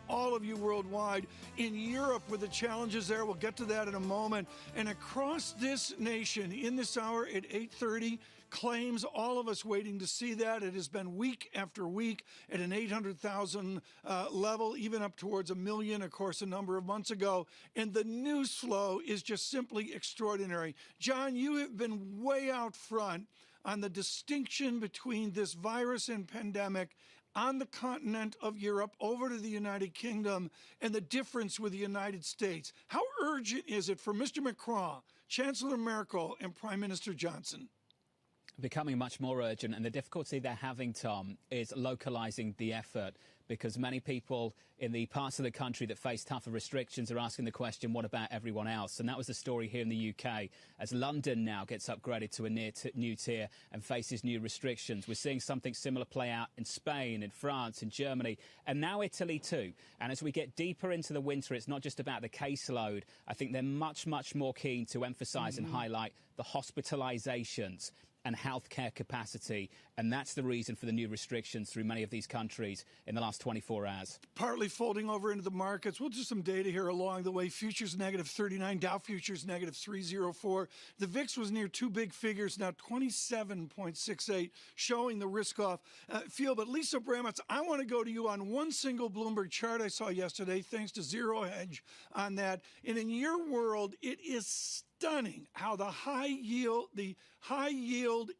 All of you worldwide, in Europe with the challenges there, we'll get to that in a moment, and across this nation in this hour at 8:30, claims, all of us waiting to see that. It has been week after week at an 800,000 level, even up towards 1 million, of course, a number of months ago, and the news flow is just simply extraordinary. John, you have been way out front on the distinction between this virus and pandemic on the continent of Europe over to the United Kingdom and the difference with the United States. How urgent is it for Mr. Macron, Chancellor Merkel, and Prime Minister Johnson? Becoming much more urgent, and the difficulty they're having, Tom, is localizing the effort, because many people in the parts of the country that face tougher restrictions are asking the question, what about everyone else? And that was the story here in the UK, as London now gets upgraded to a new tier and faces new restrictions. We're seeing something similar play out in Spain, in France, in Germany, and now Italy too. And as we get deeper into the winter, it's not just about the caseload. I think they're much, much more keen to emphasize and highlight the hospitalizations and healthcare capacity, and that's the reason for the new restrictions through many of these countries in the last 24 hours. Partly folding over into the markets. We'll do some data here along the way. Futures negative 39, Dow futures negative 304. The VIX was near two big figures, now 27.68, showing the risk-off feel. But Lisa Bramatz, I want to go to you on one single Bloomberg chart I saw yesterday, thanks to Zero Hedge on that. And in your world, it is stunning how the high yield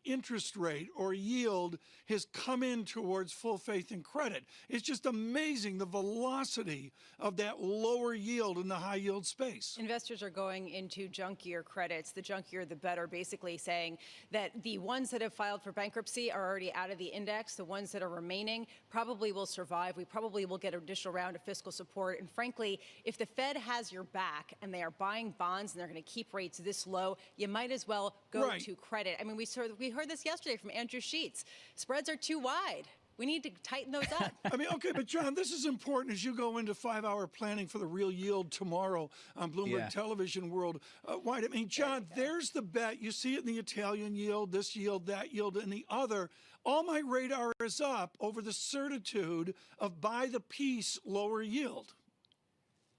interest rate or yield has come in towards full faith and credit. It's just amazing the velocity of that lower yield in the high yield space. Investors are going into junkier credits, the junkier the better, basically saying that the ones that have filed for bankruptcy are already out of the index. The ones that are remaining probably will survive. We probably will get an additional round of fiscal support. And frankly, if the Fed has your back and they are buying bonds and they're going to keep rates this low, you might as well go to credit. I mean, we heard this yesterday from Andrew Sheets. Spreads are too wide. We need to tighten those up. I mean, okay, but John, this is important as you go into 5-hour planning for the real yield tomorrow on Bloomberg Television World wide. I mean, John, there's the bet. You see it in the Italian yield, this yield, that yield, and the other. All my radar is up over the certitude of buy the piece, lower yield.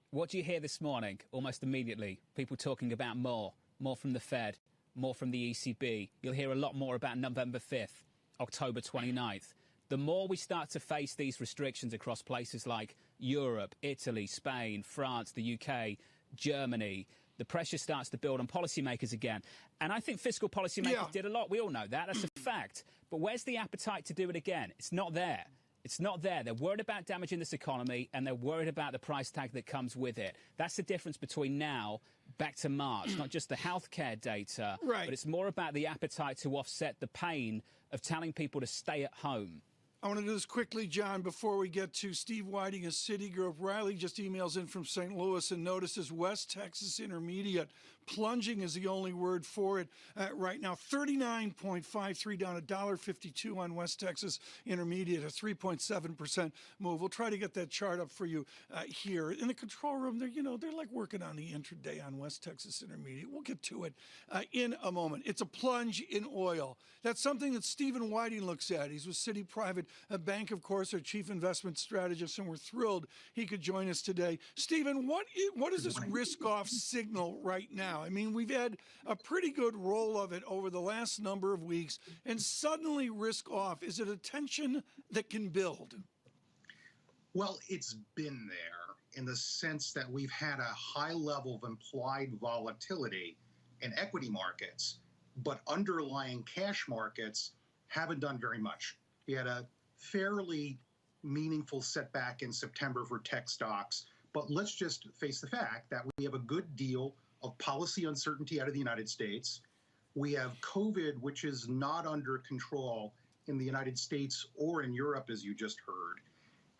What do you hear this morning? Almost immediately, people talking about more from the Fed, more from the ECB. You'll hear a lot more about November 5th, October 29th. The more we start to face these restrictions across places like Europe, Italy, Spain, France, the UK, Germany, the pressure starts to build on policymakers again. And I think fiscal policymakers did a lot. We all know that. That's a fact. But where's the appetite to do it again? It's not there. It's not there. They're worried about damaging this economy, and they're worried about the price tag that comes with it. That's the difference between now back to March. Not just the healthcare data, but it's more about the appetite to offset the pain of telling people to stay at home. I want to do this quickly, John, before we get to Steve Whiting of Citigroup. Riley just emails in from St. Louis and notices West Texas Intermediate. Plunging is the only word for it right now. 39.53 down $1.52 on West Texas Intermediate, a 3.7% move. We'll try to get that chart up for you here. In the control room, they're like working on the intraday on West Texas Intermediate. We'll get to it in a moment. It's a plunge in oil. That's something that Stephen Whiting looks at. He's with Citi Private Bank, of course, our chief investment strategist, and we're thrilled he could join us today. Stephen, what is this risk-off signal right now? I mean, we've had a pretty good roll of it over the last number of weeks, and suddenly risk-off. Is it a tension that can build? Well, it's been there in the sense that we've had a high level of implied volatility in equity markets, but underlying cash markets haven't done very much. We had a fairly meaningful setback in September for tech stocks, but let's just face the fact that we have a good deal of policy uncertainty out of the United States. We have COVID, which is not under control in the United States or in Europe, as you just heard,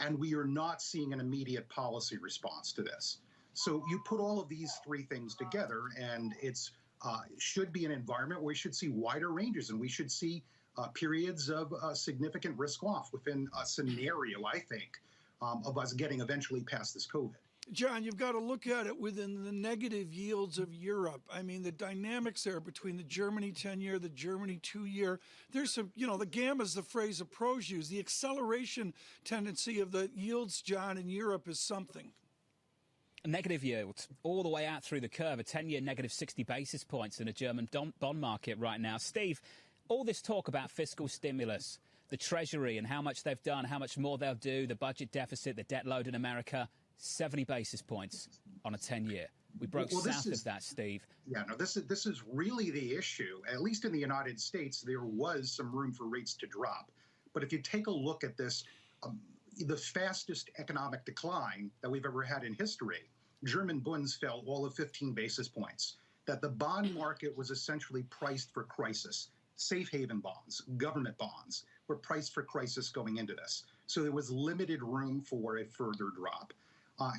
and we are not seeing an immediate policy response to this. So you put all of these three things together, and it's should be an environment where we should see wider ranges, and we should see periods of significant risk off within a scenario, I think, of us getting eventually past this COVID. John, you've got to look at it within the negative yields of Europe. I mean, the dynamics there between the Germany 10-year, the Germany 2-year. There's some, the gamma is the phrase the pros use. The acceleration tendency of the yields, John, in Europe is something. Negative yields all the way out through the curve, a 10-year negative 60 basis points in a German bond market right now. Steve, all this talk about fiscal stimulus, the Treasury and how much they've done, how much more they'll do, the budget deficit, the debt load in America, 70 basis points on a 10-year. We broke south of that, Steve. Yeah, no, this is really the issue. At least in the United States, there was some room for rates to drop. But if you take a look at this, the fastest economic decline that we've ever had in history, German bonds fell all of 15 basis points. That the bond market was essentially priced for crisis. Safe haven bonds, government bonds were priced for crisis going into this. So there was limited room for a further drop.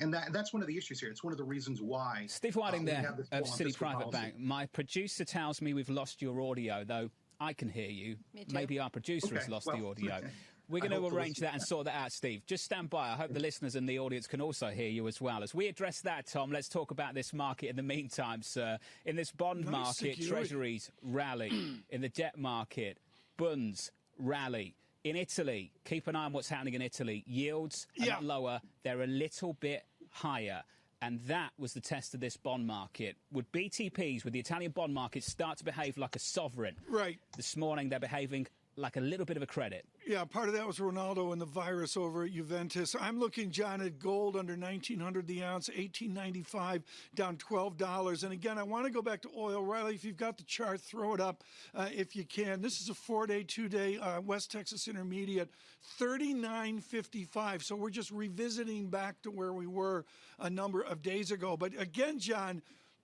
And that's one of the issues here. It's one of the reasons why. Steve Whiting there of City Private Bank. My producer tells me we've lost your audio, though I can hear you. Me too. Maybe our producer has lost the audio. We're going to arrange that and sort that out, Steve. Just stand by. I hope the listeners and the audience can also hear you as well. As we address that, Tom, let's talk about this market in the meantime, sir. In this bond market, Treasuries rally. In the debt market, bonds rally. In Italy, keep an eye on what's happening in Italy. Yields are not lower. They're a little bit higher. And that was the test of this bond market. Would BTPs, would the Italian bond market start to behave like a sovereign? Right. This morning, they're behaving like a little bit of a credit. Yeah, part of that was Ronaldo and the virus over at Juventus. I'm looking, John, at gold under 1,900 the ounce, $18.95, down $12. And again, I want to go back to oil. Riley, if you've got the chart, throw it up if you can. This is a 4-day, 2-day West Texas Intermediate, 39.55. So we're just revisiting back to where we were a number of days ago. But again, John,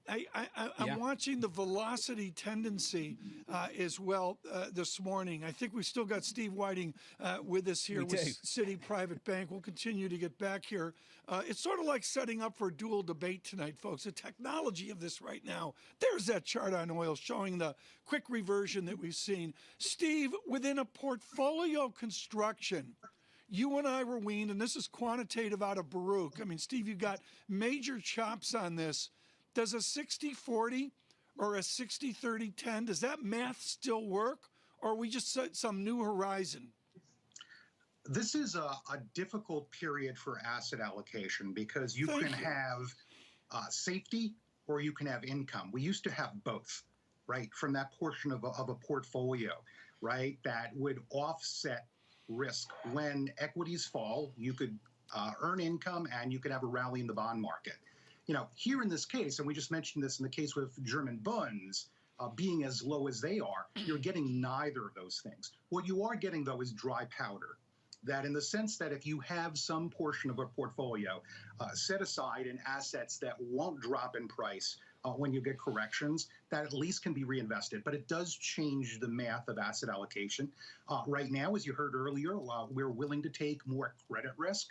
I'm watching the velocity tendency as well this morning. I think we've still got Steve Whiting with us here with City Private Bank. We'll continue to get back here. It's sort of like setting up for a dual debate tonight, folks. The technology of this right now. There's that chart on oil showing the quick reversion that we've seen. Steve, within a portfolio construction, you and I were weaned, and this is quantitative out of Baruch. I mean, Steve, you got major chops on this. Does a 60-40 or a 60-30-10, does that math still work, or are we just set some new horizon? This is a difficult period for asset allocation because you can have safety or you can have income. We used to have both, right, from that portion of a portfolio, right, that would offset risk. When equities fall, you could earn income and you could have a rally in the bond market. Here in this case, and we just mentioned this in the case with German bonds being as low as they are, you're getting neither of those things. What you are getting, though, is dry powder. That in the sense that if you have some portion of a portfolio set aside in assets that won't drop in price when you get corrections, that at least can be reinvested. But it does change the math of asset allocation. Right now, as you heard earlier, we're willing to take more credit risk.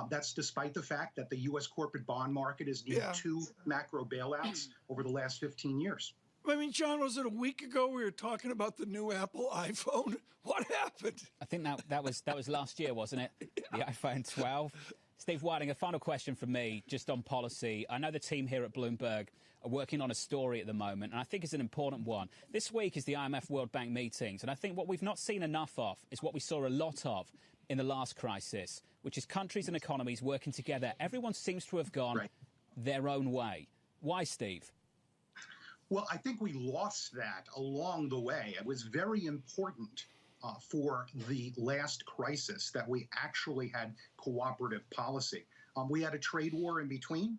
That's despite the fact that the U.S. corporate bond market has needed 2 macro bailouts over the last 15 years. I mean, John, was it a week ago we were talking about the new Apple iPhone? What happened? I think that was last year, wasn't it? The iPhone 12. Steve Whiting, a final question from me, just on policy. I know the team here at Bloomberg are working on a story at the moment, and I think it's an important one. This week is the IMF World Bank meetings, and I think what we've not seen enough of is what we saw a lot of in the last crisis, which is countries and economies working together. Everyone seems to have gone their own way. Why, Steve? Well, I think we lost that along the way. It was very important for the last crisis that we actually had cooperative policy. We had a trade war in between.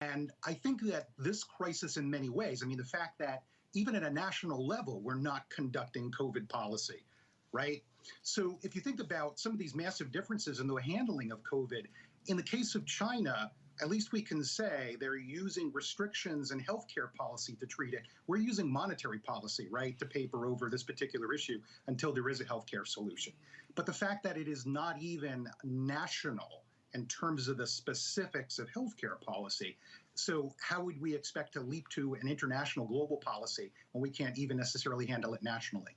And I think that this crisis in many ways, I mean, the fact that even at a national level, we're not conducting COVID policy, right? So if you think about some of these massive differences in the handling of COVID, in the case of China, at least we can say they're using restrictions and healthcare policy to treat it. We're using monetary policy, right, to paper over this particular issue until there is a healthcare solution. But the fact that it is not even national in terms of the specifics of healthcare policy, so how would we expect to leap to an international global policy when we can't even necessarily handle it nationally?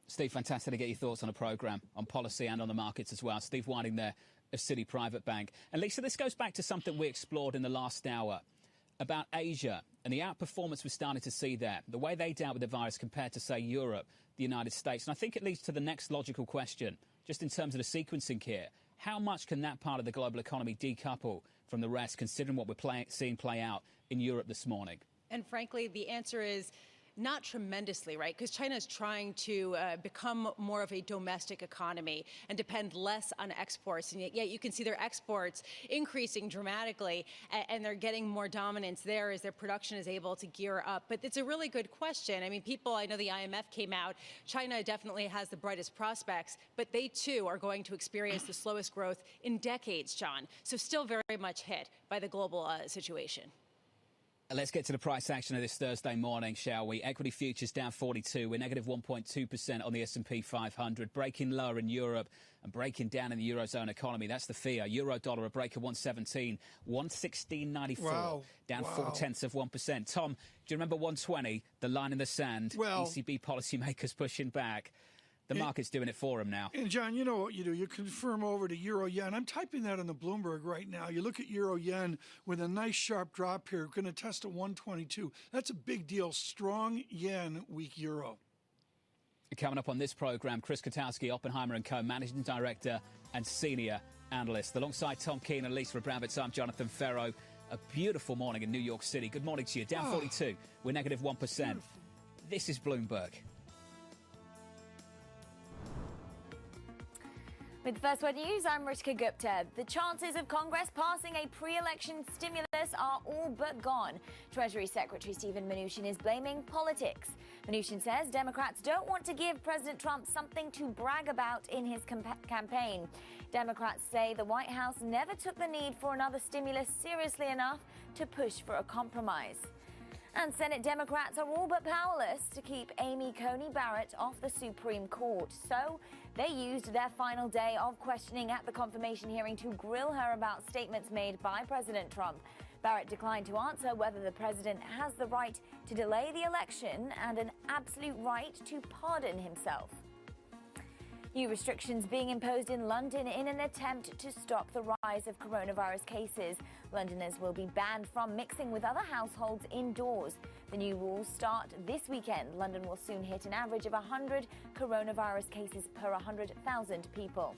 Steve, fantastic to get your thoughts on a programme, on policy and on the markets as well. Steve Whiting there of Citi Private Bank. And Lisa, this goes back to something we explored in the last hour about Asia and the outperformance we're starting to see there, the way they dealt with the virus compared to, say, Europe, the United States. And I think it leads to the next logical question, just in terms of the sequencing here. How much can that part of the global economy decouple from the rest, considering what we're seeing play out in Europe this morning? And frankly, the answer is not tremendously, right? Because China is trying to become more of a domestic economy and depend less on exports. And yet you can see their exports increasing dramatically, and they're getting more dominance there as their production is able to gear up. But it's a really good question. I mean, I know the IMF came out. China definitely has the brightest prospects, but they too are going to experience the slowest growth in decades, John. So still very much hit by the global situation. Let's get to the price action of this Thursday morning, shall we? Equity futures down 42. We're negative 1.2% on the S&P 500, breaking lower in Europe and breaking down in the Eurozone economy. That's the fear. Euro dollar a break of 117, 116.94, Wow. down Wow. 0.4%. Tom, do you remember 120, the line in the sand? Well, ECB policymakers pushing back. The market's doing it for him now. And, John, you know what you do. You confirm over to euro-yen. I'm typing that on the Bloomberg right now. You look at euro-yen with a nice sharp drop here. Going to test a 122. That's a big deal. Strong yen, weak euro. Coming up on this program, Chris Kotowski, Oppenheimer & Co., Managing Director and Senior Analyst. Alongside Tom Keene and Lisa Abramowitz, I'm Jonathan Ferro. A beautiful morning in New York City. Good morning to you. Down 42. We're negative 1%. Beautiful. This is Bloomberg. With the First Word News, I'm Ritika Gupta. The chances of Congress passing a pre-election stimulus are all but gone. Treasury Secretary Steven Mnuchin is blaming politics. Mnuchin says Democrats don't want to give President Trump something to brag about in his campaign. Democrats say the White House never took the need for another stimulus seriously enough to push for a compromise. And Senate Democrats are all but powerless to keep Amy Coney Barrett off the Supreme Court. So they used their final day of questioning at the confirmation hearing to grill her about statements made by President Trump. Barrett declined to answer whether the president has the right to delay the election and an absolute right to pardon himself. New restrictions being imposed in London in an attempt to stop the rise of coronavirus cases. Londoners will be banned from mixing with other households indoors. The new rules start this weekend. London will soon hit an average of 100 coronavirus cases per 100,000 people.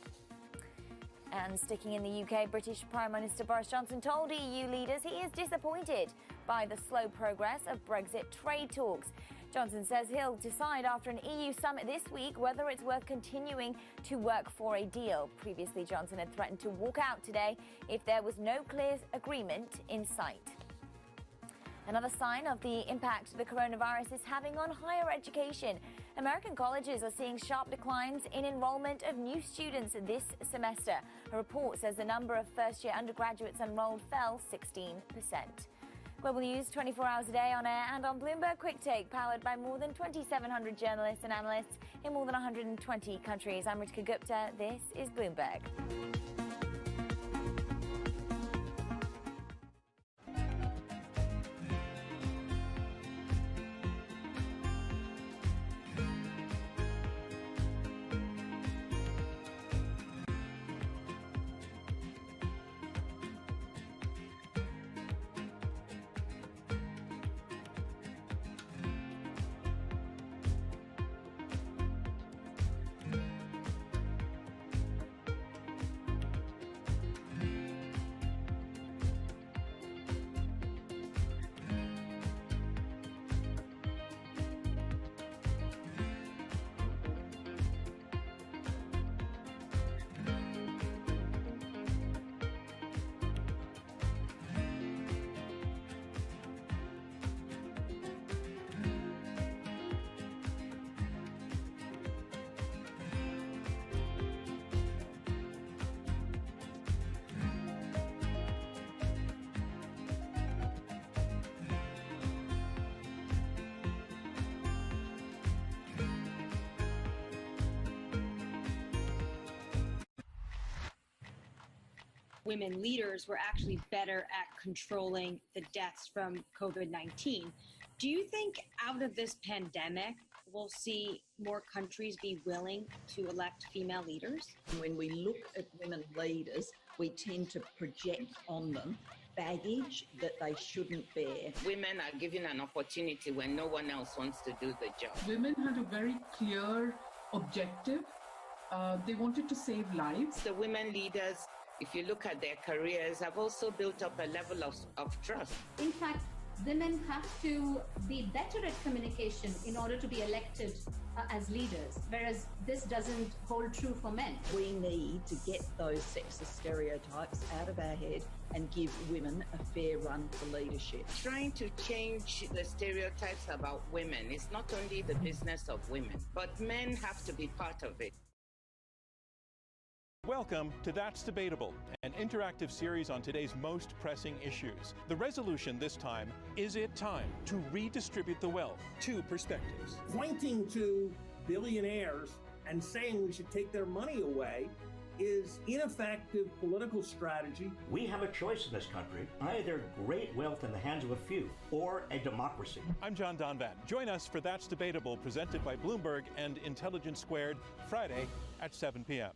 And sticking in the UK, British Prime Minister Boris Johnson told EU leaders he is disappointed by the slow progress of Brexit trade talks. Johnson says he'll decide after an EU summit this week whether it's worth continuing to work for a deal. Previously, Johnson had threatened to walk out today if there was no clear agreement in sight. Another sign of the impact the coronavirus is having on higher education. American colleges are seeing sharp declines in enrollment of new students this semester. A report says the number of first-year undergraduates enrolled fell 16%. Global News 24 hours a day on air and on Bloomberg Quick Take, powered by more than 2,700 journalists and analysts in more than 120 countries. I'm Ritika Gupta. This is Bloomberg. Women leaders were actually better at controlling the deaths from COVID-19. Do you think out of this pandemic, we'll see more countries be willing to elect female leaders. When we look at women leaders, we tend to project on them baggage that they shouldn't bear. Women are given an opportunity when no one else wants to do the job. Women had a very clear objective. They wanted to save lives. The women leaders, if you look at their careers, have also built up a level of trust. In fact, women have to be better at communication in order to be elected as leaders, whereas this doesn't hold true for men. We need to get those sexist stereotypes out of our head and give women a fair run for leadership. Trying to change the stereotypes about women is not only the business of women, but men have to be part of it. Welcome to That's Debatable, an interactive series on today's most pressing issues. The resolution this time, is it time to redistribute the wealth? Two perspectives. Pointing to billionaires and saying we should take their money away is ineffective political strategy. We have a choice in this country, either great wealth in the hands of a few or a democracy. I'm John Donvan. Join us for That's Debatable, presented by Bloomberg and Intelligence Squared, Friday at 7 p.m.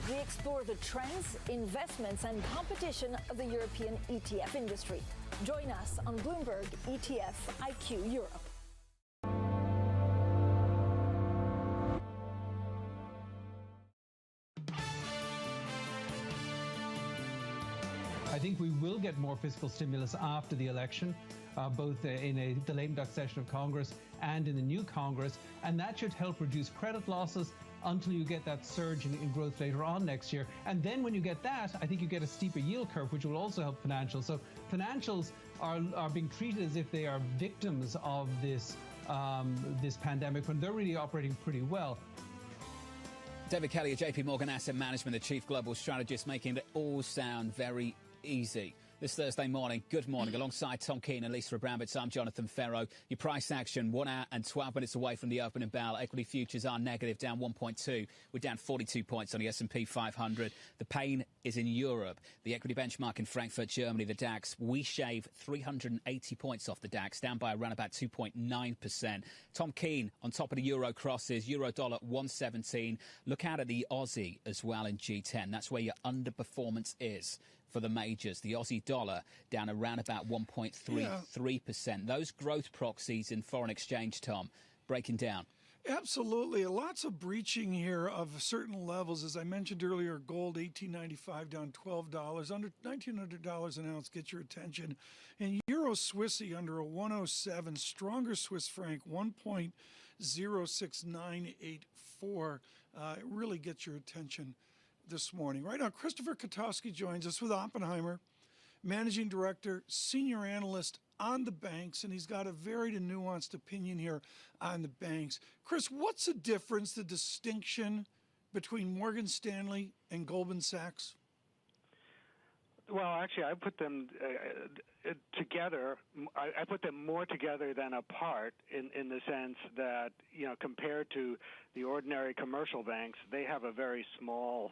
We explore the trends, investments, and competition of the European ETF industry. Join us on Bloomberg ETF IQ Europe. I think we will get more fiscal stimulus after the election, both in the lame duck session of Congress and in the new Congress, and that should help reduce credit losses until you get that surge in growth later on next year. And then when you get that, I think you get a steeper yield curve, which will also help financials. So financials are being treated as if they are victims of this pandemic when they're really operating pretty well. David Kelly of JP Morgan Asset Management, the Chief Global Strategist, making it all sound very easy. This Thursday morning, good morning. Alongside Tom Keene and Lisa Abramowitz, I'm Jonathan Ferro. Your price action, 1 hour and 12 minutes away from the opening bell. Equity futures are negative, down 1.2. We're down 42 points on the S&P 500. The pain is in Europe. The equity benchmark in Frankfurt, Germany, the DAX, we shave 380 points off the DAX, down by around about 2.9%. Tom Keene on top of the euro crosses, euro dollar 117. Look out at the Aussie as well in G10. That's where your underperformance is for the majors. The Aussie dollar down around about 1.33%. Those growth proxies in foreign exchange, Tom, breaking down. Absolutely. Lots of breaching here of certain levels. As I mentioned earlier, gold $18.95 down $12. Under $1,900 an ounce, get your attention. And Euro Swissy under a 107. Stronger Swiss franc, 1.06984. It really gets your attention this morning. Right now, Christopher Katowski joins us with Oppenheimer, Managing Director, Senior Analyst on the banks, and he's got a varied and nuanced opinion here on the banks. Chris, what's the difference, the distinction between Morgan Stanley and Goldman Sachs? Well, actually, I put them together. I put them more together than apart in the sense that, you know, compared to the ordinary commercial banks, they have a very small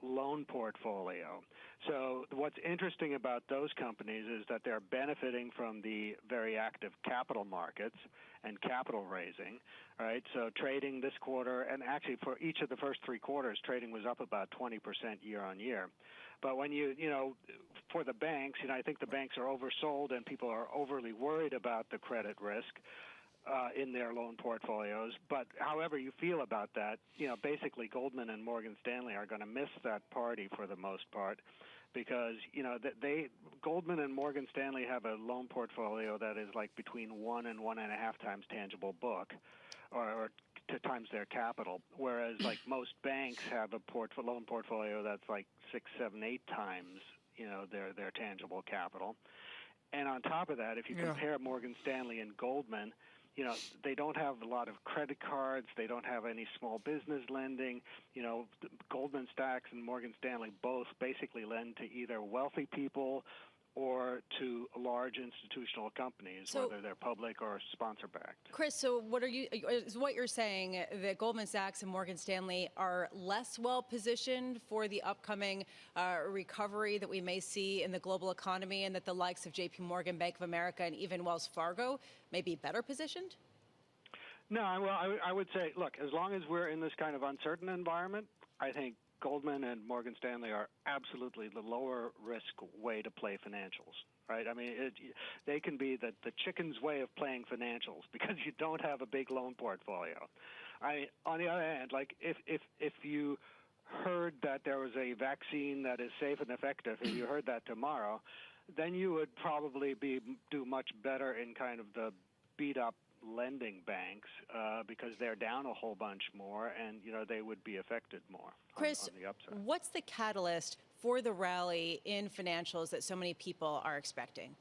loan portfolio. So what's interesting about those companies is that they're benefiting from the very active capital markets and capital raising, right? So trading this quarter, and actually for each of the first 3 quarters, trading was up about 20% year on year. But when you know, for the banks, you know, I think the banks are oversold and people are overly worried about the credit risk in their loan portfolios. But however you feel about that, you know, basically Goldman and Morgan Stanley are going to miss that party for the most part, because, you know, Goldman and Morgan Stanley have a loan portfolio that is like between 1 and 1.5 times tangible book, or to times their capital, whereas like most banks have a loan portfolio that's like 6, 7, 8 times their tangible capital. And on top of that, if you compare Morgan Stanley and Goldman, they don't have a lot of credit cards. They don't have any small business lending. Goldman Sachs and Morgan Stanley both basically lend to either wealthy people or to large institutional companies, whether they're public or sponsor-backed. Chris, so is what you're saying that Goldman Sachs and Morgan Stanley are less well-positioned for the upcoming recovery that we may see in the global economy, and that the likes of JP Morgan, Bank of America, and even Wells Fargo may be better positioned? No, well, I would say, look, as long as we're in this kind of uncertain environment, I think Goldman and Morgan Stanley are absolutely the lower risk way to play financials, right? I mean, they can be the chicken's way of playing financials because you don't have a big loan portfolio. On the other hand, like if you heard that there was a vaccine that is safe and effective, if you heard that tomorrow, then you would probably do much better in kind of the beat up lending banks because they're down a whole bunch more, and they would be affected more. Chris, on the upside. What's the catalyst for the rally in financials that so many people are expecting?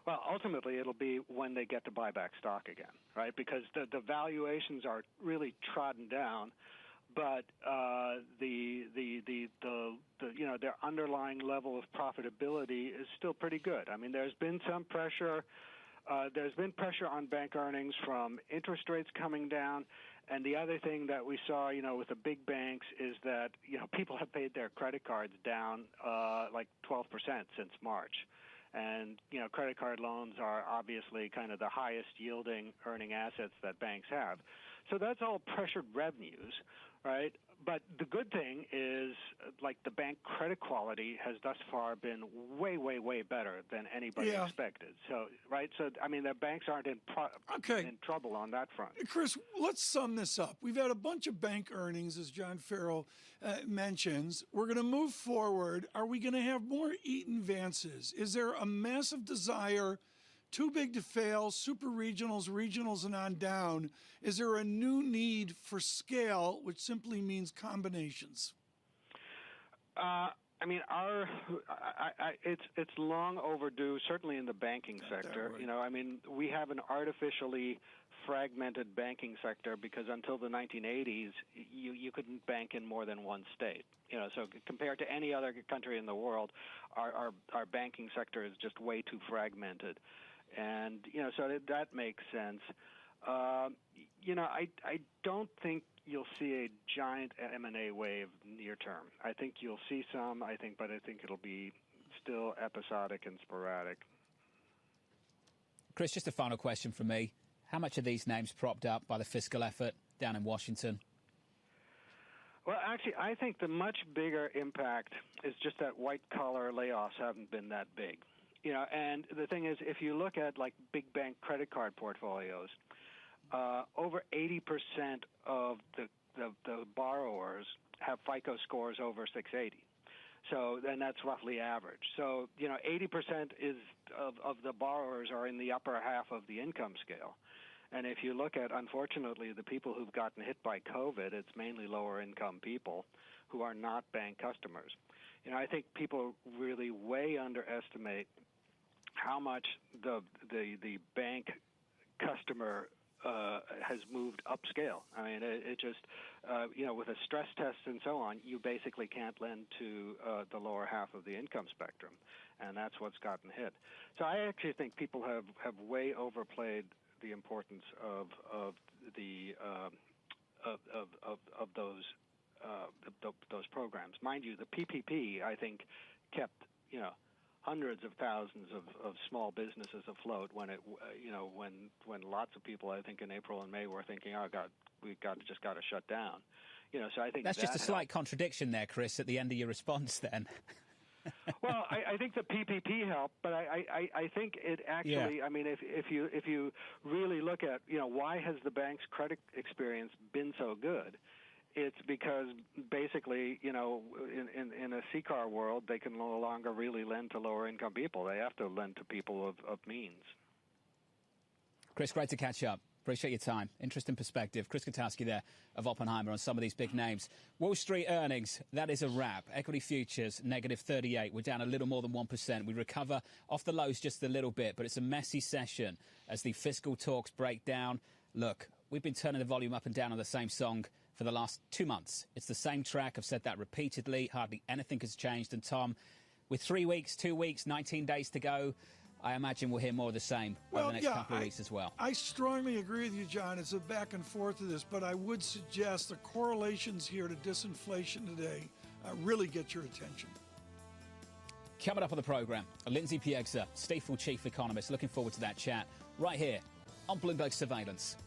Well, ultimately, it'll be when they get to buy back stock again, right? Because the valuations are really trodden down, but their underlying level of profitability is still pretty good. I mean, there's been some pressure. There's been pressure on bank earnings from interest rates coming down, and the other thing that we saw, with the big banks is that, people have paid their credit cards down like 12% since March. And, credit card loans are obviously kind of the highest yielding earning assets that banks have. So that's all pressured revenues, right? But the good thing is, like, the bank credit quality has thus far been way, way, way better than anybody expected. So, right? So, I mean, the banks aren't in trouble on that front. Chris, let's sum this up. We've had a bunch of bank earnings, as John Farrell mentions. We're going to move forward. Are we going to have more Eaton Vances? Is there a massive desire, too big to fail, super regionals, and on down? Is there a new need for scale, which simply means combinations? I mean, it's long overdue, certainly in the banking sector. Right. I mean, we have an artificially fragmented banking sector because until the 1980s, you couldn't bank in more than one state. So compared to any other country in the world, our banking sector is just way too fragmented. And, so that makes sense. I don't think you'll see a giant M&A wave near term. I think you'll see some, but I think it'll be still episodic and sporadic. Chris, just a final question from me. How much are these names propped up by the fiscal effort down in Washington? Well, actually, I think the much bigger impact is just that white-collar layoffs haven't been that big. And the thing is, if you look at like big bank credit card portfolios, over 80% of the borrowers have FICO scores over 680. So then that's roughly average. So 80% of the borrowers are in the upper half of the income scale. And if you look at, unfortunately, the people who've gotten hit by COVID, it's mainly lower income people who are not bank customers. I think people really way underestimate how much the bank customer has moved upscale. I mean, it just, with a stress test and so on, you basically can't lend to the lower half of the income spectrum, and that's what's gotten hit. So I actually think people have way overplayed the importance of those programs. Mind you, the PPP, I think, kept hundreds of thousands of small businesses afloat when when lots of people, I think, in April and May were thinking, oh God, we just got to shut down. So I think that's just a slight contradiction there, Chris, at the end of your response. Then. Well, I think the PPP helped, but I think it actually. Yeah. I mean, if you really look at why has the bank's credit experience been so good? It's because basically, in a CCAR world, they can no longer really lend to lower-income people. They have to lend to people of means. Chris, great to catch up. Appreciate your time. Interesting perspective. Chris Kotowski there of Oppenheimer on some of these big names. Wall Street earnings, that is a wrap. Equity futures, negative 38. We're down a little more than 1%. We recover off the lows just a little bit, but it's a messy session as the fiscal talks break down. Look, we've been turning the volume up and down on the same song for the last 2 months. It's the same track. I've said that repeatedly. Hardly anything has changed. And Tom, with 3 weeks, 2 weeks, 19 days to go, I imagine we'll hear more of the same over the next couple of weeks as well. I strongly agree with you, John. It's a back and forth of this, but I would suggest the correlations here to disinflation today really get your attention. Coming up on the program, Lindsay Piegza, Stifel chief economist. Looking forward to that chat right here on Bloomberg Surveillance.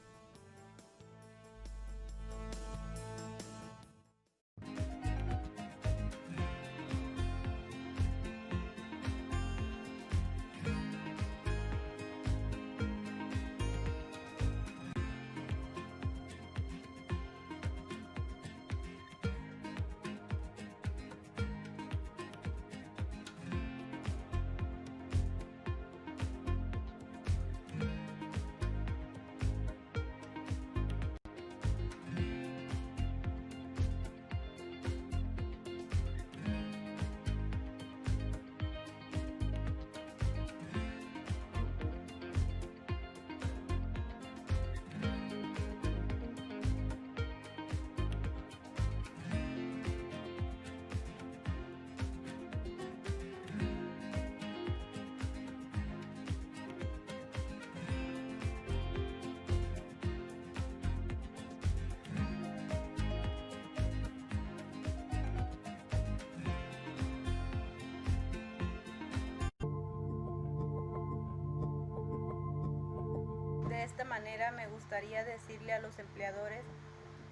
De esta manera me gustaría decirle a los empleadores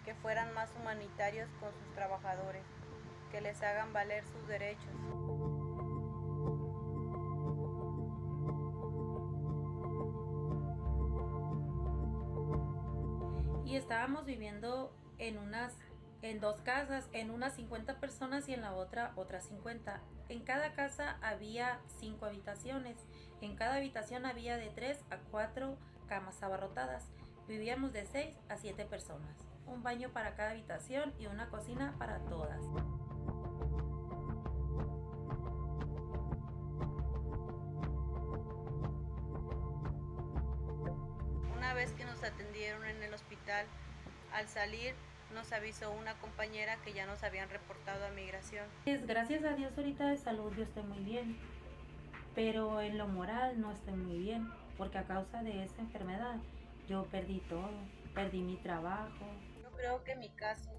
que fueran más humanitarios con sus trabajadores, que les hagan valer sus derechos. Y estábamos viviendo en dos casas, en una 50 personas y en la otra otras 50. En cada casa había 5 habitaciones. En cada habitación había de 3 a 4 camas abarrotadas. Vivíamos de 6 a 7 personas. Un baño para cada habitación y una cocina para todas. Una vez que nos atendieron en el hospital, al salir nos avisó una compañera que ya nos habían reportado a migración. Gracias a Dios ahorita de salud yo estoy muy bien, pero en lo moral no estoy muy bien, porque a causa de esa enfermedad yo perdí todo, perdí mi trabajo. Yo creo que mi caso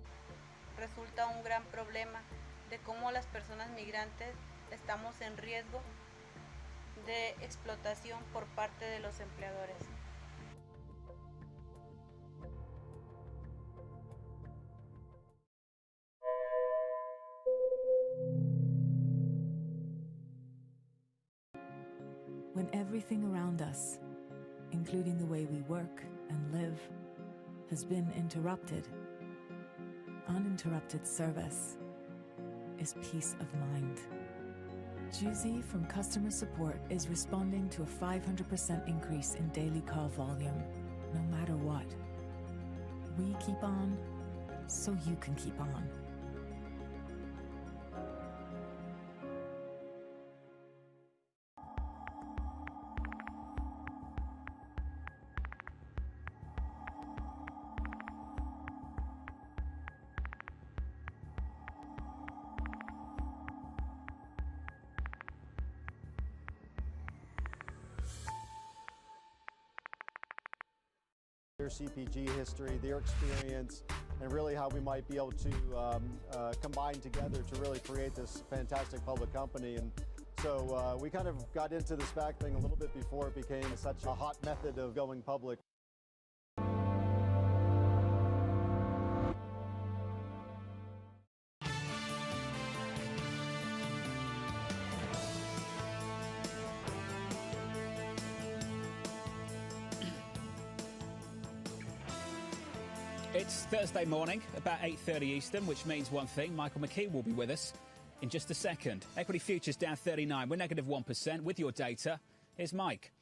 resulta un gran problema de cómo las personas migrantes estamos en riesgo de explotación por parte de los empleadores. When everything around us, including the way we work and live, has been interrupted, uninterrupted service is peace of mind. Juzi from customer support is responding to a 500% increase in daily call volume, no matter what. We keep on, so you can keep on. Their CPG history, their experience, and really how we might be able to combine together to really create this fantastic public company. And so we kind of got into the SPAC thing a little bit before it became such a hot method of going public. It's Thursday morning, about 8:30 Eastern, which means one thing. Michael McKee will be with us in just a second. Equity futures down 39. We're negative 1% with your data. Here's Mike.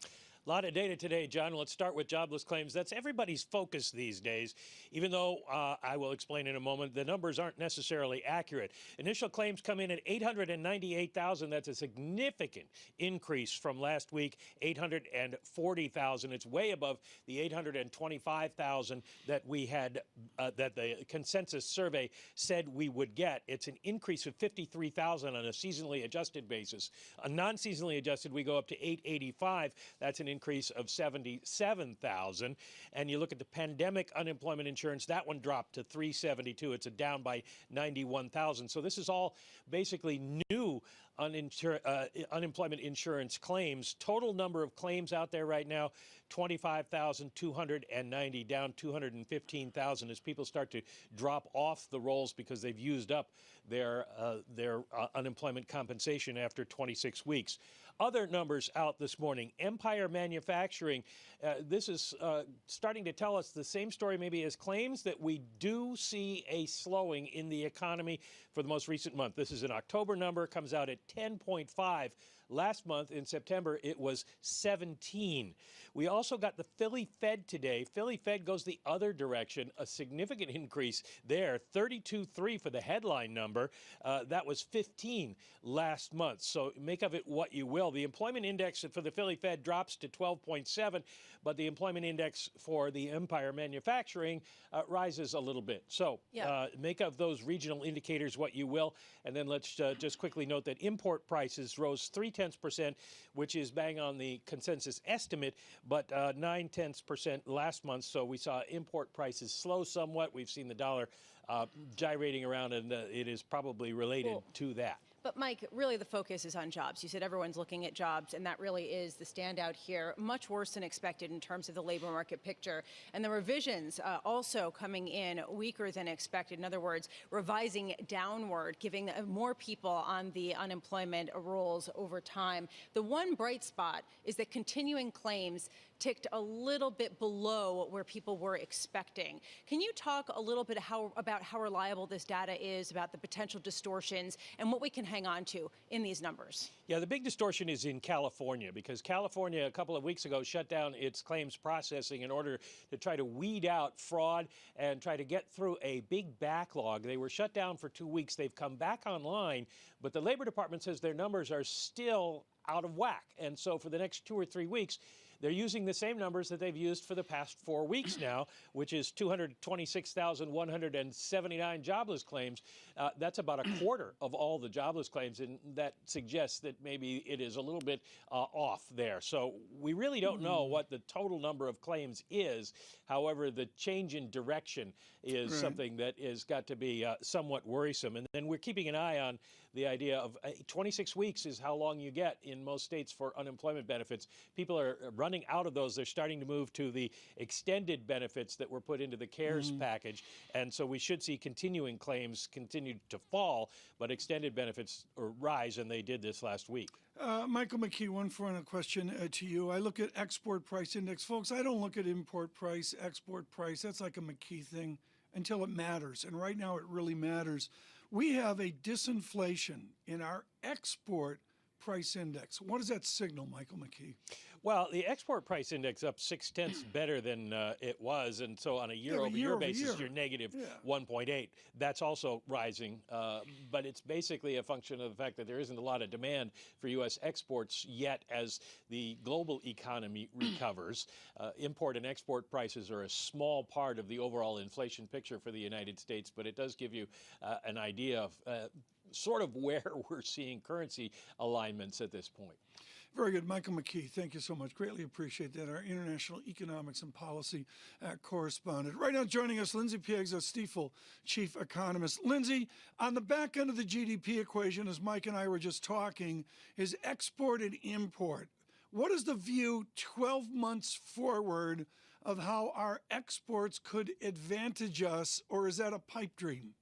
A lot of data today, John. Let's start with jobless claims. That's everybody's focus these days, even though I will explain in a moment, the numbers aren't necessarily accurate. Initial claims come in at 898,000. That's a significant increase from last week, 840,000. It's way above the 825,000 that we had, that the consensus survey said we would get. It's an increase of 53,000 on a seasonally adjusted basis. A non-seasonally adjusted, we go up to 885. That's an increase of 77,000. And you look at the pandemic unemployment insurance, that one dropped to 372. It's down by 91,000. So this is all basically new unemployment insurance claims. Total number of claims out there right now, 25,290, down 215,000 as people start to drop off the rolls because they've used up their unemployment compensation after 26 weeks. Other numbers out this morning. Empire Manufacturing, this is starting to tell us the same story maybe as claims, that we do see a slowing in the economy for the most recent month. This is an October number, comes out at 10.5. Last month in September, it was 17. We also got the Philly Fed today. Philly Fed goes the other direction, a significant increase there, 32.3 for the headline number. That was 15 last month. So make of it what you will. The employment index for the Philly Fed drops to 12.7, but the employment index for the Empire Manufacturing rises a little bit. So make of those regional indicators what you will. And then let's just quickly note that import prices rose 0.3%, which is bang on the consensus estimate, but 0.9% last month. So we saw import prices slow somewhat. We've seen the dollar gyrating around, and it is probably related to that. But Mike, really the focus is on jobs. You said everyone's looking at jobs, and that really is the standout here. Much worse than expected in terms of the labor market picture. And the revisions also coming in weaker than expected. In other words, revising downward, giving more people on the unemployment rolls over time. The one bright spot is that continuing claims ticked a little bit below where people were expecting. Can you talk a little bit about how reliable this data is, about the potential distortions, and what we can hang on to in these numbers? Yeah, the big distortion is in California, because California a couple of weeks ago shut down its claims processing in order to try to weed out fraud and try to get through a big backlog. They were shut down for 2 weeks. They've come back online, but the Labor Department says their numbers are still out of whack. And so for the next 2 or 3 weeks, they're using the same numbers that they've used for the past 4 weeks now, which is 226,179 jobless claims. That's about a quarter of all the jobless claims, and that suggests that maybe it is a little bit off there. So we really don't know what the total number of claims is. However, the change in direction is something that has got to be somewhat worrisome. And then we're keeping an eye on the idea of 26 weeks is how long you get in most states for unemployment benefits. People are running out of those. They're starting to move to the extended benefits that were put into the CARES package. And so we should see continuing claims continue to fall, but extended benefits rise, and they did this last week. Michael McKee, one final question to you. I look at export price index. Folks, I don't look at import price, export price. That's like a McKee thing until it matters. And right now it really matters. We have a disinflation in our export price index. What does that signal, Michael McKee? Well, the export price index up 0.6 better than it was, and so on a year-over-year basis, you're negative 1.8. That's also rising, but it's basically a function of the fact that there isn't a lot of demand for U.S. exports yet as the global economy recovers. Import and export prices are a small part of the overall inflation picture for the United States, but it does give you an idea of sort of where we're seeing currency alignments at this point. Very good. Michael McKee, thank you so much. Greatly appreciate that. Our international economics and policy correspondent. Right now joining us, Lindsay Piegza, Stifel chief economist. Lindsay, on the back end of the GDP equation, as Mike and I were just talking, is export and import. What is the view 12 months forward of how our exports could advantage us, or is that a pipe dream?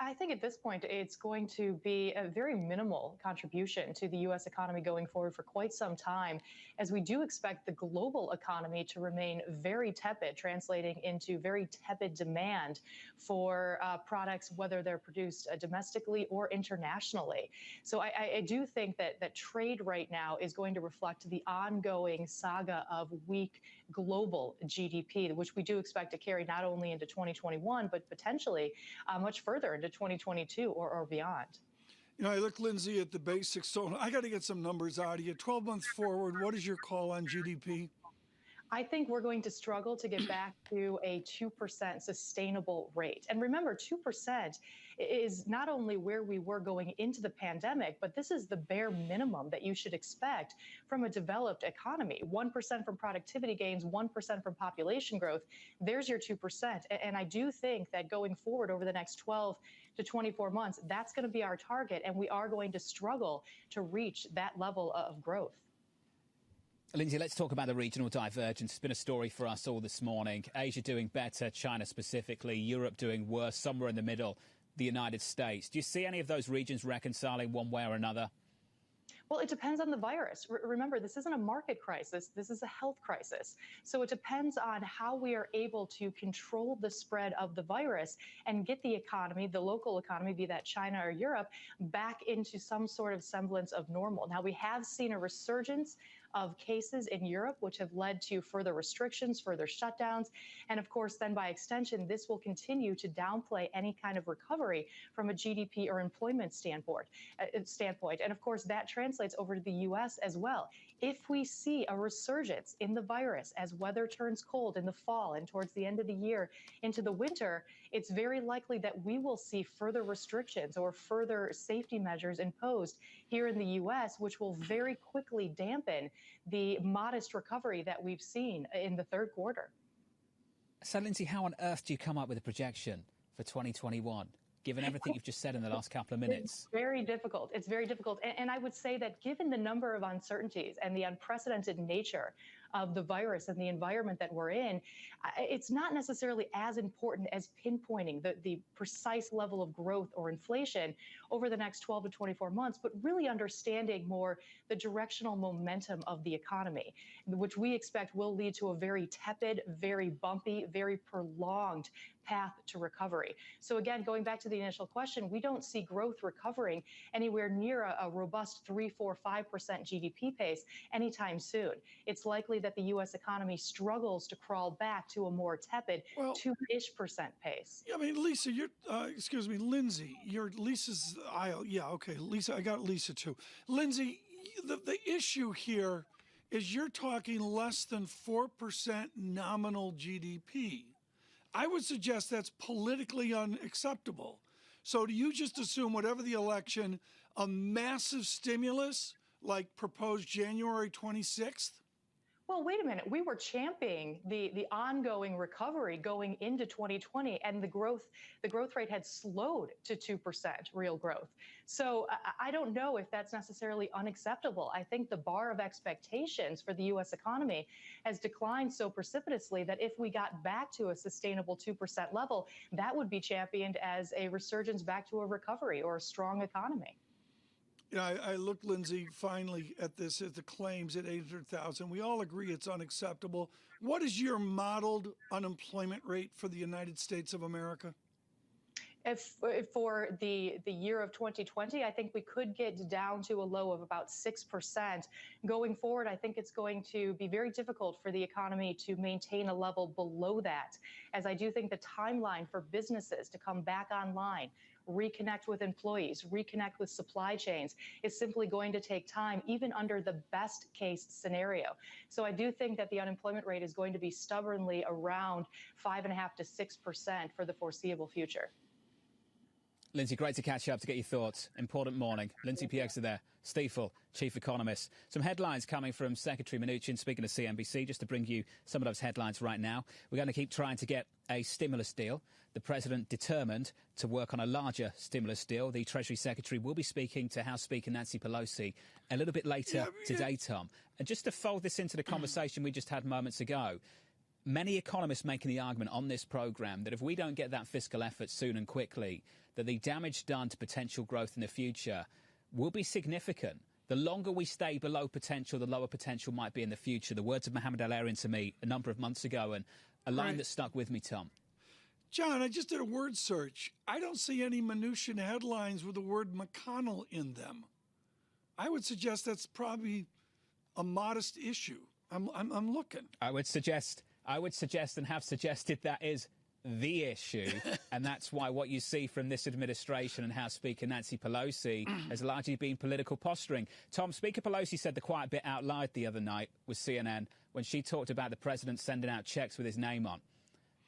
I think at this point, it's going to be a very minimal contribution to the U.S. economy going forward for quite some time, as we do expect the global economy to remain very tepid, translating into very tepid demand for products, whether they're produced domestically or internationally. So I do think that trade right now is going to reflect the ongoing saga of weak global GDP, which we do expect to carry not only into 2021, but potentially much further into 2022 or beyond. You know, I look, Lindsay, at the basics. So I got to get some numbers out of you. 12 months forward, what is your call on GDP? I think we're going to struggle to get back to a 2% sustainable rate. And remember, 2% is not only where we were going into the pandemic, but this is the bare minimum that you should expect from a developed economy. 1% from productivity gains, 1% from population growth. There's your 2%. And I do think that going forward over the next 12 to 24 months, that's going to be our target. And we are going to struggle to reach that level of growth. Lindsay, let's talk about the regional divergence. It's been a story for us all this morning. Asia doing better, China specifically, Europe doing worse, somewhere in the middle, the United States. Do you see any of those regions reconciling one way or another? Well, it depends on the virus. Remember, this isn't a market crisis. This is a health crisis. So it depends on how we are able to control the spread of the virus and get the economy, the local economy, be that China or Europe, back into some sort of semblance of normal. Now, we have seen a resurgence of cases in Europe, which have led to further restrictions, further shutdowns. And of course, then by extension, this will continue to downplay any kind of recovery from a GDP or employment standpoint. And of course, that translates over to the U.S. as well. If we see a resurgence in the virus as weather turns cold in the fall and towards the end of the year into the winter, it's very likely that we will see further restrictions or further safety measures imposed here in the U.S., which will very quickly dampen the modest recovery that we've seen in the third quarter. So, Lindsay, how on earth do you come up with a projection for 2021? Given everything you've just said in the last couple of minutes? It's very difficult. It's very difficult. And I would say that given the number of uncertainties and the unprecedented nature of the virus and the environment that we're in, it's not necessarily as important as pinpointing the precise level of growth or inflation over the next 12 to 24 months, but really understanding more the directional momentum of the economy, which we expect will lead to a very tepid, very bumpy, very prolonged path to recovery. So again, going back to the initial question, we don't see growth recovering anywhere near a robust 3, 4, 5% GDP pace anytime soon. It's likely that the U.S. economy struggles to crawl back to a more tepid 2-ish% pace. I mean, Lisa, Lindsay, Lisa's aisle. Yeah, okay, Lisa, I got Lisa too. Lindsay, the issue here is you're talking less than 4% nominal GDP. I would suggest that's politically unacceptable. So do you just assume whatever the election, a massive stimulus like proposed January 26th? Well, wait a minute. We were championing the ongoing recovery going into 2020, and the growth rate had slowed to 2% real growth. So I don't know if that's necessarily unacceptable. I think the bar of expectations for the U.S. economy has declined so precipitously that if we got back to a sustainable 2% level, that would be championed as a resurgence back to a recovery or a strong economy. You know, I looked, Lindsay, finally at this, at the claims at 800,000. We all agree it's unacceptable. What is your modeled unemployment rate for the United States of America? If for the year of 2020, I think we could get down to a low of about 6%. Going forward, I think it's going to be very difficult for the economy to maintain a level below that, as I do think the timeline for businesses to come back online, reconnect with employees, reconnect with supply chains is simply going to take time, even under the best case scenario. So I do think that the unemployment rate is going to be stubbornly around 5.5% to 6% for the foreseeable future. Lindsay, great to catch up, to get your thoughts. Important morning. Lindsay Piegza there, Stifel, Chief Economist. Some headlines coming from Secretary Mnuchin, speaking to CNBC, just to bring you some of those headlines right now. We're going to keep trying to get a stimulus deal. The President determined to work on a larger stimulus deal. The Treasury Secretary will be speaking to House Speaker Nancy Pelosi a little bit later today, Tom. And just to fold this into the conversation we just had moments ago, many economists making the argument on this programme that if we don't get that fiscal effort soon and quickly, that the damage done to potential growth in the future will be significant. The longer we stay below potential, the lower potential might be in the future. The words of Mohamed Al-Arian to me a number of months ago, and a line that stuck with me, Tom. John, I just did a word search. I don't see any Mnuchin headlines with the word McConnell in them. I would suggest that's probably a modest issue. I'm looking. I would suggest and have suggested that is the issue, and that's why what you see from this administration and House Speaker Nancy Pelosi has largely been political posturing. Tom, Speaker Pelosi said the quiet bit out loud the other night with CNN when she talked about the president sending out checks with his name on.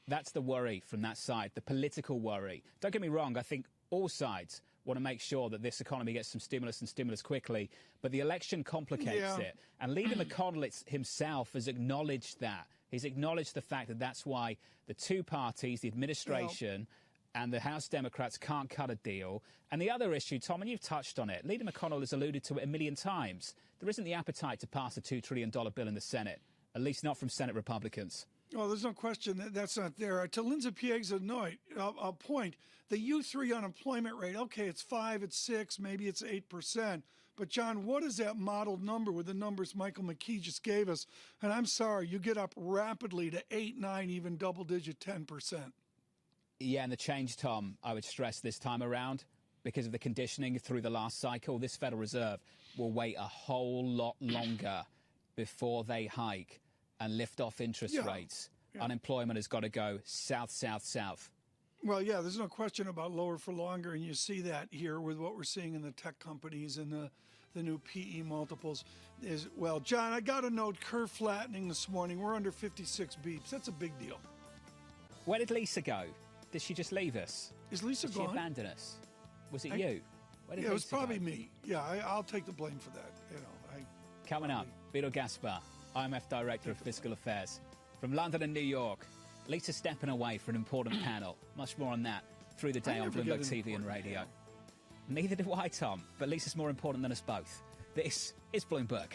That's the worry from that side, the political worry. Don't get me wrong, I think all sides want to make sure that this economy gets some stimulus and stimulus quickly, but the election complicates it. And Leader McConnell himself has acknowledged that. He's acknowledged the fact that that's why the two parties, the administration and the House Democrats, can't cut a deal. And the other issue, Tom, and you've touched on it, Leader McConnell has alluded to it a million times. There isn't the appetite to pass a $2 trillion bill in the Senate, at least not from Senate Republicans. Well, there's no question that that's not there. To Lindsay Pieg's I'll point, the U3 unemployment rate, okay, it's 5, it's 6, maybe it's 8%. But, John, what is that modeled number with the numbers Michael McKee just gave us? And I'm sorry, you get up rapidly to 8, 9, even double-digit 10%. Yeah, and the change, Tom, I would stress this time around, because of the conditioning through the last cycle, this Federal Reserve will wait a whole lot longer before they hike and lift off interest rates. Unemployment has got to go south, south, south. Well, yeah, there's no question about lower for longer, and you see that here with what we're seeing in the tech companies and the new PE multiples as well. John, I got a note, curve flattening this morning. We're under 56 beeps. That's a big deal. Where did Lisa go? Did she just leave us? Is Lisa did gone? She abandon us? Was it you? Where did it was Lisa probably go? me. Yeah, I'll take the blame for that. Coming up, Vito Gaspar, IMF Director of Fiscal Affairs. From London and New York, Lisa stepping away for an important panel. Much more on that through the day on Bloomberg TV and radio. Neither do I, Tom, but Lisa's more important than us both. This is Bloomberg.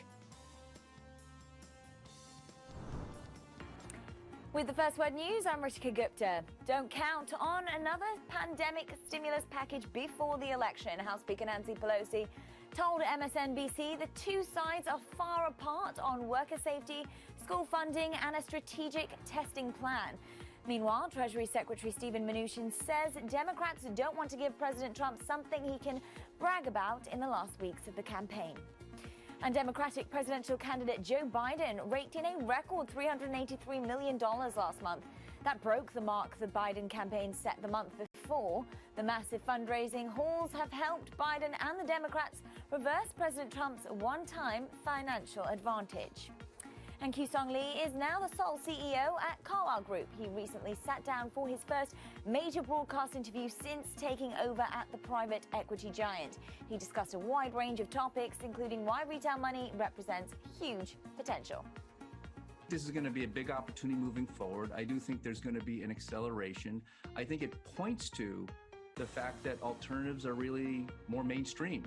With the First Word News, I'm Ritika Gupta. Don't count on another pandemic stimulus package before the election. House Speaker Nancy Pelosi told MSNBC the two sides are far apart on worker safety, school funding, and a strategic testing plan. Meanwhile, Treasury Secretary Steven Mnuchin says Democrats don't want to give President Trump something he can brag about in the last weeks of the campaign. And Democratic presidential candidate Joe Biden raked in a record $383 million last month. That broke the mark the Biden campaign set the month before. The massive fundraising hauls have helped Biden and the Democrats reverse President Trump's one-time financial advantage. And Q-Song Lee is now the sole CEO at Carlyle Group. He recently sat down for his first major broadcast interview since taking over at the private equity giant. He discussed a wide range of topics, including why retail money represents huge potential. This is going to be a big opportunity moving forward. I do think there's going to be an acceleration. I think it points to the fact that alternatives are really more mainstream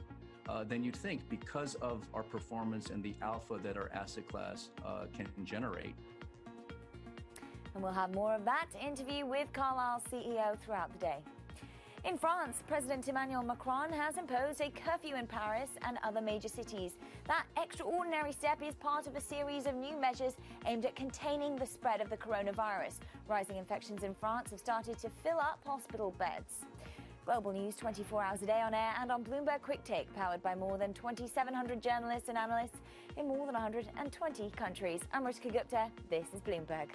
than you'd think because of our performance and the alpha that our asset class can generate. And we'll have more of that interview with Carlyle's CEO throughout the day. In France, President Emmanuel Macron has imposed a curfew in Paris and other major cities. That extraordinary step is part of a series of new measures aimed at containing the spread of the coronavirus. Rising infections in France have started to fill up hospital beds. Global news 24 hours a day on air and on Bloomberg Quick Take, powered by more than 2,700 journalists and analysts in more than 120 countries. I'm Ritika Gupta. This is Bloomberg.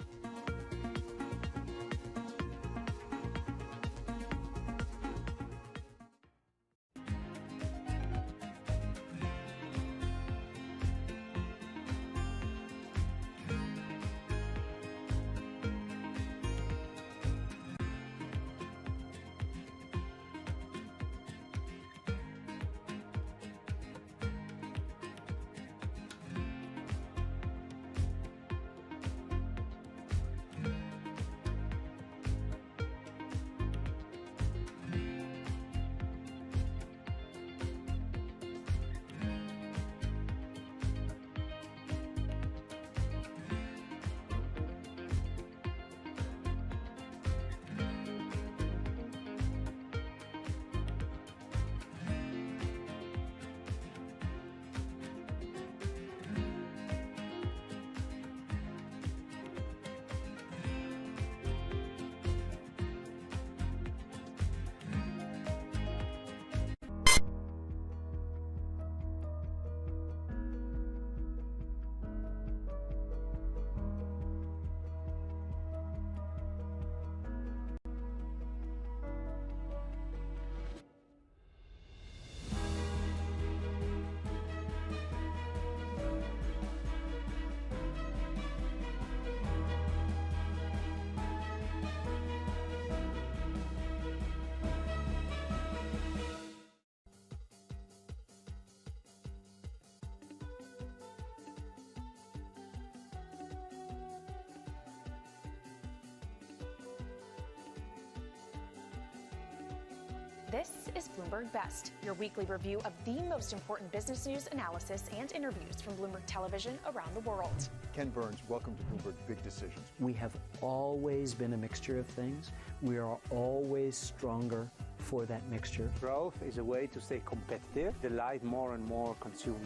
This is Bloomberg Best, your weekly review of the most important business news, analysis, and interviews from Bloomberg Television around the world. Ken Burns, welcome to Bloomberg Big Decisions. We have always been a mixture of things. We are always stronger for that mixture. Growth is a way to stay competitive, delight more and more consumers.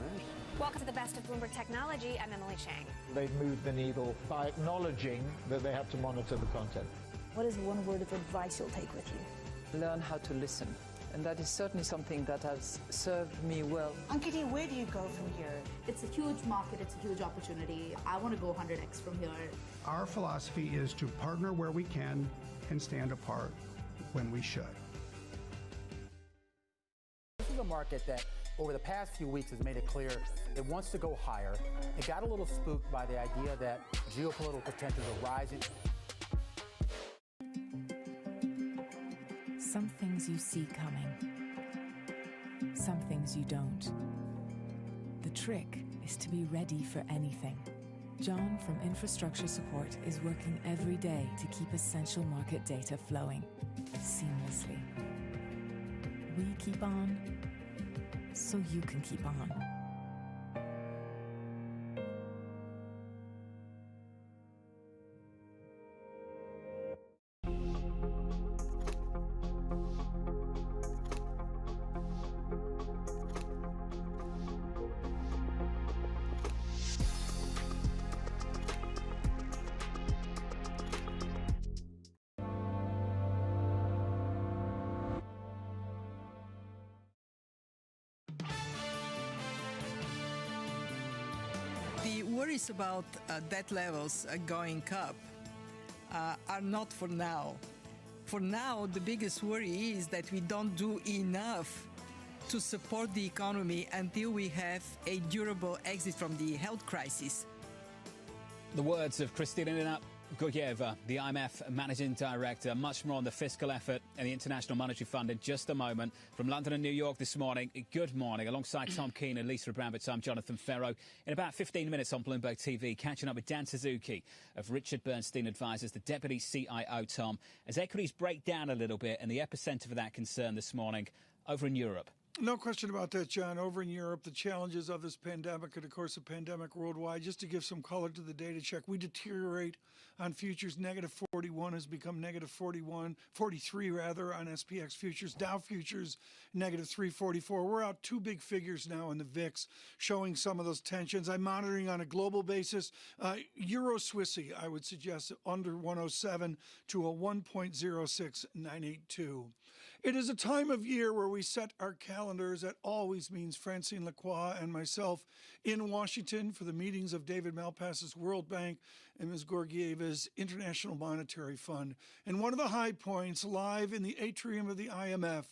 Welcome to the Best of Bloomberg Technology. I'm Emily Chang. They've moved the needle by acknowledging that they have to monitor the content. What is one word of advice you'll take with you? Learn how to listen. And that is certainly something that has served me well. Ankiti, where do you go from here? It's a huge market, it's a huge opportunity. I want to go 100x from here. Our philosophy is to partner where we can and stand apart when we should. This is a market that over the past few weeks has made it clear it wants to go higher. It got a little spooked by the idea that geopolitical tensions are rising. Some things you see coming, some things you don't. The trick is to be ready for anything. John from Infrastructure Support is working every day to keep essential market data flowing seamlessly. We keep on, so you can keep on. The worries about debt levels going up are not for now. For now, the biggest worry is that we don't do enough to support the economy until we have a durable exit from the health crisis. The words of Kristalina Georgieva, the IMF Managing Director. Much more on the fiscal effort and the International Monetary Fund in just a moment. From London and New York this morning, good morning. Alongside Tom Keene and Lisa Abramowitz, I'm Jonathan Ferro. In about 15 minutes on Bloomberg TV, catching up with Dan Suzuki of Richard Bernstein Advisors, the Deputy CIO, Tom, as equities break down a little bit and the epicenter of that concern this morning over in Europe. No question about that, John. Over in Europe, the challenges of this pandemic and, of course, the pandemic worldwide. Just to give some color to the data check, we deteriorate on futures. Negative 41 has become negative 43 rather, on SPX futures. Dow futures, negative 344. We're out two big figures now in the VIX, showing some of those tensions. I'm monitoring on a global basis. Euro Swissy, I would suggest, under 107 to a 1.06982. It is a time of year where we set our calendars. That always means Francine Lacroix and myself in Washington for the meetings of David Malpass's World Bank and Ms. Georgieva's International Monetary Fund. And one of the high points live in the atrium of the IMF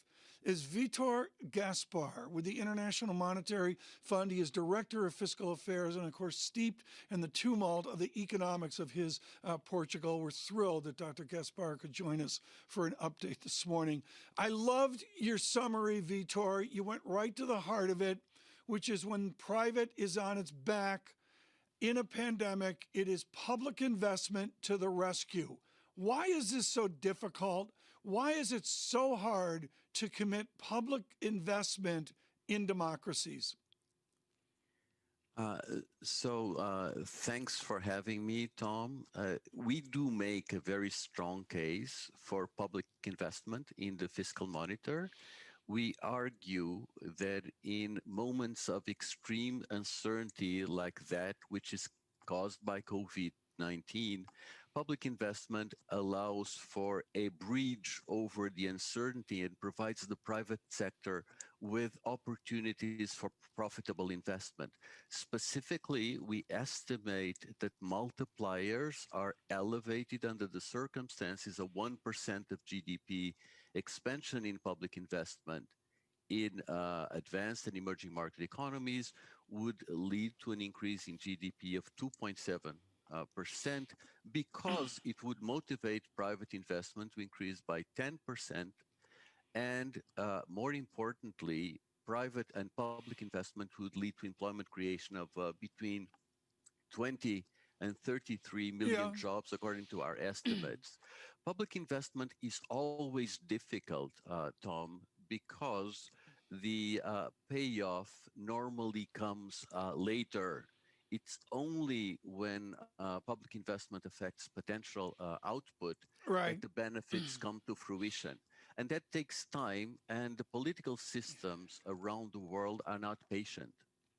is Vitor Gaspar with the International Monetary Fund. He is Director of Fiscal Affairs and, of course, steeped in the tumult of the economics of his Portugal. We're thrilled that Dr. Gaspar could join us for an update this morning. I loved your summary, Vitor. You went right to the heart of it, which is when private is on its back in a pandemic, it is public investment to the rescue. Why is this so difficult? Why is it so hard to commit public investment in democracies? Thanks for having me, Tom. We do make a very strong case for public investment in the fiscal monitor. We argue that in moments of extreme uncertainty like that, which is caused by COVID-19, public investment allows for a bridge over the uncertainty and provides the private sector with opportunities for profitable investment. Specifically, we estimate that multipliers are elevated under the circumstances of 1% of GDP expansion in public investment in advanced and emerging market economies would lead to an increase in GDP of 2.7%, because it would motivate private investment to increase by 10%. And more importantly, private and public investment would lead to employment creation of between 20 and 33 million jobs, according to our estimates. Public investment is always difficult, Tom, because the payoff normally comes later. It's only when public investment affects potential output that the benefits come to fruition. And that takes time, and the political systems around the world are not patient.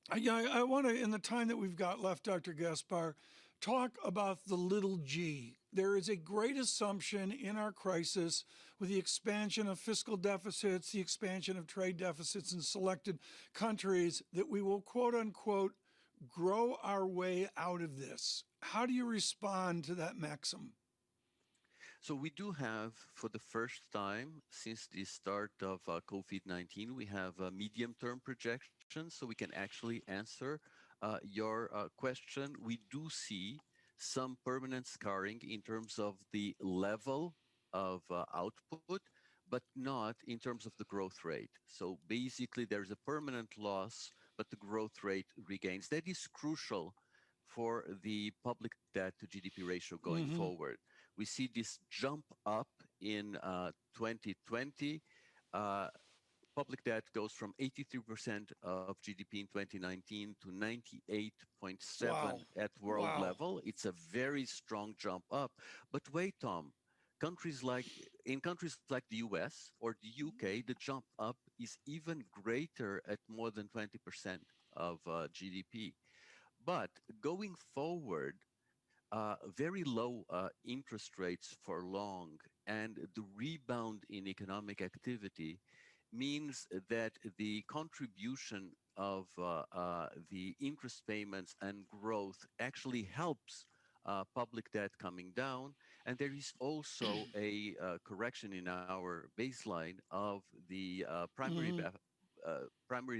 I want to, in the time that we've got left, Dr. Gaspar, talk about the little g. There is a great assumption in our crisis with the expansion of fiscal deficits, the expansion of trade deficits in selected countries, that we will, quote unquote, grow our way out of this. How do you respond to that maxim? So we do have, for the first time since the start of COVID-19, we have medium-term projections, so we can actually answer your question. We do see some permanent scarring in terms of the level of output, but not in terms of the growth rate. So basically, there's a permanent loss, but the growth rate regains. That is crucial for the public debt to GDP ratio going forward. We see this jump up in 2020. Public debt goes from 83% of GDP in 2019 to 98.7 at world level. It's a very strong jump up. But wait, Tom, in countries like the US or the UK, the jump up is even greater at more than 20% of GDP. But going forward, very low interest rates for long and the rebound in economic activity means that the contribution of the interest payments and growth actually helps public debt coming down. And there is also a correction in our baseline of the primary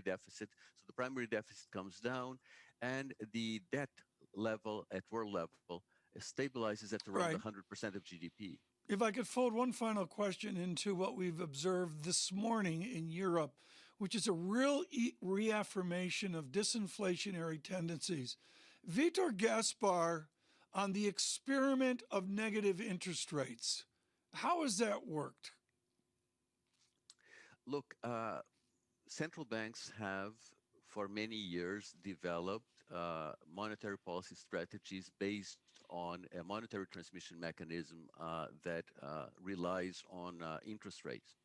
deficit. So the primary deficit comes down and the debt level at world level stabilizes at around 100% of GDP. If I could fold one final question into what we've observed this morning in Europe, which is a real reaffirmation of disinflationary tendencies. Vitor Gaspar, on the experiment of negative interest rates, how has that worked? Look, central banks have for many years developed monetary policy strategies based on a monetary transmission mechanism that relies on interest rates.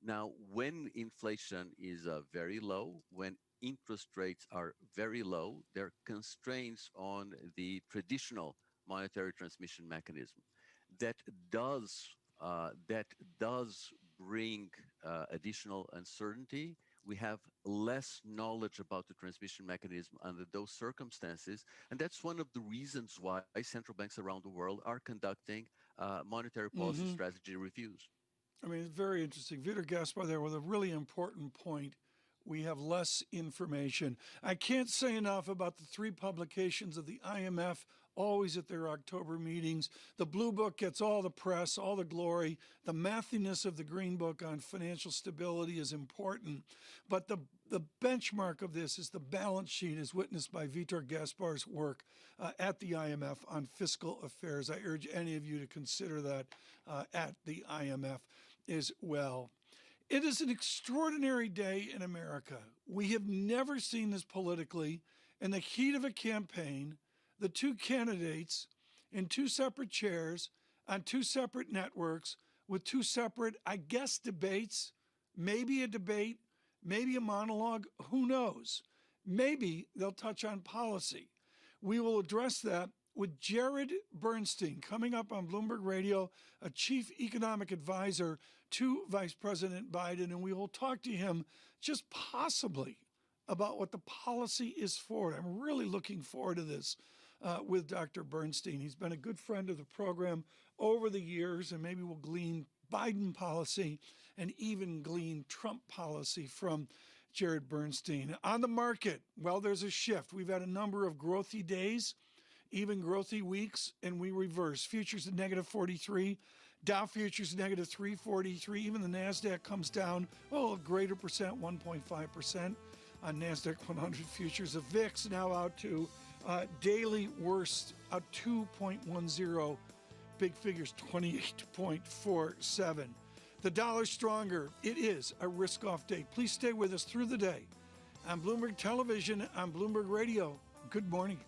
Now, when inflation is very low, when interest rates are very low, there are constraints on the traditional monetary transmission mechanism. That does bring additional uncertainty. We have less knowledge about the transmission mechanism under those circumstances. And that's one of the reasons why central banks around the world are conducting monetary policy strategy reviews. I mean, it's very interesting. Vitor Gaspar there with a really important point. We have less information. I can't say enough about the 3 publications of the IMF, always at their October meetings. The Blue Book gets all the press, all the glory. The mathiness of the Green Book on financial stability is important. But the benchmark of this is the balance sheet as witnessed by Vitor Gaspar's work at the IMF on fiscal affairs. I urge any of you to consider that at the IMF as well. It is an extraordinary day in America. We have never seen this politically. In the heat of a campaign, the 2 candidates in 2 separate chairs on 2 separate networks with 2 separate, I guess, debates, maybe a debate, maybe a monologue, who knows? Maybe they'll touch on policy. We will address that with Jared Bernstein coming up on Bloomberg Radio, a chief economic advisor to Vice President Biden, and we will talk to him just possibly about what the policy is for. I'm really looking forward to this with Dr. Bernstein. He's been a good friend of the program over the years, and maybe we'll glean Biden policy and even glean Trump policy from Jared Bernstein. On the market, well, there's a shift. We've had a number of growthy days, even growthy weeks, and we reverse. Futures at negative 43, Dow futures negative 343. Even the NASDAQ comes down, a greater percent, 1.5% on NASDAQ 100 futures. The VIX now out to daily worst, 2.10, big figures 28.47. The dollar's stronger. It is a risk-off day. Please stay with us through the day. On Bloomberg Television, on Bloomberg Radio. Good morning.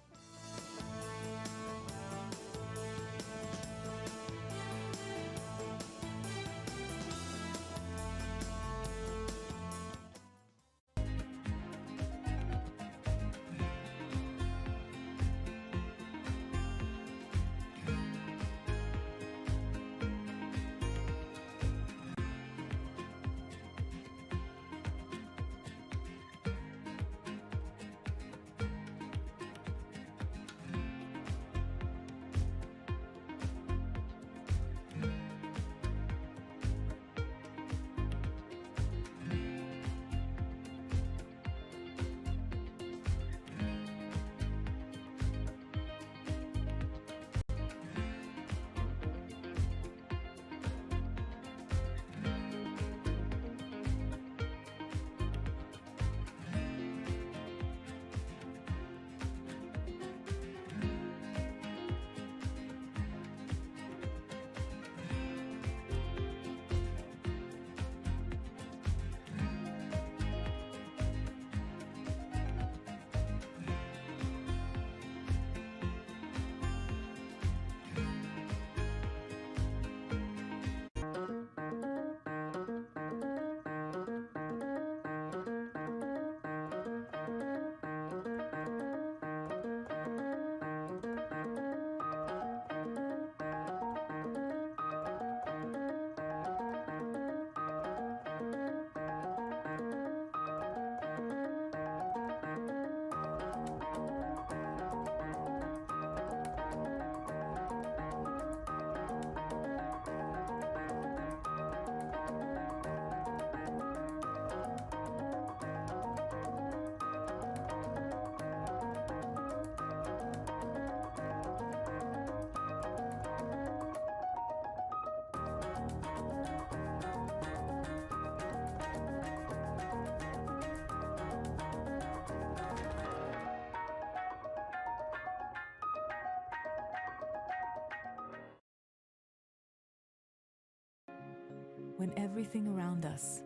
When everything around us,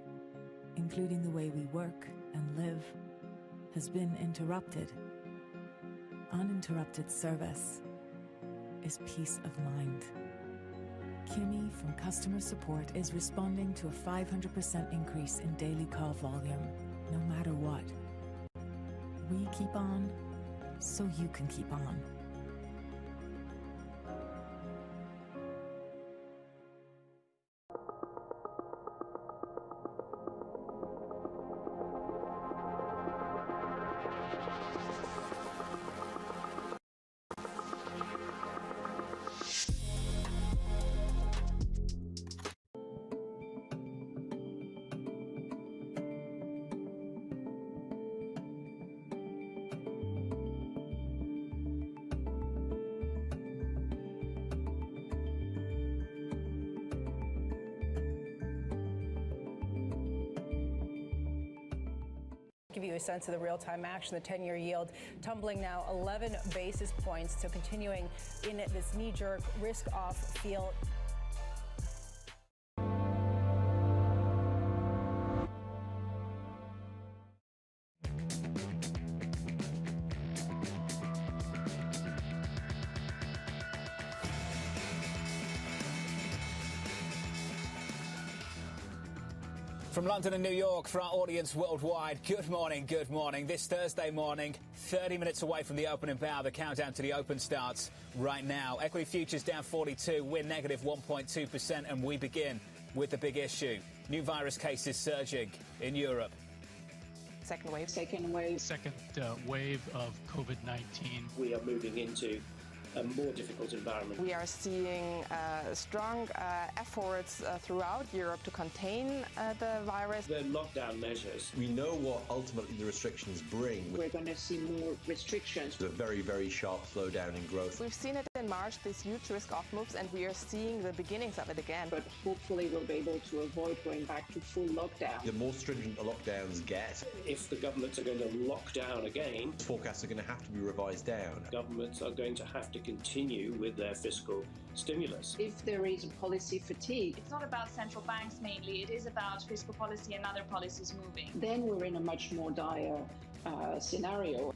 including the way we work and live, has been interrupted, uninterrupted service is peace of mind. Kimmy from customer support is responding to a 500% increase in daily call volume, no matter what. We keep on, so you can keep on. Give you a sense of the real-time action. The 10-year yield tumbling now 11 basis points, so continuing in this knee-jerk risk-off feel. From London and New York, for our audience worldwide, good morning, good morning. This Thursday morning, 30 minutes away from the opening bell, the countdown to the open starts right now. Equity futures down 42, we're negative 1.2%, and we begin with the big issue. New virus cases surging in Europe. Second wave. Second wave. Second wave of COVID-19. We are moving into a more difficult environment. We are seeing strong efforts throughout Europe to contain the virus. The lockdown measures. We know what ultimately the restrictions bring. We're going to see more restrictions. A very, very sharp slowdown in growth. We've seen it in March these huge risk-off moves, and we are seeing the beginnings of it again. But hopefully we'll be able to avoid going back to full lockdown. The more stringent the lockdowns get, if the governments are going to lock down again, forecasts are going to have to be revised down. Governments are going to have to continue with their fiscal stimulus. If there is a policy fatigue, it's not about central banks mainly, it is about fiscal policy and other policies moving. Then we're in a much more dire scenario.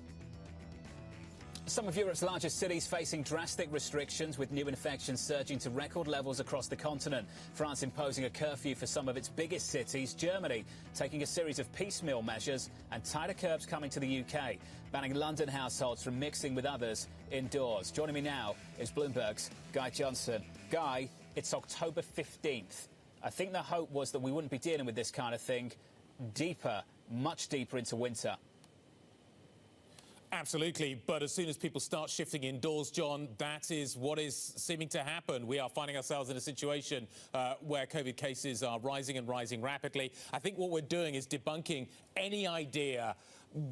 Some of Europe's largest cities facing drastic restrictions, with new infections surging to record levels across the continent. France imposing a curfew for some of its biggest cities. Germany taking a series of piecemeal measures, and tighter curbs coming to the UK, banning London households from mixing with others indoors. Joining me now is Bloomberg's Guy Johnson. Guy, it's October 15th. I think the hope was that we wouldn't be dealing with this kind of thing deeper, much deeper into winter. Absolutely, but as soon as people start shifting indoors, John, that is what is seeming to happen. We are finding ourselves in a situation where COVID cases are rising and rising rapidly. I think what we're doing is debunking any idea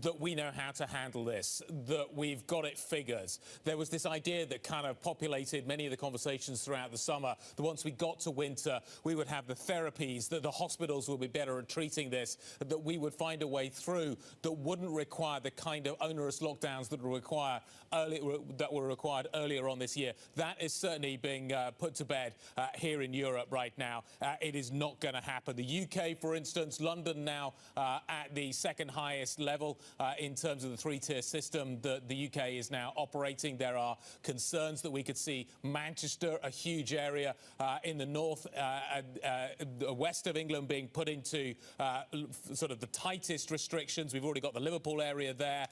that we know how to handle this, that we've got it figured. There was this idea that kind of populated many of the conversations throughout the summer, that once we got to winter, we would have the therapies, that the hospitals would be better at treating this, that we would find a way through that wouldn't require the kind of onerous lockdowns that were required earlier on this year. That is certainly being put to bed here in Europe right now. It is not going to happen. The UK, for instance, London now at the second highest level in terms of the three-tier system that the UK is now operating. There are concerns that we could see Manchester, a huge area in the north, west of England, being put into sort of the tightest restrictions. We've already got the Liverpool area there.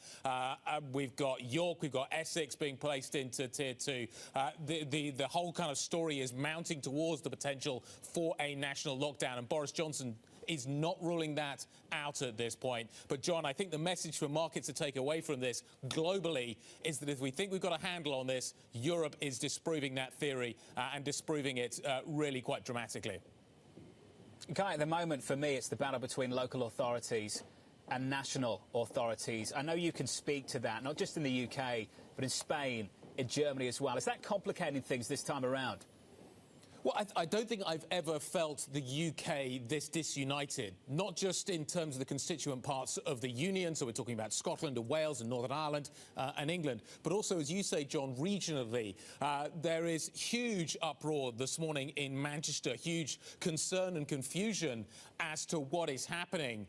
We've got York, we've got Essex being placed into Tier 2. The whole kind of story is mounting towards the potential for a national lockdown, and Boris Johnson is not ruling that out at this point. But, John, I think the message for markets to take away from this globally is that if we think we've got a handle on this, Europe is disproving that theory and disproving it really quite dramatically. Guy, at the moment, for me, it's the battle between local authorities and national authorities. I know you can speak to that, not just in the UK, but in Spain, in Germany as well. Is that complicating things this time around? Well, I don't think I've ever felt the UK this disunited, not just in terms of the constituent parts of the Union, so we're talking about Scotland and Wales and Northern Ireland and England, but also, as you say, John, regionally. There is huge uproar this morning in Manchester, huge concern and confusion as to what is happening.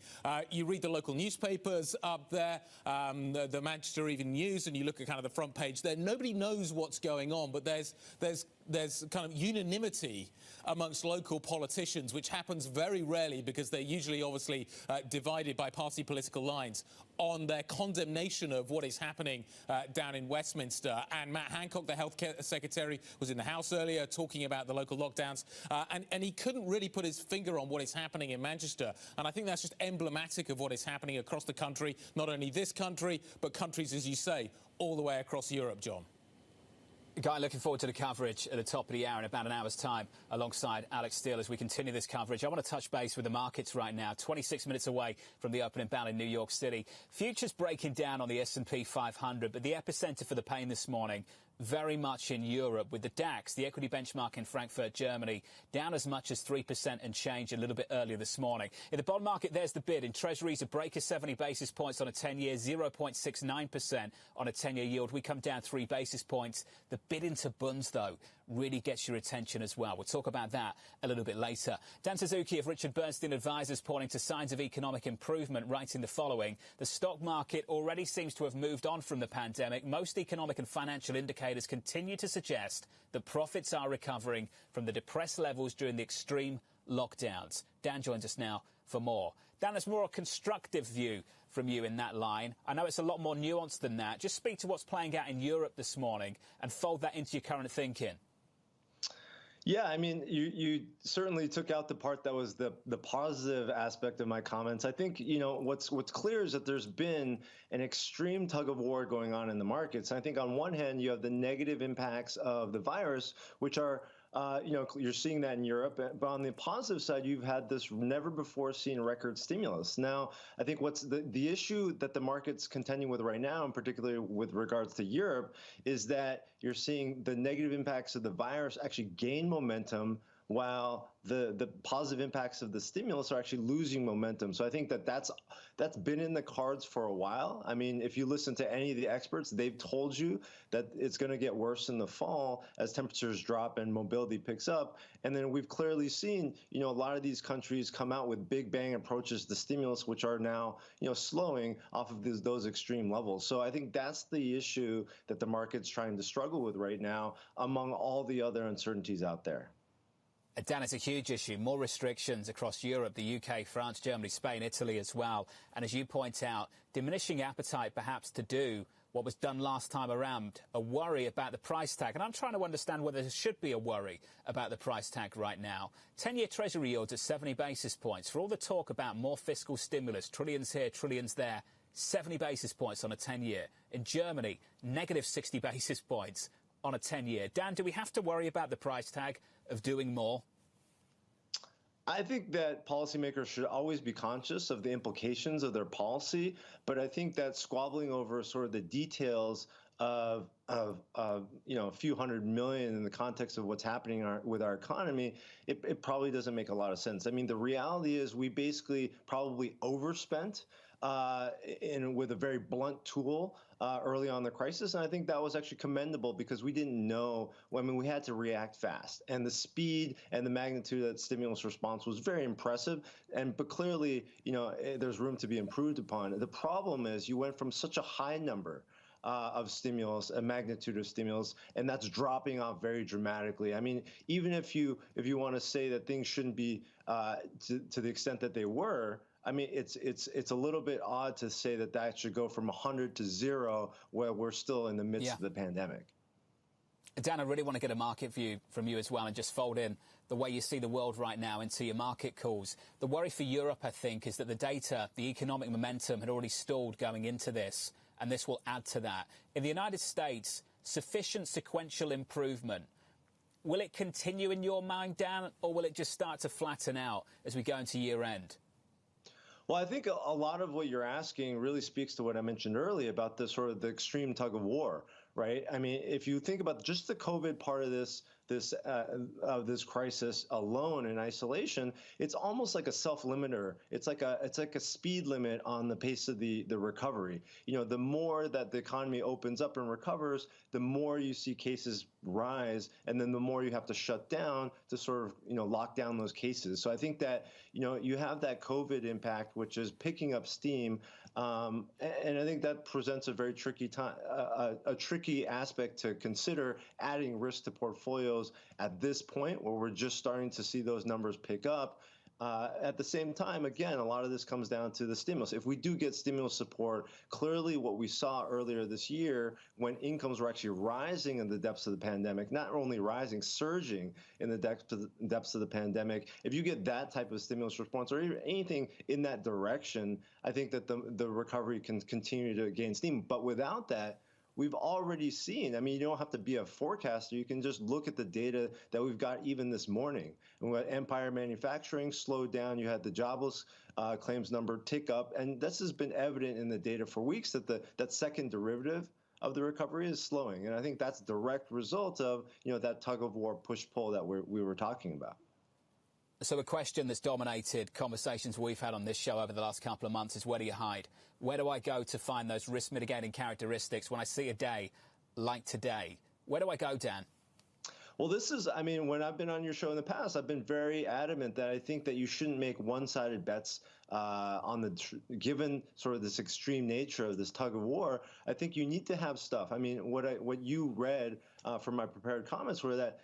You read the local newspapers up there, the Manchester Evening News, and you look at kind of the front page there. Nobody knows what's going on, but there's kind of unanimity amongst local politicians, which happens very rarely because they're usually obviously divided by party political lines, on their condemnation of what is happening down in Westminster. And Matt Hancock, the health secretary, was in the House earlier talking about the local lockdowns, and he couldn't really put his finger on what is happening in Manchester. And I think that's just emblematic of what is happening across the country, not only this country, but countries, as you say, all the way across Europe, John. Guy, looking forward to the coverage at the top of the hour in about an hour's time alongside Alex Steele as we continue this coverage. I want to touch base with the markets right now, 26 minutes away from the opening bell in New York City. Futures breaking down on the S&P 500, but the epicenter for the pain this morning very much in Europe, with the DAX, the equity benchmark in Frankfurt, Germany, down as much as 3% and change a little bit earlier this morning. In the bond market, there's the bid. In Treasuries, a break of 70 basis points on a 10-year, 0.69% on a 10-year yield. We come down 3 basis points. The bid into bunds, though, really gets your attention as well. We'll talk about that a little bit later. Dan Suzuki of Richard Bernstein Advisors pointing to signs of economic improvement, writing the following. The stock market already seems to have moved on from the pandemic. Most economic and financial indicators continue to suggest that profits are recovering from the depressed levels during the extreme lockdowns. Dan joins us now for more. Dan, there's more a constructive view from you in that line. I know it's a lot more nuanced than that. Just speak to what's playing out in Europe this morning and fold that into your current thinking. Yeah, I mean, you certainly took out the part that was the positive aspect of my comments. I think, you know, what's clear is that there's been an extreme tug of war going on in the markets. I think on one hand, you have the negative impacts of the virus, which are You're seeing that in Europe. But on the positive side, you've had this never-before-seen record stimulus. Now, I think what's the issue that the market's contending with right now, and particularly with regards to Europe, is that you're seeing the negative impacts of the virus actually gain momentum while the positive impacts of the stimulus are actually losing momentum. So I think that's been in the cards for a while. I mean, if you listen to any of the experts, they've told you that it's going to get worse in the fall as temperatures drop and mobility picks up. And then we've clearly seen, a lot of these countries come out with big bang approaches to stimulus, which are now, slowing off of those extreme levels. So I think that's the issue that the market's trying to struggle with right now, among all the other uncertainties out there. Dan, it's a huge issue. More restrictions across Europe, the UK, France, Germany, Spain, Italy as well. And as you point out, diminishing appetite perhaps to do what was done last time around, a worry about the price tag. And I'm trying to understand whether there should be a worry about the price tag right now. 10-year Treasury yields at 70 basis points. For all the talk about more fiscal stimulus, trillions here, trillions there, 70 basis points on a 10-year. In Germany, negative 60 basis points on a 10-year. Dan, do we have to worry about the price tag of doing more? I think that policymakers should always be conscious of the implications of their policy, but I think that squabbling over sort of the details of a few hundred million in the context of what's happening with our economy, it probably doesn't make a lot of sense. I mean, the reality is we basically probably overspent with a very blunt tool early on in the crisis. And I think that was actually commendable because we didn't know. We had to react fast. And the speed and the magnitude of that stimulus response was very impressive. But clearly, there's room to be improved upon. The problem is you went from such a high number of stimulus, a magnitude of stimulus, and that's dropping off very dramatically. I mean, even if you want to say that things shouldn't be to the extent that they were, I mean, it's a little bit odd to say that should go from 100 to 0 where we're still in the midst of the pandemic. Dan, I really want to get a market view from you as well and just fold in the way you see the world right now into your market calls. The worry for Europe, I think, is that the data, the economic momentum had already stalled going into this, and this will add to that. In the United States, sufficient sequential improvement. Will it continue in your mind, Dan, or will it just start to flatten out as we go into year end? Well, I think a lot of what you're asking really speaks to what I mentioned earlier about the sort of the extreme tug of war, right? I mean, if you think about just the COVID part of this crisis alone in isolation, it's almost like a self-limiter. It's like a speed limit on the pace of the recovery. The more that the economy opens up and recovers, the more you see cases rise, and then the more you have to shut down to sort of lock down those cases. So I think that you have that COVID impact, which is picking up steam. And I think that presents a very tricky time, a tricky aspect to consider adding risk to portfolios at this point where we're just starting to see those numbers pick up. At the same time, again, a lot of this comes down to the stimulus. If we do get stimulus support, clearly what we saw earlier this year when incomes were actually rising in the depths of the pandemic, not only rising, surging in the depths of the pandemic, if you get that type of stimulus response or anything in that direction, I think that the recovery can continue to gain steam. But without that, we've already seen, I mean, you don't have to be a forecaster. You can just look at the data that we've got even this morning. And when Empire Manufacturing slowed down, you had the jobless claims number tick up. And this has been evident in the data for weeks that that second derivative of the recovery is slowing. And I think that's a direct result of, that tug of war push-pull that we were talking about. So a question that's dominated conversations we've had on this show over the last couple of months is, where do you hide? Where do I go to find those risk mitigating characteristics when I see a day like today? Where do I go, Dan? Well, when I've been on your show in the past, I've been very adamant that I think that you shouldn't make one-sided bets given sort of this extreme nature of this tug of war. I think you need to have stuff. I mean, what you read from my prepared comments were that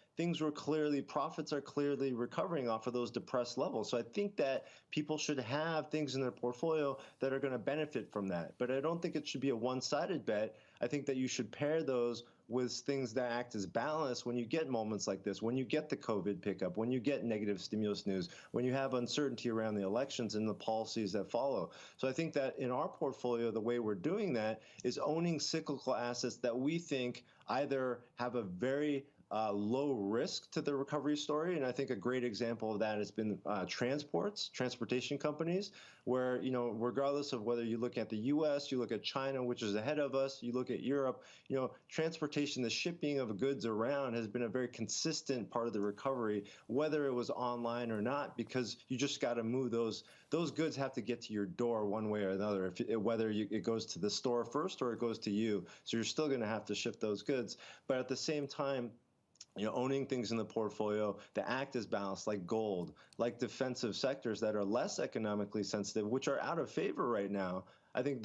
profits are clearly recovering off of those depressed levels. So I think that people should have things in their portfolio that are going to benefit from that. But I don't think it should be a one-sided bet. I think that you should pair those with things that act as ballast when you get moments like this, when you get the COVID pickup, when you get negative stimulus news, when you have uncertainty around the elections and the policies that follow. So I think that in our portfolio, the way we're doing that is owning cyclical assets that we think either have a very low risk to the recovery story. And I think a great example of that has been transportation companies, where, regardless of whether you look at the U.S., you look at China, which is ahead of us, you look at Europe, transportation, the shipping of goods around has been a very consistent part of the recovery, whether it was online or not, because you just got to move those goods have to get to your door one way or another, whether it goes to the store first or it goes to you. So you're still going to have to ship those goods. But at the same time, owning things in the portfolio that act as ballast, like gold, like defensive sectors that are less economically sensitive, which are out of favor right now, I think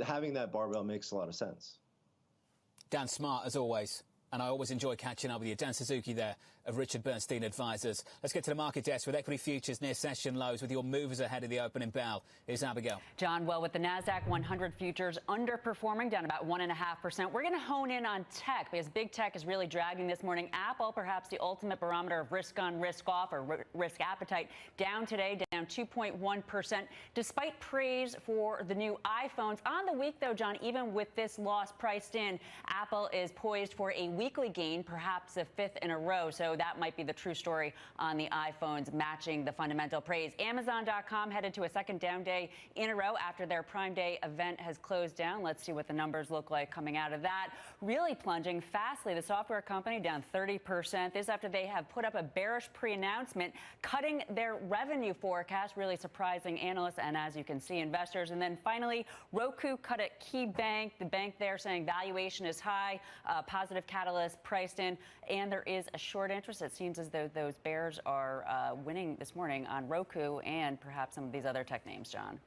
having that barbell makes a lot of sense. Dan, smart as always. And I always enjoy catching up with you. Dan Suzuki there of Richard Bernstein Advisors. Let's get to the market desk with equity futures near session lows with your movers ahead of the opening bell. Here's Abigail. John, well, with the NASDAQ 100 futures underperforming down about 1.5%, we're going to hone in on tech because big tech is really dragging this morning. Apple, perhaps the ultimate barometer of risk on, risk off, or risk appetite, down today, down 2.1%, despite praise for the new iPhones. On the week, though, John, even with this loss priced in, Apple is poised for a weekly gain, perhaps a fifth in a row. So that might be the true story on the iPhones, matching the fundamental praise. Amazon.com headed to a second down day in a row after their Prime Day event has closed down. Let's see what the numbers look like coming out of that. Really plunging Fastly, the software company, down 30%. This after they have put up a bearish pre-announcement, cutting their revenue forecast, really surprising analysts and, as you can see, investors. And then finally, Roku cut at Key Bank. The bank there saying valuation is high, positive catalyst priced in, and there is a short interest. It seems as though those bears are winning this morning on Roku and perhaps some of these other tech names, John.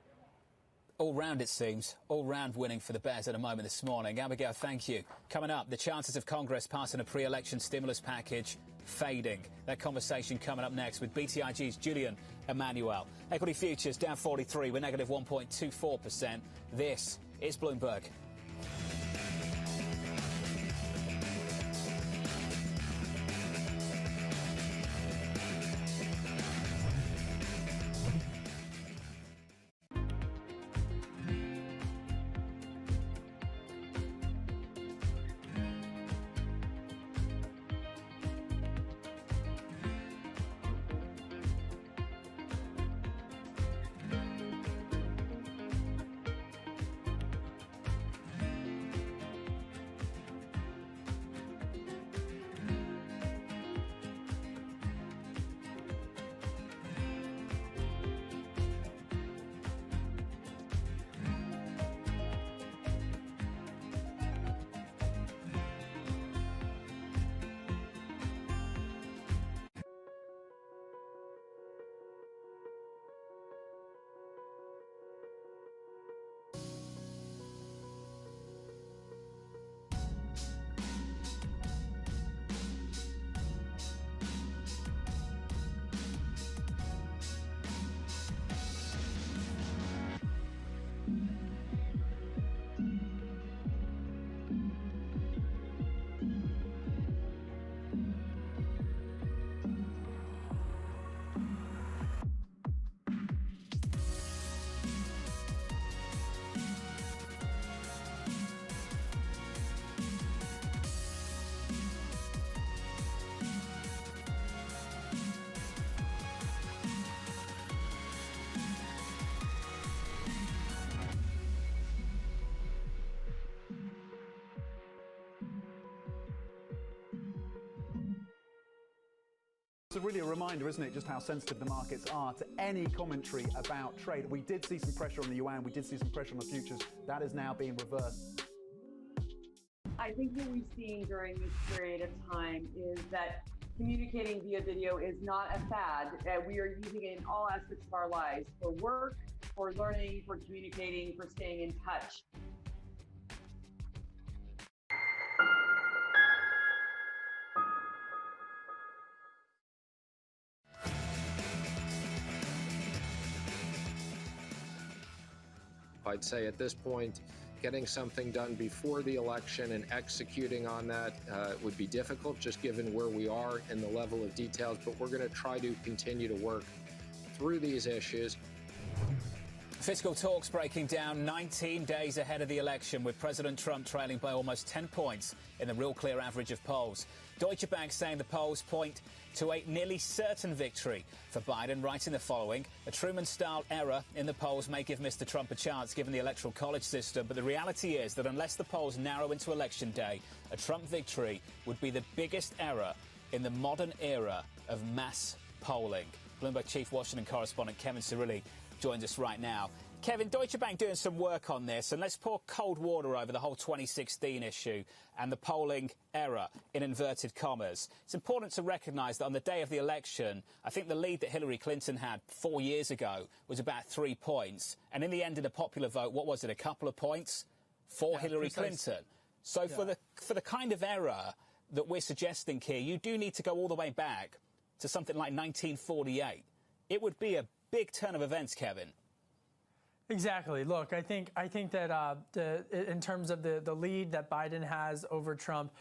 All round, it seems. All round winning for the Bears at a moment this morning. Abigail, thank you. Coming up, the chances of Congress passing a pre-election stimulus package fading. That conversation coming up next with BTIG's Julian Emmanuel. Equity futures down 43. We're negative 1.24%. This is Bloomberg. It's really a reminder, isn't it, just how sensitive the markets are to any commentary about trade. We did see some pressure on the yuan, we did see some pressure on the futures. That is now being reversed. I think what we've seen during this period of time is that communicating via video is not a fad. We are using it in all aspects of our lives, for work, for learning, for communicating, for staying in touch. I'd say at this point, getting something done before the election and executing on that would be difficult, just given where we are and the level of details, but we're going to try to continue to work through these issues. Fiscal talks breaking down 19 days ahead of the election, with President Trump trailing by almost 10 points in the real clear average of polls. Deutsche Bank saying the polls point to a nearly certain victory for Biden, writing the following: a Truman-style error in the polls may give Mr. Trump a chance given the electoral college system, but the reality is that unless the polls narrow into election day, a Trump victory would be the biggest error in the modern era of mass polling. Bloomberg chief Washington correspondent Kevin Cirilli joins us right now. Kevin, Deutsche Bank doing some work on this, and let's pour cold water over the whole 2016 issue and the polling error, in inverted commas. It's important to recognise that on the day of the election, I think the lead that Hillary Clinton had 4 years ago was about 3 points. And in the end, in a popular vote, what was it, a couple of points for Hillary Clinton? So for the kind of error that we're suggesting here, you do need to go all the way back to something like 1948. It would be a big turn of events, Kevin. Exactly. Look, I think that in terms of the lead that Biden has over Trump,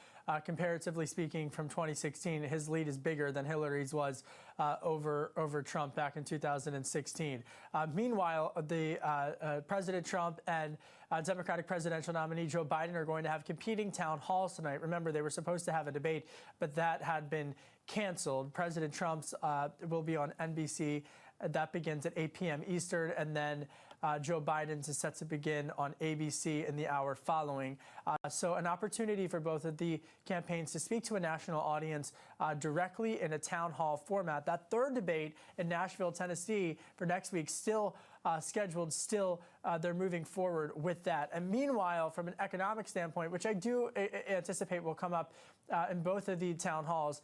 comparatively speaking, from 2016, his lead is bigger than Hillary's was over Trump back in 2016. Meanwhile, President Trump and Democratic presidential nominee Joe Biden are going to have competing town halls tonight. Remember, they were supposed to have a debate, but that had been canceled. President Trump's will be on NBC. That begins at 8 p.m. Eastern, and then Joe Biden's is set to begin on ABC in the hour following. So an opportunity for both of the campaigns to speak to a national audience directly in a town hall format. That third debate in Nashville, Tennessee for next week still scheduled. They're moving forward with that. And meanwhile, from an economic standpoint, which I do anticipate will come up in both of the town halls,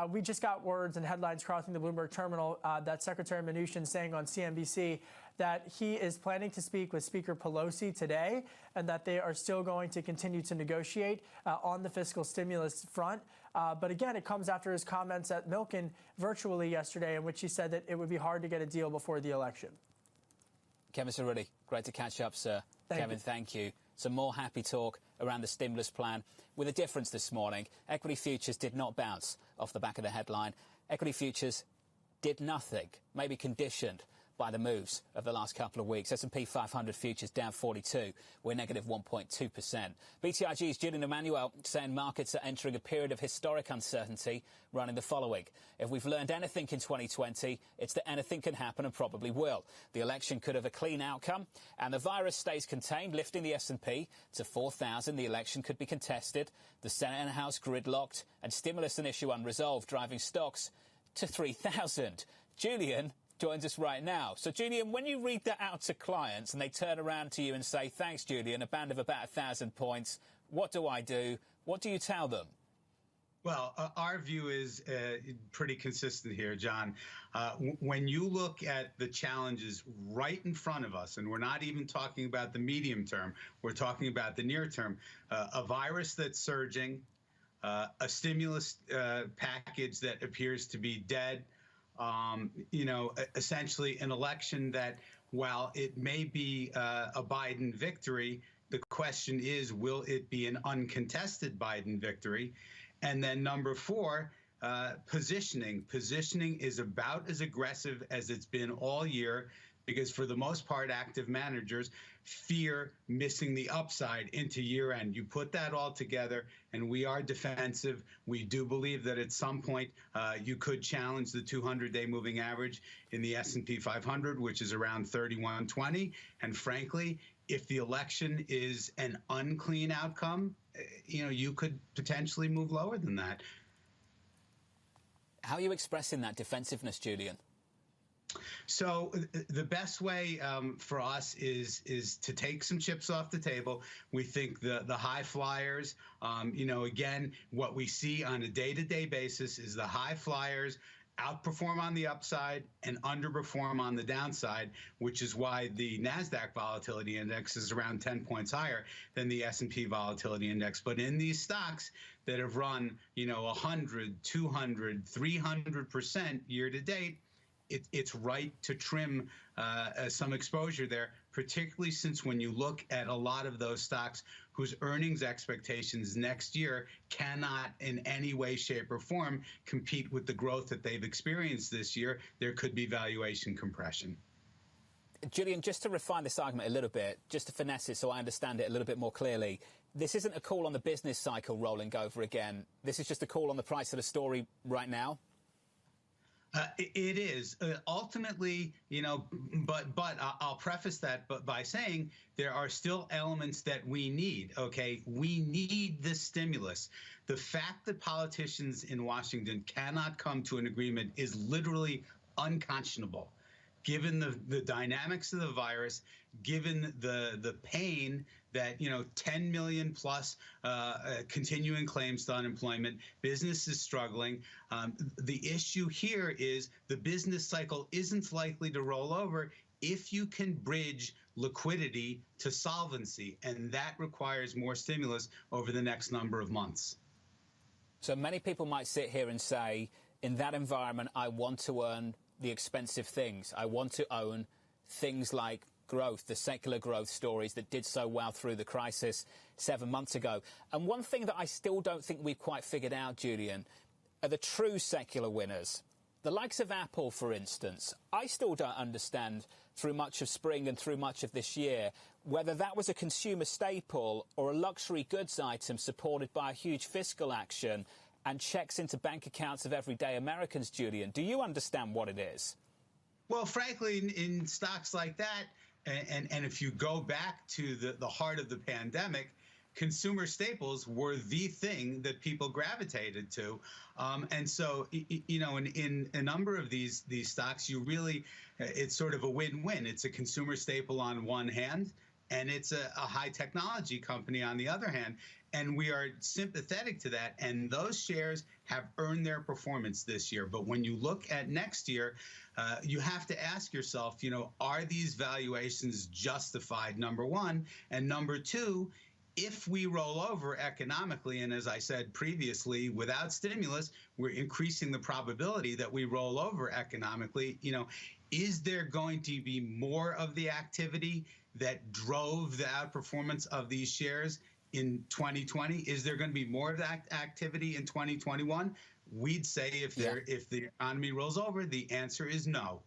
we just got words and headlines crossing the Bloomberg terminal that Secretary Mnuchin saying on CNBC that he is planning to speak with Speaker Pelosi today, and that they are still going to continue to negotiate on the fiscal stimulus front. But again, it comes after his comments at Milken virtually yesterday, in which he said that it would be hard to get a deal before the election. Kevin Cirilli, great to catch up, sir. Kevin, thank you. Some more happy talk around the stimulus plan, with a difference this morning. Equity futures did not bounce off the back of the headline. Equity futures did nothing, maybe conditioned by the moves of the last couple of weeks. S&P 500 futures down 42. We're negative 1.2%. BTIG's Julian Emmanuel saying markets are entering a period of historic uncertainty, running the following: if we've learned anything in 2020, it's that anything can happen and probably will. The election could have a clean outcome, and the virus stays contained, lifting the S&P to 4,000. The election could be contested, the Senate and House gridlocked, and stimulus an issue unresolved, driving stocks to 3,000. Julian joins us right now. So, Julian, when you read that out to clients and they turn around to you and say, thanks, Julian, a band of about 1,000 points, what do I do? What do you tell them? Well, our view is pretty consistent here, John. When you look at the challenges right in front of us, and we're not even talking about the medium term, we're talking about the near term, a virus that's surging, a stimulus package that appears to be dead, essentially an election that, while it may be a Biden victory, the question is, will it be an uncontested Biden victory? And then number four, positioning. Positioning is about as aggressive as it's been all year, because for the most part, active managers fear missing the upside into year end. You put that all together, and we are defensive. We do believe that at some point you could challenge the 200-day moving average in the S&P 500, which is around 3120. And frankly, if the election is an unclean outcome, you could potentially move lower than that. How are you expressing that defensiveness, Julian? So the best way for us is to take some chips off the table. We think the high flyers, again, what we see on a day-to-day basis is the high flyers outperform on the upside and underperform on the downside, which is why the NASDAQ volatility index is around 10 points higher than the S&P volatility index. But in these stocks that have run, 100, 200, 300% year to date, it's right to trim some exposure there, particularly since when you look at a lot of those stocks whose earnings expectations next year cannot in any way, shape, or form compete with the growth that they've experienced this year, there could be valuation compression. Julian, just to refine this argument a little bit, just to finesse it so I understand it a little bit more clearly, this isn't a call on the business cycle rolling over again. This is just a call on the price of the story right now? It is ultimately, but I'll preface that by saying there are still elements that we need. Okay, we need this stimulus. The fact that politicians in Washington cannot come to an agreement is literally unconscionable, given the dynamics of the virus, given the pain that 10 million plus continuing claims to unemployment, business is struggling. The issue here is the business cycle isn't likely to roll over if you can bridge liquidity to solvency, and that requires more stimulus over the next number of months. So many people might sit here and say, in that environment, I want to earn the expensive things. I want to own things like growth, the secular growth stories that did so well through the crisis 7 months ago. And one thing that I still don't think we've quite figured out, Julian, are the true secular winners. The likes of Apple, for instance, I still don't understand through much of spring and through much of this year whether that was a consumer staple or a luxury goods item supported by a huge fiscal action and checks into bank accounts of everyday Americans, Julian. Do you understand what it is? Well, frankly, in stocks like that, and if you go back to the heart of the pandemic, consumer staples were the thing that people gravitated to. And so, in a number of these stocks, it's sort of a win-win. It's a consumer staple on one hand, and it's a high technology company on the other hand. And we are sympathetic to that. And those shares have earned their performance this year. But when you look at next year, you have to ask yourself, are these valuations justified, number one? And number two, if we roll over economically, and as I said previously, without stimulus, we're increasing the probability that we roll over economically. Is there going to be more of the activity that drove the outperformance of these shares in 2020? Is there going to be more of that activity in 2021? We'd say if the economy rolls over, the answer is no.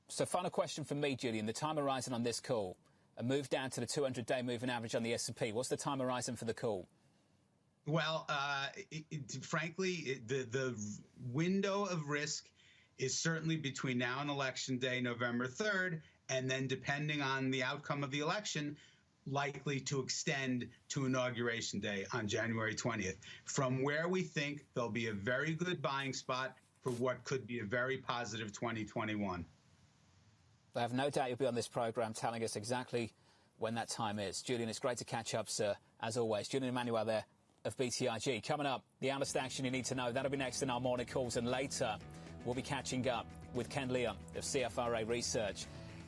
So final question from me, Julian. The time horizon on this call, a move down to the 200-day moving average on the S&P. What's the time horizon for the call? Well, frankly, the window of risk is certainly between now and Election Day, November 3rd, and then depending on the outcome of the election, likely to extend to Inauguration Day on January 20th, from where we think there'll be a very good buying spot for what could be a very positive 2021. I have no doubt you'll be on this programme telling us exactly when that time is. Julian, it's great to catch up, sir, as always. Julian Emmanuel there of BTIG. Coming up, the analyst action you need to know. That'll be next in our morning calls. And later, we'll be catching up with Ken Leon of CFRA Research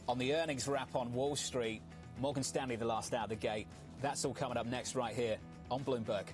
on the earnings wrap on Wall Street. Morgan Stanley, the last out of the gate. That's all coming up next right here on Bloomberg.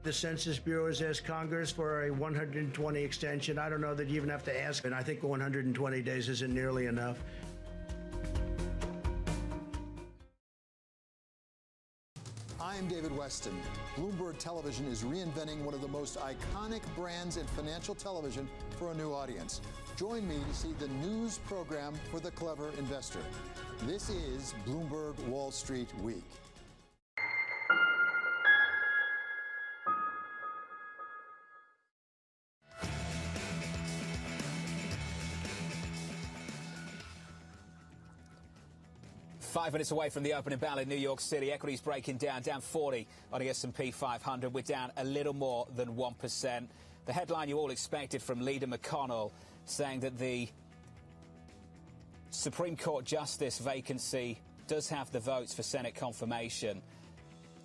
The Census Bureau has asked Congress for a 120 extension. I don't know that you even have to ask, and I think 120 days isn't nearly enough. I'm David Weston. Bloomberg Television is reinventing one of the most iconic brands in financial television for a new audience. Join me to see the news program for the clever investor. This is Bloomberg Wall Street Week. Five minutes away from the opening bell in New York City, equities breaking down 40 on the S&P 500. We're down a little more than 1%. The headline you all expected from Leader McConnell saying that the Supreme Court justice vacancy does have the votes for Senate confirmation.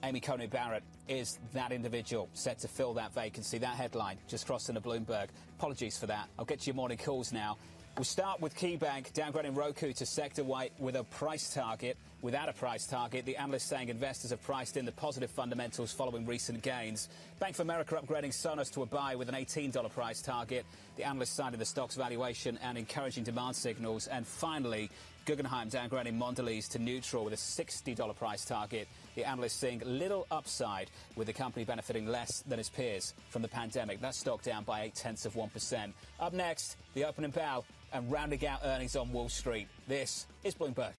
Amy Coney Barrett is that individual set to fill that vacancy. That headline just crossed into Bloomberg. Apologies for that. I'll get to your morning calls now. We'll start with KeyBank downgrading Roku to sector white with a price target. Without a price target, the analyst saying investors have priced in the positive fundamentals following recent gains. Bank of America upgrading Sonos to a buy with an $18 price target. The analyst cited the stock's valuation and encouraging demand signals. And finally, Guggenheim downgrading Mondelez to neutral with a $60 price target. The analyst seeing little upside, with the company benefiting less than its peers from the pandemic. That stock down by 0.8%. Up next, the opening bell and rounding out earnings on Wall Street. This is Bloomberg.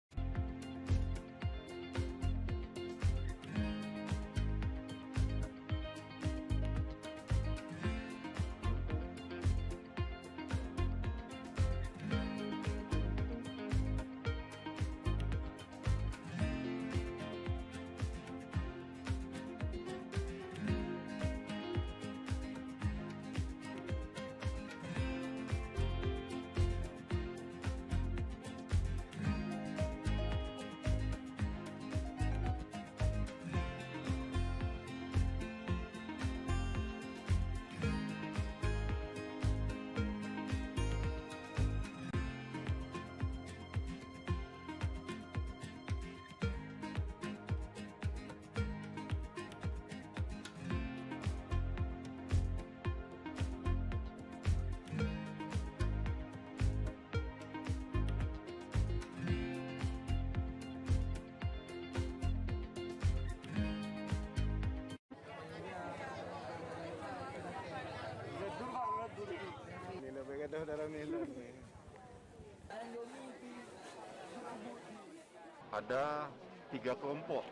Ada 3 kelompok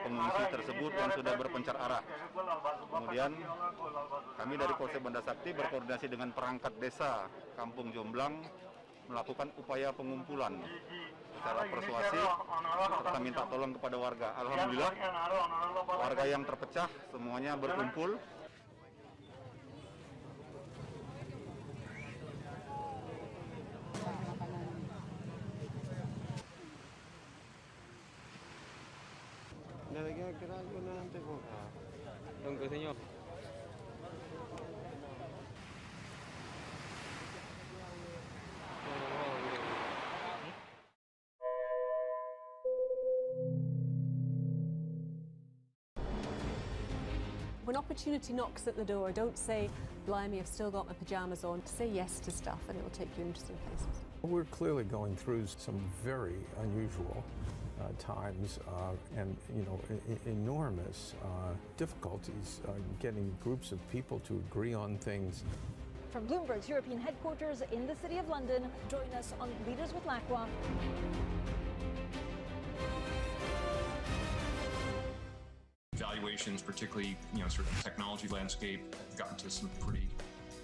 pengungsi tersebut yang sudah berpencar arah. Kemudian kami dari Polsek Banda Sakti berkoordinasi dengan perangkat desa Kampung Jomblang melakukan upaya pengumpulan secara persuasif serta minta tolong kepada warga. Alhamdulillah warga yang terpecah semuanya berkumpul. When opportunity knocks at the door, don't say, blimey, I've still got my pajamas on. Say yes to stuff and it will take you interesting places. We're clearly going through some very unusual times and, enormous difficulties getting groups of people to agree on things. From Bloomberg's European headquarters in the City of London, join us on Leaders with Lacqua. Valuations, particularly, sort of technology landscape, have gotten to some pretty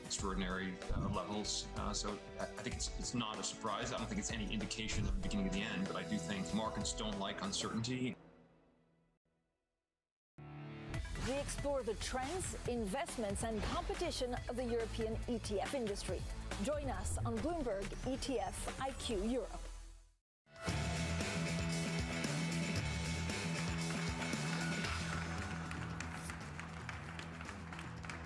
extraordinary levels. So I think it's not a surprise. I don't think it's any indication of the beginning of the end, but I do think markets don't like uncertainty. We explore the trends, investments, and competition of the European ETF industry. Join us on Bloomberg ETF IQ Europe.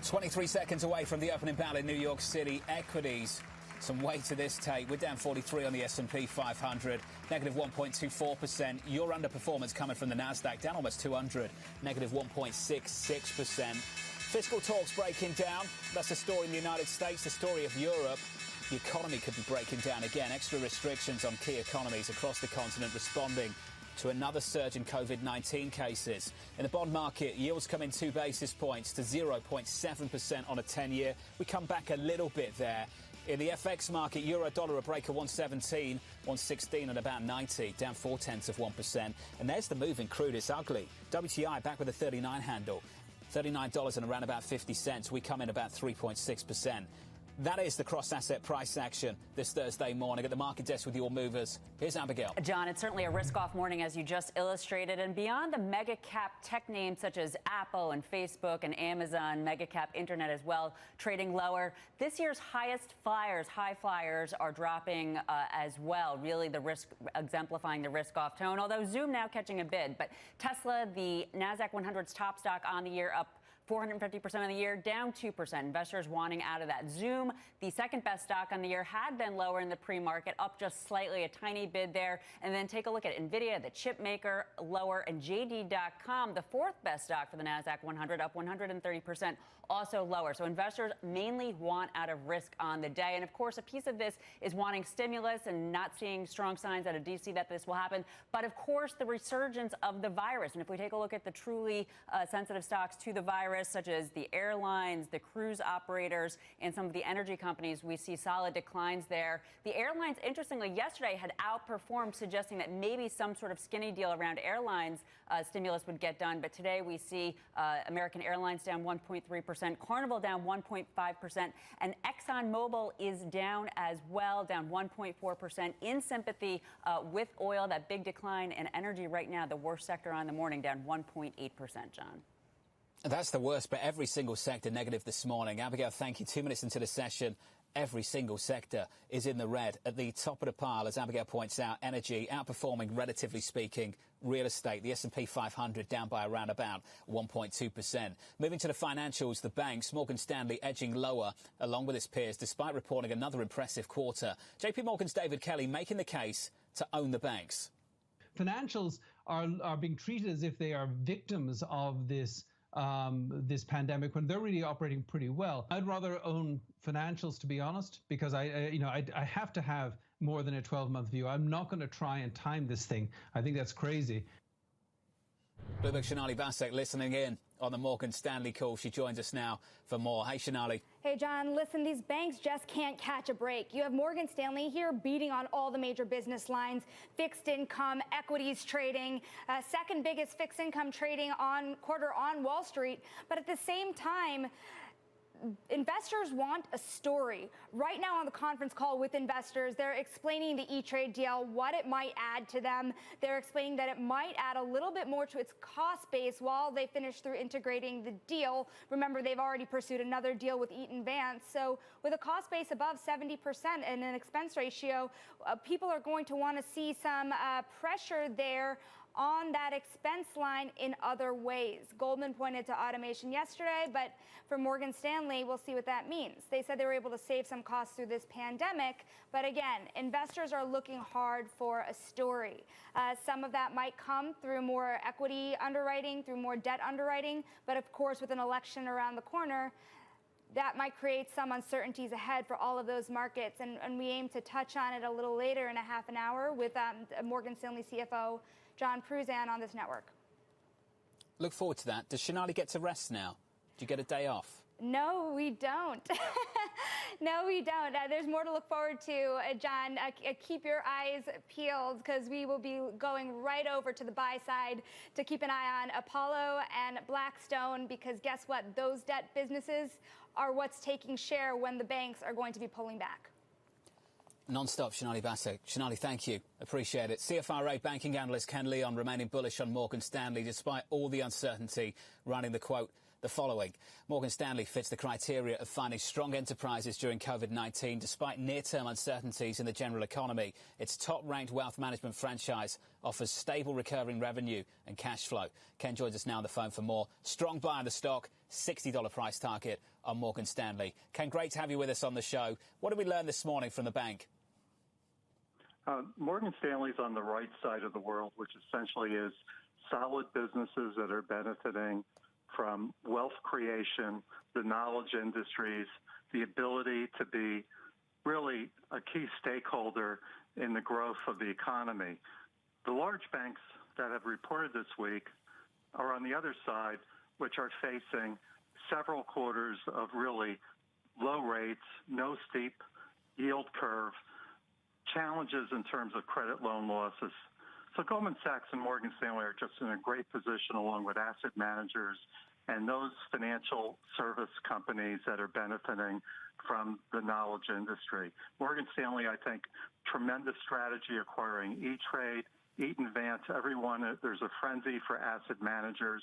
23 seconds away from the opening bell in New York City, equities Some weight to this tape. We're down 43 on the S&P 500, negative 1.24%. Your underperformance coming from the Nasdaq, down almost 200, negative 1.66%. Fiscal talks breaking down. That's the story in the United States, the story of Europe. The economy could be breaking down again. Extra restrictions on key economies across the continent responding to another surge in COVID-19 cases. In the bond market, yields come in 2 basis points to 0.7% on a 10-year. We come back a little bit there. In the FX market, euro-dollar a break of 117, 116 and about 90, down 0.4%. And there's the move in crude. It's ugly. WTI back with a 39 handle, $39 and around about 50 cents. We come in about 3.6%. That is the cross-asset price action this Thursday morning at the market desk with your movers. Here's Abigail. John, it's certainly a risk-off morning, as you just illustrated. And beyond the mega-cap tech names such as Apple and Facebook and Amazon, mega-cap internet as well, trading lower. This year's highest flyers, high flyers, are dropping as well. Really the risk, exemplifying the risk-off tone, although Zoom now catching a bid. But Tesla, the NASDAQ 100's top stock on the year, up 450% on the year, down 2%. Investors wanting out of that. Zoom, the second best stock on the year, had been lower in the pre-market, up just slightly, a tiny bid there. And then take a look at NVIDIA, the chip maker, lower, and JD.com, the fourth best stock for the NASDAQ 100, up 130%, also lower. So investors mainly want out of risk on the day. And of course, a piece of this is wanting stimulus and not seeing strong signs out of DC that this will happen. But of course, the resurgence of the virus. And if we take a look at the truly sensitive stocks to the virus, such as the airlines, the cruise operators, and some of the energy companies, we see solid declines there. The airlines, interestingly, yesterday had outperformed, suggesting that maybe some sort of skinny deal around airlines stimulus would get done. But today we see American Airlines down 1.3%, Carnival down 1.5%, and ExxonMobil is down as well, down 1.4%, in sympathy with oil. That big decline in energy right now, the worst sector on the morning, down 1.8%, John. That's the worst, but every single sector negative this morning. Abigail, thank you. 2 minutes into the session, every single sector is in the red. At the top of the pile, as Abigail points out, energy outperforming, relatively speaking, real estate. The S&P 500 down by around about 1.2%. Moving to the financials, the banks, Morgan Stanley edging lower along with its peers, despite reporting another impressive quarter. JP Morgan's David Kelly making the case to own the banks. Financials are being treated as if they are victims of this pandemic when they're really operating pretty well. I'd rather own financials, to be honest, because I have to have more than a 12-month view. I'm not going to try and time this thing. I think that's crazy. Bloomberg Sonali Basak listening in on the Morgan Stanley call. She joins us now for more. Hey, Sonali. Hey, John, listen, these banks just can't catch a break. You have Morgan Stanley here beating on all the major business lines, fixed income, equities trading, second biggest fixed income trading quarter on Wall Street. But at the same time, investors want a story. Right now on the conference call with investors, they're explaining the E-Trade deal, what it might add to them. They're explaining that it might add a little bit more to its cost base while they finish through integrating the deal. Remember, they've already pursued another deal with Eaton Vance. So with a cost base above 70% and an expense ratio, people are going to want to see some pressure there on that expense line in other ways. Goldman pointed to automation yesterday, but for Morgan Stanley, we'll see what that means. They said they were able to save some costs through this pandemic, but again, investors are looking hard for a story. Some of that might come through more equity underwriting, through more debt underwriting, but of course, with an election around the corner, that might create some uncertainties ahead for all of those markets, and we aim to touch on it a little later in a half an hour with Morgan Stanley CFO John Pruzan on this network. Look forward to that. Does Sonali get to rest now? Do you get a day off? No, we don't. No, we don't. There's more to look forward to, John. Keep your eyes peeled because we will be going right over to the buy side to keep an eye on Apollo and Blackstone because guess what? Those debt businesses are what's taking share when the banks are going to be pulling back. Non-stop, Sonali Basak. Sonali, thank you. Appreciate it. CFRA banking analyst Ken Leon remaining bullish on Morgan Stanley despite all the uncertainty, running the quote the following. Morgan Stanley fits the criteria of finding strong enterprises during COVID-19 despite near-term uncertainties in the general economy. Its top-ranked wealth management franchise offers stable recurring revenue and cash flow. Ken joins us now on the phone for more. Strong buy on the stock, $60 price target on Morgan Stanley. Ken, great to have you with us on the show. What did we learn this morning from the bank? Morgan Stanley's on the right side of the world, which essentially is solid businesses that are benefiting from wealth creation, the knowledge industries, the ability to be really a key stakeholder in the growth of the economy. The large banks that have reported this week are on the other side, which are facing several quarters of really low rates, no steep yield curve, challenges in terms of credit loan losses. So Goldman Sachs and Morgan Stanley are just in a great position along with asset managers and those financial service companies that are benefiting from the knowledge industry. Morgan Stanley, I think, tremendous strategy acquiring E-Trade, Eaton Vance, everyone. There's a frenzy for asset managers.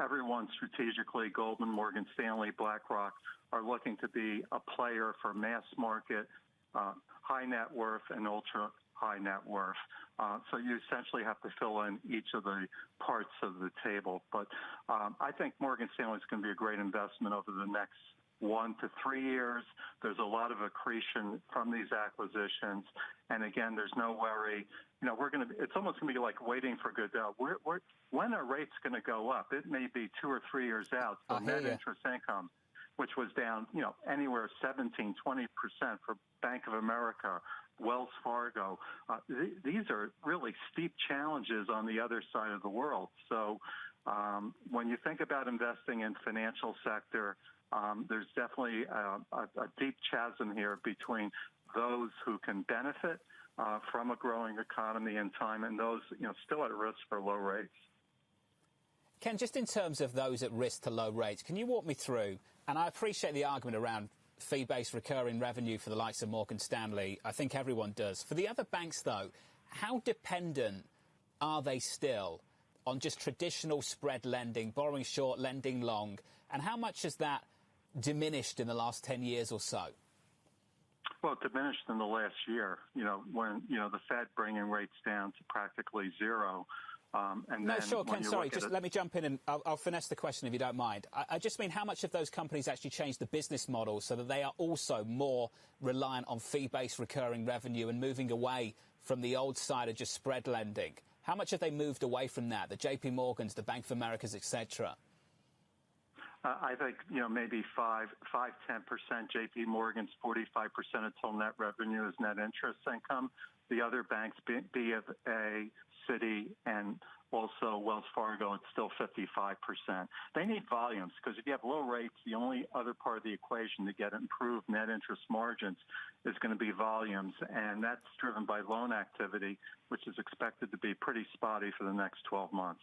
Everyone strategically, Goldman, Morgan Stanley, BlackRock, are looking to be a player for mass market, high net worth and ultra high net worth. So you essentially have to fill in each of the parts of the table. But I think Morgan Stanley is going to be a great investment over the next 1 to 3 years. There's a lot of accretion from these acquisitions. And again, there's no worry. You know, it's almost going to be like waiting for Godot. When are rates going to go up? It may be 2 or 3 years out. So net interest income, which was down, anywhere 17, 20% for Bank of America, Wells Fargo. These are really steep challenges on the other side of the world. So when you think about investing in financial sector, there's definitely a deep chasm here between those who can benefit from a growing economy in time and those, still at risk for low rates. Ken, just in terms of those at risk to low rates, can you walk me through, and I appreciate the argument around fee-based recurring revenue for the likes of Morgan Stanley. I think everyone does. For the other banks, though, how dependent are they still on just traditional spread lending, borrowing short, lending long, and how much has that diminished in the last 10 years or so? Well, it diminished in the last year, when, the Fed bringing rates down to practically zero. Ken, sorry, just let me jump in and I'll finesse the question if you don't mind. I just mean how much have those companies actually changed the business model so that they are also more reliant on fee-based recurring revenue and moving away from the old side of just spread lending? How much have they moved away from that, the JP Morgans, the Bank of Americas, etc.? I think, maybe 5-10%. JP Morgan's 45% of total net revenue is net interest income. The other banks, B of A, Citi, and also Wells Fargo, it's still 55%. They need volumes because if you have low rates, the only other part of the equation to get improved net interest margins is going to be volumes, and that's driven by loan activity, which is expected to be pretty spotty for the next 12 months.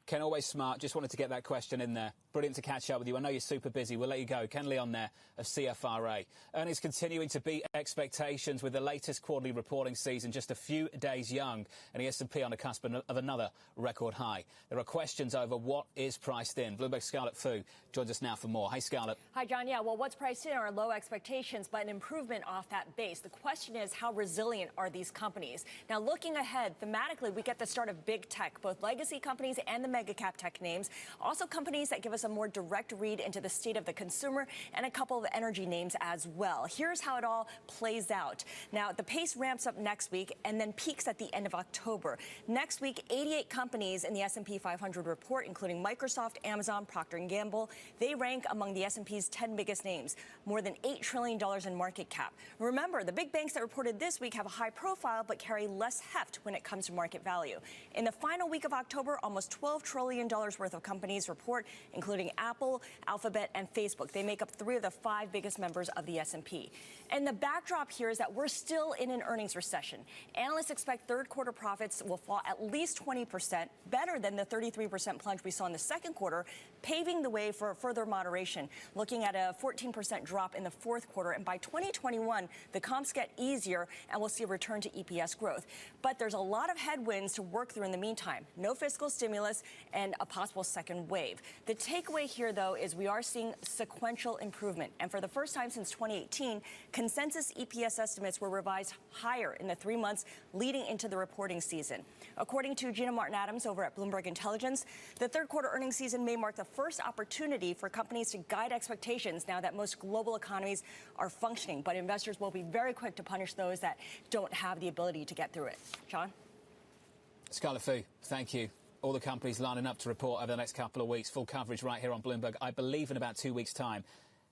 Ken, always smart. Just wanted to get that question in there. Brilliant to catch up with you. I know you're super busy. We'll let you go. Ken Leon there of CFRA. Earnings continuing to beat expectations with the latest quarterly reporting season just a few days young, and the S&P on the cusp of another record high. There are questions over what is priced in. Bloomberg's Scarlett Fu joins us now for more. Hey, Scarlett. Hi, John. Yeah, well, what's priced in are low expectations, but an improvement off that base. The question is, how resilient are these companies? Now, looking ahead, thematically, we get the start of big tech, both legacy companies and the mega cap tech names. Also companies that give us a more direct read into the state of the consumer, and a couple of energy names as well. Here's how it all plays out. Now, the pace ramps up next week and then peaks at the end of October. Next week, 88 companies in the S&P 500 report, including Microsoft, Amazon, Procter & Gamble. They rank among the S&P's 10 biggest names, more than $8 trillion in market cap. Remember, the big banks that reported this week have a high profile but carry less heft when it comes to market value. In the final week of October, almost $12 trillion worth of companies report, including Apple, Alphabet, and Facebook. They make up 3 of the 5 biggest members of the S&P. And the backdrop here is that we're still in an earnings recession. Analysts expect third quarter profits will fall at least 20%, better than the 33% plunge we saw in the second quarter, paving the way for further moderation, looking at a 14% drop in the fourth quarter. And by 2021, the comps get easier and we'll see a return to EPS growth. But there's a lot of headwinds to work through in the meantime. No fiscal stimulus, and a possible second wave. The takeaway here, though, is we are seeing sequential improvement. And for the first time since 2018, consensus EPS estimates were revised higher in the 3 months leading into the reporting season. According to Gina Martin-Adams over at Bloomberg Intelligence, the third quarter earnings season may mark the first opportunity for companies to guide expectations now that most global economies are functioning. But investors will be very quick to punish those that don't have the ability to get through it. Sean? Scarlett Fu, thank you. All the companies lining up to report over the next couple of weeks. Full coverage right here on Bloomberg. I believe in about 2 weeks' time,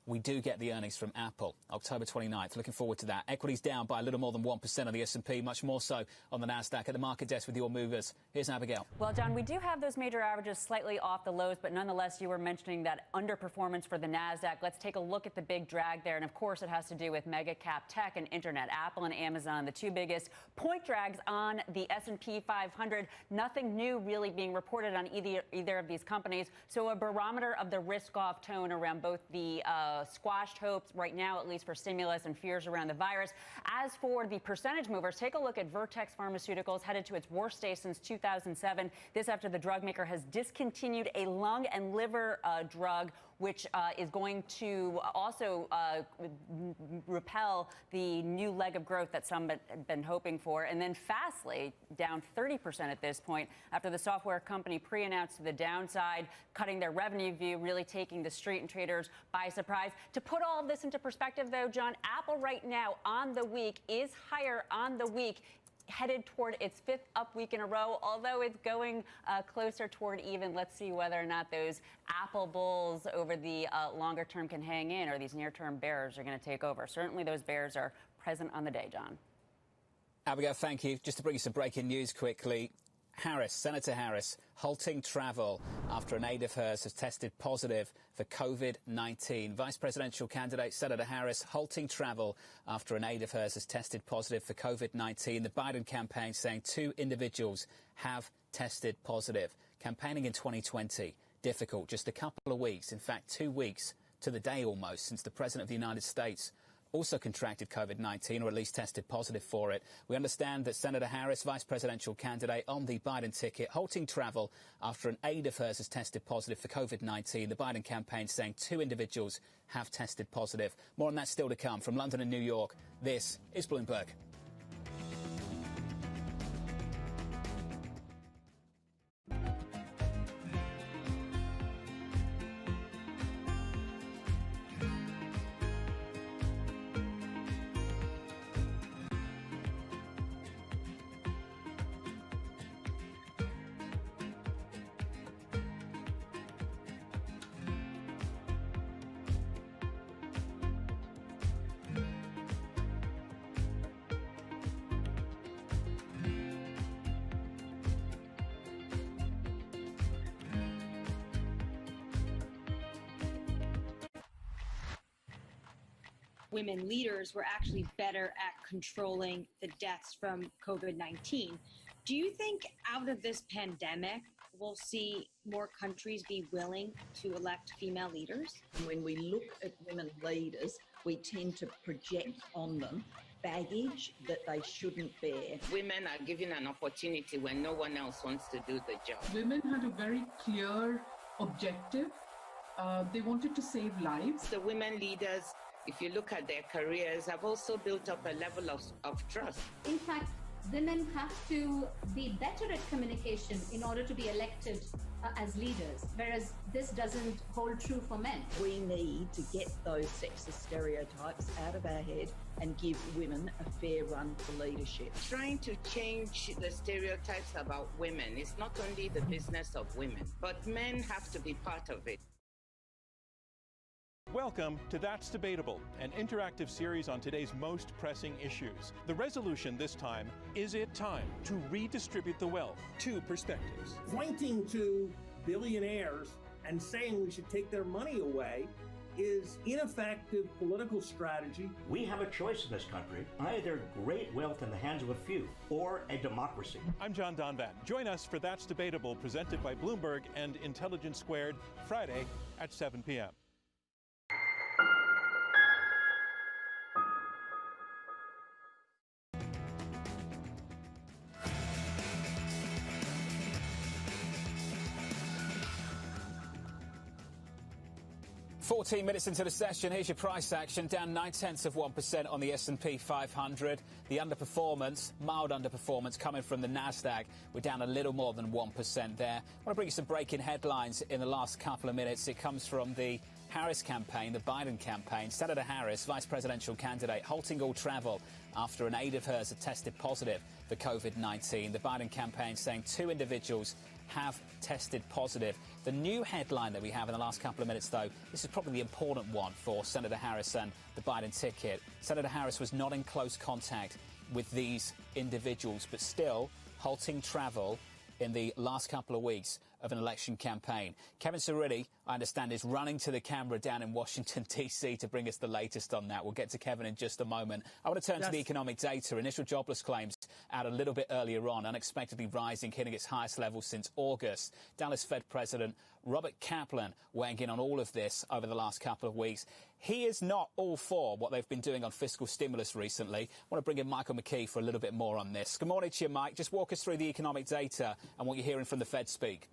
we do get the earnings from Apple, October 29th. Looking forward to that. Equities down by a little more than 1% on the S&P, much more so on the NASDAQ. At the market desk with your movers, here's Abigail. Well, John, we do have those major averages slightly off the lows, but nonetheless, you were mentioning that underperformance for the NASDAQ. Let's take a look at the big drag there. And of course, it has to do with mega cap tech and internet. Apple and Amazon, the two biggest point drags on the S&P 500. Nothing new really being reported on either of these companies. So a barometer of the risk-off tone around both the squashed hopes right now, at least for stimulus and fears around the virus. As for the percentage movers, take a look at Vertex Pharmaceuticals, headed to its worst day since 2007. This after the drug maker has discontinued a lung and liver drug, which is going to also repel the new leg of growth that some have been hoping for. And then Fastly, down 30% at this point, after the software company pre-announced the downside, cutting their revenue view, really taking the street and traders by surprise. To put all of this into perspective, though, John, Apple right now on the week is higher on the week, headed toward its 5th up week in a row, although it's going closer toward even. Let's see whether or not those Apple bulls over the longer term can hang in, or these near-term bears are going to take over. Certainly those bears are present on the day, John. Abigail, thank you. Just to bring you some breaking news quickly. Senator Harris, halting travel after an aide of hers has tested positive for COVID-19. Vice presidential candidate Senator Harris halting travel after an aide of hers has tested positive for COVID-19. The Biden campaign saying 2 individuals have tested positive. Campaigning in 2020, difficult. Just a couple of weeks, in fact, 2 weeks to the day almost, since the President of the United States also contracted COVID-19, or at least tested positive for it. We understand that Senator Harris, vice presidential candidate on the Biden ticket, halting travel after an aide of hers has tested positive for COVID-19. The Biden campaign saying 2 individuals have tested positive. More on that still to come. From London and New York, this is Bloomberg. Women leaders were actually better at controlling the deaths from COVID-19. Do you think out of this pandemic, we'll see more countries be willing to elect female leaders? When we look at women leaders, we tend to project on them baggage that they shouldn't bear. Women are given an opportunity when no one else wants to do the job. Women had a very clear objective. They wanted to save lives. The women leaders, if you look at their careers, have also built up a level of trust. In fact, women have to be better at communication in order to be elected as leaders, whereas this doesn't hold true for men. We need to get those sexist stereotypes out of our head and give women a fair run for leadership. Trying to change the stereotypes about women is not only the business of women, but men have to be part of it. Welcome to That's Debatable, an interactive series on today's most pressing issues. The resolution this time, is it time to redistribute the wealth? 2 perspectives. Pointing to billionaires and saying we should take their money away is ineffective political strategy. We have a choice in this country, either great wealth in the hands of a few or a democracy. I'm John Donvan. Join us for That's Debatable, presented by Bloomberg and Intelligence Squared, Friday at 7 p.m. 14 minutes into the session, here's your price action, down 0.9% on the S&P 500. The underperformance, mild underperformance, coming from the Nasdaq. We're down a little more than 1% there. I want to bring you some breaking headlines in the last couple of minutes. It comes from the Harris campaign, the Biden campaign. Senator Harris, vice presidential candidate, halting all travel after an aide of hers had tested positive for COVID-19. The Biden campaign saying 2 individuals have tested positive. The new headline that we have in the last couple of minutes, though, this is probably the important one for Senator Harris and the Biden ticket. Senator Harris was not in close contact with these individuals, but still halting travel in the last couple of weeks of an election campaign. Kevin Cirilli, I understand, is running to the camera down in Washington, D.C. to bring us the latest on that. We'll get to Kevin in just a moment. I want to turn to the economic data. Initial jobless claims out a little bit earlier on, unexpectedly rising, hitting its highest level since August. Dallas Fed President Robert Kaplan weighing in on all of this over the last couple of weeks. He is not all for what they've been doing on fiscal stimulus recently. I want to bring in Michael McKee for a little bit more on this. Good morning to you, Mike. Just walk us through the economic data and what you're hearing from the Fed speak.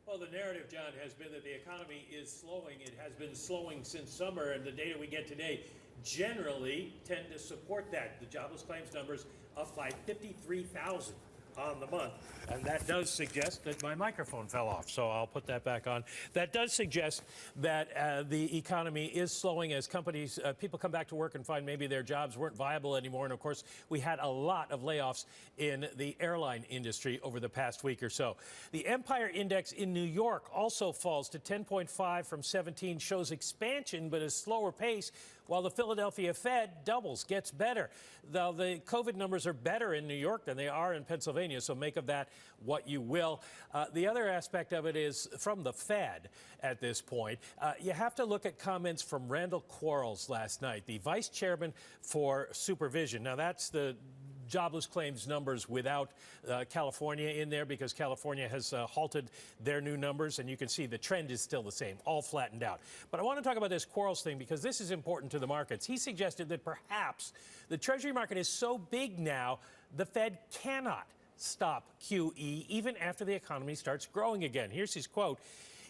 Well, the narrative, John, has been that the economy is slowing. It has been slowing since summer, and the data we get today generally tend to support that. The jobless claims numbers up by 53,000 on the month, and that does suggest that my microphone fell off, so I'll put that back on. That does suggest that the economy is slowing as companies, people come back to work and find maybe their jobs weren't viable anymore, and of course we had a lot of layoffs in the airline industry over the past week or so. The Empire Index in New York also falls to 10.5 from 17, shows expansion but a slower pace, while the Philadelphia Fed doubles, gets better. Though the COVID numbers are better in New York than they are in Pennsylvania, so make of that what you will. The other aspect of it is from the Fed at this point. You have to look at comments from Randall Quarles last night, the vice chairman for supervision. Now, that's the jobless claims numbers without California in there, because California has halted their new numbers, and you can see the trend is still the same, all flattened out. But I want to talk about this Quarles thing because this is important to the markets. He suggested that perhaps the Treasury market is so big now, the Fed cannot stop QE even after the economy starts growing again. Here's his quote.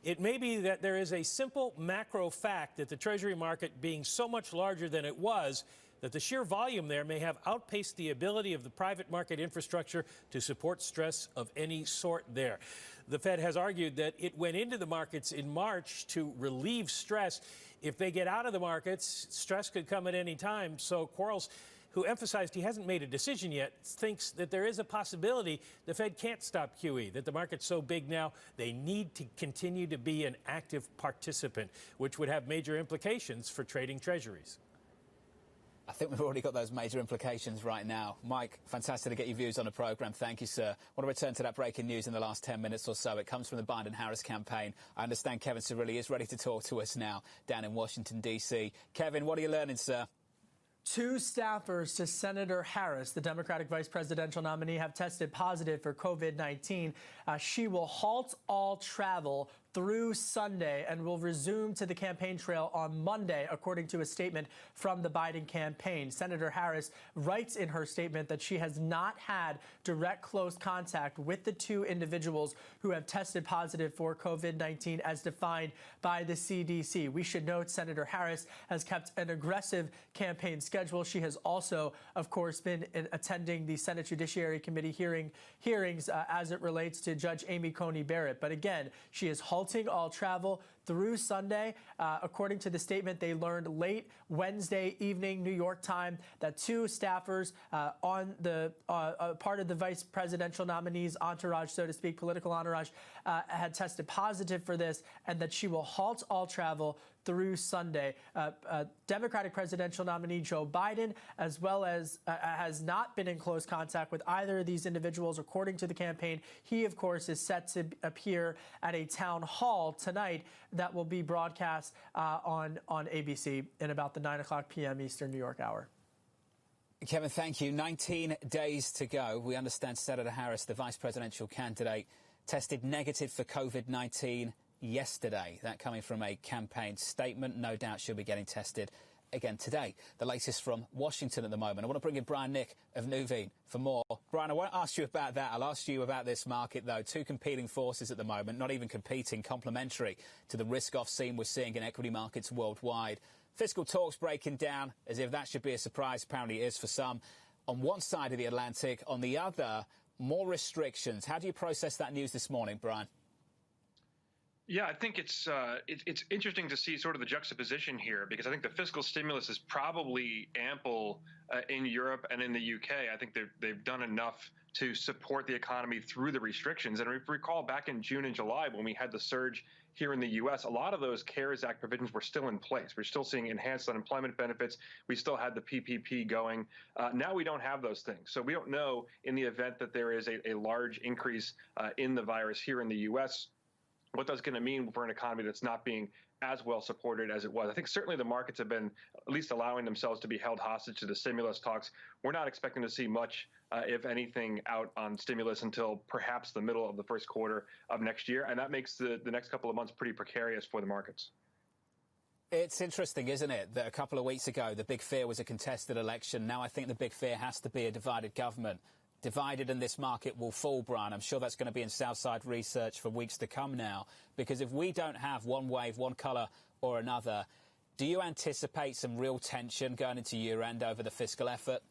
It may be that there is a simple macro fact that the Treasury market being so much larger than it was, that the sheer volume there may have outpaced the ability of the private market infrastructure to support stress of any sort there. The Fed has argued that it went into the markets in March to relieve stress. If they get out of the markets, stress could come at any time. So Quarles, who emphasized he hasn't made a decision yet, thinks that there is a possibility the Fed can't stop QE, that the market's so big now they need to continue to be an active participant, which would have major implications for trading treasuries. I think we've already got those major implications right now. Mike, fantastic to get your views on the programme. Thank you, sir. I want to return to that breaking news in the last 10 minutes or so. It comes from the Biden-Harris campaign. I understand Kevin Cirilli is ready to talk to us now down in Washington, D.C. Kevin, what are you learning, sir? 2 staffers to Senator Harris, the Democratic vice presidential nominee, have tested positive for COVID-19. She will halt all travel through Sunday and will resume to the campaign trail on Monday, according to a statement from the Biden campaign. Senator Harris writes in her statement that she has not had direct close contact with the 2 individuals who have tested positive for COVID-19 as defined by the CDC. We should note Senator Harris has kept an aggressive campaign schedule. She has also, of course, been attending the Senate Judiciary Committee hearings as it relates to Judge Amy Coney Barrett. But again, she is halting all travel through Sunday. According to the statement, they learned late Wednesday evening, New York time, that 2 staffers on the part of the vice presidential nominee's entourage, so to speak, political entourage, had tested positive for this, and that she will halt all travel through Sunday. Democratic presidential nominee Joe Biden, as well as has not been in close contact with either of these individuals, according to the campaign. He, of course, is set to appear at a town hall tonight that will be broadcast on ABC in about the 9 o'clock p.m. Eastern New York hour. Kevin, thank you. 19 days to go. We understand Senator Harris, the vice presidential candidate, tested negative for COVID-19 yesterday. That coming from a campaign statement. No doubt she'll be getting tested again today. The latest from Washington at the moment. I want to bring in Brian Nick of Nuveen for more. Brian, I won't ask you about that. I'll ask you about this market, though. Two competing forces at the moment, not even competing, complementary to the risk-off scene we're seeing in equity markets worldwide. Fiscal talks breaking down as if that should be a surprise. Apparently it is for some. On one side of the Atlantic, on the other, more restrictions. How do you process that news this morning, Brian? Yeah, I think it's interesting to see sort of the juxtaposition here, because I think the fiscal stimulus is probably ample in Europe and in the UK. I think they've done enough to support the economy through the restrictions. And if you recall, back in June and July when we had the surge here in the U.S., a lot of those CARES Act provisions were still in place. We're still seeing enhanced unemployment benefits. We still had the PPP going. Now we don't have those things. So we don't know, in the event that there is a large increase in the virus here in the U.S., what that's going to mean for an economy that's not being as well supported as it was. I think certainly the markets have been at least allowing themselves to be held hostage to the stimulus talks. We're not expecting to see much, if anything, out on stimulus until perhaps the middle of the first quarter of next year. And that makes the next couple of months pretty precarious for the markets. It's interesting, isn't it, that a couple of weeks ago the big fear was a contested election. Now I think the big fear has to be a divided government. Divided and this market will fall, Brian. I'm sure that's going to be in Southside research for weeks to come now, because if we don't have one wave, one colour or another, do you anticipate some real tension going into year-end over the fiscal effort?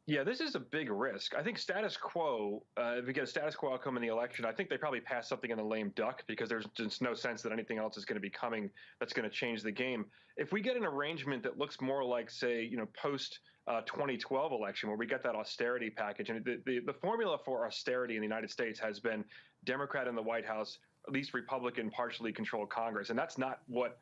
Yeah, this is a big risk. I think status quo, if we get a status quo outcome in the election, I think they probably pass something in the lame duck, because there's just no sense that anything else is going to be coming that's going to change the game. If we get an arrangement that looks more like, say, post 2012 election, where we get that austerity package, and the formula for austerity in the United States has been Democrat in the White House, at least Republican partially controlled Congress. And that's not what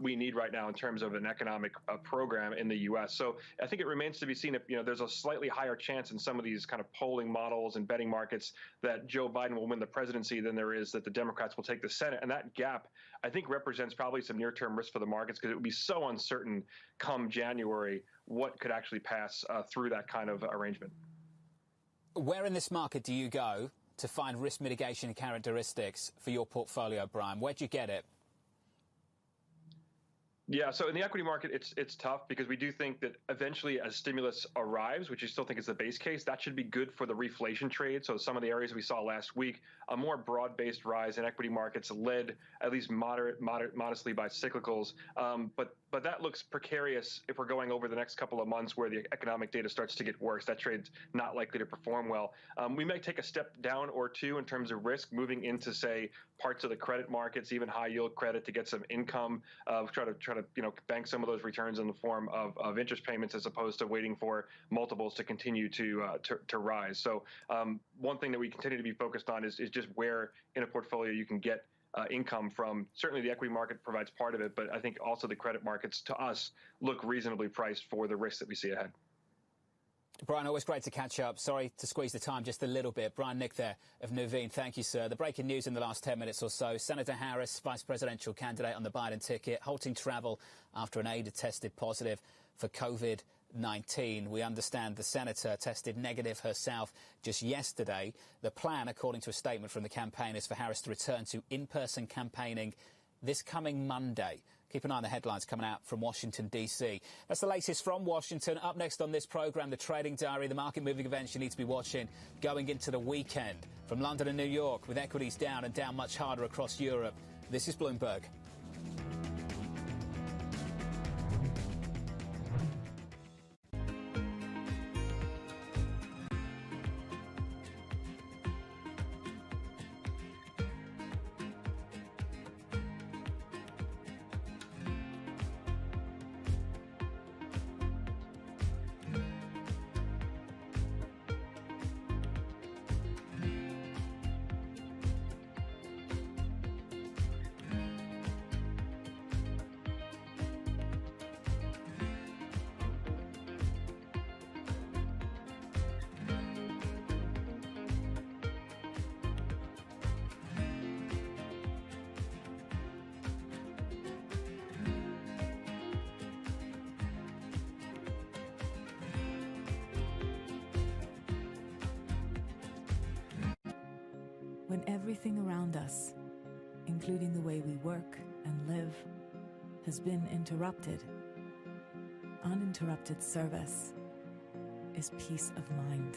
we need right now in terms of an economic program in the U.S. So I think it remains to be seen if, there's a slightly higher chance in some of these kind of polling models and betting markets that Joe Biden will win the presidency than there is that the Democrats will take the Senate. And that gap, I think, represents probably some near-term risk for the markets, because it would be so uncertain come January what could actually pass through that kind of arrangement. Where in this market do you go to find risk mitigation characteristics for your portfolio, Brian? Where'd you get it? Yeah, so in the equity market, it's tough, because we do think that eventually as stimulus arrives, which you still think is the base case, that should be good for the reflation trade. So some of the areas we saw last week, a more broad-based rise in equity markets led at least modestly by cyclicals. But that looks precarious if we're going over the next couple of months where the economic data starts to get worse. That trade's not likely to perform well. We may take a step down or two in terms of risk, moving into, say, parts of the credit markets, even high yield credit, to get some income, try to bank some of those returns in the form of interest payments, as opposed to waiting for multiples to continue to rise. So one thing that we continue to be focused on is just where in a portfolio you can get income from. Certainly the equity market provides part of it, but I think also the credit markets, to us, look reasonably priced for the risks that we see ahead. Brian, always great to catch up. Sorry to squeeze the time just a little bit. Brian Nick there of Nuveen. Thank you, sir. The breaking news in the last 10 minutes or so: Senator Harris, vice presidential candidate on the Biden ticket, halting travel after an aide had tested positive for COVID-19. We understand the senator tested negative herself just yesterday. The plan, according to a statement from the campaign, is for Harris to return to in-person campaigning this coming Monday. Keep an eye on the headlines coming out from Washington, D.C. That's the latest from Washington. Up next on this programme, the trading diary, the market-moving events you need to be watching going into the weekend. From London and New York, with equities down and down much harder across Europe, this is Bloomberg. When everything around us, including the way we work and live, has been interrupted, uninterrupted service is peace of mind.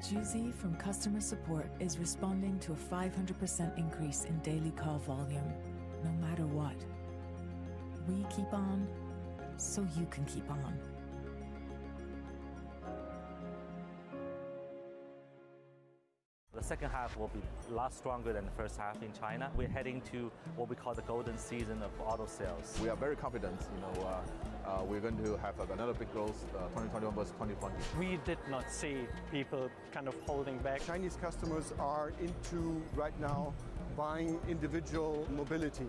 Juzi from customer support is responding to a 500% increase in daily call volume, no matter what. We keep on, so you can keep on. The second half will be a lot stronger than the first half in China. We're heading to what we call the golden season of auto sales. We are very confident, we're going to have another big growth 2021 versus 2020. We did not see people kind of holding back. Chinese customers are into, right now, buying individual mobility.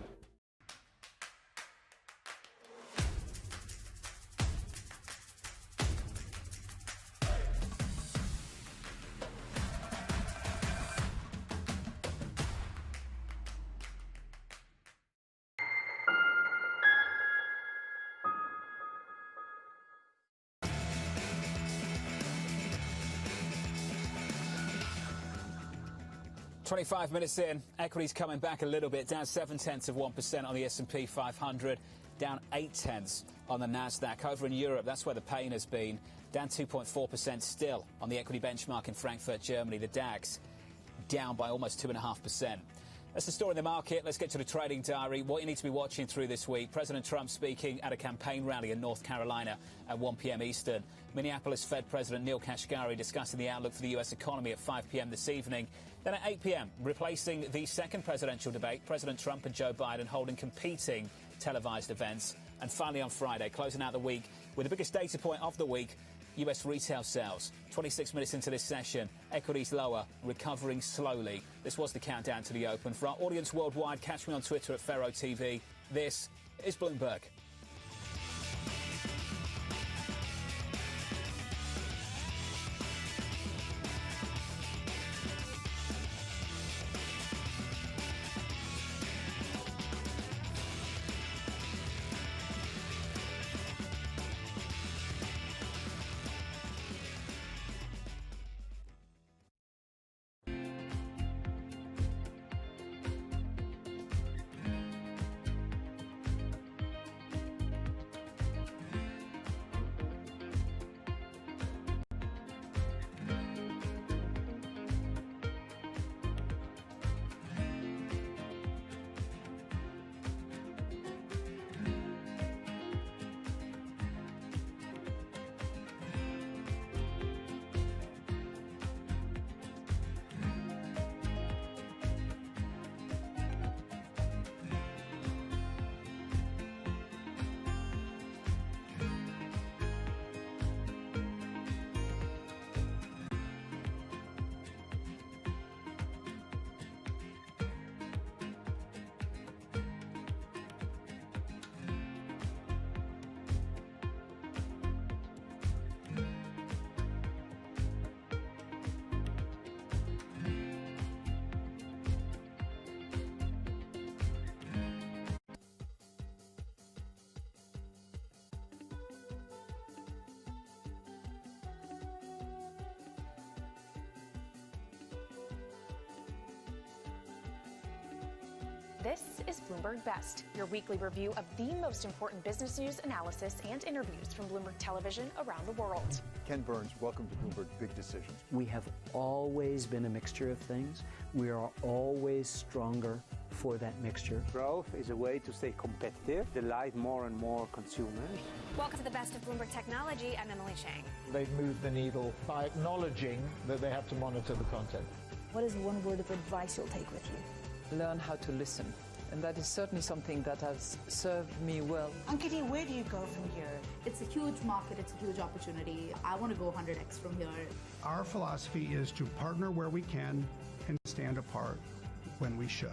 "25 minutes in, equities coming back a little bit, down 0.7% on the S&P 500, down 0.8 on the Nasdaq. Over in Europe, that's where the pain has been, down 2.4% still on the equity benchmark in Frankfurt, Germany. The DAX down by almost 2.5%. That's the story in the market. Let's get to the trading diary. What you need to be watching through this week: President Trump speaking at a campaign rally in North Carolina at 1 p.m. Eastern. Minneapolis Fed President Neil Kashkari discussing the outlook for the U.S. economy at 5 p.m. this evening. Then at 8 p.m., replacing the second presidential debate, President Trump and Joe Biden holding competing televised events. And finally on Friday, closing out the week with the biggest data point of the week, U.S. retail sales. 26 minutes into this session, equities lower, recovering slowly. This was the countdown to the open. For our audience worldwide, catch me on Twitter at Faro TV. This is Bloomberg. This is Bloomberg Best, your weekly review of the most important business news, analysis, and interviews from Bloomberg Television around the world. Ken Burns, welcome to Bloomberg Big Decisions. We have always been a mixture of things. We are always stronger for that mixture. Growth is a way to stay competitive, delight more and more consumers. Welcome to the Best of Bloomberg Technology. I'm Emily Chang. They've moved the needle by acknowledging that they have to monitor the content. What is one word of advice you'll take with you? Learn how to listen. And that is certainly something that has served me well. Ankiti, where do you go from here? It's a huge market. It's a huge opportunity. I want to go 100x from here. Our philosophy is to partner where we can and stand apart when we should.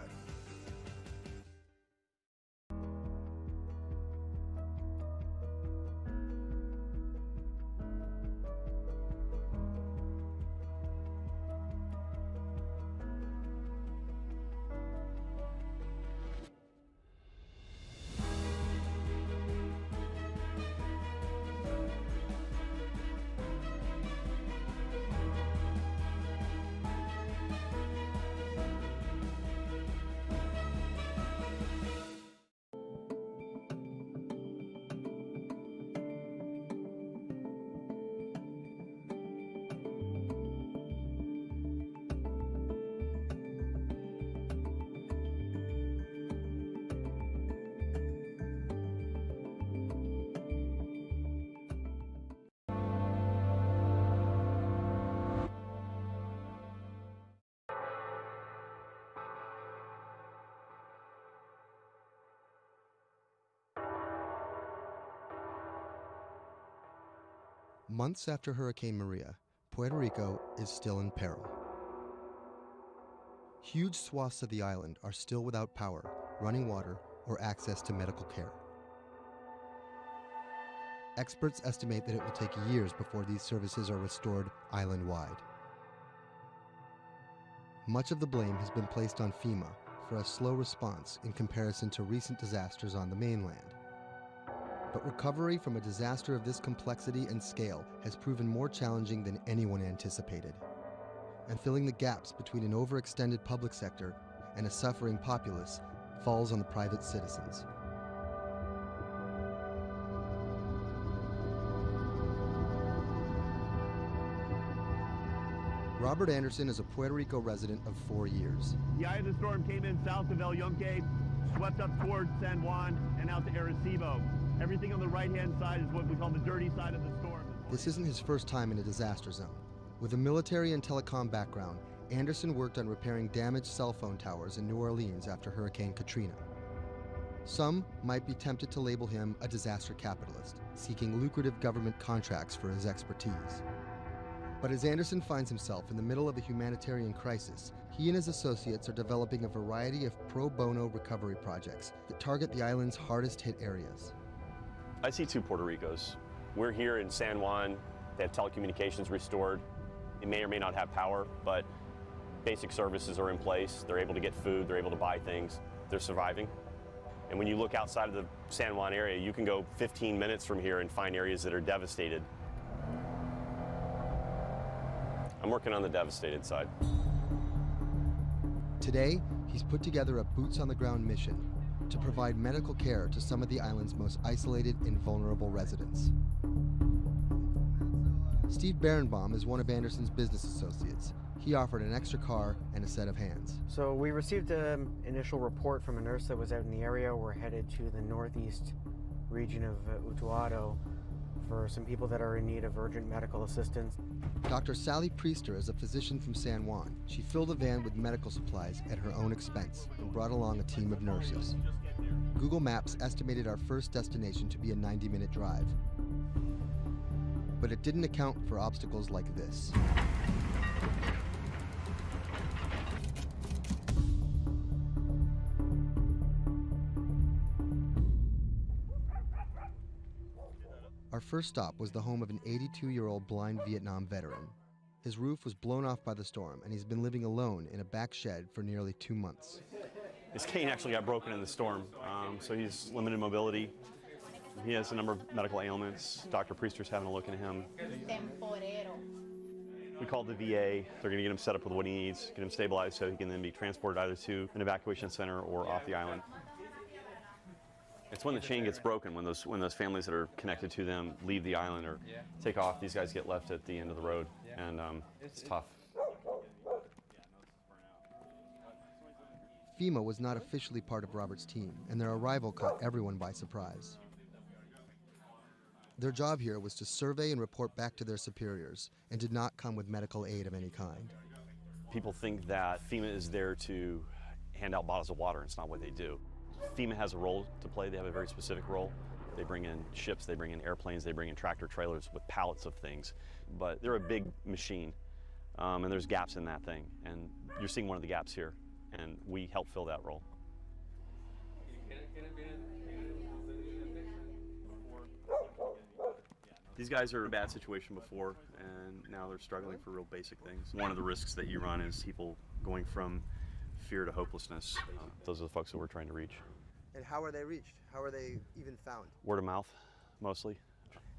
Months after Hurricane Maria, Puerto Rico is still in peril. Huge swaths of the island are still without power, running water, or access to medical care. Experts estimate that it will take years before these services are restored island-wide. Much of the blame has been placed on FEMA for a slow response in comparison to recent disasters on the mainland. But recovery from a disaster of this complexity and scale has proven more challenging than anyone anticipated. And filling the gaps between an overextended public sector and a suffering populace falls on the private citizens. Robert Anderson is a Puerto Rico resident of 4 years. The eye of the storm came in south of El Yunque, swept up towards San Juan, and out to Arecibo. Everything on the right-hand side is what we call the dirty side of the storm. This isn't his first time in a disaster zone. With a military and telecom background, Anderson worked on repairing damaged cell phone towers in New Orleans after Hurricane Katrina. Some might be tempted to label him a disaster capitalist, seeking lucrative government contracts for his expertise. But as Anderson finds himself in the middle of a humanitarian crisis, he and his associates are developing a variety of pro bono recovery projects that target the island's hardest hit areas. I see two Puerto Ricos. We're here in San Juan. They have telecommunications restored. They may or may not have power, but basic services are in place. They're able to get food, they're able to buy things, they're surviving. And when you look outside of the San Juan area, you can go 15 minutes from here and find areas that are devastated. I'm working on the devastated side. Today, he's put together a boots-on-the-ground mission to provide medical care to some of the island's most isolated and vulnerable residents. Steve Berenbaum is one of Anderson's business associates. He offered an extra car and a set of hands. So we received an initial report from a nurse that was out in the area. We're headed to the northeast region of Utuado for some people that are in need of urgent medical assistance. Dr. Sally Priester is a physician from San Juan. She filled a van with medical supplies at her own expense and brought along a team of nurses. Google Maps estimated our first destination to be a 90-minute drive. But it didn't account for obstacles like this. Our first stop was the home of an 82-year-old blind Vietnam veteran. His roof was blown off by the storm, and he's been living alone in a back shed for nearly 2 months. His cane actually got broken in the storm, so he's limited mobility. He has a number of medical ailments. Dr. Priester's having a look at him. We called the VA. They're going to get him set up with what he needs, get him stabilized so he can then be transported either to an evacuation center or off the island. It's when the chain gets broken, when those families that are connected to them leave the island or take off, these guys get left at the end of the road, and it's tough. FEMA was not officially part of Robert's team, and their arrival caught everyone by surprise. Their job here was to survey and report back to their superiors, and did not come with medical aid of any kind. People think that FEMA is there to hand out bottles of water, and it's not what they do. FEMA has a role to play. They have a very specific role. They bring in ships, they bring in airplanes, they bring in tractor trailers with pallets of things. But they're a big machine, and there's gaps in that thing. And you're seeing one of the gaps here, and we help fill that role. These guys are in a bad situation before, and now they're struggling for real basic things. One of the risks that you run is people going from fear to hopelessness. Those are the folks that we're trying to reach. And how are they reached? How are they even found? Word of mouth, mostly.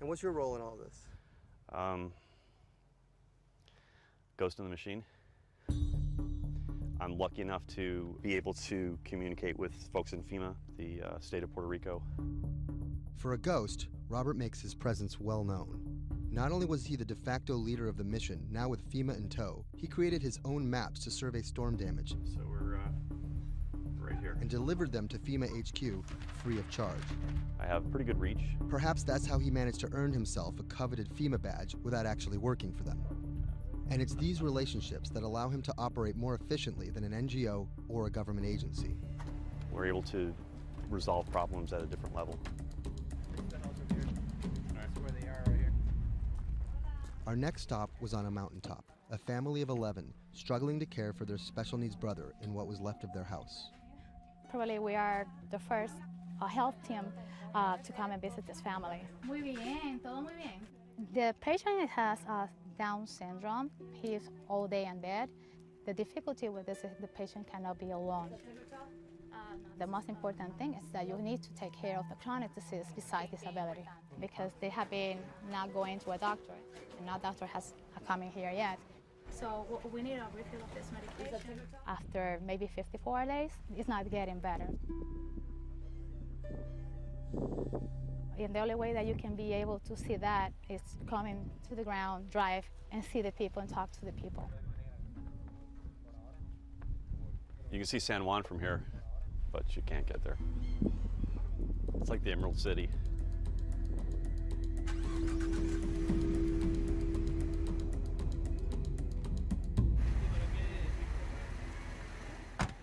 And what's your role in all this? Ghost in the machine. I'm lucky enough to be able to communicate with folks in FEMA, the state of Puerto Rico. For a ghost, Robert makes his presence well known. Not only was he the de facto leader of the mission, now with FEMA in tow, he created his own maps to survey storm damage. So we're right here. And delivered them to FEMA HQ free of charge. I have pretty good reach. Perhaps that's how he managed to earn himself a coveted FEMA badge without actually working for them. And it's these relationships that allow him to operate more efficiently than an NGO or a government agency. We're able to resolve problems at a different level. Our next stop was on a mountaintop, a family of 11 struggling to care for their special needs brother in what was left of their house. Probably we are the first health team to come and visit this family. Muy bien, todo muy bien. The patient has Down syndrome. He is all day in bed. The difficulty with this is the patient cannot be alone. The most important thing is that you need to take care of the chronic disease besides disability, because they have been not going to a doctor, and no doctor has come in here yet. So we need a refill of this medication. After maybe 54 days, it's not getting better. And the only way that you can be able to see that is coming to the ground, drive, and see the people and talk to the people. You can see San Juan from here, but you can't get there. It's like the Emerald City.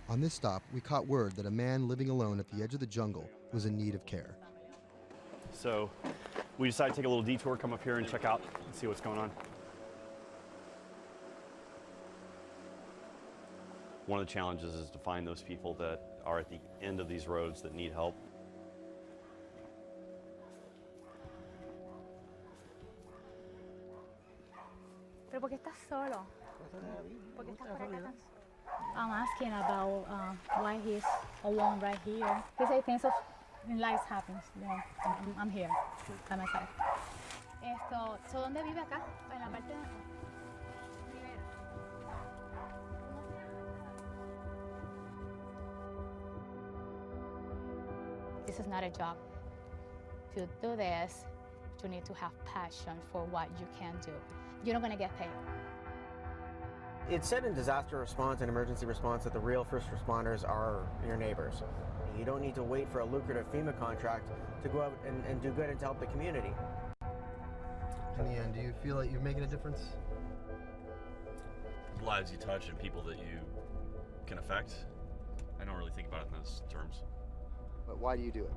On this stop, we caught word that a man living alone at the edge of the jungle was in need of care. So we decided to take a little detour, come up here and check out and see what's going on. One of the challenges is to find those people that are at the end of these roads that need help. ¿Pero por qué estás solo? ¿Por qué estás por acá tan solo? I'm asking about why he's alone right here. He said things in life happens. You know, I'm here by myself. So ¿dónde vive acá? En la parte de Rivera. This is not a job. To do this, you need to have passion for what you can do. You're not going to get paid. It's said in disaster response and emergency response that the real first responders are your neighbors. You don't need to wait for a lucrative FEMA contract to go out and do good and to help the community. In the end, do you feel like you're making a difference? Lives you touch and people that you can affect. I don't really think about it in those terms. But why do you do it?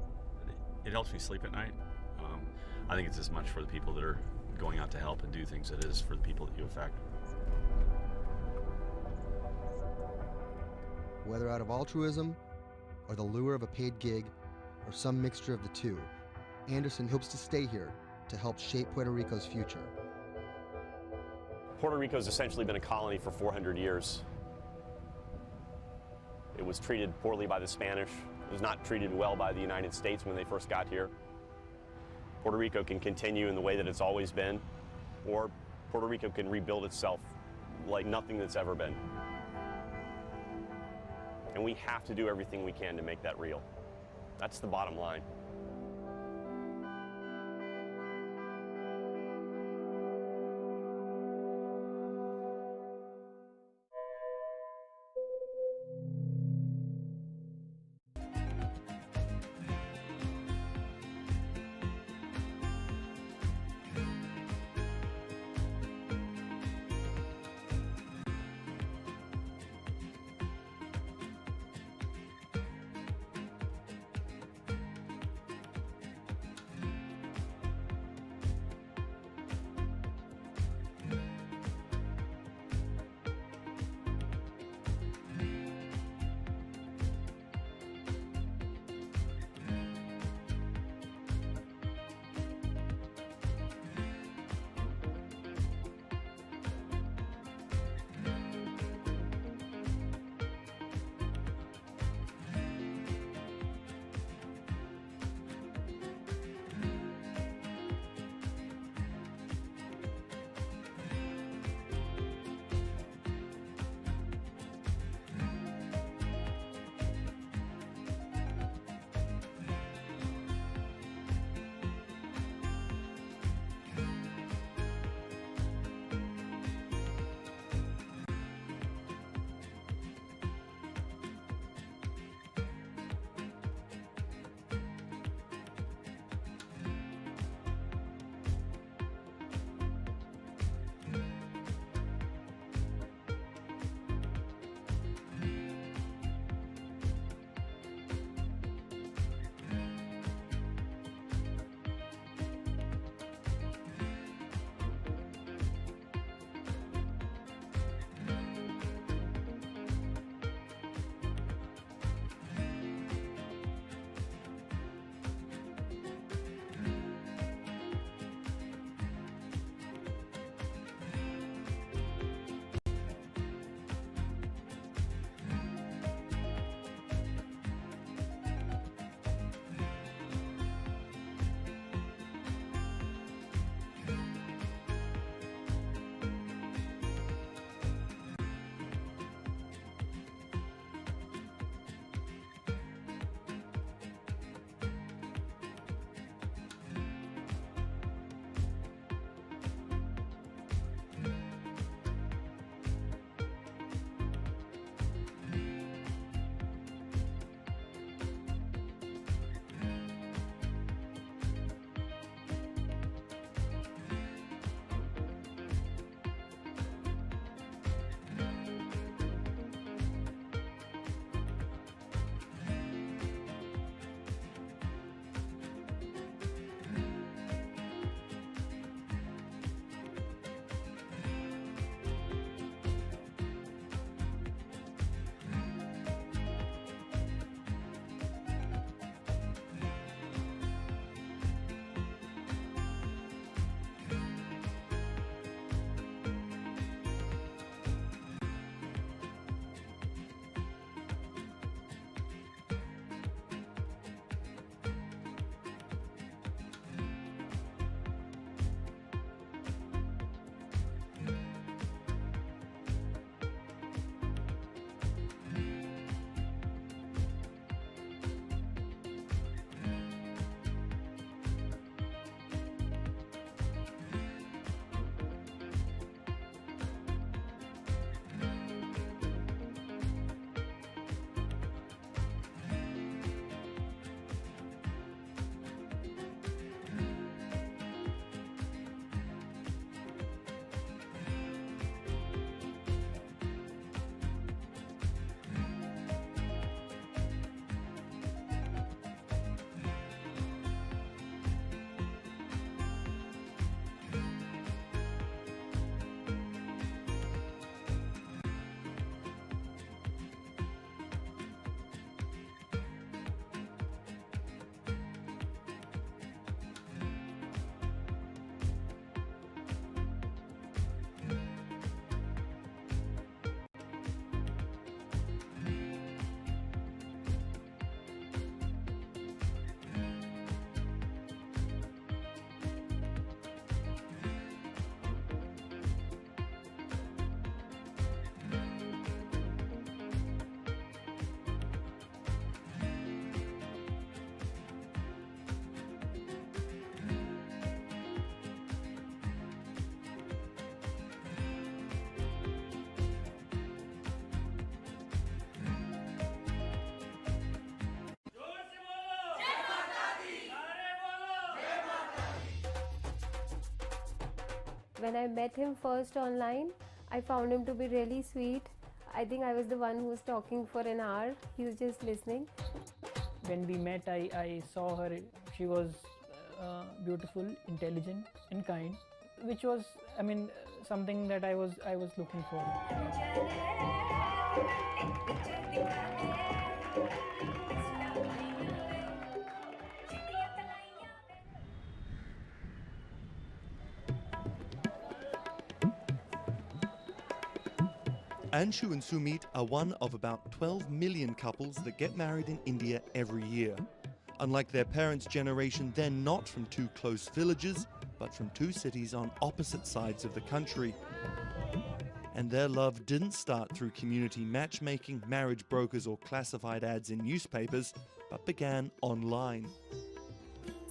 It helps me sleep at night. I think it's as much for the people that are going out to help and do things as it is for the people that you affect. Whether out of altruism, or the lure of a paid gig, or some mixture of the two, Anderson hopes to stay here to help shape Puerto Rico's future. Puerto Rico's essentially been a colony for 400 years. It was treated poorly by the Spanish. It was not treated well by the United States when they first got here. Puerto Rico can continue in the way that it's always been, or Puerto Rico can rebuild itself like nothing that's ever been. And we have to do everything we can to make that real. That's the bottom line. When I met him first online, I found him to be really sweet. I think I was the one who was talking for an hour. He was just listening. When we met, I saw her. She was beautiful, intelligent, and kind, which was, something that I was looking for. Anshu and Sumit are one of about 12 million couples that get married in India every year. Unlike their parents' generation, they're not from two close villages, but from two cities on opposite sides of the country. And their love didn't start through community matchmaking, marriage brokers, or classified ads in newspapers, but began online.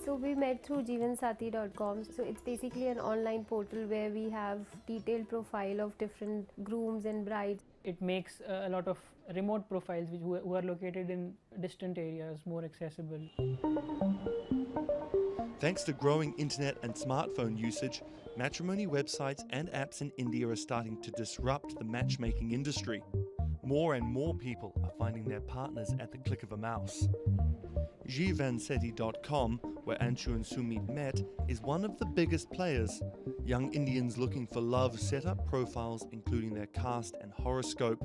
So we met through jeevansathi.com. So it's basically an online portal where we have detailed profile of different grooms and brides. It makes a lot of remote profiles who are located in distant areas more accessible. Thanks to growing internet and smartphone usage, matrimony websites and apps in India are starting to disrupt the matchmaking industry. More and more people are finding their partners at the click of a mouse. jeevansathi.com, where Anshu and Sumit met, is one of the biggest players. Young Indians looking for love set up profiles including their caste and horoscope,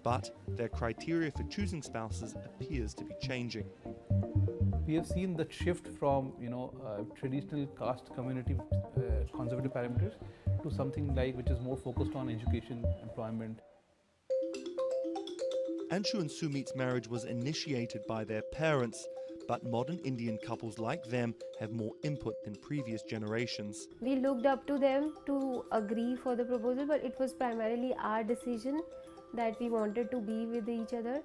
but their criteria for choosing spouses appears to be changing. We have seen the shift from traditional caste community conservative parameters to something like which is more focused on education, employment. Anshu and Sumit's marriage was initiated by their parents, but modern Indian couples like them have more input than previous generations. We looked up to them to agree for the proposal, but it was primarily our decision that we wanted to be with each other.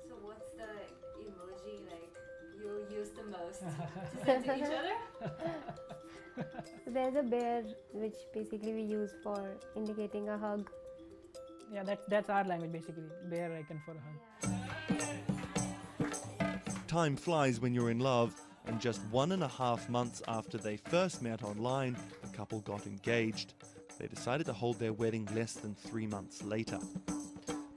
So what's the emoji like you use the most to send to each other? There's a bear which basically we use for indicating a hug. Yeah, that's our language basically, bear icon for a hug. Time flies when you're in love, and just 1.5 months after they first met online, the couple got engaged. They decided to hold their wedding less than 3 months later.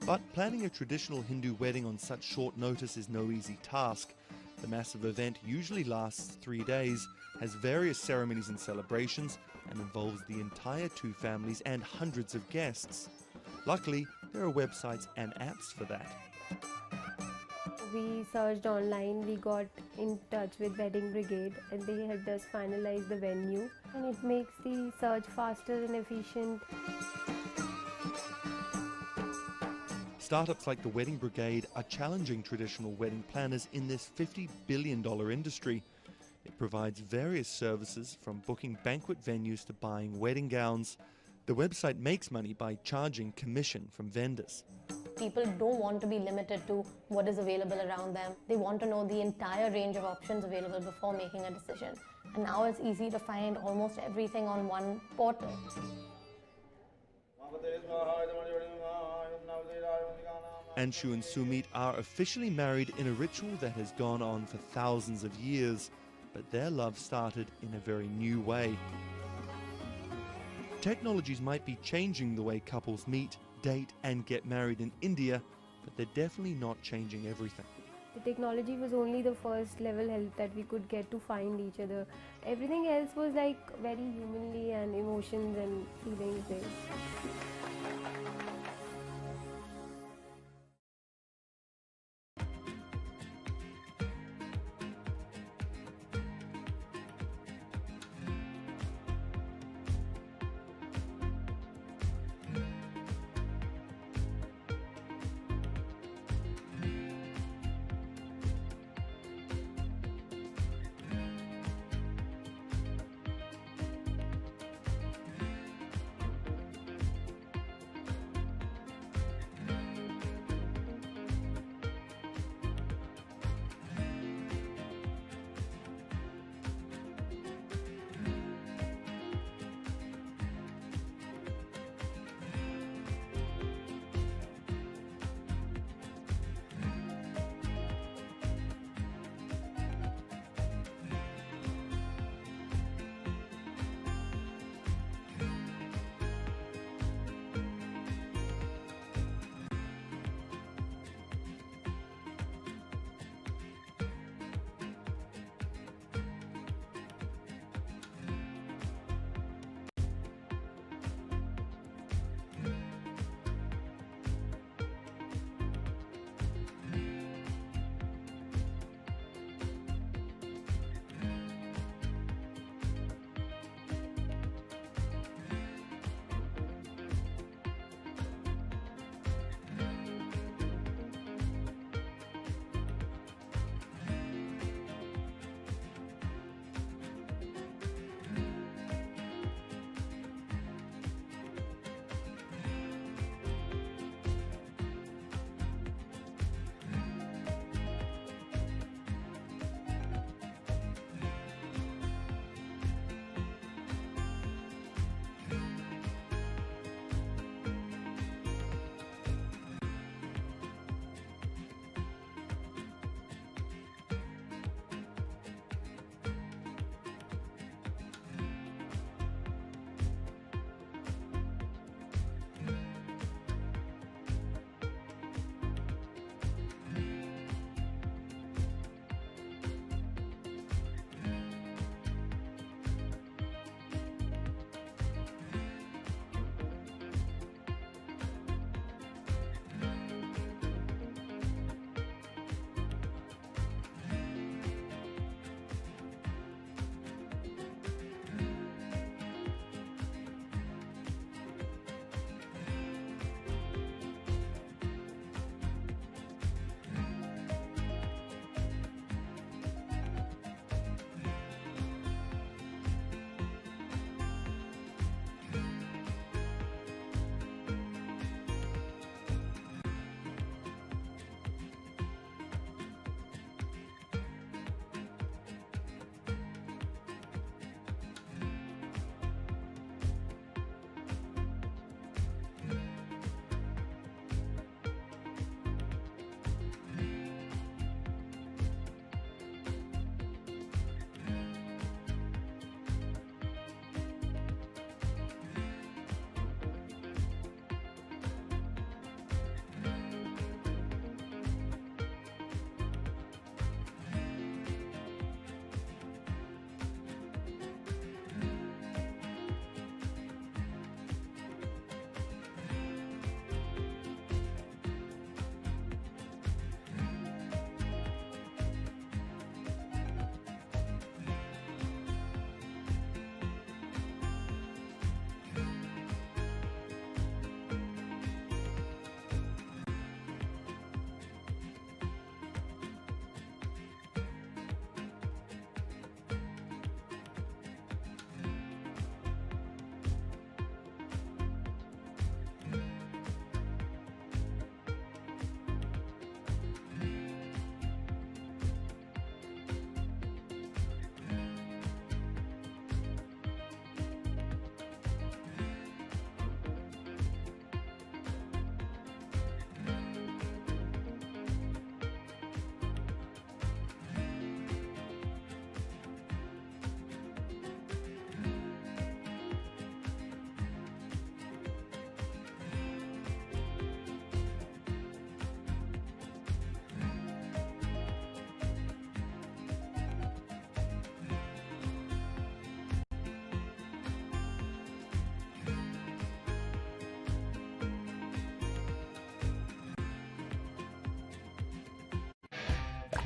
But planning a traditional Hindu wedding on such short notice is no easy task. The massive event usually lasts 3 days, has various ceremonies and celebrations, and involves the entire two families and hundreds of guests. Luckily, there are websites and apps for that. We searched online, we got in touch with Wedding Brigade, and they helped us finalize the venue. And it makes the search faster and efficient. Startups like the Wedding Brigade are challenging traditional wedding planners in this $50 billion industry. It provides various services from booking banquet venues to buying wedding gowns. The website makes money by charging commission from vendors. People don't want to be limited to what is available around them. They want to know the entire range of options available before making a decision. And now it's easy to find almost everything on one portal. Anshu and Sumit are officially married in a ritual that has gone on for thousands of years, but their love started in a very new way. Technologies might be changing the way couples meet, date, and get married in India, but they're definitely not changing everything. The technology was only the first level help that we could get to find each other. Everything else was like very humanly and emotions and feelings based.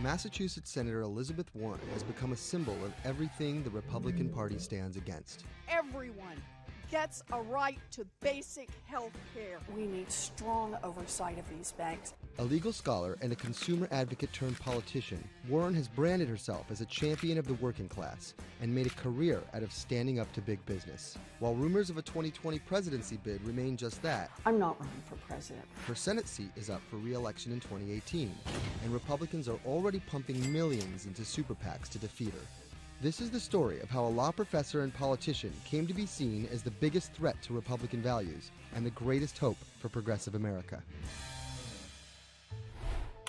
Massachusetts Senator Elizabeth Warren has become a symbol of everything the Republican Party stands against. Everyone gets a right to basic health care. We need strong oversight of these banks. A legal scholar and a consumer advocate turned politician, Warren has branded herself as a champion of the working class and made a career out of standing up to big business. While rumors of a 2020 presidency bid remain just that, I'm not running for president. her Senate seat is up for re-election in 2018, and Republicans are already pumping millions into super PACs to defeat her. This is the story of how a law professor and politician came to be seen as the biggest threat to Republican values and the greatest hope for progressive America.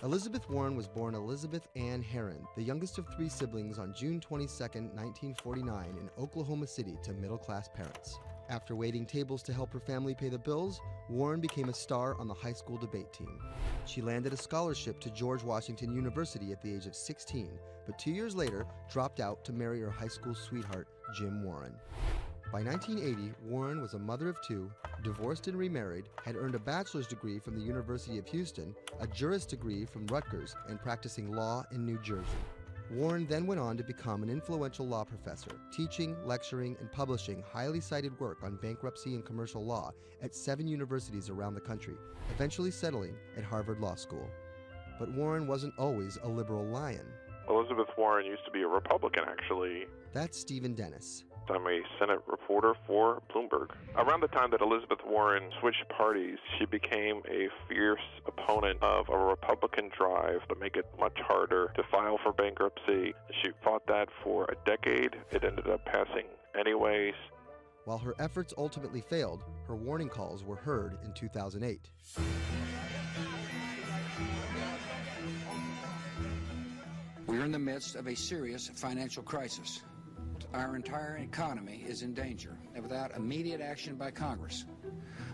Elizabeth Warren was born Elizabeth Ann Herron, the youngest of 3 siblings, on June 22, 1949 in Oklahoma City to middle-class parents. After waiting tables to help her family pay the bills, Warren became a star on the high school debate team. She landed a scholarship to George Washington University at the age of 16, but 2 years later dropped out to marry her high school sweetheart, Jim Warren. By 1980, Warren was a mother of 2, divorced and remarried, had earned a bachelor's degree from the University of Houston, a juris degree from Rutgers, and practicing law in New Jersey. Warren then went on to become an influential law professor, teaching, lecturing, and publishing highly cited work on bankruptcy and commercial law at 7 universities around the country, eventually settling at Harvard Law School. But Warren wasn't always a liberal lion. Elizabeth Warren used to be a Republican, actually. That's Stephen Dennis. I'm a Senate reporter for Bloomberg. Around the time that Elizabeth Warren switched parties, she became a fierce opponent of a Republican drive to make it much harder to file for bankruptcy. She fought that for a decade. It ended up passing anyways. While her efforts ultimately failed, her warning calls were heard in 2008. We're in the midst of a serious financial crisis. Our entire economy is in danger, and without immediate action by Congress,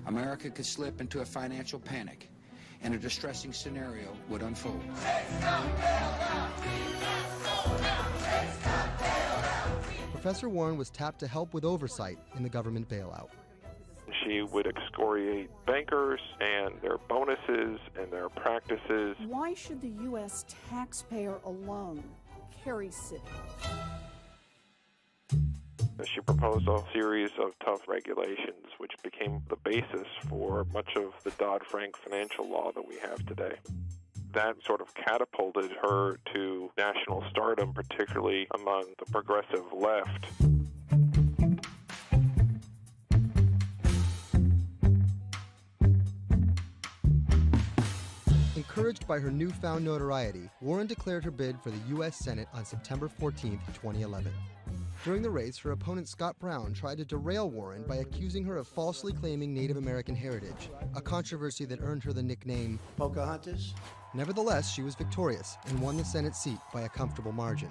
America could slip into a financial panic, and a distressing scenario would unfold. Professor Warren was tapped to help with oversight in the government bailout. She would excoriate bankers and their bonuses and their practices. Why should the U.S. taxpayer alone carry SIP? She proposed a series of tough regulations, which became the basis for much of the Dodd-Frank financial law that we have today. That sort of catapulted her to national stardom, particularly among the progressive left. Encouraged by her newfound notoriety, Warren declared her bid for the U.S. Senate on September 14, 2011. During the race, her opponent Scott Brown tried to derail Warren by accusing her of falsely claiming Native American heritage, a controversy that earned her the nickname Pocahontas. Nevertheless, she was victorious and won the Senate seat by a comfortable margin.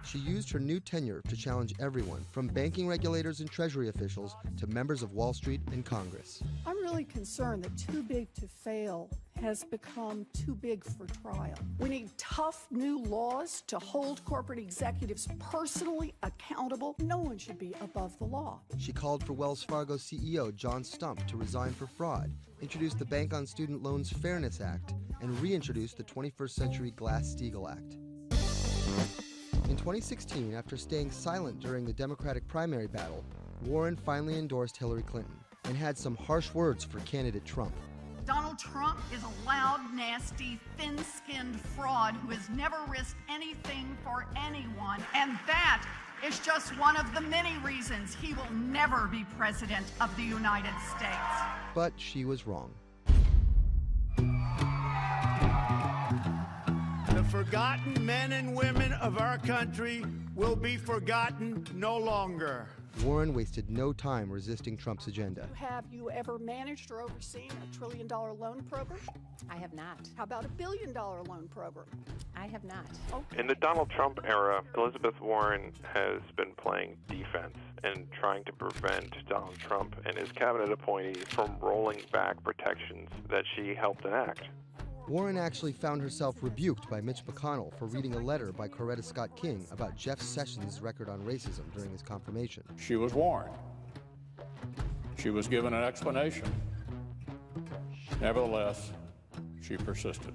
She used her new tenure to challenge everyone, from banking regulators and Treasury officials to members of Wall Street and Congress. I'm really concerned that too big to fail has become too big for trial. We need tough new laws to hold corporate executives personally accountable. No one should be above the law. She called for Wells Fargo CEO John Stump to resign for fraud, introduced the Bank on Student Loans Fairness Act, and reintroduced the 21st Century Glass-Steagall Act. In 2016, after staying silent during the Democratic primary battle, Warren finally endorsed Hillary Clinton and had some harsh words for candidate Trump. Donald Trump is a loud, nasty, thin-skinned fraud who has never risked anything for anyone, and that is just one of the many reasons he will never be president of the United States. But she was wrong. The forgotten men and women of our country will be forgotten no longer. Warren wasted no time resisting Trump's agenda. Have you ever managed or overseen a $1 trillion loan program? I have not. How about a $1 billion loan program? I have not. Okay. In the Donald Trump era, Elizabeth Warren has been playing defense and trying to prevent Donald Trump and his cabinet appointees from rolling back protections that she helped enact. Warren actually found herself rebuked by Mitch McConnell for reading a letter by Coretta Scott King about Jeff Sessions' record on racism during his confirmation. She was warned. She was given an explanation. Nevertheless, she persisted.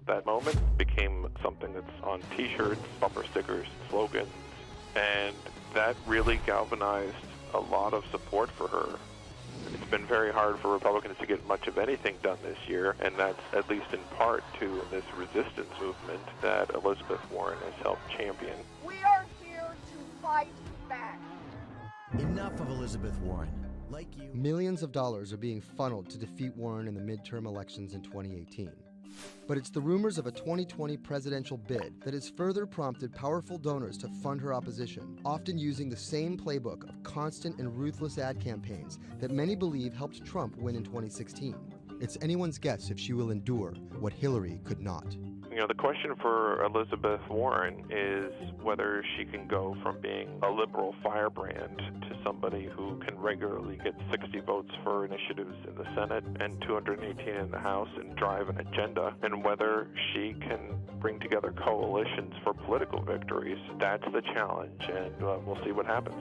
That moment became something that's on t-shirts, bumper stickers, slogans, and that really galvanized a lot of support for her. It's been very hard for Republicans to get much of anything done this year, and that's at least in part to this resistance movement that Elizabeth Warren has helped champion. We are here to fight back. Enough of Elizabeth Warren. Like you. Millions of dollars are being funneled to defeat Warren in the midterm elections in 2018. But it's the rumors of a 2020 presidential bid that has further prompted powerful donors to fund her opposition, often using the same playbook of constant and ruthless ad campaigns that many believe helped Trump win in 2016. It's anyone's guess if she will endure what Hillary could not. You know, the question for Elizabeth Warren is whether she can go from being a liberal firebrand to somebody who can regularly get 60 votes for initiatives in the Senate and 218 in the House and drive an agenda, and whether she can bring together coalitions for political victories. That's the challenge, and we'll see what happens.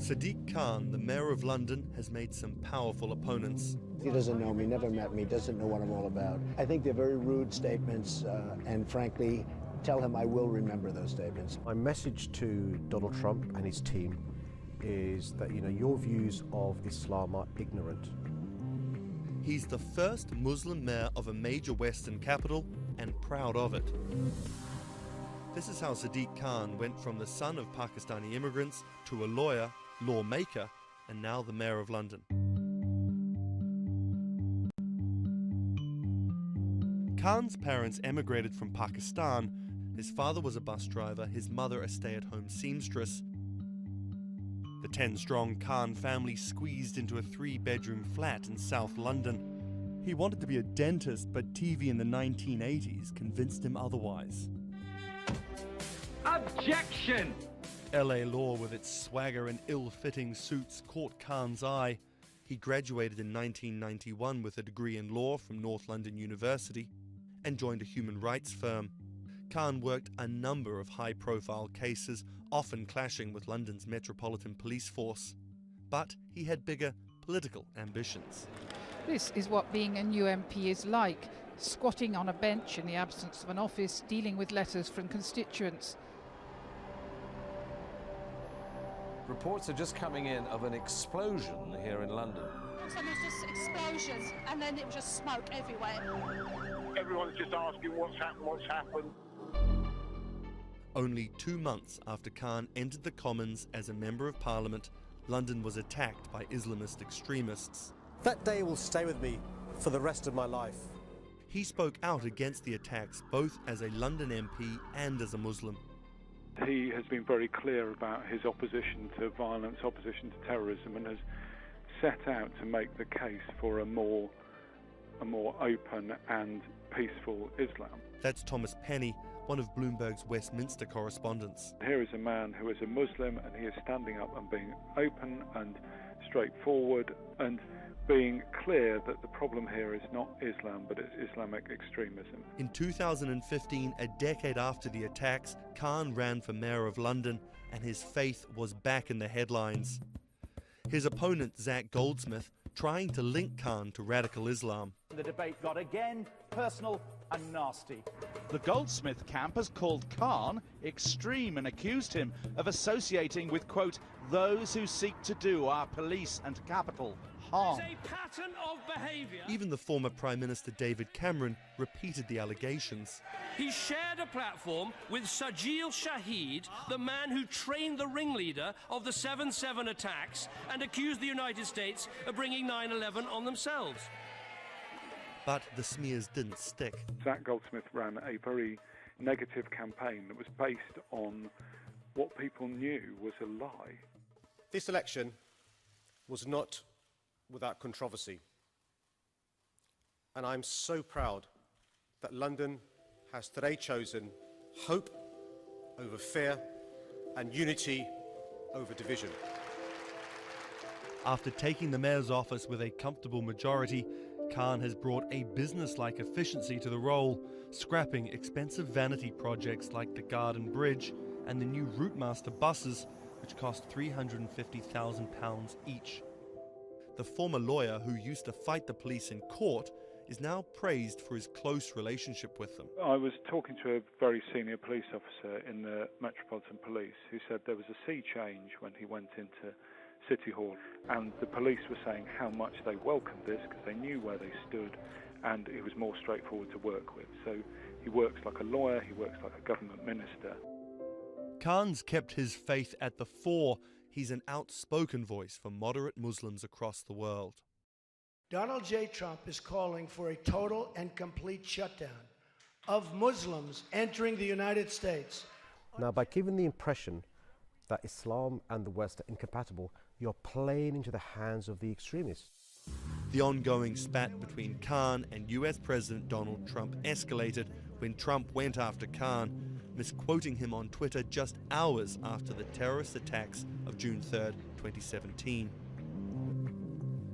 Sadiq Khan, the mayor of London, has made some powerful opponents. He doesn't know me, never met me, doesn't know what I'm all about. I think they're very rude statements, and frankly, tell him I will remember those statements. My message to Donald Trump and his team is that, your views of Islam are ignorant. He's the first Muslim mayor of a major Western capital and proud of it. This is how Sadiq Khan went from the son of Pakistani immigrants to a lawyer, lawmaker, and now the mayor of London. Khan's parents emigrated from Pakistan. His father was a bus driver, his mother a stay-at-home seamstress. The 10-strong Khan family squeezed into a 3-bedroom flat in South London. He wanted to be a dentist, but TV in the 1980s convinced him otherwise. Objection! LA law with its swagger and ill-fitting suits caught Khan's eye. He graduated in 1991 with a degree in law from North London University and joined a human rights firm. Khan worked a number of high-profile cases, often clashing with London's Metropolitan Police Force. But he had bigger political ambitions. This is what being a new MP is like, squatting on a bench in the absence of an office, dealing with letters from constituents. Reports are just coming in of an explosion here in London. And there's just explosions, and then it was just smoke everywhere. Everyone's just asking what's happened. Only 2 months after Khan entered the Commons as a Member of Parliament, London was attacked by Islamist extremists. That day will stay with me for the rest of my life. He spoke out against the attacks both as a London MP and as a Muslim. He has been very clear about his opposition to violence, opposition to terrorism, and has set out to make the case for a more open and peaceful Islam. That's Thomas Penny, one of Bloomberg's Westminster correspondents. Here is a man who is a Muslim, and he is standing up and being open and straightforward and being clear that the problem here is not Islam, but it's Islamic extremism. In 2015, a decade after the attacks, Khan ran for mayor of London, and his faith was back in the headlines. His opponent, Zach Goldsmith, trying to link Khan to radical Islam. The debate got again personal and nasty. The Goldsmith camp has called Khan extreme and accused him of associating with, quote, those who seek to do our police and capital harm. It's a pattern of behaviour. Even the former Prime Minister David Cameron repeated the allegations. He shared a platform with Sajil Shahid, the man who trained the ringleader of the 7/7 attacks and accused the United States of bringing 9/11 on themselves. But the smears didn't stick. Zach Goldsmith ran a very negative campaign that was based on what people knew was a lie. This election was not without controversy. And I'm so proud that London has today chosen hope over fear and unity over division. After taking the mayor's office with a comfortable majority, Khan has brought a business-like efficiency to the role, scrapping expensive vanity projects like the Garden Bridge and the new Routemaster buses, which cost £350,000 each. The former lawyer who used to fight the police in court is now praised for his close relationship with them. I was talking to a very senior police officer in the Metropolitan Police who said there was a sea change when he went into City Hall, and the police were saying how much they welcomed this because they knew where they stood and he was more straightforward to work with. So he works like a lawyer, he works like a government minister. Khan's kept his faith at the fore. He's an outspoken voice for moderate Muslims across the world. Donald J. Trump is calling for a total and complete shutdown of Muslims entering the United States. Now, by giving the impression that Islam and the West are incompatible, you're playing into the hands of the extremists. The ongoing spat between Khan and US President Donald Trump escalated when Trump went after Khan, misquoting him on Twitter just hours after the terrorist attacks of June 3rd, 2017.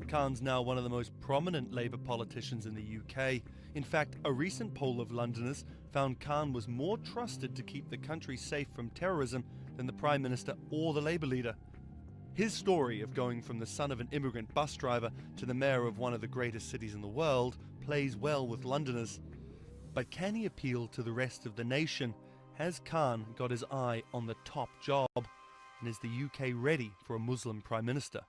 Khan's now one of the most prominent Labour politicians in the UK. In fact, a recent poll of Londoners found Khan was more trusted to keep the country safe from terrorism than the Prime Minister or the Labour leader. His story of going from the son of an immigrant bus driver to the mayor of one of the greatest cities in the world plays well with Londoners. But can he appeal to the rest of the nation? Has Khan got his eye on the top job? And is the UK ready for a Muslim Prime Minister?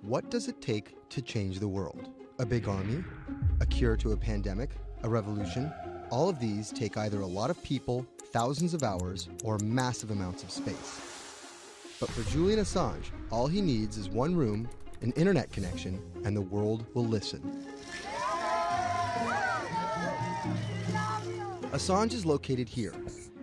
What does it take to change the world? A big army? A cure to a pandemic? A revolution? All of these take either a lot of people, thousands of hours, or massive amounts of space. But for Julian Assange, all he needs is one room, an internet connection, and the world will listen. Assange is located here,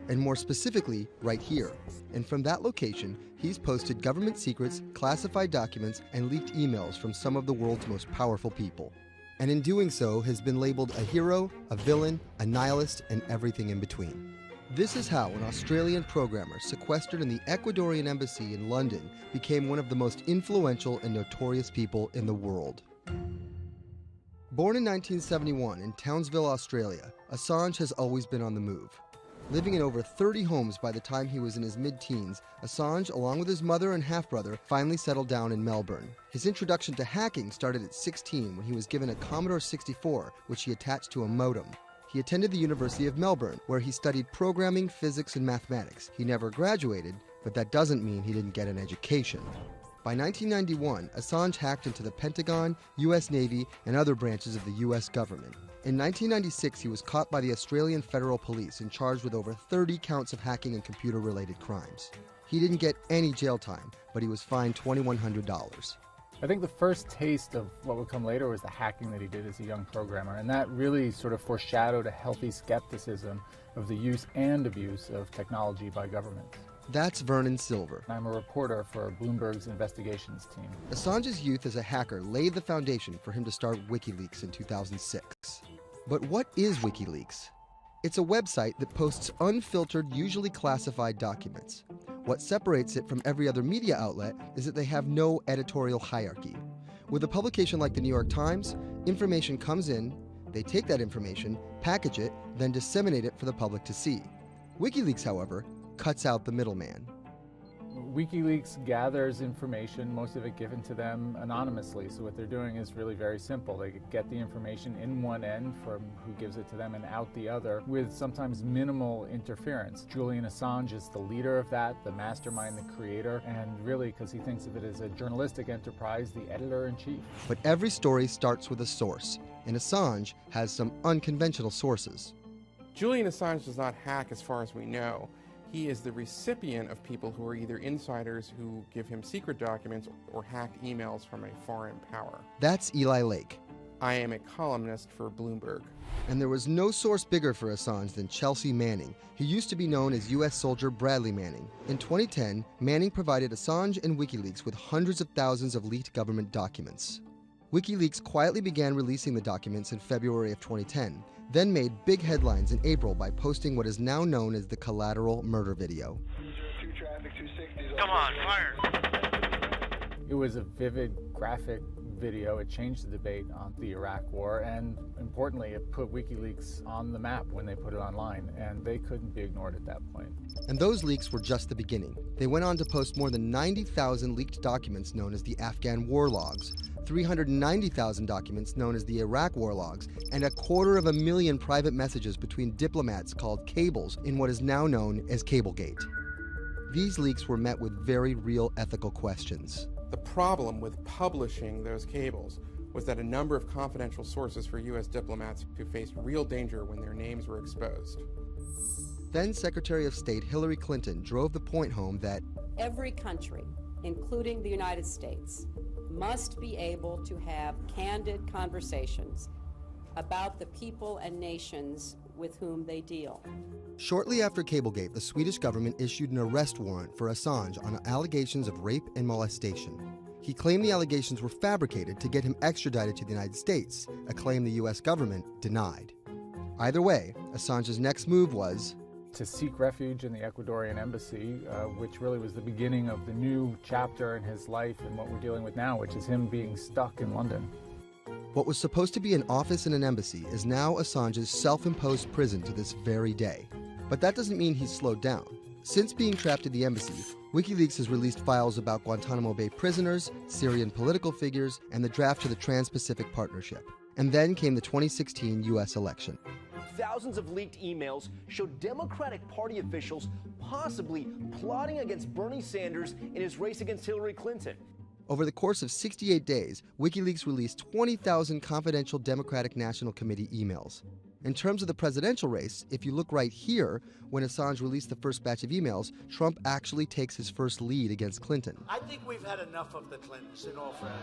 and more specifically, right here. And from that location, he's posted government secrets, classified documents, and leaked emails from some of the world's most powerful people. And in doing so, has been labeled a hero, a villain, a nihilist, and everything in between. This is how an Australian programmer sequestered in the Ecuadorian embassy in London became one of the most influential and notorious people in the world. Born in 1971 in Townsville, Australia, Assange has always been on the move. Living in over 30 homes by the time he was in his mid-teens, Assange, along with his mother and half-brother, finally settled down in Melbourne. His introduction to hacking started at 16 when he was given a Commodore 64, which he attached to a modem. He attended the University of Melbourne, where he studied programming, physics, and mathematics. He never graduated, but that doesn't mean he didn't get an education. By 1991, Assange hacked into the Pentagon, U.S. Navy, and other branches of the U.S. government. In 1996, he was caught by the Australian Federal Police and charged with over 30 counts of hacking and computer-related crimes. He didn't get any jail time, but he was fined $2,100. I think the first taste of what would come later was the hacking that he did as a young programmer, and that really sort of foreshadowed a healthy skepticism of the use and abuse of technology by governments. That's Vernon Silver. I'm a reporter for Bloomberg's investigations team. Assange's youth as a hacker laid the foundation for him to start WikiLeaks in 2006. But what is WikiLeaks? It's a website that posts unfiltered, usually classified documents. What separates it from every other media outlet is that they have no editorial hierarchy. With a publication like the New York Times, information comes in, they take that information, package it, then disseminate it for the public to see. WikiLeaks, however, cuts out the middleman. WikiLeaks gathers information, most of it given to them anonymously. So what they're doing is really very simple. They get the information in one end from who gives it to them and out the other with sometimes minimal interference. Julian Assange is the leader of that, the mastermind, the creator, and really, because he thinks of it as a journalistic enterprise, the editor-in-chief. But every story starts with a source, and Assange has some unconventional sources. Julian Assange does not hack as far as we know. He is the recipient of people who are either insiders who give him secret documents or hacked emails from a foreign power. That's Eli Lake. I am a columnist for Bloomberg. And there was no source bigger for Assange than Chelsea Manning, who used to be known as U.S. soldier Bradley Manning. In 2010, Manning provided Assange and WikiLeaks with hundreds of thousands of leaked government documents. WikiLeaks quietly began releasing the documents in February of 2010, then made big headlines in April by posting what is now known as the collateral murder video. Come on, fire! It was a vivid, graphic video. It changed the debate on the Iraq War, and importantly, it put WikiLeaks on the map when they put it online, and they couldn't be ignored at that point. And those leaks were just the beginning. They went on to post more than 90,000 leaked documents known as the Afghan war logs, 390,000 documents known as the Iraq war logs, and 250,000 private messages between diplomats called cables in what is now known as Cablegate. These leaks were met with very real ethical questions. The problem with publishing those cables was that a number of confidential sources for U.S. diplomats who faced real danger when their names were exposed. Then Secretary of State Hillary Clinton drove the point home that every country, including the United States, must be able to have candid conversations about the people and nations with whom they deal. Shortly after Cablegate, the Swedish government issued an arrest warrant for Assange on allegations of rape and molestation. He claimed the allegations were fabricated to get him extradited to the United States, a claim the U.S. government denied. Either way, Assange's next move was to seek refuge in the Ecuadorian embassy, which really was the beginning of the new chapter in his life and what we're dealing with now, which is him being stuck in London. What was supposed to be an office in an embassy is now Assange's self-imposed prison to this very day. But that doesn't mean he's slowed down. Since being trapped at the embassy, WikiLeaks has released files about Guantanamo Bay prisoners, Syrian political figures, and the draft to the Trans-Pacific Partnership. And then came the 2016 U.S. election. Thousands of leaked emails showed Democratic Party officials possibly plotting against Bernie Sanders in his race against Hillary Clinton. Over the course of 68 days, WikiLeaks released 20,000 confidential Democratic National Committee emails. In terms of the presidential race, if you look right here, when Assange released the first batch of emails, Trump actually takes his first lead against Clinton. I think we've had enough of the Clintons, in all fairness.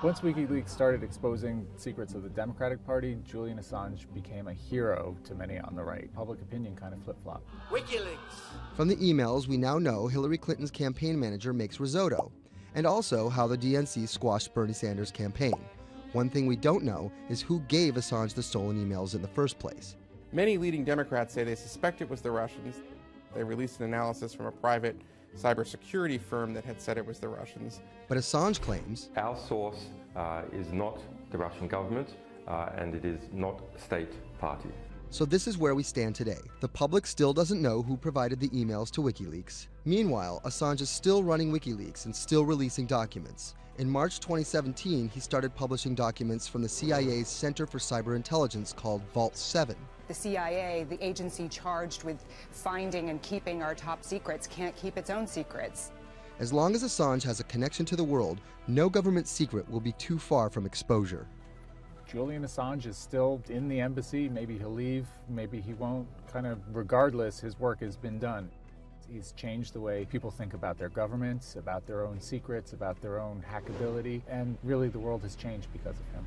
Once WikiLeaks started exposing secrets of the Democratic Party, Julian Assange became a hero to many on the right. Public opinion kind of flip-flopped. WikiLeaks! From the emails, we now know Hillary Clinton's campaign manager makes risotto, and also how the DNC squashed Bernie Sanders' campaign. One thing we don't know is who gave Assange the stolen emails in the first place. Many leading Democrats say they suspect it was the Russians. They released an analysis from a private cybersecurity firm that had said it was the Russians. But Assange claims our source is not the Russian government and it is not a state party. So this is where we stand today. The public still doesn't know who provided the emails to WikiLeaks. Meanwhile, Assange is still running WikiLeaks and still releasing documents. In March 2017, he started publishing documents from the CIA's Center for Cyber Intelligence called Vault 7. The CIA, the agency charged with finding and keeping our top secrets, can't keep its own secrets. As long as Assange has a connection to the world, no government secret will be too far from exposure. Julian Assange is still in the embassy. Maybe he'll leave, maybe he won't. Kind of regardless, his work has been done. He's changed the way people think about their governments, about their own secrets, about their own hackability, and really the world has changed because of him.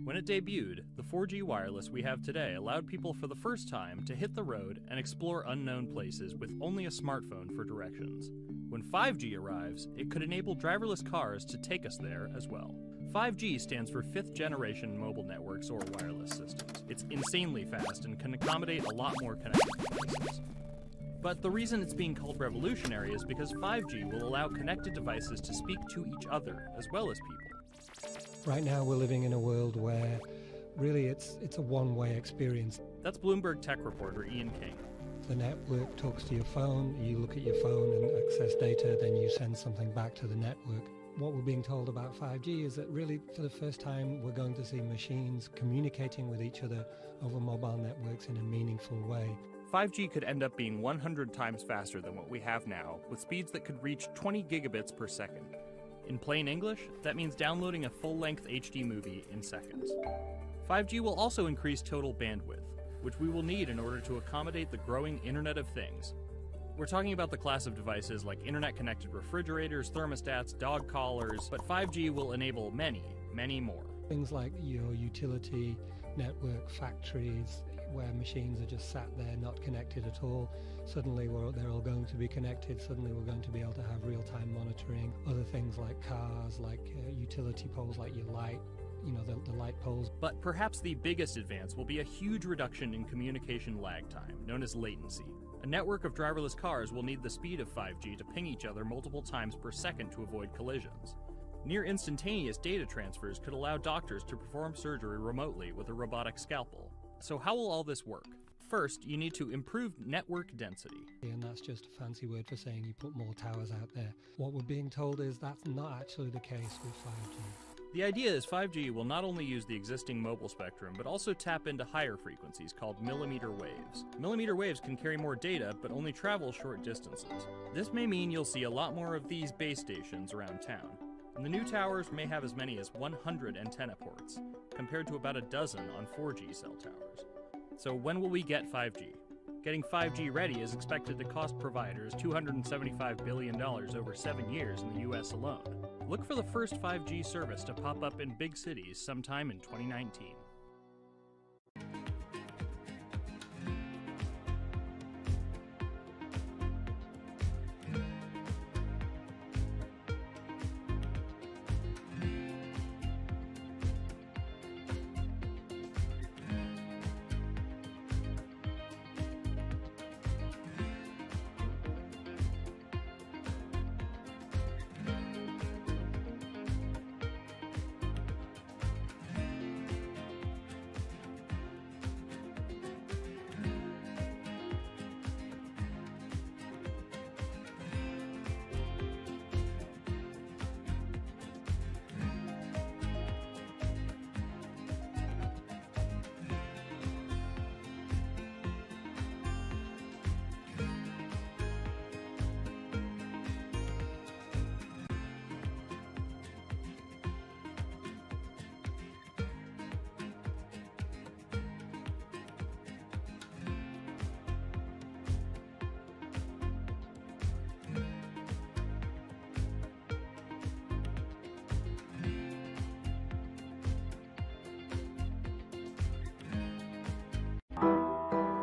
When it debuted, the 4G wireless we have today allowed people for the first time to hit the road and explore unknown places with only a smartphone for directions. When 5G arrives, it could enable driverless cars to take us there as well. 5G stands for 5th generation mobile networks or wireless systems. It's insanely fast and can accommodate a lot more connected devices. But the reason it's being called revolutionary is because 5G will allow connected devices to speak to each other as well as people. Right now we're living in a world where really it's a one-way experience. That's Bloomberg tech reporter Ian King. The network talks to your phone, you look at your phone and access data, then you send something back to the network. What we're being told about 5G is that really for the first time we're going to see machines communicating with each other over mobile networks in a meaningful way. 5G could end up being 100 times faster than what we have now, with speeds that could reach 20 gigabits per second. In plain English, that means downloading a full-length HD movie in seconds. 5G will also increase total bandwidth, which we will need in order to accommodate the growing Internet of Things. We're talking about the class of devices like internet-connected refrigerators, thermostats, dog collars, but 5G will enable many, many more. Things like your utility network, factories, where machines are just sat there not connected at all. Suddenly they're all going to be connected. Suddenly we're going to be able to have real-time monitoring. Other things like cars, like utility poles, like your light, the light poles. But perhaps the biggest advance will be a huge reduction in communication lag time, known as latency. A network of driverless cars will need the speed of 5G to ping each other multiple times per second to avoid collisions. Near instantaneous data transfers could allow doctors to perform surgery remotely with a robotic scalpel. So how will all this work? First, you need to improve network density. And that's just a fancy word for saying you put more towers out there. What we're being told is that's not actually the case with 5G. The idea is 5G will not only use the existing mobile spectrum, but also tap into higher frequencies called millimeter waves. Millimeter waves can carry more data, but only travel short distances. This may mean you'll see a lot more of these base stations around town. And the new towers may have as many as 100 antenna ports, compared to about a dozen on 4G cell towers. So when will we get 5G? Getting 5G ready is expected to cost providers $275 billion over 7 years in the US alone. Look for the first 5G service to pop up in big cities sometime in 2019.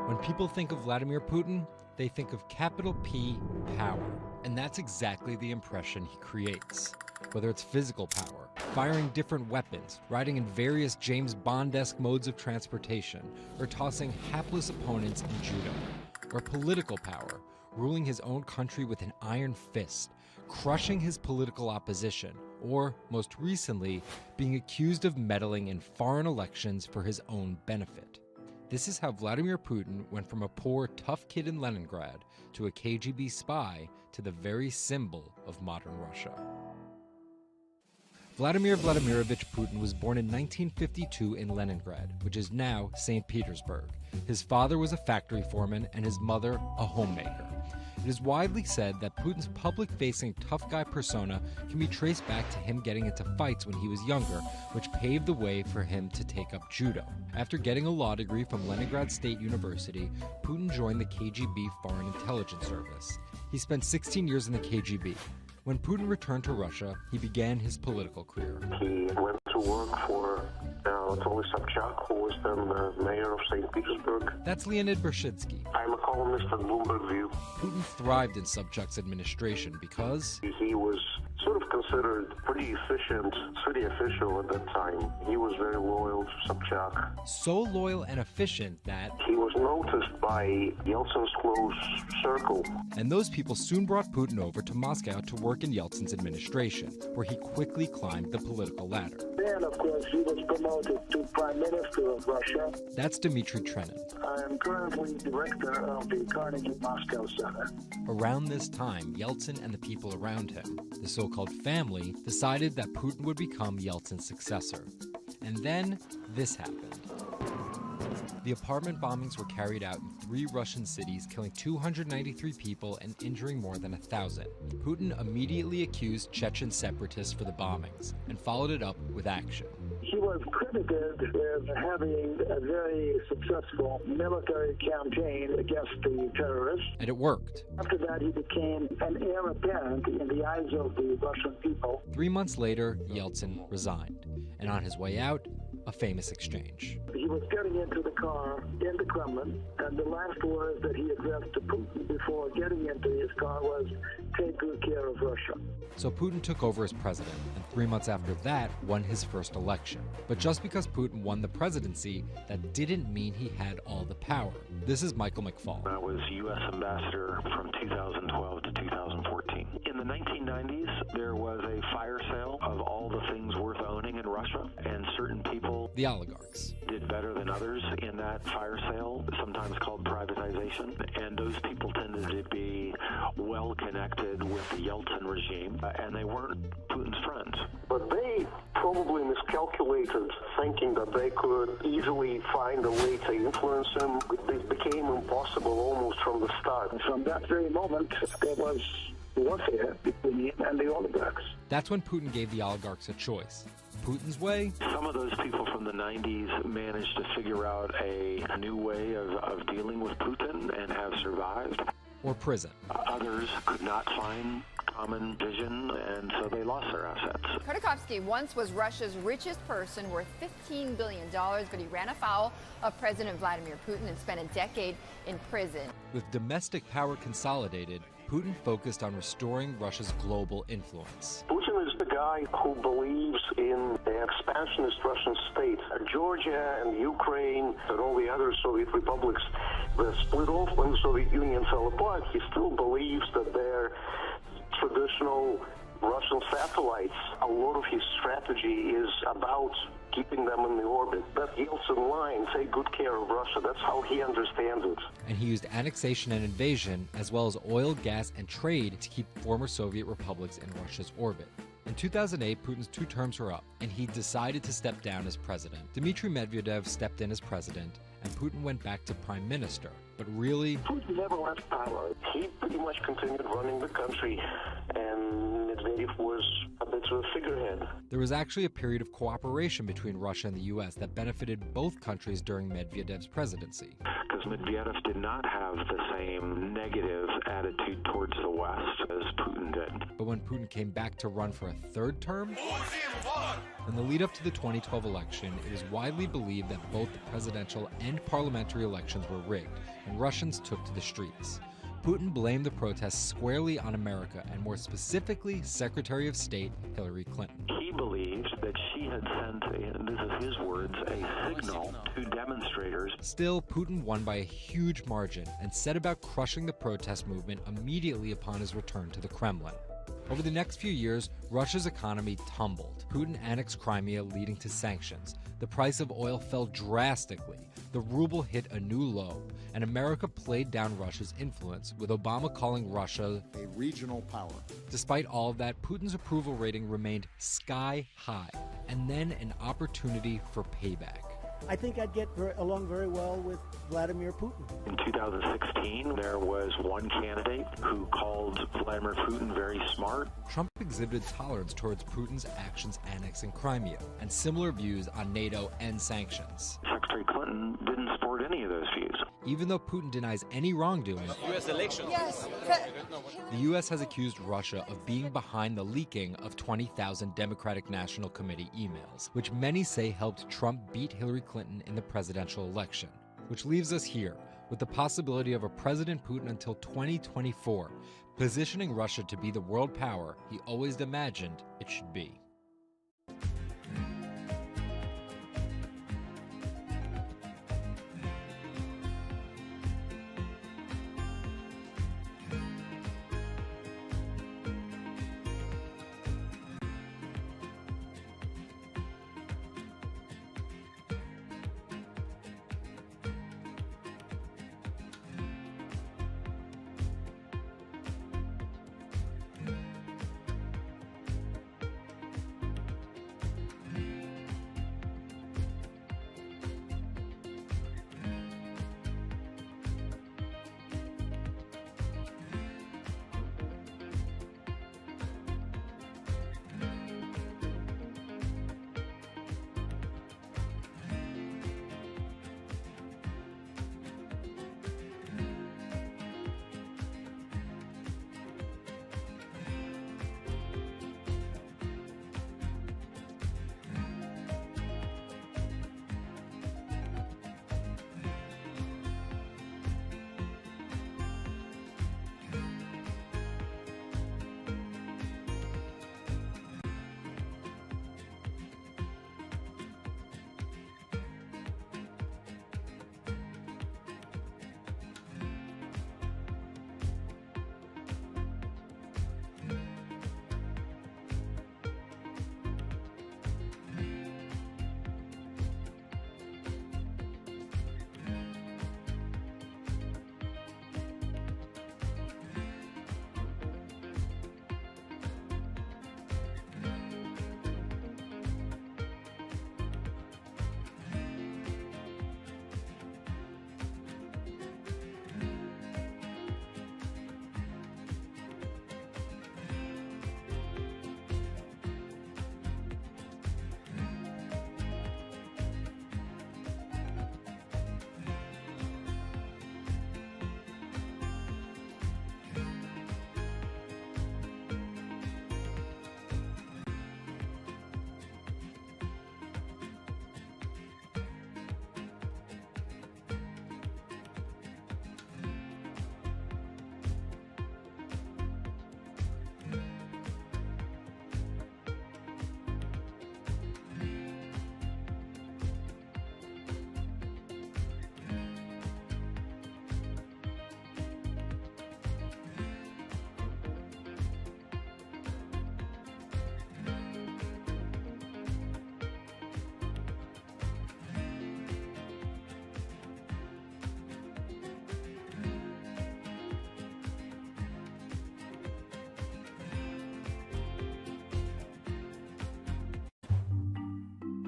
When people think of Vladimir Putin, they think of capital P, power. And that's exactly the impression he creates. Whether it's physical power, firing different weapons, riding in various James Bond-esque modes of transportation, or tossing hapless opponents in judo. Or political power, ruling his own country with an iron fist, crushing his political opposition, or, most recently, being accused of meddling in foreign elections for his own benefit. This is how Vladimir Putin went from a poor, tough kid in Leningrad to a KGB spy to the very symbol of modern Russia. Vladimir Vladimirovich Putin was born in 1952 in Leningrad, which is now St. Petersburg. His father was a factory foreman and his mother a homemaker. It is widely said that Putin's public-facing tough guy persona can be traced back to him getting into fights when he was younger, which paved the way for him to take up judo. After getting a law degree from Leningrad State University, Putin joined the KGB Foreign Intelligence Service. He spent 16 years in the KGB. When Putin returned to Russia, he began his political career. He went to work for Anatoly Sobchak, who was then the mayor of St. Petersburg. That's Leonid Bershidsky. I'm a columnist at Bloomberg View. Putin thrived in Sobchak's administration because he was sort of considered pretty efficient city official at that time. He was very loyal to Sobchak. So loyal and efficient that he was noticed by Yeltsin's close circle. And those people soon brought Putin over to Moscow to work in Yeltsin's administration, where he quickly climbed the political ladder. Then, of course, he was promoted to Prime Minister of Russia. That's Dmitry Trenin. I am currently director of the Carnegie Moscow Center. Around this time, Yeltsin and the people around him, the so-called family, decided that Putin would become Yeltsin's successor. And then this happened. The apartment bombings were carried out in 3 Russian cities, killing 293 people and injuring more than 1,000. Putin immediately accused Chechen separatists for the bombings and followed it up with action. He was credited with having a very successful military campaign against the terrorists. And it worked. After that, he became an heir apparent in the eyes of the Russian people. 3 months later, Yeltsin resigned. And on his way out, a famous exchange. He was getting into the car in the Kremlin, and the last words that he addressed to Putin before getting into his car was, "Take good care of Russia." So Putin took over as president, and 3 months after that, won his first election. But just because Putin won the presidency, that didn't mean he had all the power. This is Michael McFall. I was U.S. ambassador from 2012 to 2014. In the 1990s, there was a fire sale of all the things worth owning in Russia, and certain people, the oligarchs, did better than others in that fire sale, sometimes called privatization, and those people tended to be well connected with the Yeltsin regime, and they weren't Putin's friends. But they probably miscalculated, thinking that they could easily find a way to influence him. It became impossible almost from the start. From that very moment, there was warfare between him and the oligarchs. That's when Putin gave the oligarchs a choice. Putin's way. Some of those people from the 90s managed to figure out a new way of dealing with Putin and have survived. Or prison. Others could not find common vision, and so they lost their assets. Khodorkovsky once was Russia's richest person, worth $15 billion, but he ran afoul of President Vladimir Putin and spent a decade in prison. With domestic power consolidated, Putin focused on restoring Russia's global influence. Putin is the guy who believes in the expansionist Russian state. Georgia and Ukraine and all the other Soviet republics that split off when the Soviet Union fell apart, he still believes that they're traditional Russian satellites. A lot of his strategy is about keeping them in the orbit. That Yeltsin line, take good care of Russia, that's how he understands it. And he used annexation and invasion, as well as oil, gas, and trade to keep former Soviet republics in Russia's orbit. In 2008, Putin's 2 terms were up, and he decided to step down as president. Dmitry Medvedev stepped in as president, and Putin went back to prime minister. But really, Putin never left power. He pretty much continued running the country, and Medvedev was a bit of a figurehead. There was actually a period of cooperation between Russia and the U.S. that benefited both countries during Medvedev's presidency. Because Medvedev did not have the same negative attitude towards the West as Putin did. But when Putin came back to run for a 3rd term, in the lead up to the 2012 election, it was widely believed that both the presidential and parliamentary elections were rigged, and Russians took to the streets. Putin blamed the protests squarely on America, and more specifically, Secretary of State Hillary Clinton. He believed that she had sent, and this is his words, a signal to demonstrators. Still, Putin won by a huge margin and set about crushing the protest movement immediately upon his return to the Kremlin. Over the next few years, Russia's economy tumbled. Putin annexed Crimea, leading to sanctions. The price of oil fell drastically. The ruble hit a new low, and America played down Russia's influence, with Obama calling Russia a regional power. Despite all of that, Putin's approval rating remained sky high, and then an opportunity for payback. I think I'd get along very well with Vladimir Putin. In 2016, there was one candidate who called Vladimir Putin very smart. Trump exhibited tolerance towards Putin's actions annexing Crimea, and similar views on NATO and sanctions. Secretary Clinton didn't support any of those views. even though Putin denies any wrongdoing. U.S. elections. Yes. The U.S. has accused Russia of being behind the leaking of 20,000 Democratic National Committee emails, which many say helped Trump beat Hillary Clinton in the presidential election. Which leaves us here, with the possibility of a President Putin until 2024, positioning Russia to be the world power he always imagined it should be.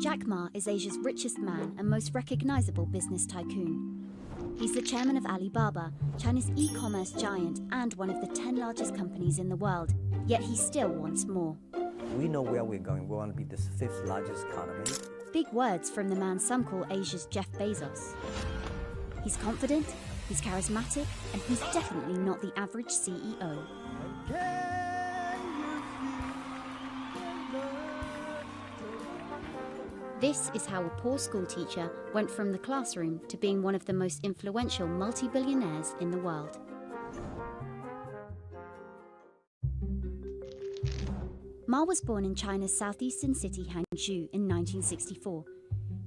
Jack Ma is Asia's richest man and most recognizable business tycoon. He's the chairman of Alibaba, China's e-commerce giant and one of the 10 largest companies in the world, yet he still wants more. We know where we're going. We want to be the 5th largest economy. Big words from the man some call Asia's Jeff Bezos. He's confident, he's charismatic, and he's definitely not the average CEO. This is how a poor school teacher went from the classroom to being one of the most influential multi-billionaires in the world. Ma was born in China's southeastern city Hangzhou in 1964.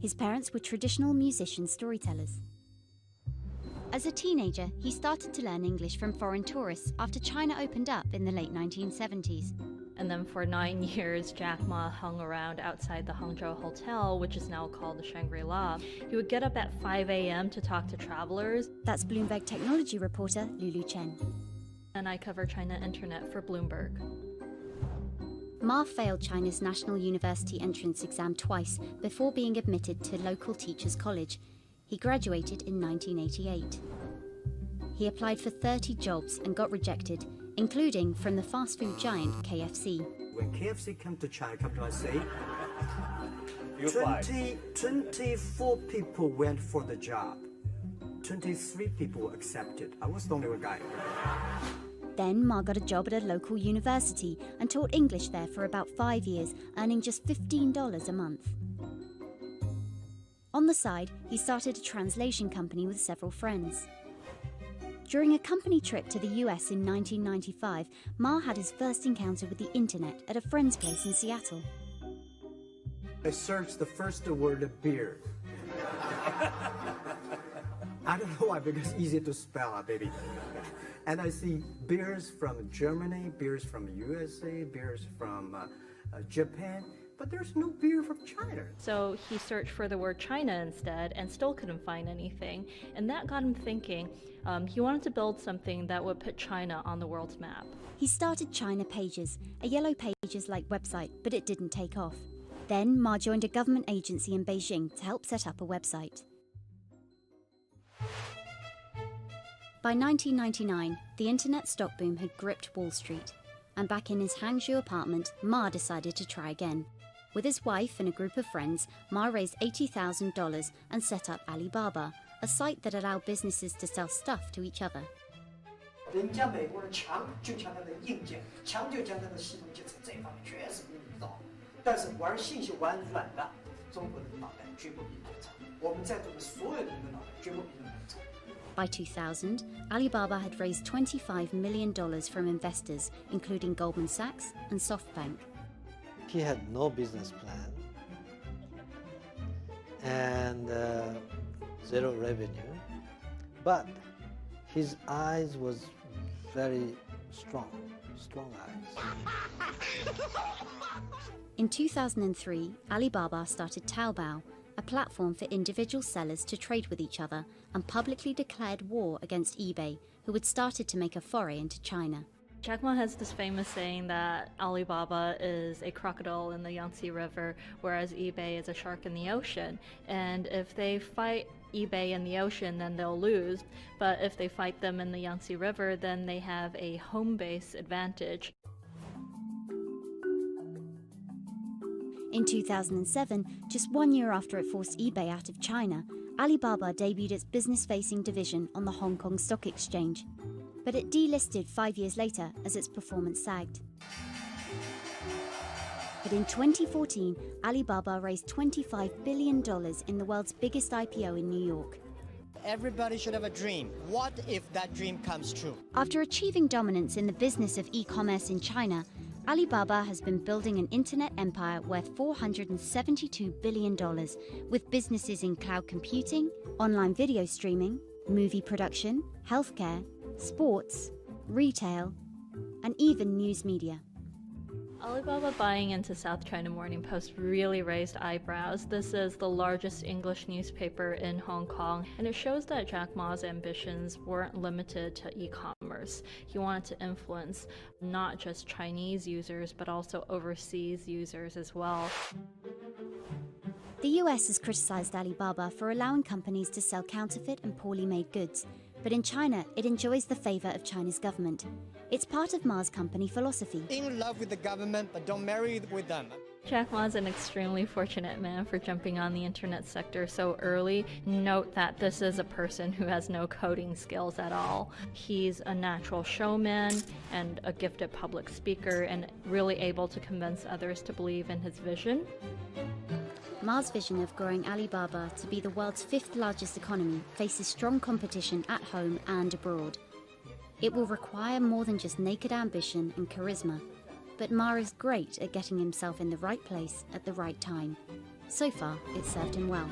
His parents were traditional musician storytellers. As a teenager, he started to learn English from foreign tourists after China opened up in the late 1970s. And then for 9 years, Jack Ma hung around outside the Hangzhou Hotel, which is now called the Shangri-La. He would get up at 5 a.m. to talk to travelers. That's Bloomberg technology reporter Lulu Chen. And I cover China Internet for Bloomberg. Ma failed China's National University entrance exam twice before being admitted to local teachers' college. He graduated in 1988. He applied for 30 jobs and got rejected, including from the fast food giant KFC. When KFC come to China, come to us, say, 24 people went for the job. 23 people accepted. I was the only one guy. Then Ma got a job at a local university and taught English there for about 5 years, earning just $15 a month. On the side, he started a translation company with several friends. During a company trip to the US in 1995, Ma had his first encounter with the internet at a friend's place in Seattle. I searched the first word beer. I don't know why, because it's easy to spell, baby. And I see beers from Germany, beers from USA, beers from Japan, but there's no beer from China. So he searched for the word China instead and still couldn't find anything. And that got him thinking. He wanted to build something that would put China on the world's map. He started China Pages, a Yellow Pages-like website, but it didn't take off. Then Ma joined a government agency in Beijing to help set up a website. By 1999, the internet stock boom had gripped Wall Street, and back in his Hangzhou apartment, Ma decided to try again. With his wife and a group of friends, Ma raised $80,000 and set up Alibaba, a site that allowed businesses to sell stuff to each other. 人家美国人强就强它的硬件，强就强它的系统建设，这方面确实比你早。但是玩信息玩软的，中国人的脑袋绝不比你们长。我们在座的所有人的脑袋绝不比你们长。 By 2000, Alibaba had raised $25 million from investors, including Goldman Sachs and SoftBank. He had no business plan and zero revenue, but his eyes was very strong eyes. In 2003, Alibaba started Taobao, a platform for individual sellers to trade with each other, and publicly declared war against eBay, who had started to make a foray into China. Jack Ma has this famous saying that Alibaba is a crocodile in the Yangtze River, whereas eBay is a shark in the ocean. And if they fight eBay in the ocean, then they'll lose. But if they fight them in the Yangtze River, then they have a home base advantage. In 2007, just 1 year after it forced eBay out of China, Alibaba debuted its business-facing division on the Hong Kong Stock Exchange. But it delisted 5 years later as its performance sagged. But in 2014, Alibaba raised $25 billion in the world's biggest IPO in New York. Everybody should have a dream. What if that dream comes true? After achieving dominance in the business of e-commerce in China, Alibaba has been building an internet empire worth $472 billion, with businesses in cloud computing, online video streaming, movie production, healthcare, sports, retail, and even news media. Alibaba buying into South China Morning Post really raised eyebrows. This is the largest English newspaper in Hong Kong, and it shows that Jack Ma's ambitions weren't limited to e-commerce. He wanted to influence not just Chinese users, but also overseas users as well. The US has criticized Alibaba for allowing companies to sell counterfeit and poorly made goods, but in China, it enjoys the favor of China's government. It's part of Ma's company philosophy. In love with the government, but don't marry with them. Jack Ma's an extremely fortunate man for jumping on the internet sector so early. Note that this is a person who has no coding skills at all. He's a natural showman and a gifted public speaker, and really able to convince others to believe in his vision. Ma's vision of growing Alibaba to be the world's 5th largest economy faces strong competition at home and abroad. It will require more than just naked ambition and charisma, but Ma is great at getting himself in the right place at the right time. So far, it's served him well.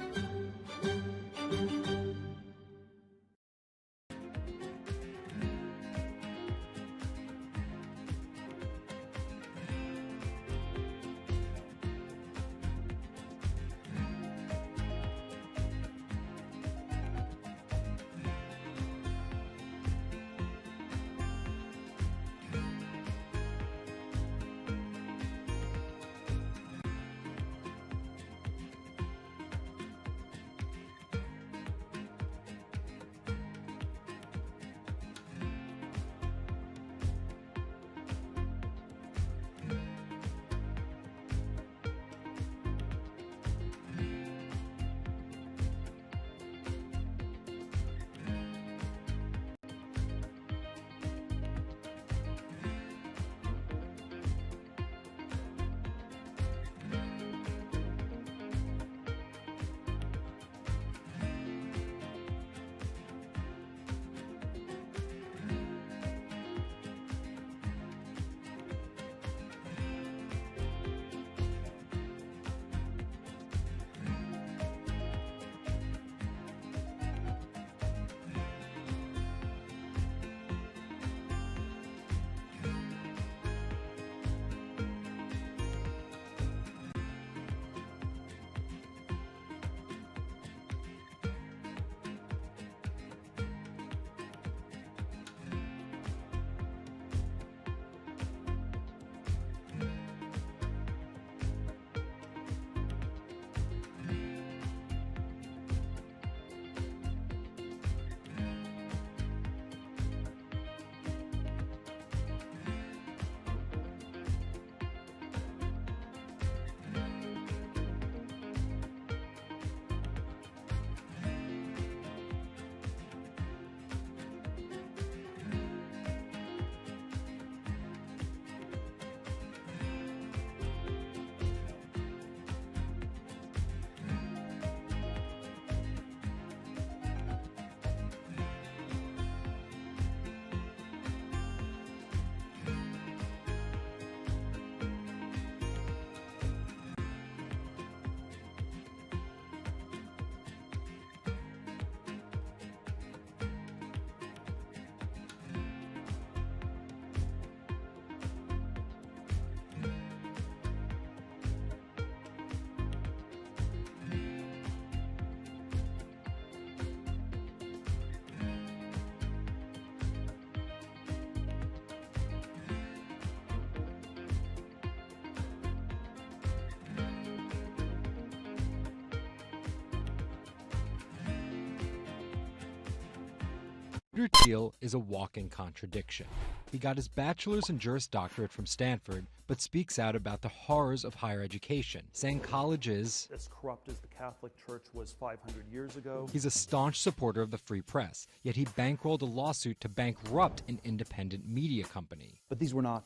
Peter Thiel is a walking contradiction. He got his bachelor's and Juris Doctorate from Stanford, but speaks out about the horrors of higher education, saying college is as corrupt as the Catholic Church was 500 years ago. He's a staunch supporter of the free press, yet he bankrolled a lawsuit to bankrupt an independent media company. But these were not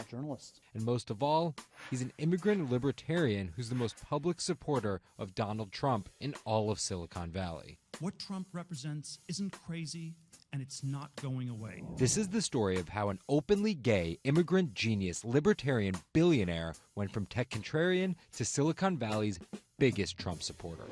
journalists. And most of all, he's an immigrant libertarian who's the most public supporter of Donald Trump in all of Silicon Valley. What Trump represents isn't crazy, and it's not going away. This is the story of how an openly gay, immigrant genius, libertarian billionaire went from tech contrarian to Silicon Valley's biggest Trump supporter.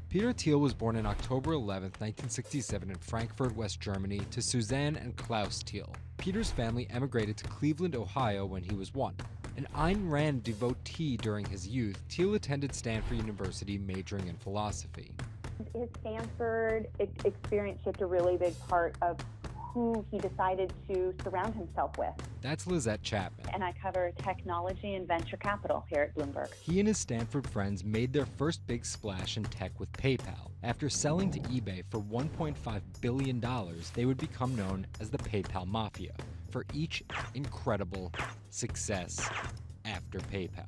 Peter Thiel was born on October 11, 1967 in Frankfurt, West Germany, to Suzanne and Klaus Thiel. Peter's family emigrated to Cleveland, Ohio when he was 1. An Ayn Rand devotee during his youth, Thiel attended Stanford University majoring in philosophy. His Stanford experience shaped a really big part of who he decided to surround himself with. That's Lizette Chapman. And I cover technology and venture capital here at Bloomberg. He and his Stanford friends made their first big splash in tech with PayPal. After selling to eBay for $1.5 billion, they would become known as the PayPal Mafia for each incredible success after PayPal.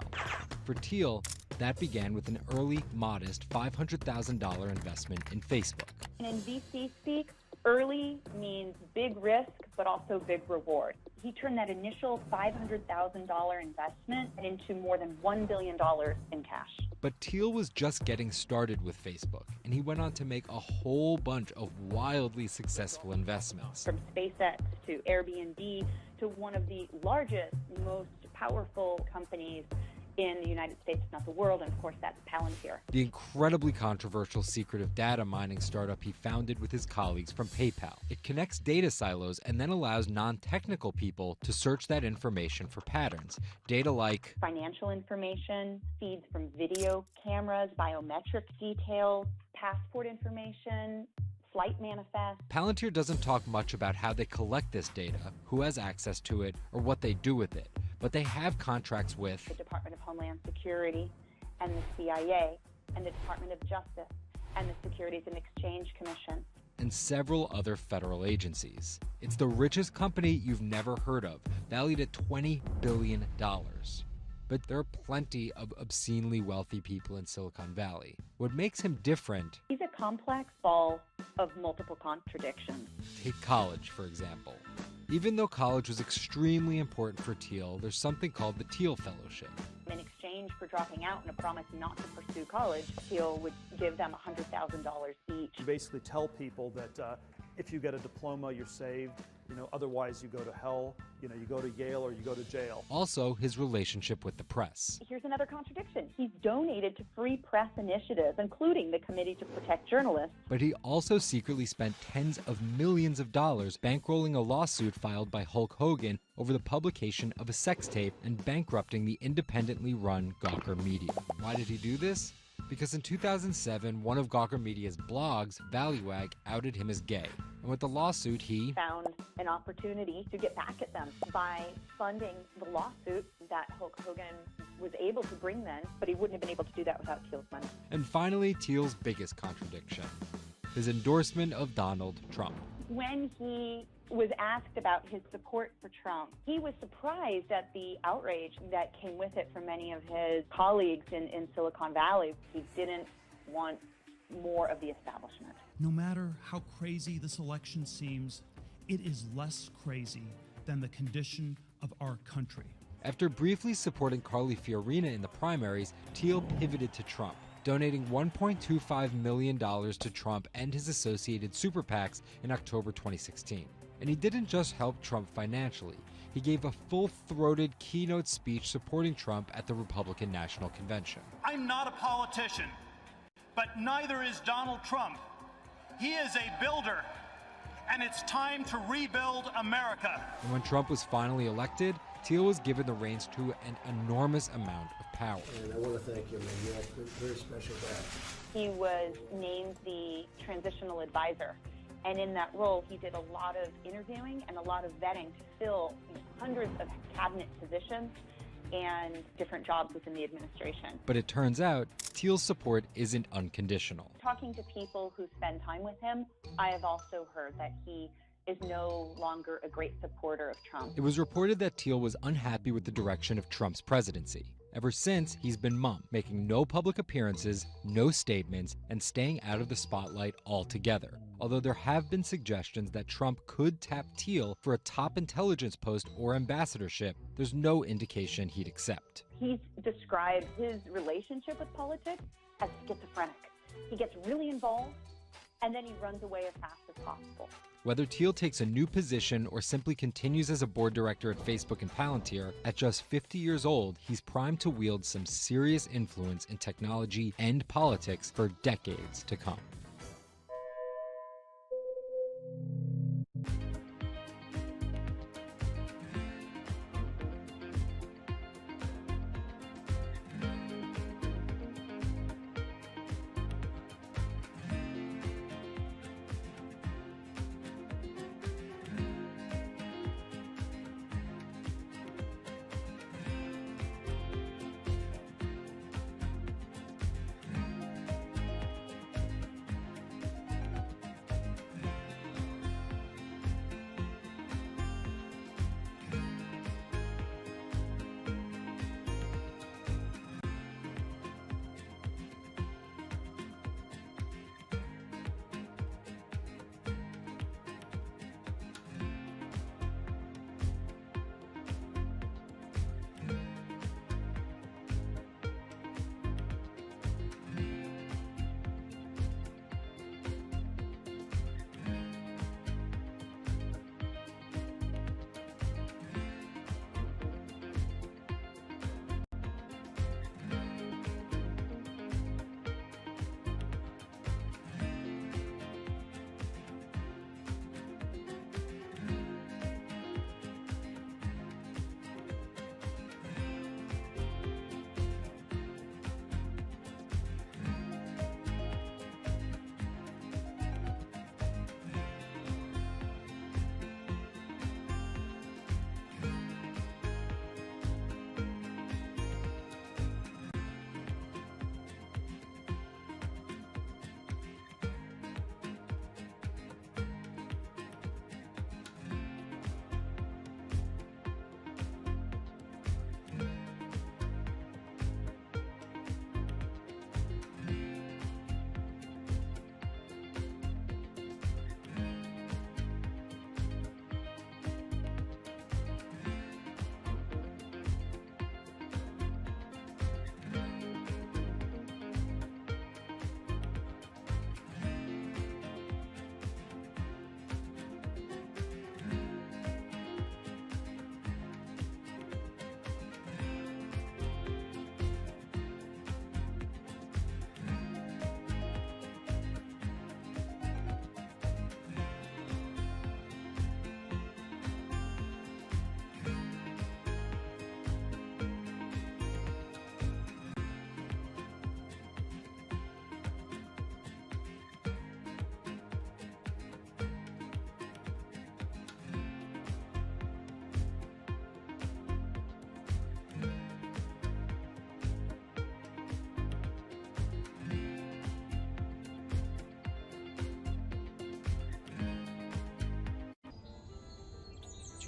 For Thiel, that began with an early, modest $500,000 investment in Facebook. And in VC speak, early means big risk, but also big reward. He turned that initial $500,000 investment into more than $1 billion in cash. But Thiel was just getting started with Facebook, and he went on to make a whole bunch of wildly successful investments. From SpaceX to Airbnb to one of the largest, most powerful companies in the United States, if not the world, and of course that's Palantir. The incredibly controversial secretive data mining startup he founded with his colleagues from PayPal. It connects data silos and then allows non-technical people to search that information for patterns. Data like financial information, feeds from video cameras, biometric details, passport information, flight manifest. Palantir doesn't talk much about how they collect this data, who has access to it, or what they do with it. But they have contracts with the Department of Homeland Security and the CIA and the Department of Justice and the Securities and Exchange Commission and several other federal agencies. It's the richest company you've never heard of, valued at $20 billion. But there are plenty of obscenely wealthy people in Silicon Valley. What makes him different... He's a complex ball of multiple contradictions. Take college, for example. Even though college was extremely important for Thiel, there's something called the Thiel Fellowship. In exchange for dropping out and a promise not to pursue college, Thiel would give them $100,000 each. You basically tell people that if you get a diploma, you're saved. Otherwise you go to hell. You go to Yale or you go to jail. Also, his relationship with the press. Here's another contradiction. He's donated to free press initiatives, including the Committee to Protect Journalists. But he also secretly spent tens of millions of dollars bankrolling a lawsuit filed by Hulk Hogan over the publication of a sex tape and bankrupting the independently run Gawker Media. Why did he do this? Because in 2007, one of Gawker Media's blogs, ValueAg, outed him as gay. And with the lawsuit, he found an opportunity to get back at them by funding the lawsuit that Hulk Hogan was able to bring then, but he wouldn't have been able to do that without Thiel's money. And finally, Thiel's biggest contradiction, his endorsement of Donald Trump. When he was asked about his support for Trump, he was surprised at the outrage that came with it from many of his colleagues in Silicon Valley. He didn't want more of the establishment. No matter how crazy this election seems, it is less crazy than the condition of our country. After briefly supporting Carly Fiorina in the primaries, Thiel pivoted to Trump, donating $1.25 million to Trump and his associated super PACs in October 2016. And he didn't just help Trump financially. He gave a full-throated keynote speech supporting Trump at the Republican National Convention. I'm not a politician, but neither is Donald Trump. He is a builder, and it's time to rebuild America. And when Trump was finally elected, Thiel was given the reins to an enormous amount of power. And I want to thank you, man. You have a very special guy. He was named the transitional advisor. And in that role, he did a lot of interviewing and a lot of vetting to fill hundreds of cabinet positions and different jobs within the administration. But it turns out Thiel's support isn't unconditional. Talking to people who spend time with him, I have also heard that he is no longer a great supporter of Trump. It was reported that Thiel was unhappy with the direction of Trump's presidency. Ever since, he's been mum, making no public appearances, no statements, and staying out of the spotlight altogether. Although there have been suggestions that Trump could tap Thiel for a top intelligence post or ambassadorship, there's no indication he'd accept. He's described his relationship with politics as schizophrenic. He gets really involved, and then he runs away as fast as possible. Whether Thiel takes a new position or simply continues as a board director at Facebook and Palantir, at just 50 years old, he's primed to wield some serious influence in technology and politics for decades to come.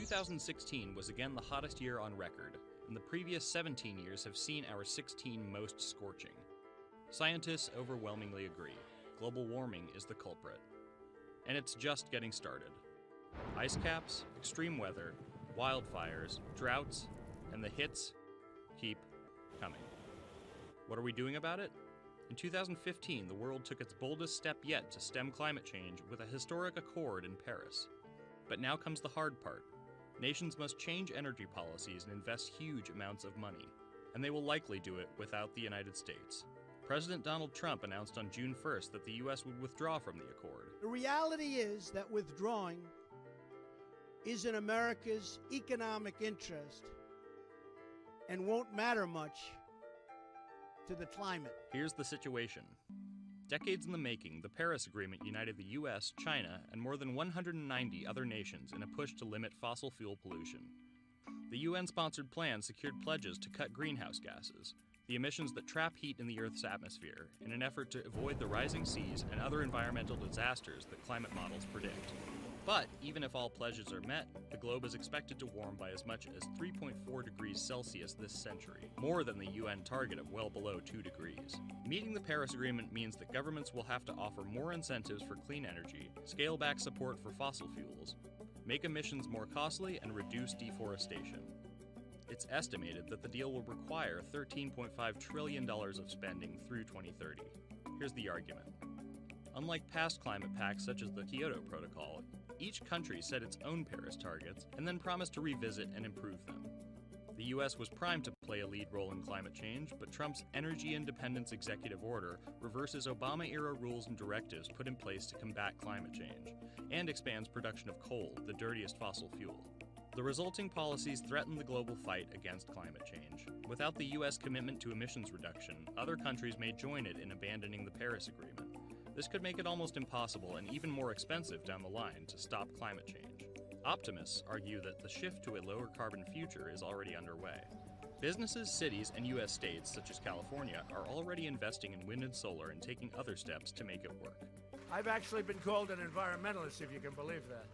Two 2016 was again the hottest year on record, and the previous 17 years have seen our 16 most scorching. Scientists overwhelmingly agree. Global warming is the culprit. And it's just getting started. Ice caps, extreme weather, wildfires, droughts, and the hits keep coming. What are we doing about it? In 2015, the world took its boldest step yet to stem climate change with a historic accord in Paris. But now comes the hard part. Nations must change energy policies and invest huge amounts of money, and they will likely do it without the United States. President Donald Trump announced on June 1st that the U.S. would withdraw from the accord. The reality is that withdrawing is in America's economic interest and won't matter much to the climate. Here's the situation. Decades in the making, the Paris Agreement united the U.S., China, and more than 190 other nations in a push to limit fossil fuel pollution. The UN-sponsored plan secured pledges to cut greenhouse gases, the emissions that trap heat in the Earth's atmosphere, in an effort to avoid the rising seas and other environmental disasters that climate models predict. But even if all pledges are met, the globe is expected to warm by as much as 3.4 degrees Celsius this century, more than the UN target of well below 2 degrees. Meeting the Paris Agreement means that governments will have to offer more incentives for clean energy, scale back support for fossil fuels, make emissions more costly, and reduce deforestation. It's estimated that the deal will require $13.5 trillion of spending through 2030. Here's the argument. Unlike past climate pacts such as the Kyoto Protocol, each country set its own Paris targets and then promised to revisit and improve them. The U.S. was primed to play a lead role in climate change, but Trump's Energy Independence Executive Order reverses Obama-era rules and directives put in place to combat climate change, and expands production of coal, the dirtiest fossil fuel. The resulting policies threaten the global fight against climate change. Without the U.S. commitment to emissions reduction, other countries may join it in abandoning the Paris Agreement. This could make it almost impossible and even more expensive down the line to stop climate change. Optimists argue that the shift to a lower carbon future is already underway. Businesses, cities, and U.S. states, such as California, are already investing in wind and solar and taking other steps to make it work. I've actually been called an environmentalist, if you can believe that.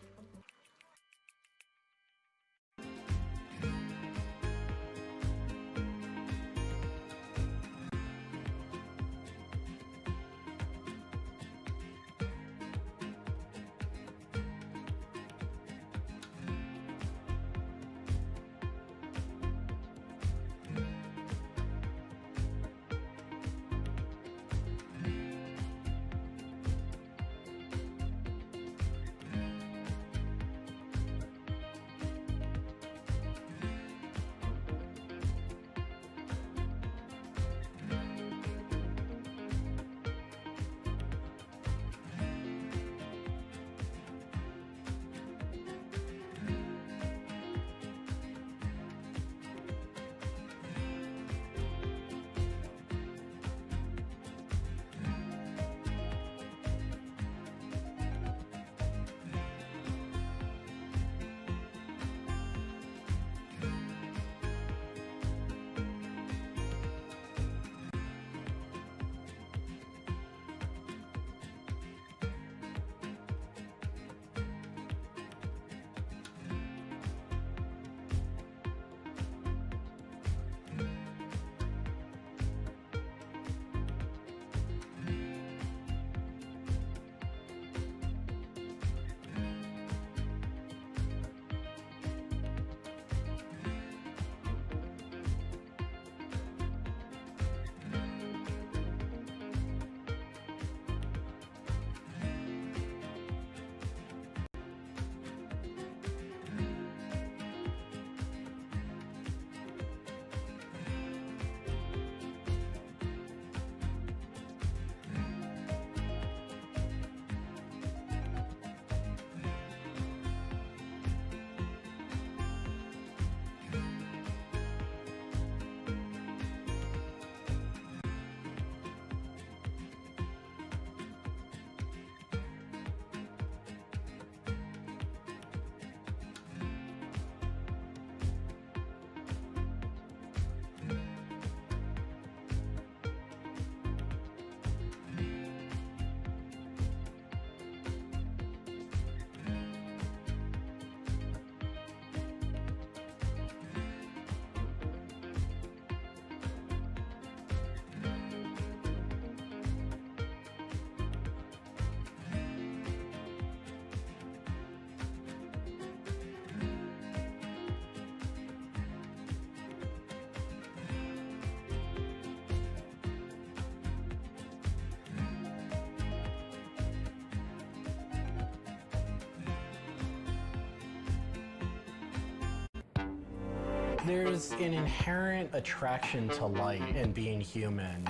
There's an inherent attraction to light and being human.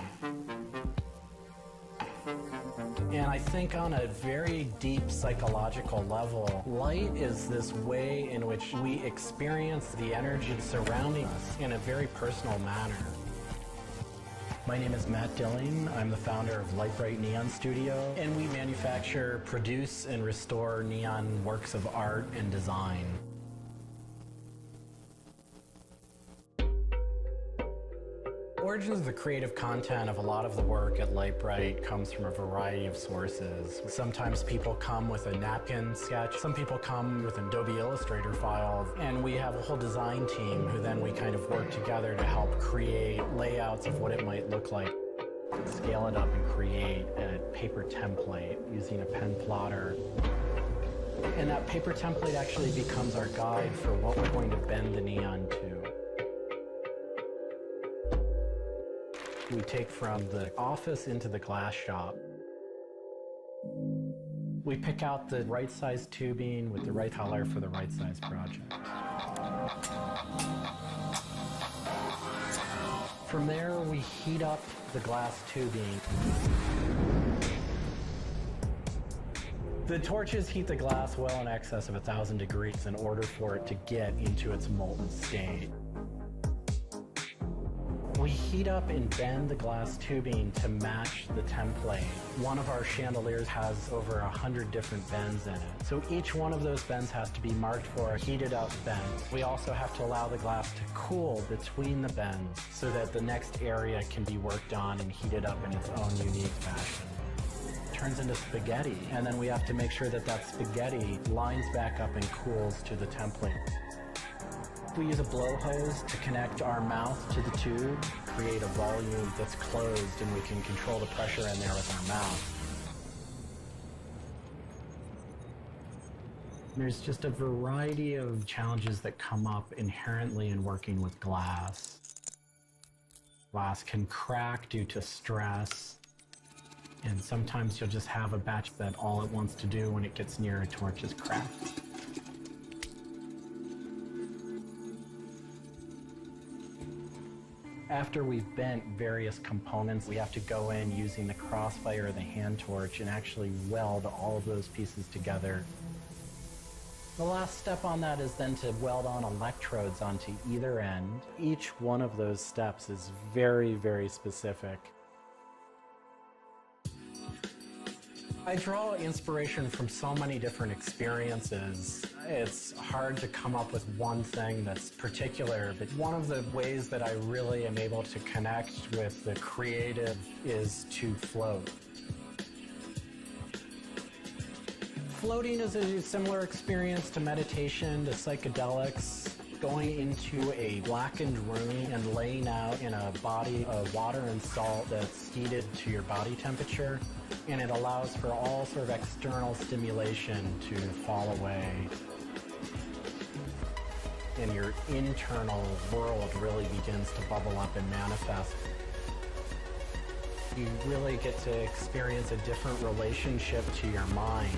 And I think on a very deep psychological level, light is this way in which we experience the energy surrounding us in a very personal manner. My name is Matt Dilling. I'm the founder of Light Bright Neon Studio, and we manufacture, produce, and restore neon works of art and design. Origins of the creative content of a lot of the work at Lightbright comes from a variety of sources. Sometimes people come with a napkin sketch, some people come with an Adobe Illustrator file, and we have a whole design team who then we kind of work together to help create layouts of what it might look like. Scale it up and create a paper template using a pen plotter. And that paper template actually becomes our guide for what we're going to bend the neon to. We take from the office into the glass shop. We pick out the right size tubing with the right color for the right size project. From there, we heat up the glass tubing. The torches heat the glass well in excess of 1,000 degrees in order for it to get into its molten state. We heat up and bend the glass tubing to match the template. One of our chandeliers has over 100 different bends in it. So each one of those bends has to be marked for a heated up bend. We also have to allow the glass to cool between the bends so that the next area can be worked on and heated up in its own unique fashion. It turns into spaghetti, and then we have to make sure that that spaghetti lines back up and cools to the template. We use a blow hose to connect our mouth to the tube, create a volume that's closed, and we can control the pressure in there with our mouth. There's just a variety of challenges that come up inherently in working with glass. Glass can crack due to stress, and sometimes you'll just have a batch that all it wants to do when it gets near a torch is crack. After we've bent various components, we have to go in using the crossfire or the hand torch and actually weld all of those pieces together. The last step on that is then to weld on electrodes onto either end. Each one of those steps is very, very specific. I draw inspiration from so many different experiences. It's hard to come up with one thing that's particular, but one of the ways that I really am able to connect with the creative is to float. Floating is a similar experience to meditation, to psychedelics. Going into a blackened room and laying out in a body of water and salt that's heated to your body temperature, and it allows for all sort of external stimulation to fall away. And your internal world really begins to bubble up and manifest. You really get to experience a different relationship to your mind.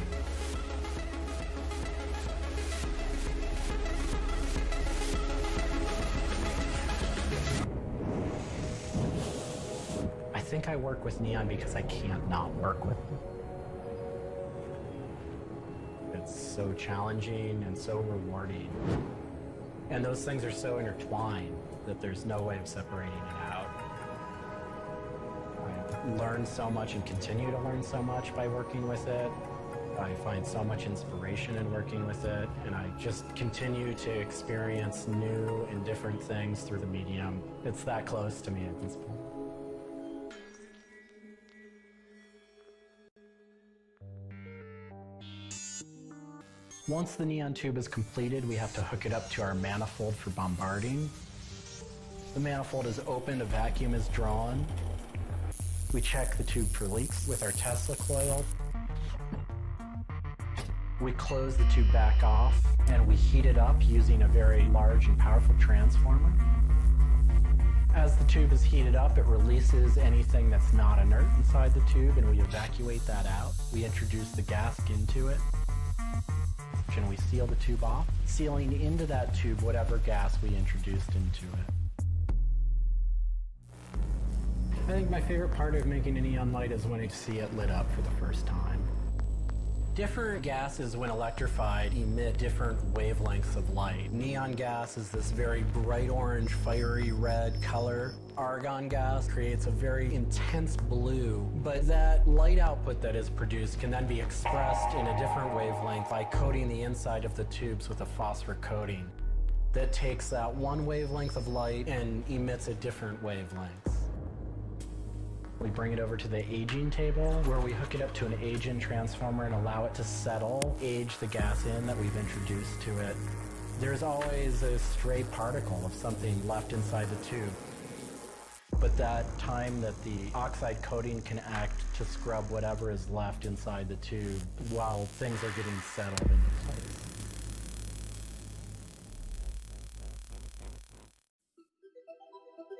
I think I work with neon because I can't not work with it. It's so challenging and so rewarding. And those things are so intertwined that there's no way of separating it out. I learn so much and continue to learn so much by working with it. I find so much inspiration in working with it, and I just continue to experience new and different things through the medium. It's that close to me at this point. Once the neon tube is completed, we have to hook it up to our manifold for bombarding. The manifold is opened, a vacuum is drawn. We check the tube for leaks with our Tesla coil. We close the tube back off, and we heat it up using a very large and powerful transformer. As the tube is heated up, it releases anything that's not inert inside the tube, and we evacuate that out. We introduce the gas into it, and we seal the tube off, sealing into that tube whatever gas we introduced into it. I think my favorite part of making a neon light is when I see it lit up for the first time. Different gases, when electrified, emit different wavelengths of light. Neon gas is this very bright orange, fiery red color. Argon gas creates a very intense blue, but that light output that is produced can then be expressed in a different wavelength by coating the inside of the tubes with a phosphor coating. that takes that one wavelength of light and emits a different wavelength. We bring it over to the aging table where we hook it up to an age-in transformer and allow it to settle, age the gas in that we've introduced to it. There's always a stray particle of something left inside the tube. But that time that the oxide coating can act to scrub whatever is left inside the tube while things are getting settled into place.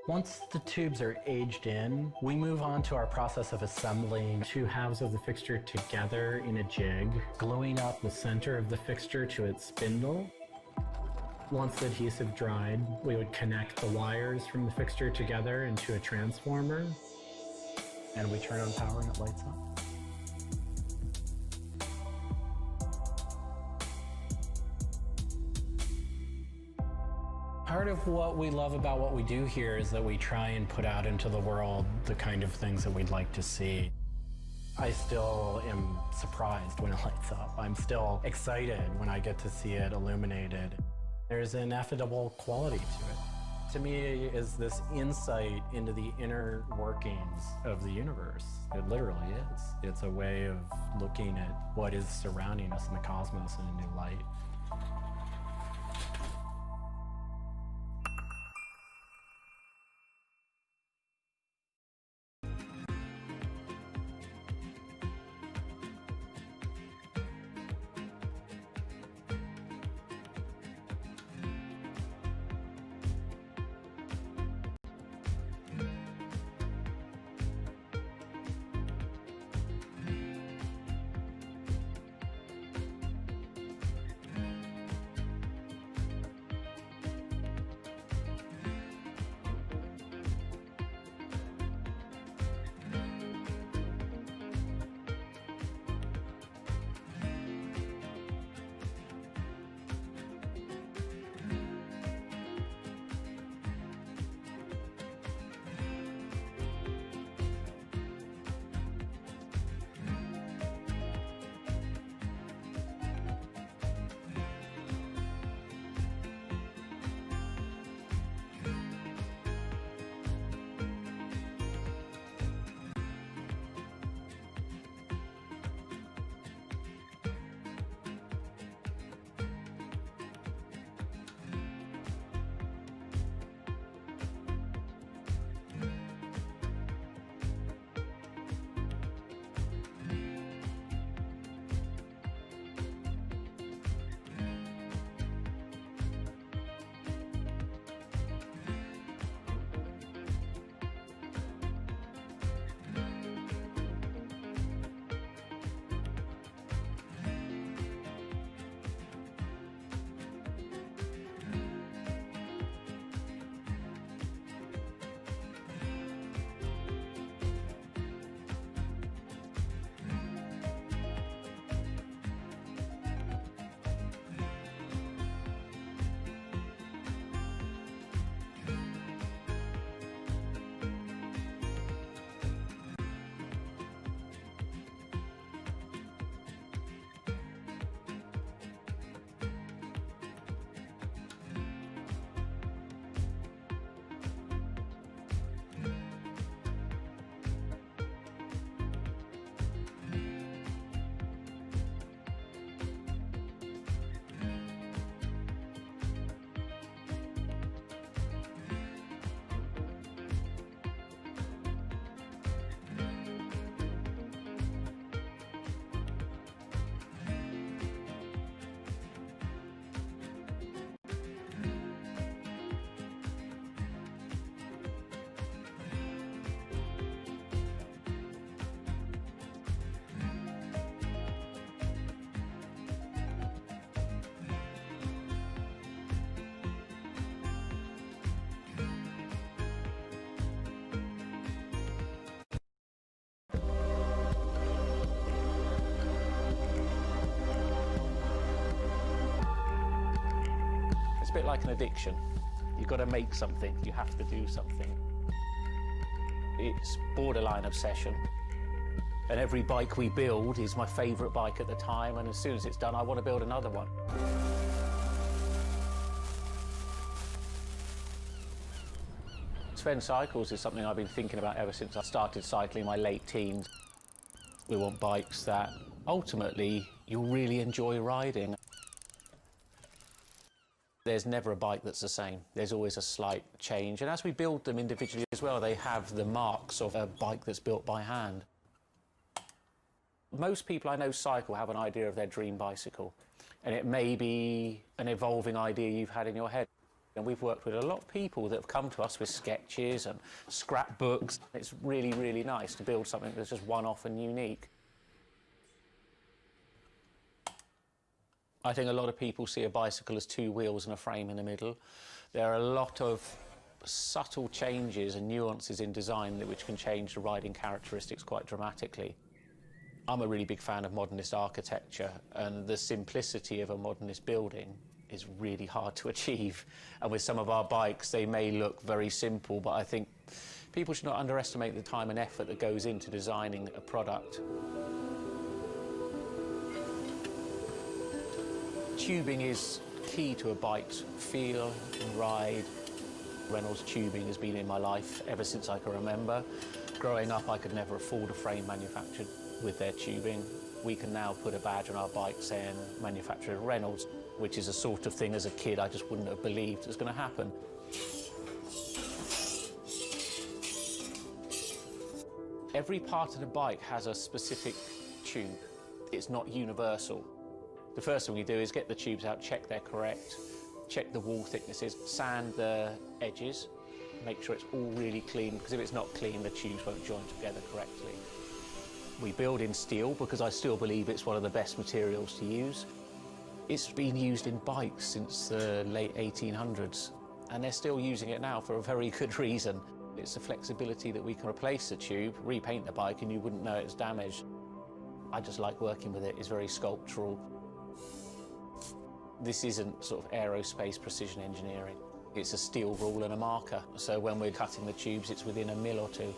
Once the tubes are aged in, we move on to our process of assembling two halves of the fixture together in a jig, gluing up the center of the fixture to its spindle. Once the adhesive dried, we would connect the wires from the fixture together into a transformer, and we turn on power and it lights up. Part of what we love about what we do here is that we try and put out into the world the kind of things that we'd like to see. I still am surprised when it lights up. I'm still excited when I get to see it illuminated. There's an ineffable quality to it. To me, it is this insight into the inner workings of the universe. It literally is. It's a way of looking at what is surrounding us in the cosmos in a new light. a bit like an addiction. You've got to make something, you have to do something. It's borderline obsession. And every bike we build is my favourite bike at the time, and as soon as it's done, I want to build another one. Sven cycles is something I've been thinking about ever since I started cycling in my late teens. We want bikes that ultimately you'll really enjoy riding. There's never a bike that's the same. There's always a slight change. And as we build them individually as well, they have the marks of a bike that's built by hand. Most people I know cycle have an idea of their dream bicycle. And it may be an evolving idea you've had in your head. And we've worked with a lot of people that have come to us with sketches and scrapbooks. It's really, really nice to build something that's just one-off and unique. I think a lot of people see a bicycle as two wheels and a frame in the middle. There are a lot of subtle changes and nuances in design which can change the riding characteristics quite dramatically. I'm a really big fan of modernist architecture, and the simplicity of a modernist building is really hard to achieve. And with some of our bikes, they may look very simple, but I think people should not underestimate the time and effort that goes into designing a product. Tubing is key to a bike's feel and ride. Reynolds tubing has been in my life ever since I can remember. Growing up, I could never afford a frame manufactured with their tubing. We can now put a badge on our bike saying manufactured at Reynolds, which is a sort of thing as a kid I just wouldn't have believed was going to happen. Every part of the bike has a specific tube. It's not universal. The first thing we do is get the tubes out, check they're correct, check the wall thicknesses, sand the edges, make sure it's all really clean, because if it's not clean, the tubes won't join together correctly. We build in steel because I still believe it's one of the best materials to use. It's been used in bikes since the late 1800s, and they're still using it now for a very good reason. It's the flexibility that we can replace the tube, repaint the bike, and you wouldn't know it's damaged. I just like working with it. It's very sculptural. This isn't sort of aerospace precision engineering. It's a steel rule and a marker. So when we're cutting the tubes, it's within a mil or two.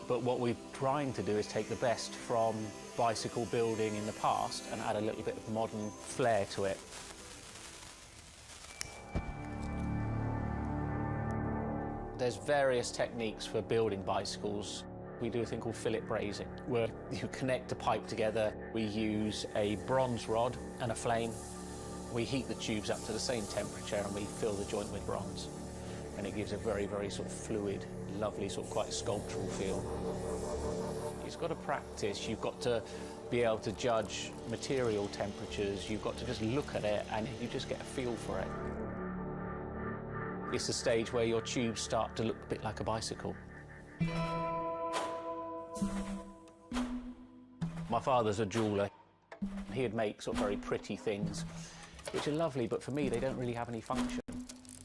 But what we're trying to do is take the best from bicycle building in the past and add a little bit of modern flair to it. There's various techniques for building bicycles. We do a thing called fillet brazing, where you connect a pipe together. We use a bronze rod and a flame. We heat the tubes up to the same temperature and we fill the joint with bronze. And it gives a very, very sort of fluid, lovely, sort of quite sculptural feel. You've got to practice, you've got to be able to judge material temperatures, you've got to just look at it and you just get a feel for it. It's the stage where your tubes start to look a bit like a bicycle. My father's a jeweller. He'd make sort of very pretty things, which are lovely, but for me, they don't really have any function.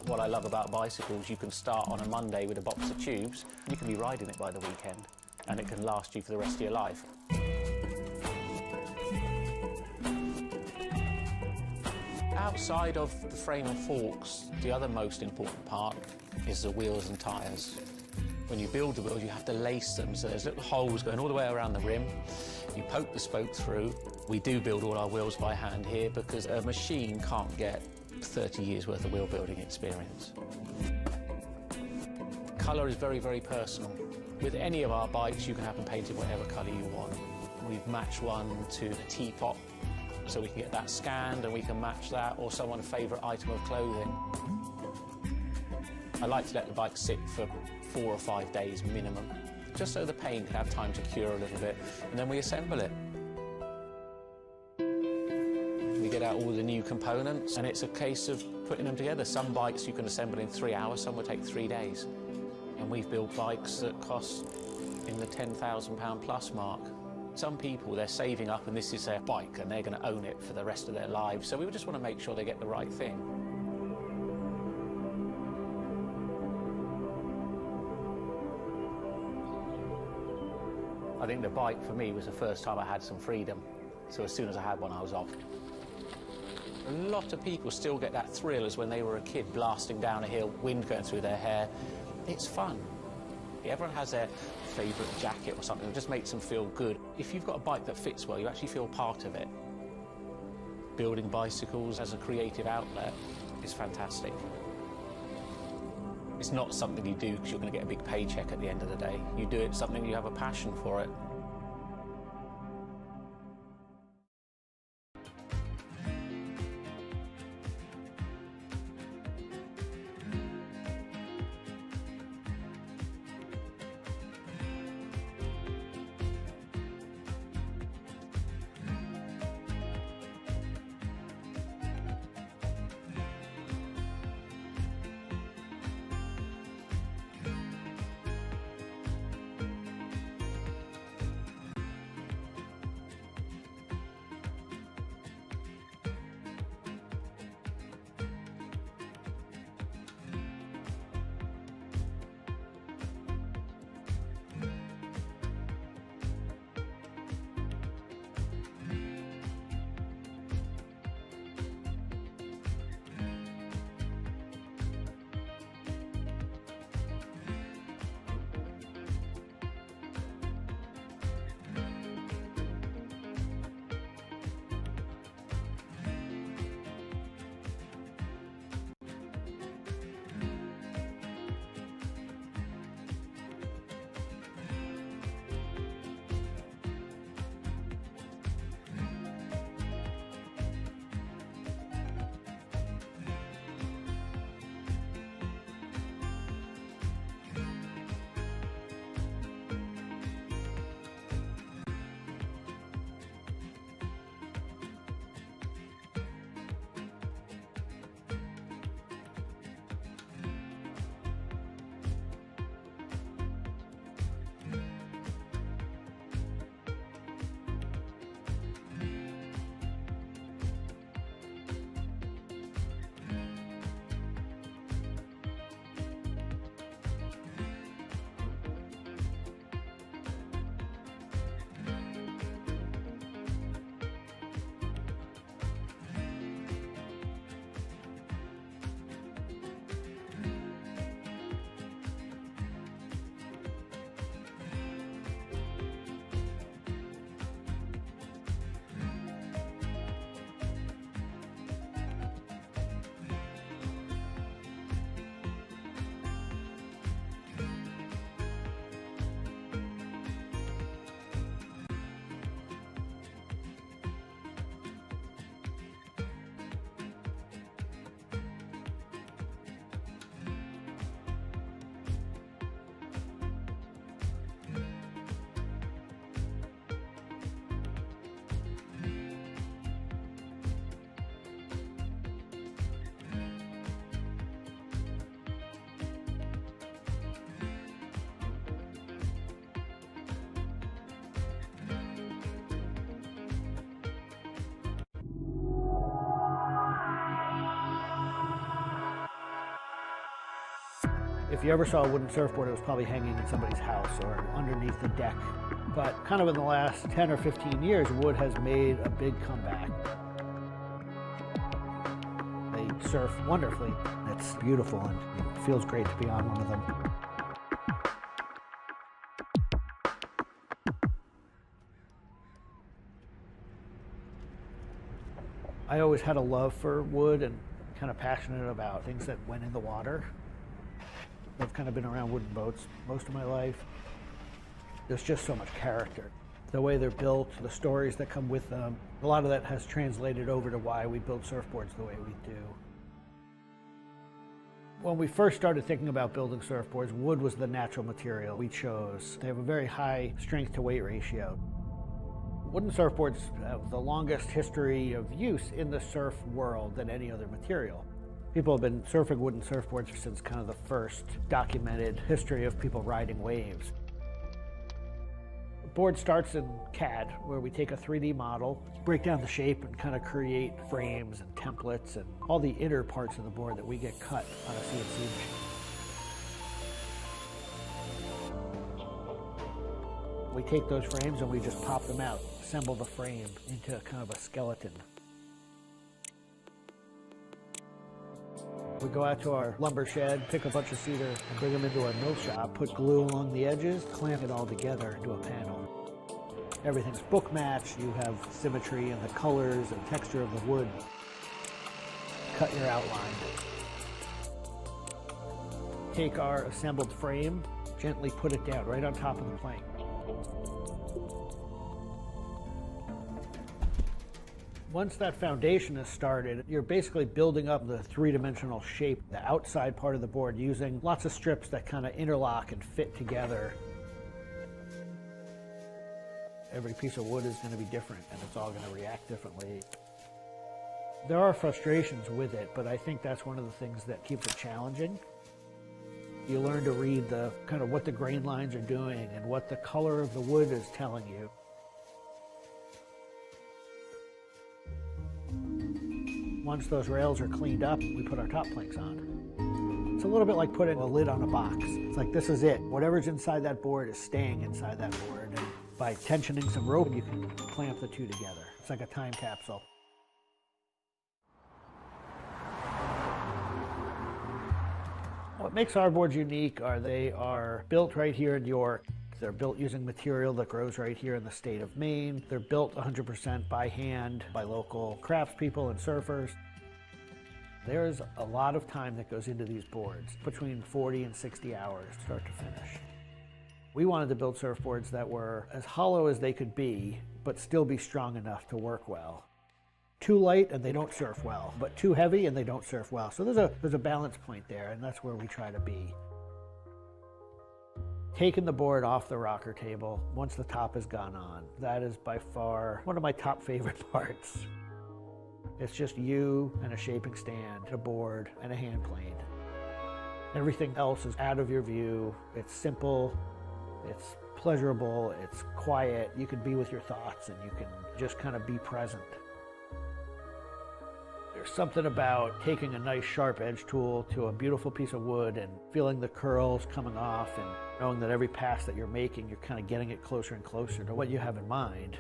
What I love about bicycles, you can start on a Monday with a box of tubes, you can be riding it by the weekend, and it can last you for the rest of your life. Outside of the frame and forks, the other most important part is the wheels and tyres. When you build the wheels, you have to lace them, so there's little holes going all the way around the rim. You poke the spoke through. We do build all our wheels by hand here because a machine can't get 30 years worth of wheel building experience. Colour is very, very personal. With any of our bikes, you can have them painted whatever colour you want. We've matched one to the teapot, so we can get that scanned and we can match that, or someone's favourite item of clothing. I like to let the bike sit for 4 or 5 days minimum, just so the paint can have time to cure a little bit, and then we assemble it. We get out all the new components, and it's a case of putting them together. Some bikes you can assemble in 3 hours, some will take 3 days. And we've built bikes that cost in the £10,000 plus mark. Some people, they're saving up and this is their bike and they're going to own it for the rest of their lives, so we just want to make sure they get the right thing. I think the bike for me was the first time I had some freedom, so as soon as I had one I was off. A lot of people still get that thrill as when they were a kid blasting down a hill, wind going through their hair. It's fun. Everyone has their favourite jacket or something that just makes them feel good. If you've got a bike that fits well, you actually feel part of it. Building bicycles as a creative outlet is fantastic. It's not something you do because you're going to get a big paycheck at the end of the day. You do it something you have a passion for it. If you ever saw a wooden surfboard, it was probably hanging in somebody's house or underneath the deck. But kind of in the last 10 or 15 years, wood has made a big comeback. They surf wonderfully. It's beautiful and it feels great to be on one of them. I always had a love for wood and kind of passionate about things that went in the water. I've kind of been around wooden boats most of my life. There's just so much character. The way they're built, the stories that come with them, a lot of that has translated over to why we build surfboards the way we do. When we first started thinking about building surfboards, wood was the natural material we chose. They have a very high strength to weight ratio. Wooden surfboards have the longest history of use in the surf world than any other material. People have been surfing wooden surfboards since kind of the first documented history of people riding waves. The board starts in CAD, where we take a 3D model, break down the shape, and kind of create frames and templates and all the inner parts of the board that we get cut on a CNC machine. We take those frames and we just pop them out, assemble the frame into kind of a skeleton. We go out to our lumber shed, pick a bunch of cedar, and bring them into our mill shop, put glue along the edges, clamp it all together into a panel. Everything's book matched, you have symmetry in the colors and texture of the wood. Cut your outline. take our assembled frame, gently put it down right on top of the plank. Once that foundation is started, you're basically building up the three-dimensional shape, the outside part of the board, using lots of strips that kind of interlock and fit together. Every piece of wood is going to be different, and it's all going to react differently. There are frustrations with it, but I think that's one of the things that keeps it challenging. You learn to read the kind of what the grain lines are doing and what the color of the wood is telling you. Once those rails are cleaned up, we put our top planks on. It's a little bit like putting a lid on a box. It's like, this is it. Whatever's inside that board is staying inside that board. And by tensioning some rope, you can clamp the two together. It's like a time capsule. What makes our boards unique are they are built right here in York. They're built using material that grows right here in the state of Maine. They're built 100% by hand by local craftspeople and surfers. There's a lot of time that goes into these boards, between 40 and 60 hours, start to finish. We wanted to build surfboards that were as hollow as they could be, but still be strong enough to work well. Too light and they don't surf well, but too heavy and they don't surf well. So there's a balance point there, and that's where we try to be. Taking the board off the rocker table, once the top has gone on, that is by far one of my top favorite parts. It's just you and a shaping stand, a board, and a hand plane. Everything else is out of your view. It's simple, it's pleasurable, it's quiet. You can be with your thoughts and you can just kind of be present. There's something about taking a nice sharp edge tool to a beautiful piece of wood and feeling the curls coming off and knowing that every pass that you're making, you're kind of getting it closer and closer to what you have in mind.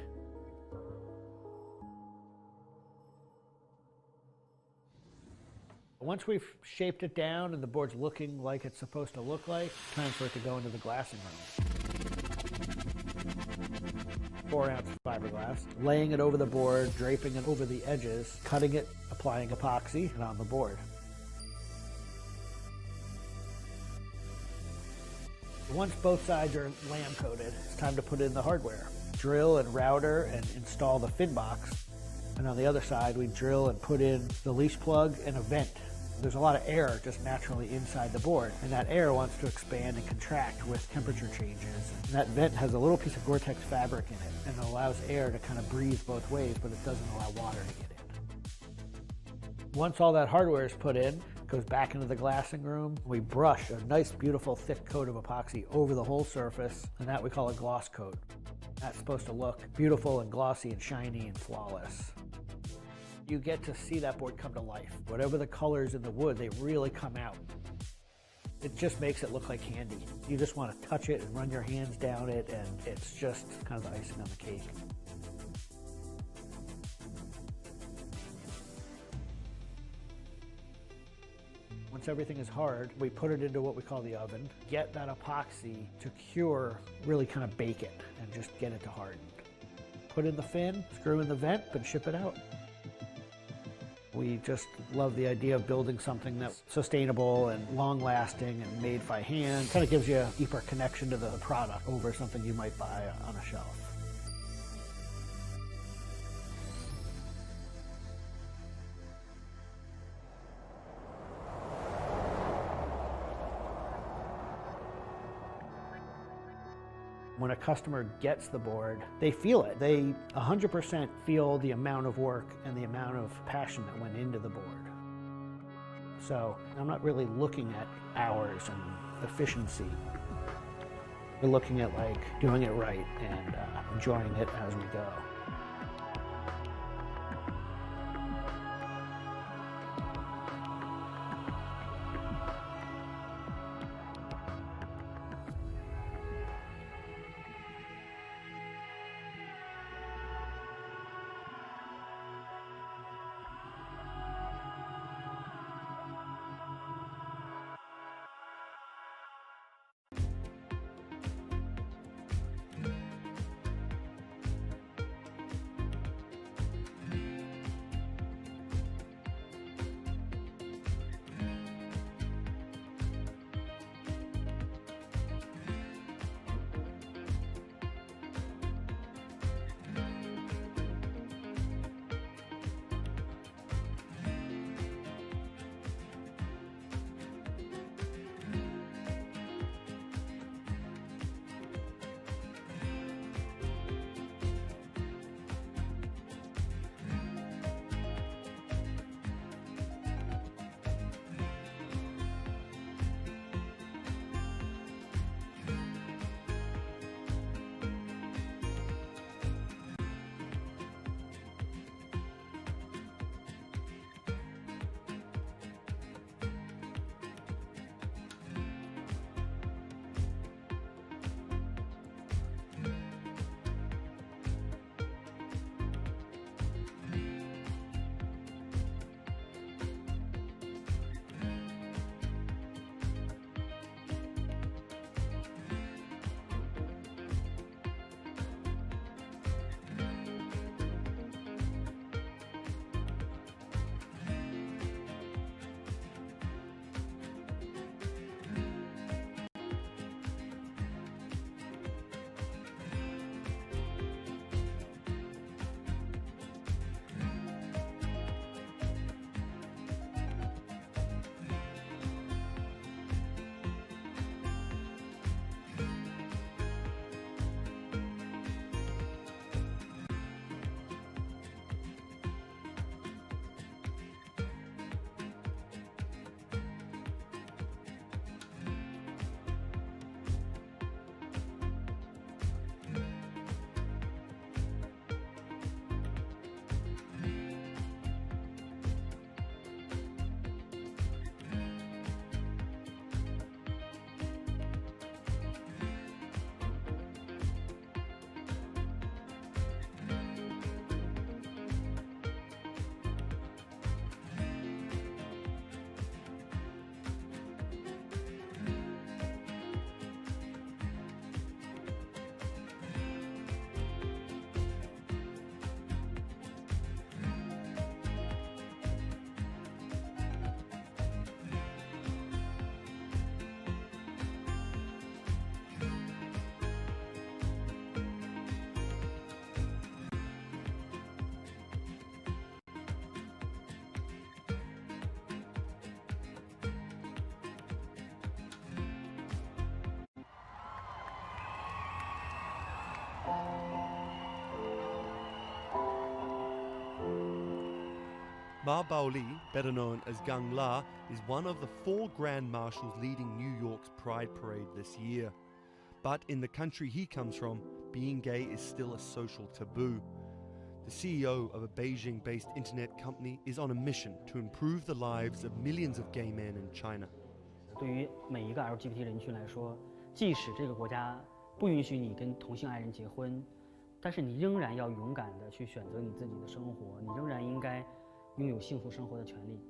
Once we've shaped it down and the board's looking like it's supposed to look like, it's time for it to go into the glassing room. 4-ounce fiberglass, laying it over the board, draping it over the edges, cutting it, applying epoxy, and on the board. Once both sides are lamb coated, it's time to put in the hardware. Drill and router and install the fin box. And on the other side, we drill and put in the leash plug and a vent. There's a lot of air just naturally inside the board, and that air wants to expand and contract with temperature changes. And that vent has a little piece of Gore-Tex fabric in it, and it allows air to kind of breathe both ways, but it doesn't allow water to get in. Once all that hardware is put in, it goes back into the glassing room. We brush a nice, beautiful, thick coat of epoxy over the whole surface, and that we call a gloss coat. That's supposed to look beautiful and glossy and shiny and flawless. You get to see that board come to life. Whatever the colors in the wood, they really come out. It just makes it look like candy. You just want to touch it and run your hands down it, and it's just kind of the icing on the cake. Once everything is hard, we put it into what we call the oven, get that epoxy to cure, really kind of bake it, and just get it to harden. Put in the fin, screw in the vent, and ship it out. We just love the idea of building something that's sustainable and long-lasting and made by hand. Kind of gives you a deeper connection to the product over something you might buy on a shelf. When a customer gets the board, they feel it. They 100% feel the amount of work and the amount of passion that went into the board. So I'm not really looking at hours and efficiency. We're looking at like doing it right and enjoying it as we go. Ma Baoli, better known as Gang La, is one of the 4 Grand Marshals leading New York's Pride Parade this year. But in the country he comes from, being gay is still a social taboo. The CEO of a Beijing-based internet company is on a mission to improve the lives of millions of gay men in China. 对于每一个 LGBT 人群来说，即使这个国家不允许你跟同性爱人结婚，但是你仍然要勇敢地去选择你自己的生活，你仍然应该拥有幸福生活的权利。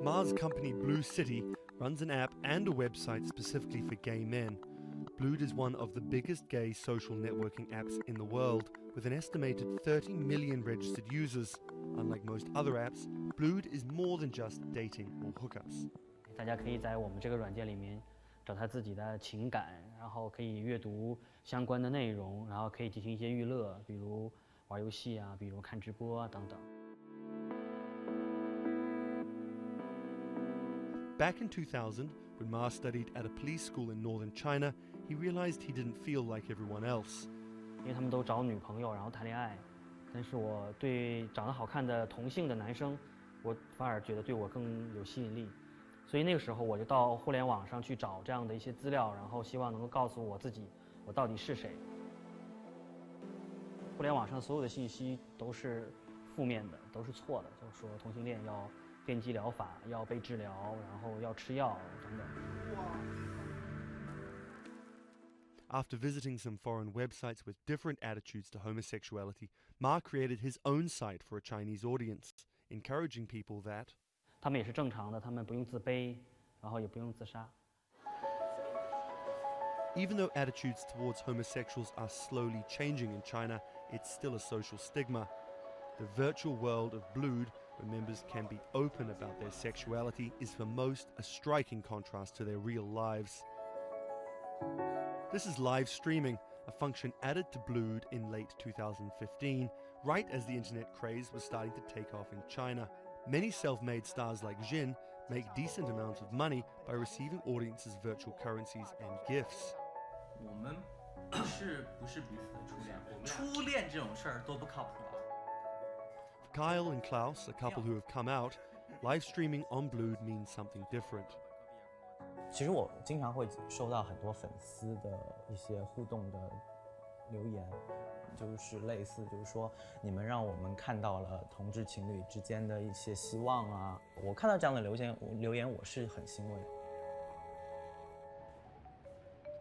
Ma's company Blue City runs an app and a website specifically for gay men. Blued is one of the biggest gay social networking apps in the world, with an estimated 30 million registered users. Unlike most other apps, Blued is more than just dating or hookups. 大家可以在我们这个软件里面找他自己的情感，然后可以阅读相关的内容，然后可以进行一些娱乐，比如玩游戏啊，比如看直播啊等等。Back in 2000, when Ma studied at a police school in northern China, he realized he didn't feel like everyone else. 因为他们都找女朋友，然后谈恋爱，但是我对长得好看的同性的男生，我反而觉得对我更有吸引力。所以那个时候我就到互联网上去找这样的一些资料，然后希望能够告诉我自己，我到底是谁。互联网上所有的信息都是负面的，都是错的，就是说同性恋要电击疗法，要被治疗，然后要吃药等等。After visiting some foreign websites with different attitudes to homosexuality, Ma created his own site for a Chinese audience, encouraging people that 他们也是正常的，他们不用自卑，然后也不用自杀。Even though attitudes towards homosexuals are slowly changing in China, it's still a social stigma. The virtual world of Blued, where members can be open about their sexuality, is for most a striking contrast to their real lives. This is live streaming, a function added to Blued in late 2015, right as the internet craze was starting to take off in China. Many self-made stars like Jin make decent amounts of money by receiving audiences' virtual currencies and gifts. 我们不是彼此的初恋，初恋这种事儿多不靠谱啊。For Kyle and Klaus, a couple who have come out, live streaming on Blued means something different. 其实我经常会收到很多粉丝的一些互动的留言，就是类似就是说你们让我们看到了同志情侣之间的一些希望啊，我看到这样的留言我是很欣慰。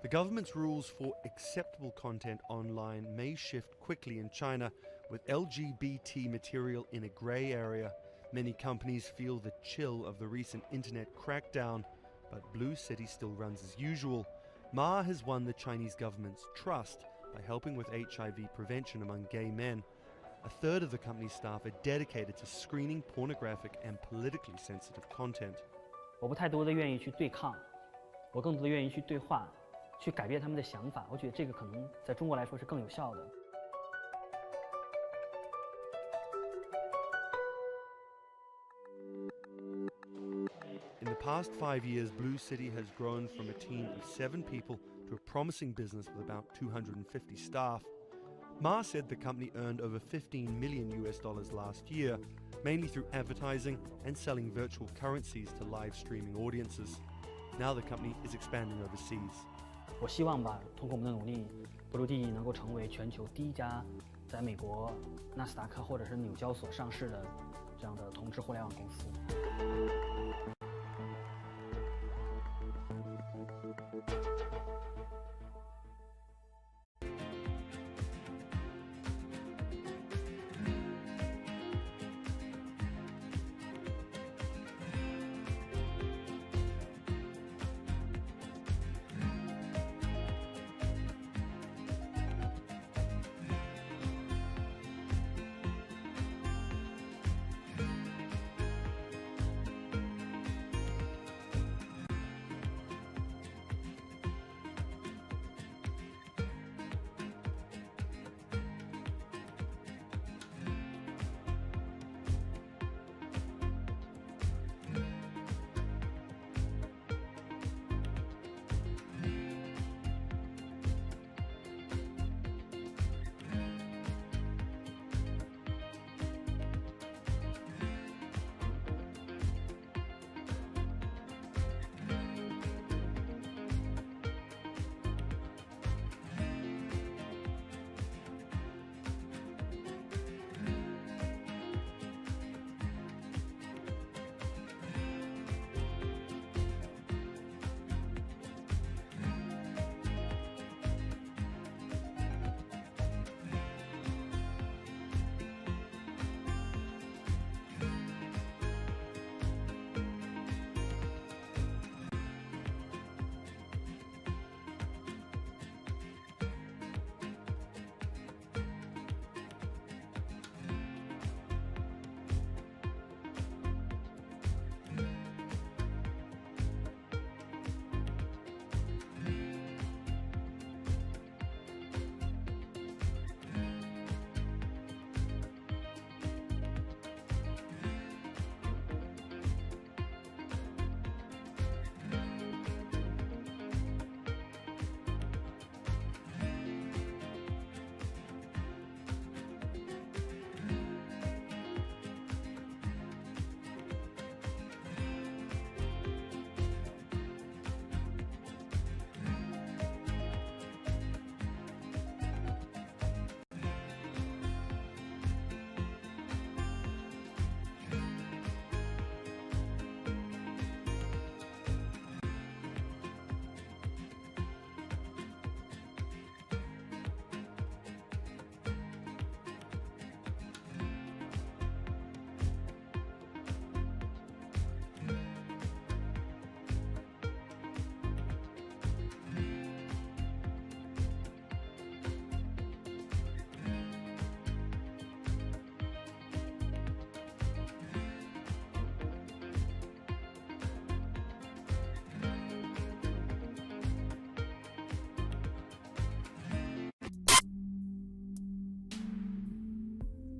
The government's rules for acceptable content online may shift quickly in China, with LGBT material in a grey area. Many companies feel the chill of the recent internet crackdown, but Blue City still runs as usual. Ma has won the Chinese government's trust by helping with HIV prevention among gay men. A third of the company's staff are dedicated to screening pornographic and politically sensitive content. 我不太多的愿意去对抗，我更多的愿意去对话，去改变他们的想法。我觉得这个可能在中国来说是更有效的。In the past 5 years, Blue City has grown from a team of 7 people to a promising business with about 250 staff. Ma said the company earned over $15 million last year, mainly through advertising and selling virtual currencies to live streaming audiences. Now the company is expanding overseas. 我希望吧，通过我们的努力，Blue能够成为全球第一家在美国纳斯达克或者是纽交所上市的这样的同质互联网公司。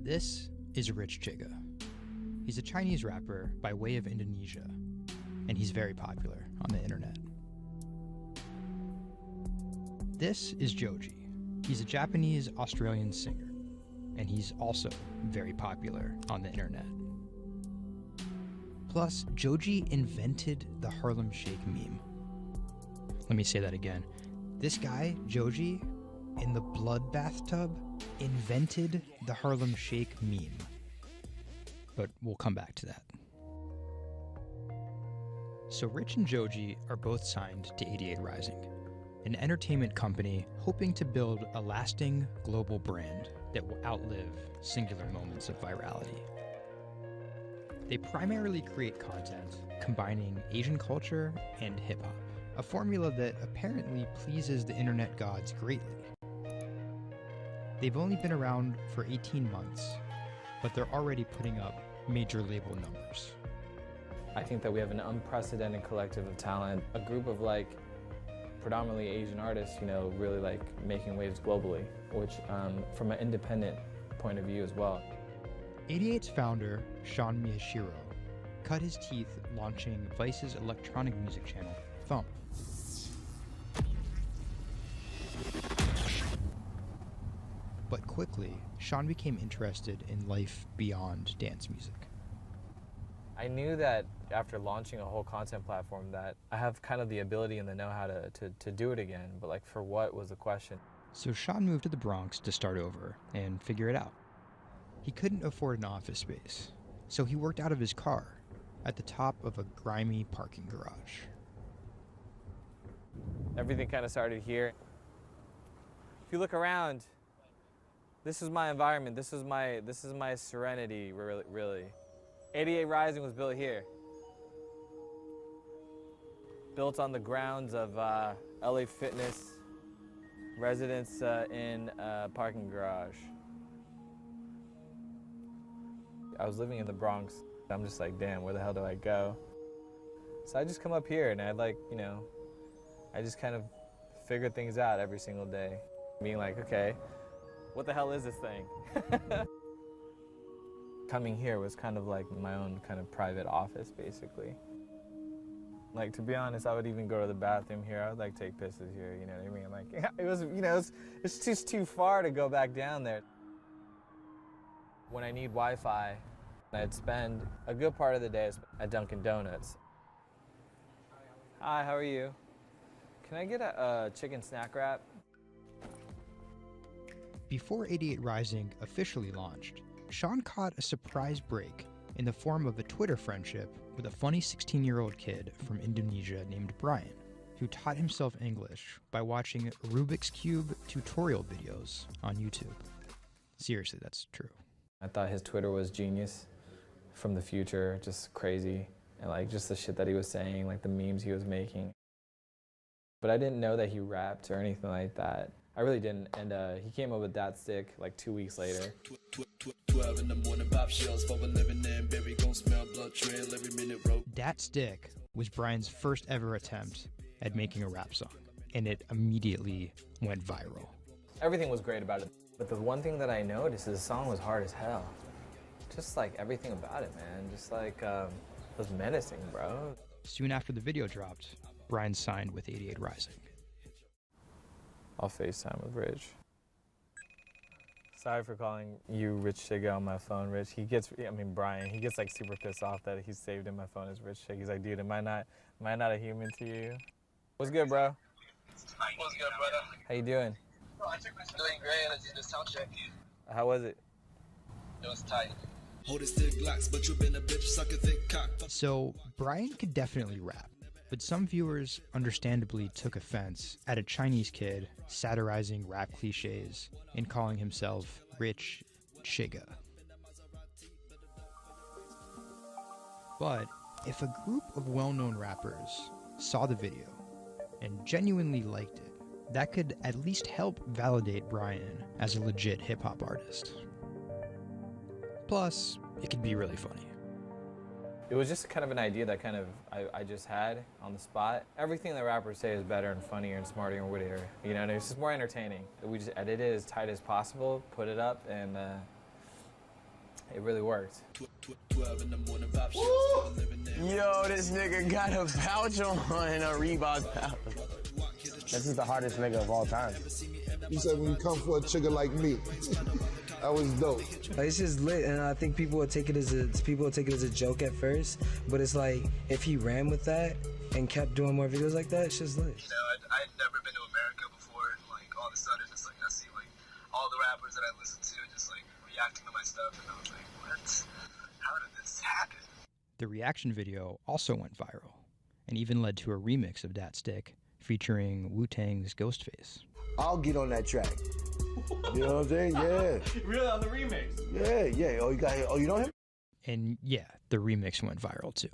This is Rich Chiga. He's a Chinese rapper by way of Indonesia, and he's very popular on the internet. This is Joji. He's a Japanese-Australian singer, and he's also very popular on the internet. Plus, Joji invented the Harlem Shake meme. Let me say that again. This guy, Joji, in the blood bathtub, invented the Harlem Shake meme. But we'll come back to that. So Rich and Joji are both signed to 88 Rising, an entertainment company hoping to build a lasting global brand that will outlive singular moments of virality. They primarily create content combining Asian culture and hip-hop, a formula that apparently pleases the internet gods greatly. They've only been around for 18 months, but they're already putting up major label numbers. I think that we have an unprecedented collective of talent, a group of predominantly Asian artists, really making waves globally, which from an independent point of view as well. 88's founder, Sean Miyashiro, cut his teeth launching Vice's electronic music channel, Thump. But quickly, Sean became interested in life beyond dance music. I knew that after launching a whole content platform that I have kind of the ability and the know-how to do it again, but for what was the question. So Sean moved to the Bronx to start over and figure it out. He couldn't afford an office space, so he worked out of his car at the top of a grimy parking garage. Everything kind of started here. If you look around, this is my environment. This is my serenity, really. 88 Rising was built here. Built on the grounds of LA Fitness, residence in a parking garage. I was living in the Bronx. I'm just like, damn, where the hell do I go? So I just come up here and I just kind of figure things out every single day. Being like, okay, what the hell is this thing? Coming here was kind of like my own kind of private office, basically. To be honest, I would even go to the bathroom here. I would take pisses here, you know what I mean? It's just too far to go back down there. When I need Wi-Fi, I'd spend a good part of the day at Dunkin' Donuts. Hi, how are you? Can I get a chicken snack wrap? Before 88 Rising officially launched, Sean caught a surprise break in the form of a Twitter friendship with a funny 16-year-old kid from Indonesia named Brian, who taught himself English by watching Rubik's Cube tutorial videos on YouTube. Seriously, that's true. I thought his Twitter was genius, from the future, just crazy, and just the shit that he was saying, the memes he was making. But I didn't know that he rapped or anything like that. I really didn't, and he came up with that stick 2 weeks later. 12 in the morning, pop shells for a living and berry gon' smell blood trail every minute road. Dat Stick was Brian's first ever attempt at making a rap song, and it immediately went viral. Everything was great about it, but the one thing that I noticed is the song was hard as hell. Just everything about it, man. Just it was menacing, bro. Soon after the video dropped, Brian signed with 88 Rising. I'll FaceTime with Rich. Sorry for calling you Rich Chiga on my phone, Rich. Brian, he gets super pissed off that he saved in my phone as Rich Chiga. He's like, dude, am I not a human to you? What's good, bro? What's good, brother? How you doing? Doing great. I just did sound check. How was it? It was tight. So, Brian could definitely rap, but some viewers understandably took offense at a Chinese kid satirizing rap cliches and calling himself Rich Chiga. But if a group of well-known rappers saw the video and genuinely liked it, that could at least help validate Brian as a legit hip-hop artist. Plus, it could be really funny. It was just kind of an idea that I just had on the spot. Everything that rappers say is better and funnier and smarter and wittier. It's just more entertaining. We just edited it as tight as possible, put it up, and it really worked. Yo, this nigga got a pouch on, a Reebok pouch. This is the hardest nigga of all time. You said when you come for a trigger like me, that was dope. Like, it's just lit, and I think people will take it as a joke at first, but it's like if he ran with that and kept doing more videos like that, it's just lit. You know, I'd never been to America before, and like all of a sudden, it's like I see like all the rappers that I listen to just like reacting to my stuff, and I was like, what? How did this happen? The reaction video also went viral, and even led to a remix of Dat Stick featuring Wu-Tang's Ghostface. I'll get on that track. You know what I'm saying? Yeah. Really, on the remix? Yeah. Oh, you know him? And yeah, the remix went viral too.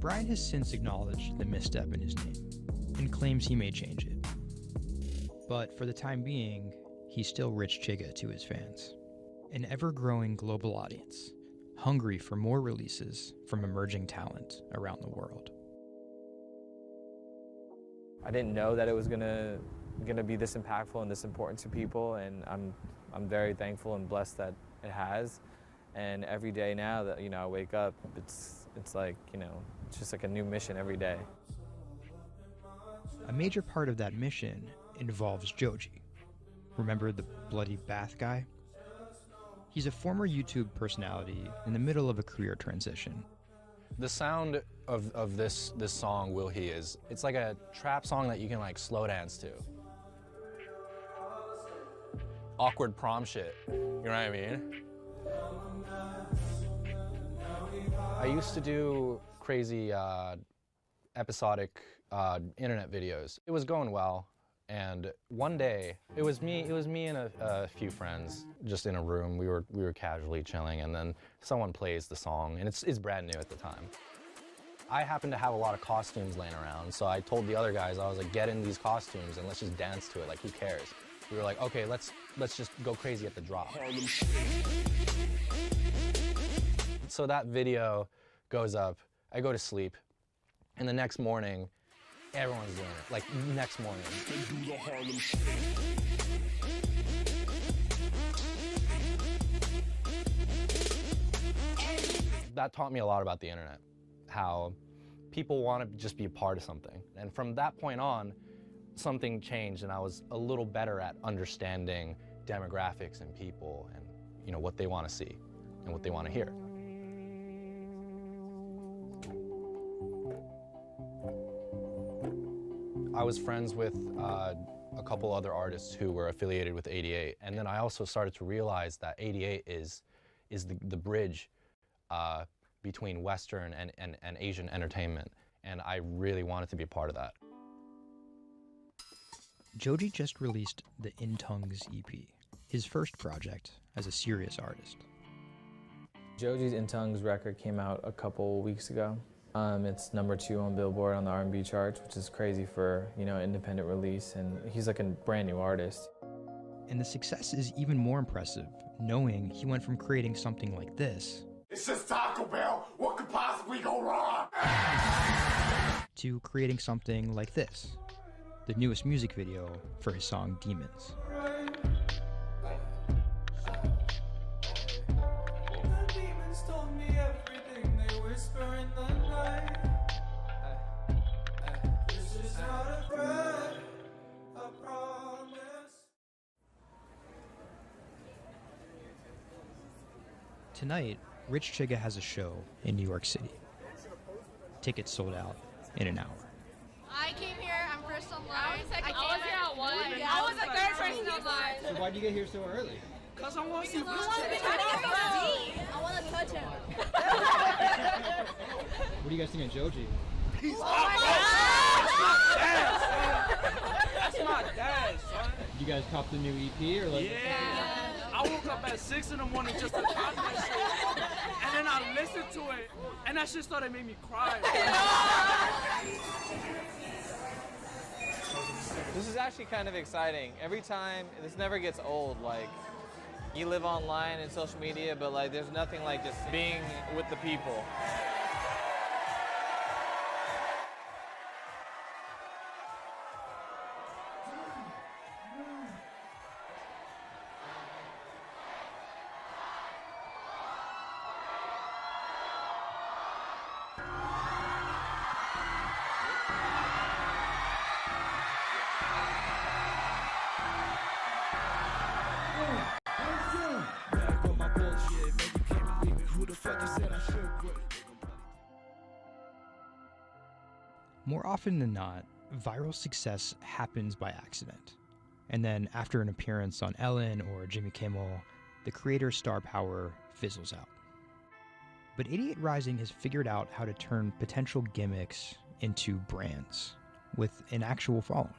Brian has since acknowledged the misstep in his name and claims he may change it. But for the time being, he's still Rich Chiga to his fans. An ever-growing global audience, hungry for more releases from emerging talent around the world. I didn't know that it was gonna be this impactful and this important to people, and I'm very thankful and blessed that it has. And every day now that I wake up, it's like it's just like a new mission every day. A major part of that mission involves Joji. Remember the bloody bath guy? He's a former YouTube personality in the middle of a career transition. The sound of this song, Will He, it's like a trap song that you can like slow dance to. Awkward prom shit, you know what I mean? I used to do crazy episodic internet videos. It was going well, and one day it was me and a few friends just in a room. We were casually chilling, and then someone plays the song, and it's brand new at the time. I happened to have a lot of costumes laying around, so I told the other guys, I was like, get in these costumes and let's just dance to it, like who cares? We were like, okay, let's just go crazy at the drop. So that video goes up, I go to sleep, and the next morning, everyone's doing it, like next morning. That taught me a lot about the internet, how people want to just be a part of something. And from that point on, something changed, and I was a little better at understanding demographics and people and what they want to see and what they want to hear. I was friends with a couple other artists who were affiliated with 88, and then I also started to realize that 88 is the bridge between Western and Asian entertainment, and I really wanted to be a part of that. Joji just released the In Tongues EP, his first project as a serious artist. Joji's In Tongues record came out a couple weeks ago. It's #2 on Billboard on the R&B charts, which is crazy for independent release, and he's like a brand new artist. And the success is even more impressive, knowing he went from creating something like this, It's just Taco Bell, what could possibly go wrong? to creating something like this, the newest music video for his song Demons. Tonight, Rich Chiga has a show in New York City. Tickets sold out in an hour. I came here, I'm first online. I was here at 1. Yeah, I was the third person online. So why'd you get here so early? Because I want to see Rich Chiga. I want to touch him. What do you guys think of Joji? Oh my God! That's my dad, son. You guys cop the new EP or like? Yeah. I woke up at 6 in the morning just to cop that shit. And then I listened to it, and that shit started making me cry. This is actually kind of exciting. Every time, this never gets old. Like, you live online and social media, but like, there's nothing like just being with the people. More often than not, viral success happens by accident. And then after an appearance on Ellen or Jimmy Kimmel, the creator's star power fizzles out. But 88 Rising has figured out how to turn potential gimmicks into brands with an actual following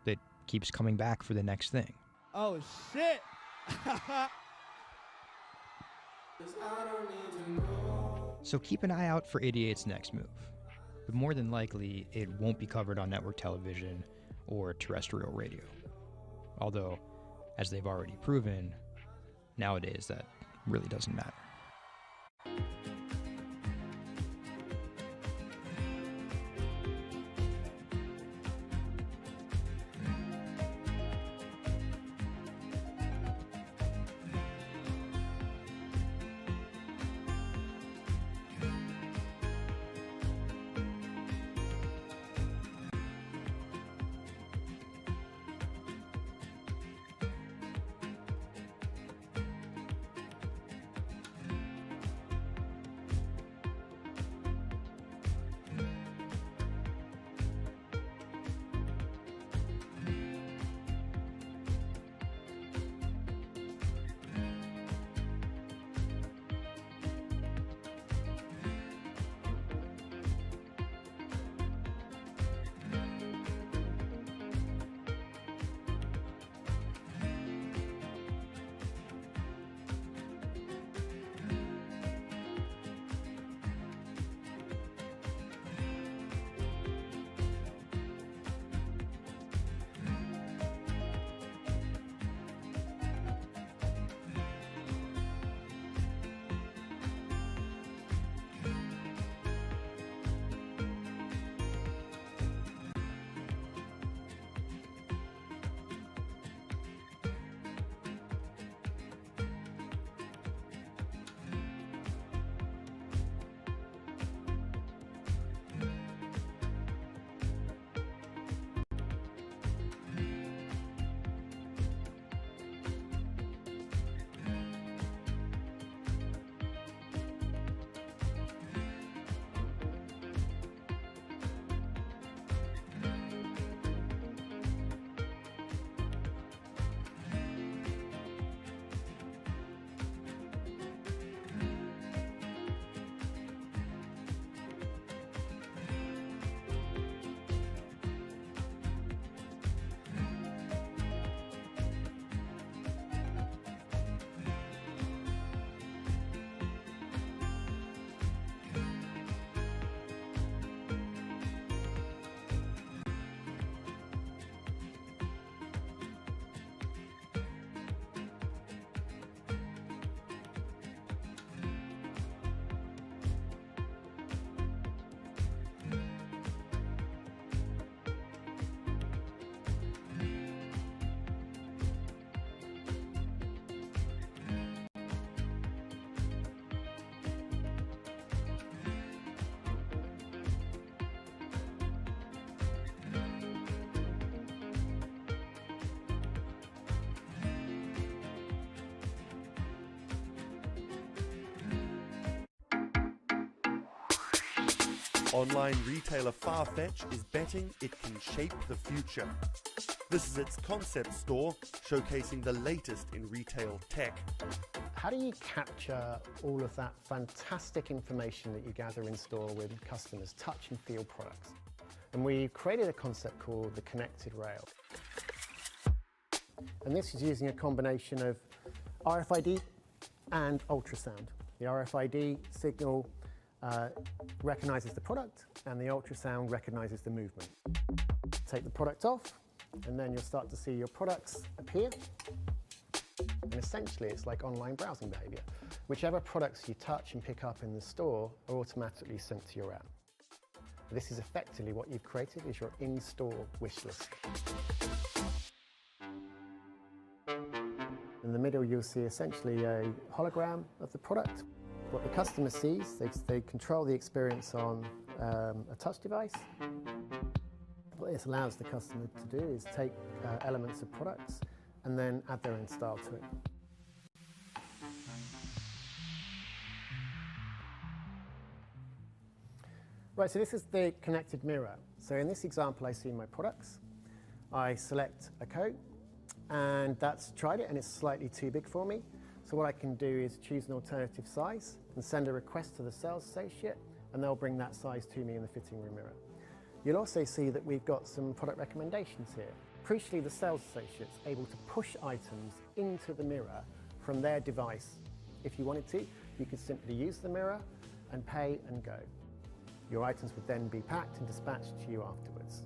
that keeps coming back for the next thing. Oh, shit! So keep an eye out for 88's next move. But more than likely, it won't be covered on network television or terrestrial radio. Although, as they've already proven, nowadays that really doesn't matter. Online retailer Farfetch is betting it can shape the future. This is its concept store, showcasing the latest in retail tech. How do you capture all of that fantastic information that you gather in store with customers, touch and feel products? And we created a concept called the connected rail. And this is using a combination of RFID and ultrasound. The RFID signal recognizes the product, and the ultrasound recognizes the movement. Take the product off, and then you'll start to see your products appear. And essentially, it's like online browsing behavior. Whichever products you touch and pick up in the store are automatically sent to your app. This is effectively what you've created is your in-store wish list. In the middle, you'll see essentially a hologram of the product. What the customer sees, they control the experience on a touch device. What this allows the customer to do is take elements of products and then add their own style to it. Right, so this is the connected mirror. So in this example, I see my products. I select a coat, and that's tried it, and it's slightly too big for me. So what I can do is choose an alternative size and send a request to the sales associate, and they'll bring that size to me in the fitting room mirror. You'll also see that we've got some product recommendations here. Crucially, the sales associate's able to push items into the mirror from their device. If you wanted to, you could simply use the mirror and pay and go. Your items would then be packed and dispatched to you afterwards.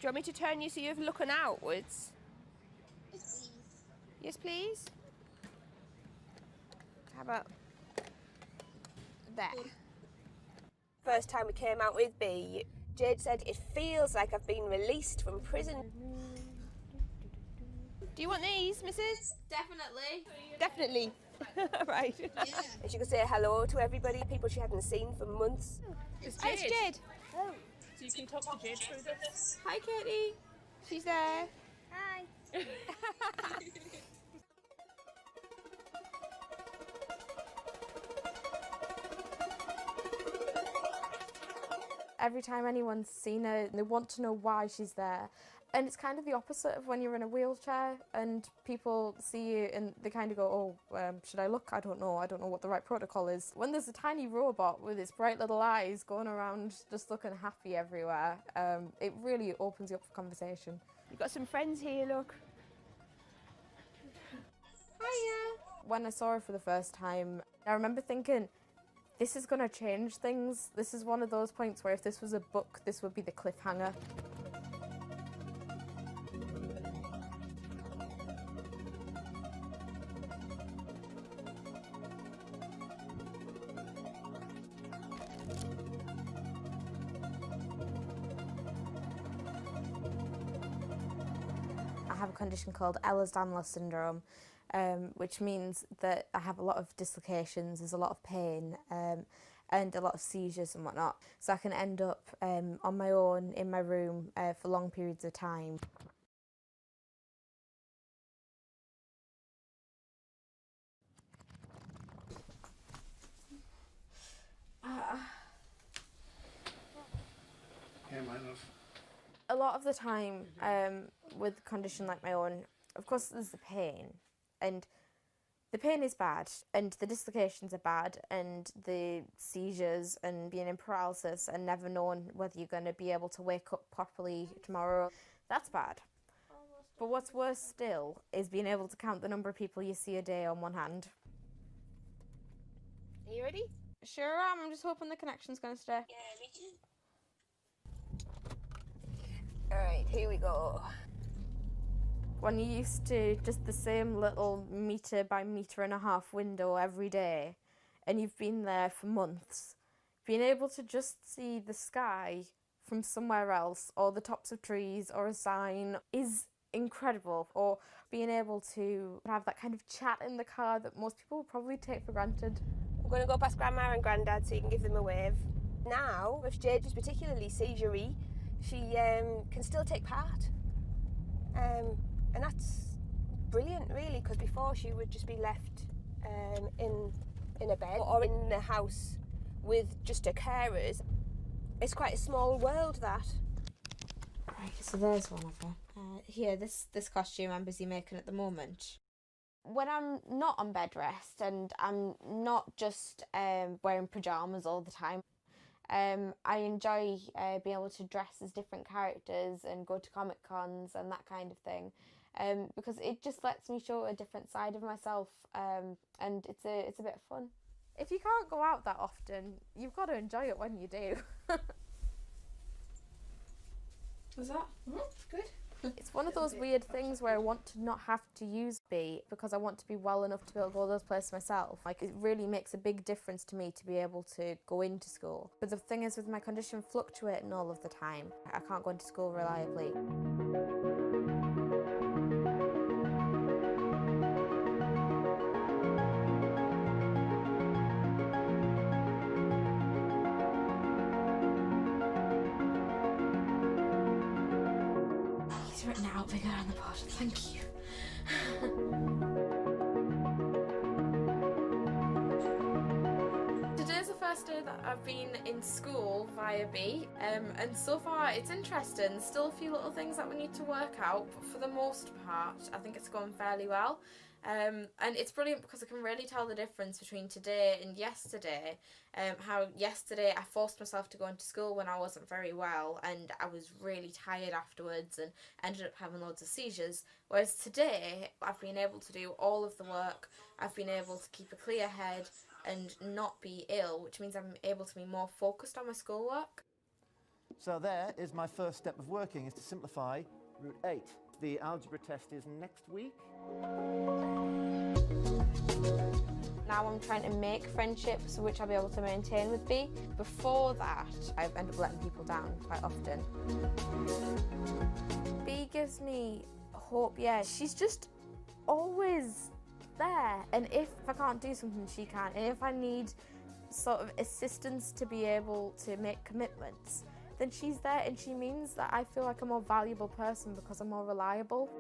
Do you want me to turn you so you're looking outwards? Yes, please. How about there? First time we came out with B, Jade said it feels like I've been released from prison. Do you want these, Mrs? Definitely. Definitely. Right. Yeah. And she could say hello to everybody, people she hadn't seen for months. It's Hi, it's Jade. Oh. So you can talk to Jade through this. Hi, Katie. She's there. Hi. Every time anyone's seen her, they want to know why she's there. And it's kind of the opposite of when you're in a wheelchair and people see you and they kind of go, oh, should I look? I don't know what the right protocol is. When there's a tiny robot with its bright little eyes going around just looking happy everywhere, it really opens you up for conversation. You've got some friends here, look. Hiya. When I saw her for the first time, I remember thinking, this is going to change things. This is one of those points where if this was a book, this would be the cliffhanger. have a condition called Ehlers-Danlos syndrome, which means that I have a lot of dislocations, there's a lot of pain, and a lot of seizures and whatnot. So I can end up on my own in my room for long periods of time. Yeah, my love. A lot of the time, with a condition like my own, of course there's the pain, and the pain is bad, and the dislocations are bad, and the seizures and being in paralysis and never knowing whether you're going to be able to wake up properly tomorrow, that's bad. But what's worse still is being able to count the number of people you see a day on one hand. Are you ready? Sure am, I'm just hoping the connection's going to stay. Yeah, me too. Alright, here we go. When you're used to just the same little metre by metre and a half window every day, and you've been there for months, being able to just see the sky from somewhere else, or the tops of trees, or a sign, is incredible. Or being able to have that kind of chat in the car that most people would probably take for granted. I'm going to go past Grandma and Grandad so you can give them a wave. Now, if Jade is particularly seizure-y, she can still take part. And that's brilliant, really, because before she would just be left in a bed or in the house with just her carers. It's quite a small world, that. Right, so there's one of her. Here, this costume I'm busy making at the moment. When I'm not on bed rest and I'm not just wearing pyjamas all the time, I enjoy being able to dress as different characters and go to Comic Cons and that kind of thing, because it just lets me show a different side of myself, and it's a bit of fun. If you can't go out that often, you've got to enjoy it when you do. Was that? Good. It's one of those weird things where I want to not have to use B because I want to be well enough to be able to go to those places myself. Like, it really makes a big difference to me to be able to go into school. But the thing is, with my condition fluctuating all of the time, I can't go into school reliably. He's written it out bigger on the board. Thank you. Today's the first day that I've been in school via B, and so far it's interesting. Still a few little things that we need to work out, but for the most part I think it's going fairly well. And it's brilliant because I can really tell the difference between today and yesterday. How yesterday I forced myself to go into school when I wasn't very well, and I was really tired afterwards and ended up having loads of seizures, whereas today I've been able to do all of the work. I've been able to keep a clear head and not be ill, which means I'm able to be more focused on my schoolwork. So there is my first step of working, is to simplify root 8. The algebra test is next week. Now I'm trying to make friendships which I'll be able to maintain with B. Before that, I've ended up letting people down quite often. B gives me hope, yeah. She's just always there. And if I can't do something, she can. And if I need sort of assistance to be able to make commitments, then she's there, and she means that I feel like a more valuable person because I'm more reliable.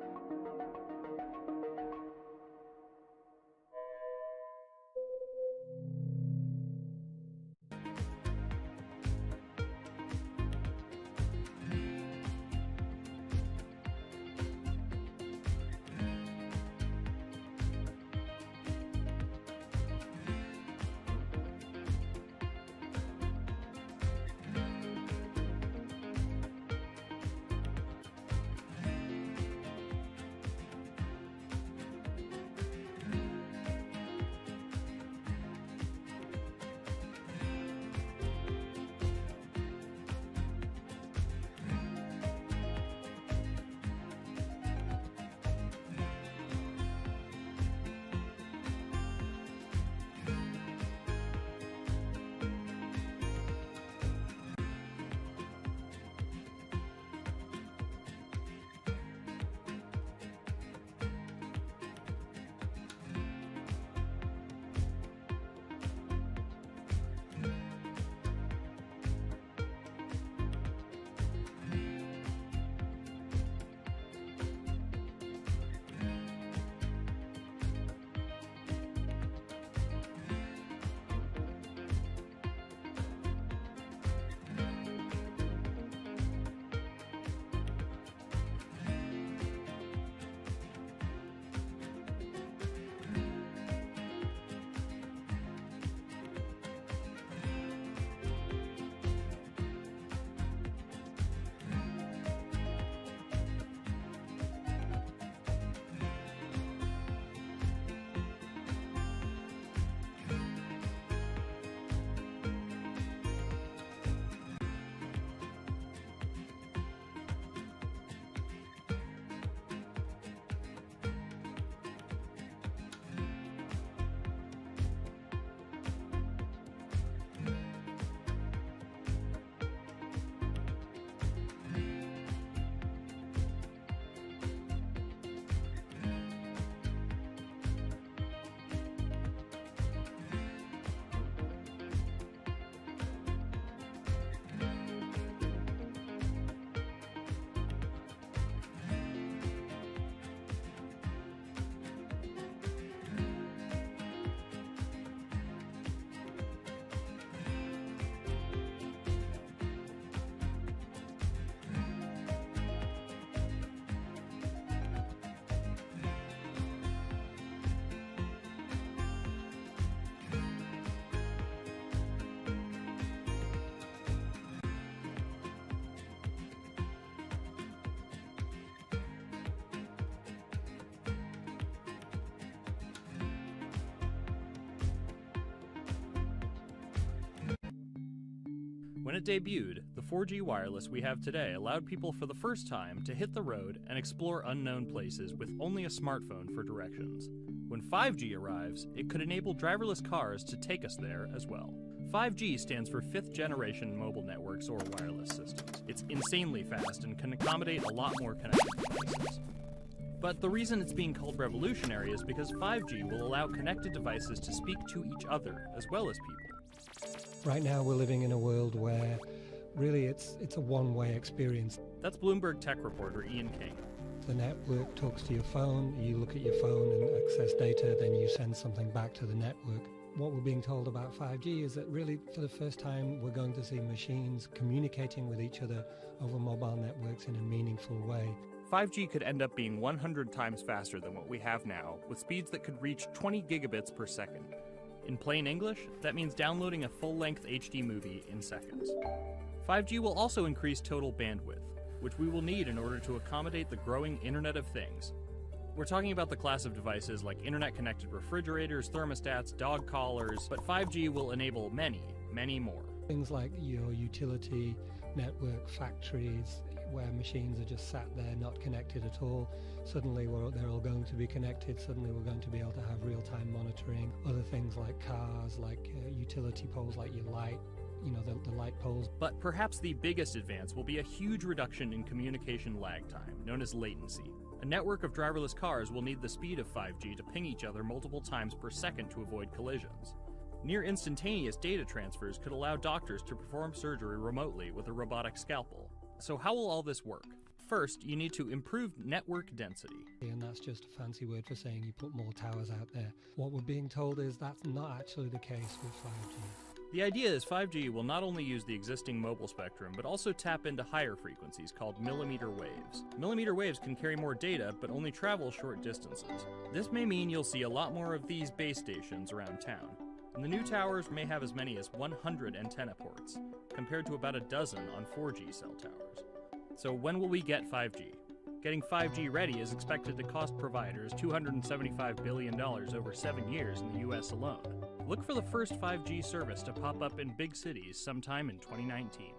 When it debuted, the 4G wireless we have today allowed people for the first time to hit the road and explore unknown places with only a smartphone for directions. When 5G arrives, it could enable driverless cars to take us there as well. 5G stands for 5th generation mobile networks or wireless systems. It's insanely fast and can accommodate a lot more connected devices. But the reason it's being called revolutionary is because 5G will allow connected devices to speak to each other as well as people. Right now we're living in a world where really it's a one-way experience. That's Bloomberg tech reporter Ian King. The network talks to your phone, you look at your phone and access data, then you send something back to the network. What we're being told about 5G is that really for the first time we're going to see machines communicating with each other over mobile networks in a meaningful way. 5G could end up being 100 times faster than what we have now, with speeds that could reach 20 gigabits per second. In plain English, that means downloading a full-length HD movie in seconds. 5G will also increase total bandwidth, which we will need in order to accommodate the growing Internet of Things. We're talking about the class of devices like internet-connected refrigerators, thermostats, dog collars, but 5G will enable many, many more. Things like your utility network, factories, where machines are just sat there not connected at all. Suddenly they're all going to be connected. Suddenly we're going to be able to have real-time monitoring. Other things like cars, like utility poles, like your light, the light poles. But perhaps the biggest advance will be a huge reduction in communication lag time, known as latency. A network of driverless cars will need the speed of 5G to ping each other multiple times per second to avoid collisions. Near instantaneous data transfers could allow doctors to perform surgery remotely with a robotic scalpel. So how will all this work? First, you need to improve network density. And that's just a fancy word for saying you put more towers out there. What we're being told is that's not actually the case with 5G. The idea is 5G will not only use the existing mobile spectrum, but also tap into higher frequencies called millimeter waves. Millimeter waves can carry more data, but only travel short distances. This may mean you'll see a lot more of these base stations around town. And the new towers may have as many as 100 antenna ports, compared to about a dozen on 4G cell towers. So when will we get 5G? Getting 5G ready is expected to cost providers $275 billion over 7 years in the US alone. Look for the first 5G service to pop up in big cities sometime in 2019.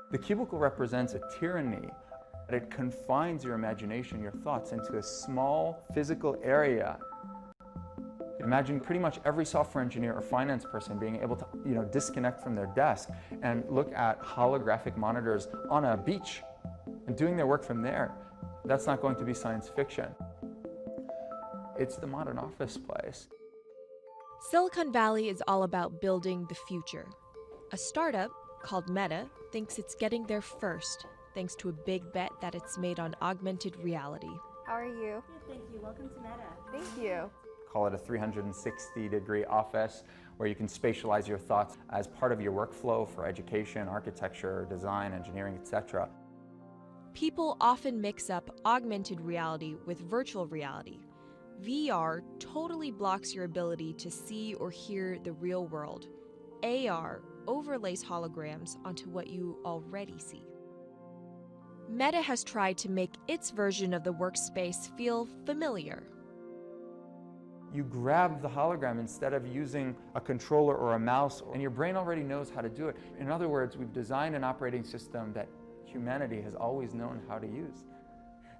The cubicle represents a tyranny. It confines your imagination, your thoughts, into a small physical area. Imagine pretty much every software engineer or finance person being able to, disconnect from their desk and look at holographic monitors on a beach and doing their work from there. That's not going to be science fiction. It's the modern office place. Silicon Valley is all about building the future. A startup called Meta thinks it's getting there first, thanks to a big bet that it's made on augmented reality. How are you? Good, thank you. Welcome to Meta. Thank you. Call it a 360-degree office where you can spatialize your thoughts as part of your workflow for education, architecture, design, engineering, etc. People often mix up augmented reality with virtual reality. VR totally blocks your ability to see or hear the real world. AR overlays holograms onto what you already see. Meta has tried to make its version of the workspace feel familiar. You grab the hologram instead of using a controller or a mouse, and your brain already knows how to do it. In other words, we've designed an operating system that humanity has always known how to use.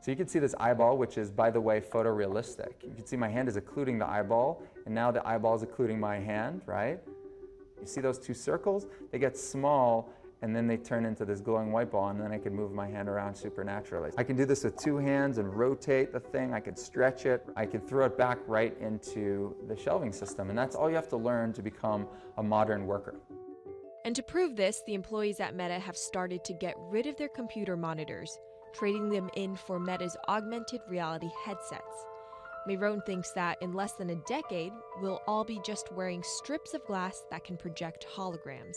So you can see this eyeball, which is, by the way, photorealistic. You can see my hand is occluding the eyeball, and now the eyeball is occluding my hand, right? You see those two circles? They get small, and then they turn into this glowing white ball, and then I can move my hand around supernaturally. I can do this with two hands and rotate the thing. I can stretch it. I can throw it back right into the shelving system, and that's all you have to learn to become a modern worker. And to prove this, the employees at Meta have started to get rid of their computer monitors, trading them in for Meta's augmented reality headsets. Mayron thinks that in less than a decade, we'll all be just wearing strips of glass that can project holograms.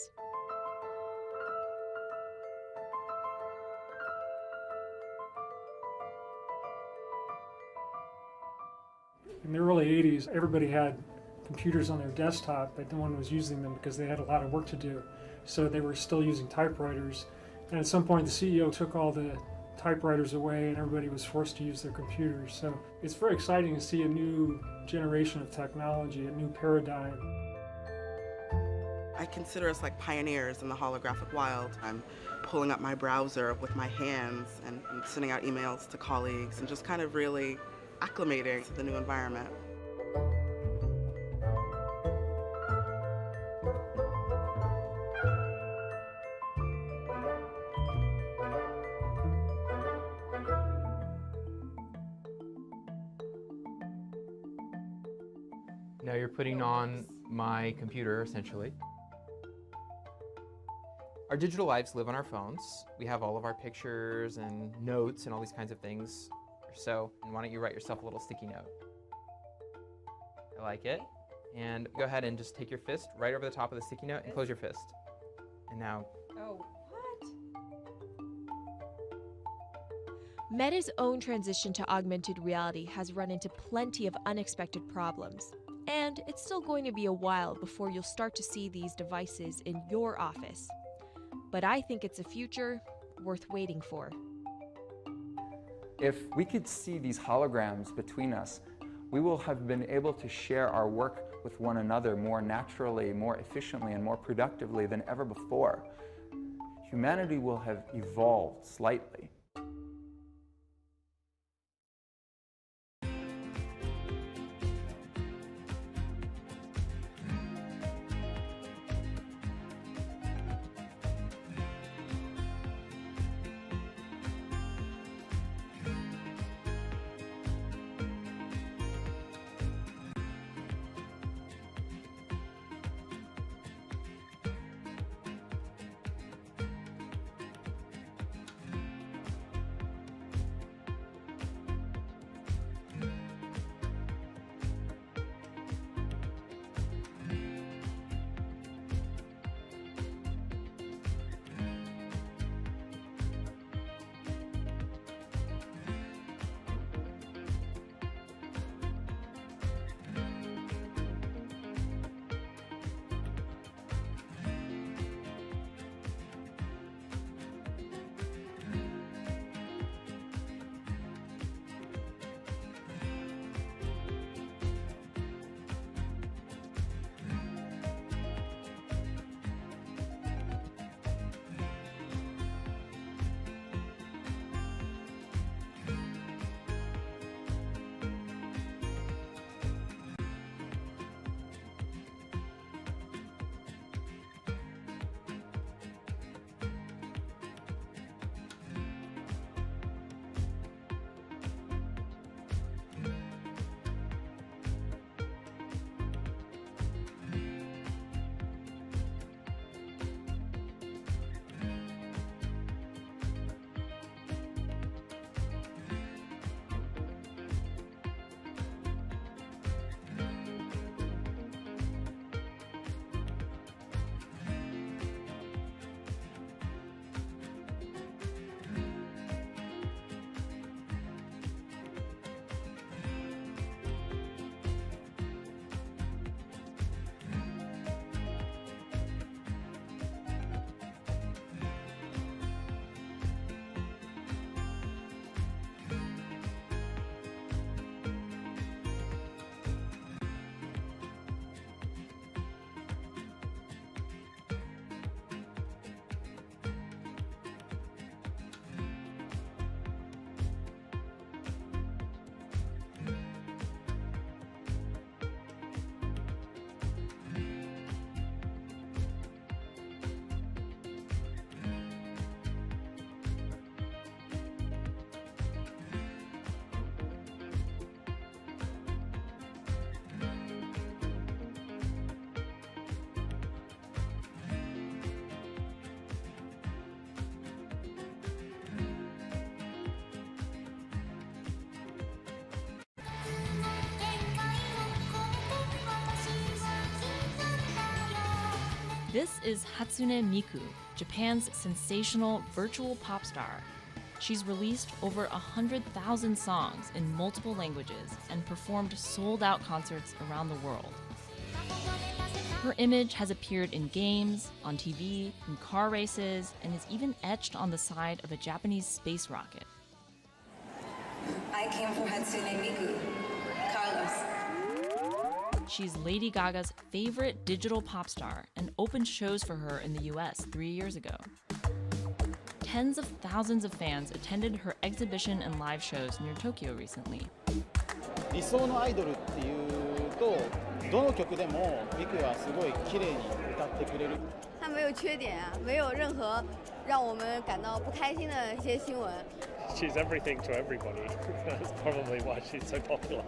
In the early 80s, everybody had computers on their desktop, but no one was using them because they had a lot of work to do. So they were still using typewriters. And at some point, the CEO took all the typewriters away and everybody was forced to use their computers. So it's very exciting to see a new generation of technology, a new paradigm. I consider us like pioneers in the holographic wild. I'm pulling up my browser with my hands and sending out emails to colleagues and just kind of really acclimating to the new environment. Now you're putting on my computer, essentially. Our digital lives live on our phones. We have all of our pictures and notes and all these kinds of things. So, why don't you write yourself a little sticky note? I like it. And go ahead and just take your fist right over the top of the sticky note and close your fist. And now... Oh, what? Meta's own transition to augmented reality has run into plenty of unexpected problems. And it's still going to be a while before you'll start to see these devices in your office. But I think it's a future worth waiting for. If we could see these holograms between us, we will have been able to share our work with one another more naturally, more efficiently, and more productively than ever before. Humanity will have evolved slightly. This is Hatsune Miku, Japan's sensational virtual pop star. She's released over 100,000 songs in multiple languages and performed sold-out concerts around the world. Her image has appeared in games, on TV, in car races, and is even etched on the side of a Japanese space rocket. I came for Hatsune Miku, Carlos. She's Lady Gaga's favorite digital pop star and opened shows for her in the US 3 years ago. Tens of thousands of fans attended her exhibition and live shows near Tokyo recently. 理想のアイドルっていうと、どの曲でもミクはすごい綺麗に歌ってくれる。他没有缺点啊，没有任何让我们感到不开心的一些新闻。She's everything to everybody. That's probably why she's so popular.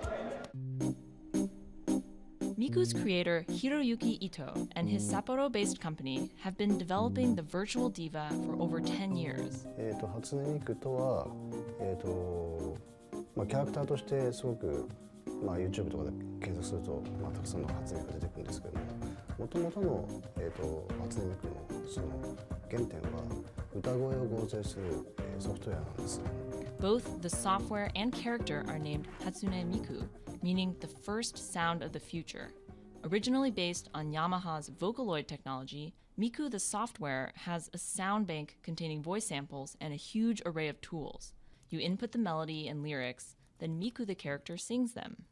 Miku's creator Hiroyuki Ito and his Sapporo-based company have been developing the virtual diva for over 10 years. 初音ミクとは、キャラクターとしてすごく、YouTube とかで検索すると、たくさんの初音ミクが出てくるんですけども、元々の、初音ミクのその原点は歌声を合成する、ソフトウェアなんです。Both the software and character are named Hatsune Miku, meaning the first sound of the future. Originally based on Yamaha's Vocaloid technology, Miku the software has a sound bank containing voice samples and a huge array of tools. You input the melody and lyrics, then Miku the character sings them.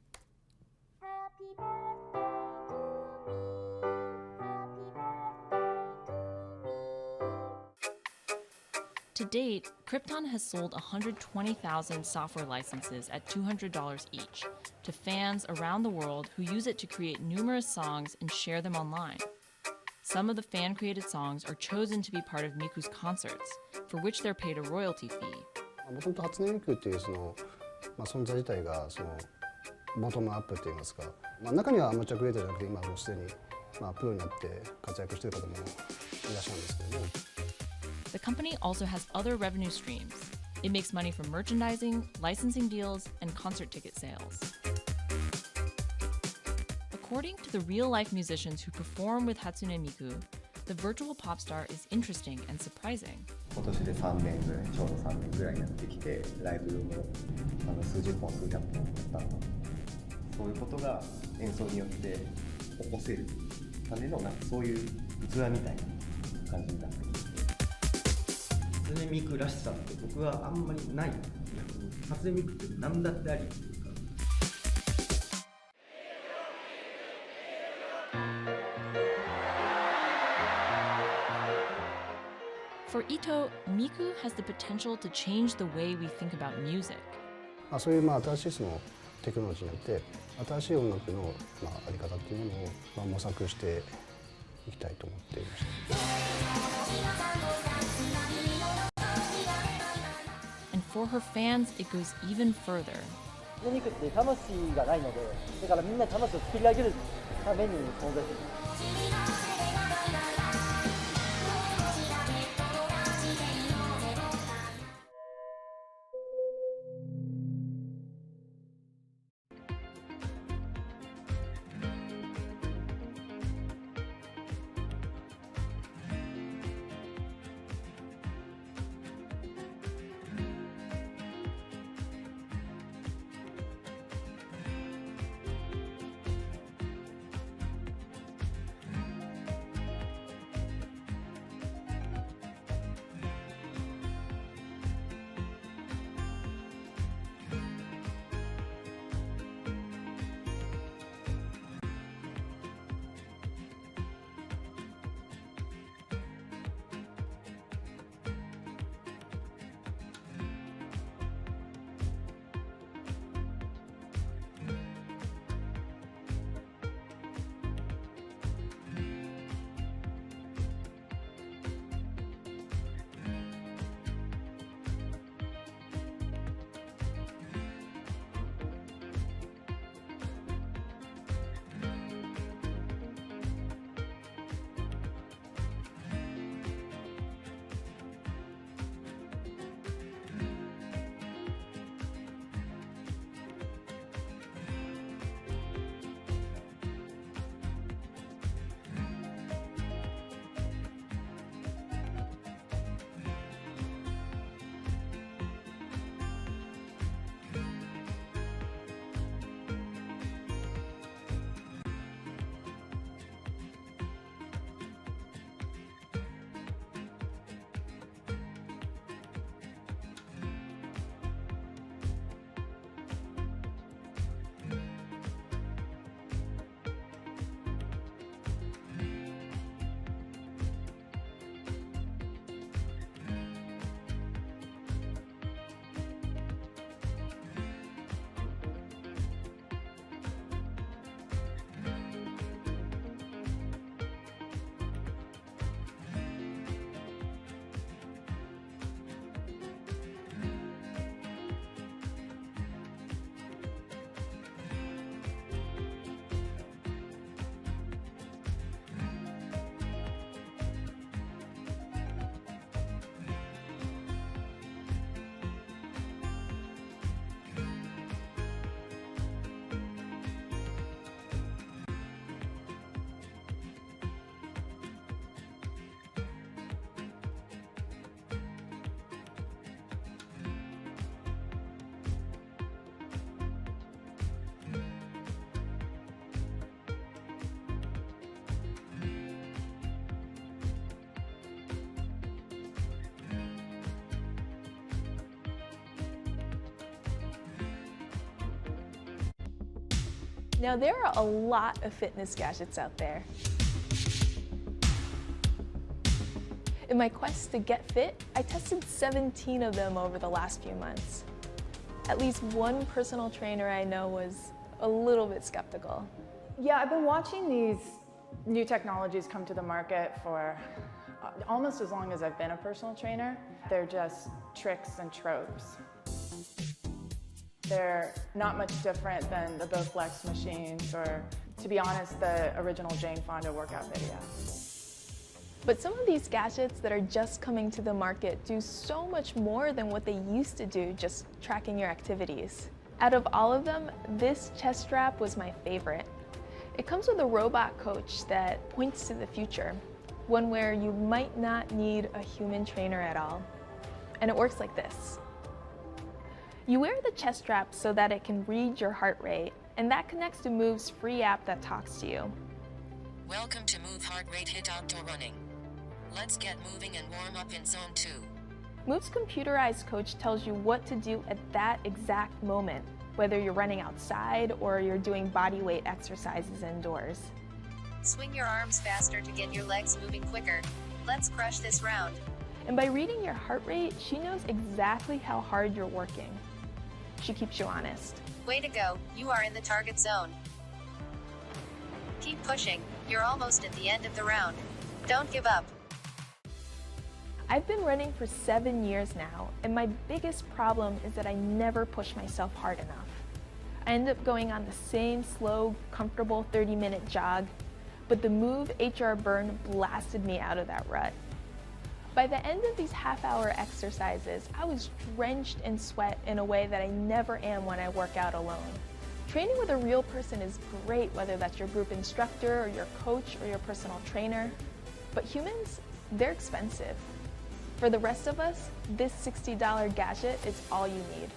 To date, Krypton has sold 120,000 software licenses at $200 each to fans around the world who use it to create numerous songs and share them online. Some of the fan-created songs are chosen to be part of Miku's concerts, for which they're paid a royalty fee. もともと初音ミクっていうその、存在自体がそのボトムアップっていいますか、中にはアマチュアクリエイターじゃなくて今もうすでに、プロになって活躍している方もいらっしゃるんですけども。The company also has other revenue streams. It makes money from merchandising, licensing deals, and concert ticket sales. According to the real-life musicians who perform with Hatsune Miku, the virtual pop star is interesting and surprising. 今年で3年ぐらい、ちょうど3年ぐらいやってきて、ライブも数十本、数百本だったの。そういうことが演奏によって起こせるためのそういう器みたいな感じになってきて。初音ミクらしさって僕はあんまりない。初音ミクって何だってありっていうか。For Ito, Miku has the potential to change the way we think about music. そういう新しいそのテクノロジーによって新しい音楽のあり方っていうものを模索していきたいと思っていました。And for her fans, it goes even further. ミクって魂がないので、だからみんな魂を作り上げるために存在する。Now, there are a lot of fitness gadgets out there. In my quest to get fit, I tested 17 of them over the last few months. At least one personal trainer I know was a little bit skeptical. Yeah, I've been watching these new technologies come to the market for almost as long as I've been a personal trainer. They're just tricks and tropes. They're not much different than the Bowflex machines or, to be honest, the original Jane Fonda workout video. But some of these gadgets that are just coming to the market do so much more than what they used to do, just tracking your activities. Out of all of them, this chest strap was my favorite. It comes with a robot coach that points to the future, one where you might not need a human trainer at all. And it works like this. You wear the chest strap so that it can read your heart rate, and that connects to Move's free app that talks to you. Welcome to Move Heart Rate Hit Outdoor Running. Let's get moving and warm up in Zone 2. Move's computerized coach tells you what to do at that exact moment, whether you're running outside or you're doing body weight exercises indoors. Swing your arms faster to get your legs moving quicker. Let's crush this round. And by reading your heart rate, she knows exactly how hard you're working. She keeps you honest. Way to go, you are in the target zone. Keep pushing, you're almost at the end of the round. Don't give up. I've been running for 7 years now, and my biggest problem is that I never push myself hard enough. I end up going on the same slow, comfortable 30-minute jog, but the Move HR Burn blasted me out of that rut. By the end of these half-hour exercises, I was drenched in sweat in a way that I never am when I work out alone. Training with a real person is great, whether that's your group instructor or your coach or your personal trainer, but humans, they're expensive. For the rest of us, this $60 gadget is all you need.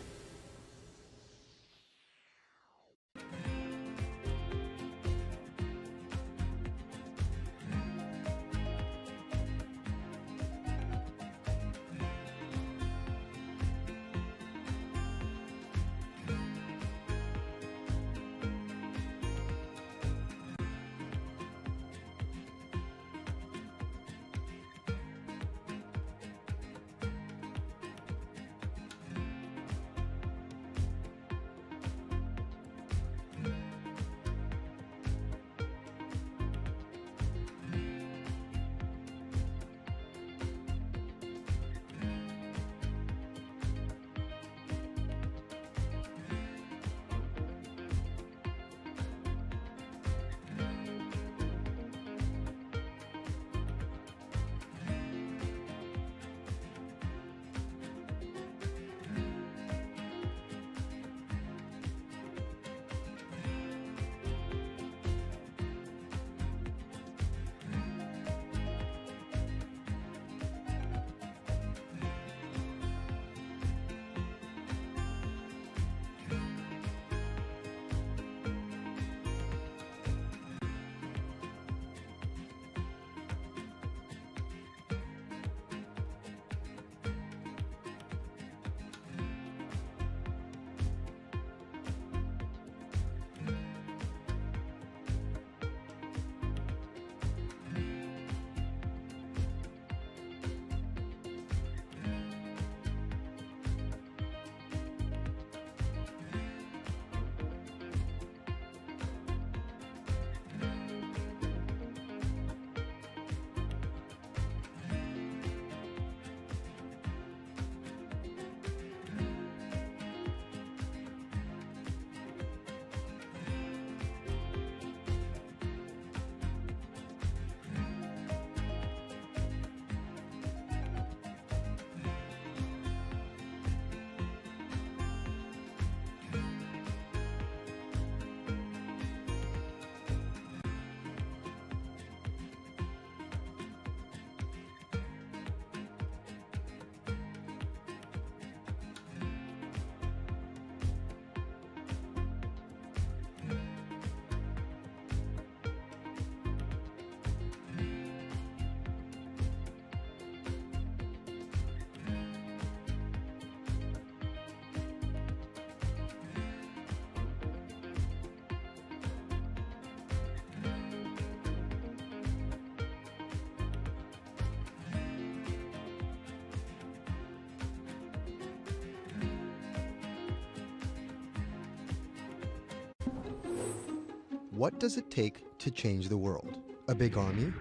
what does it take to change the world? A big army?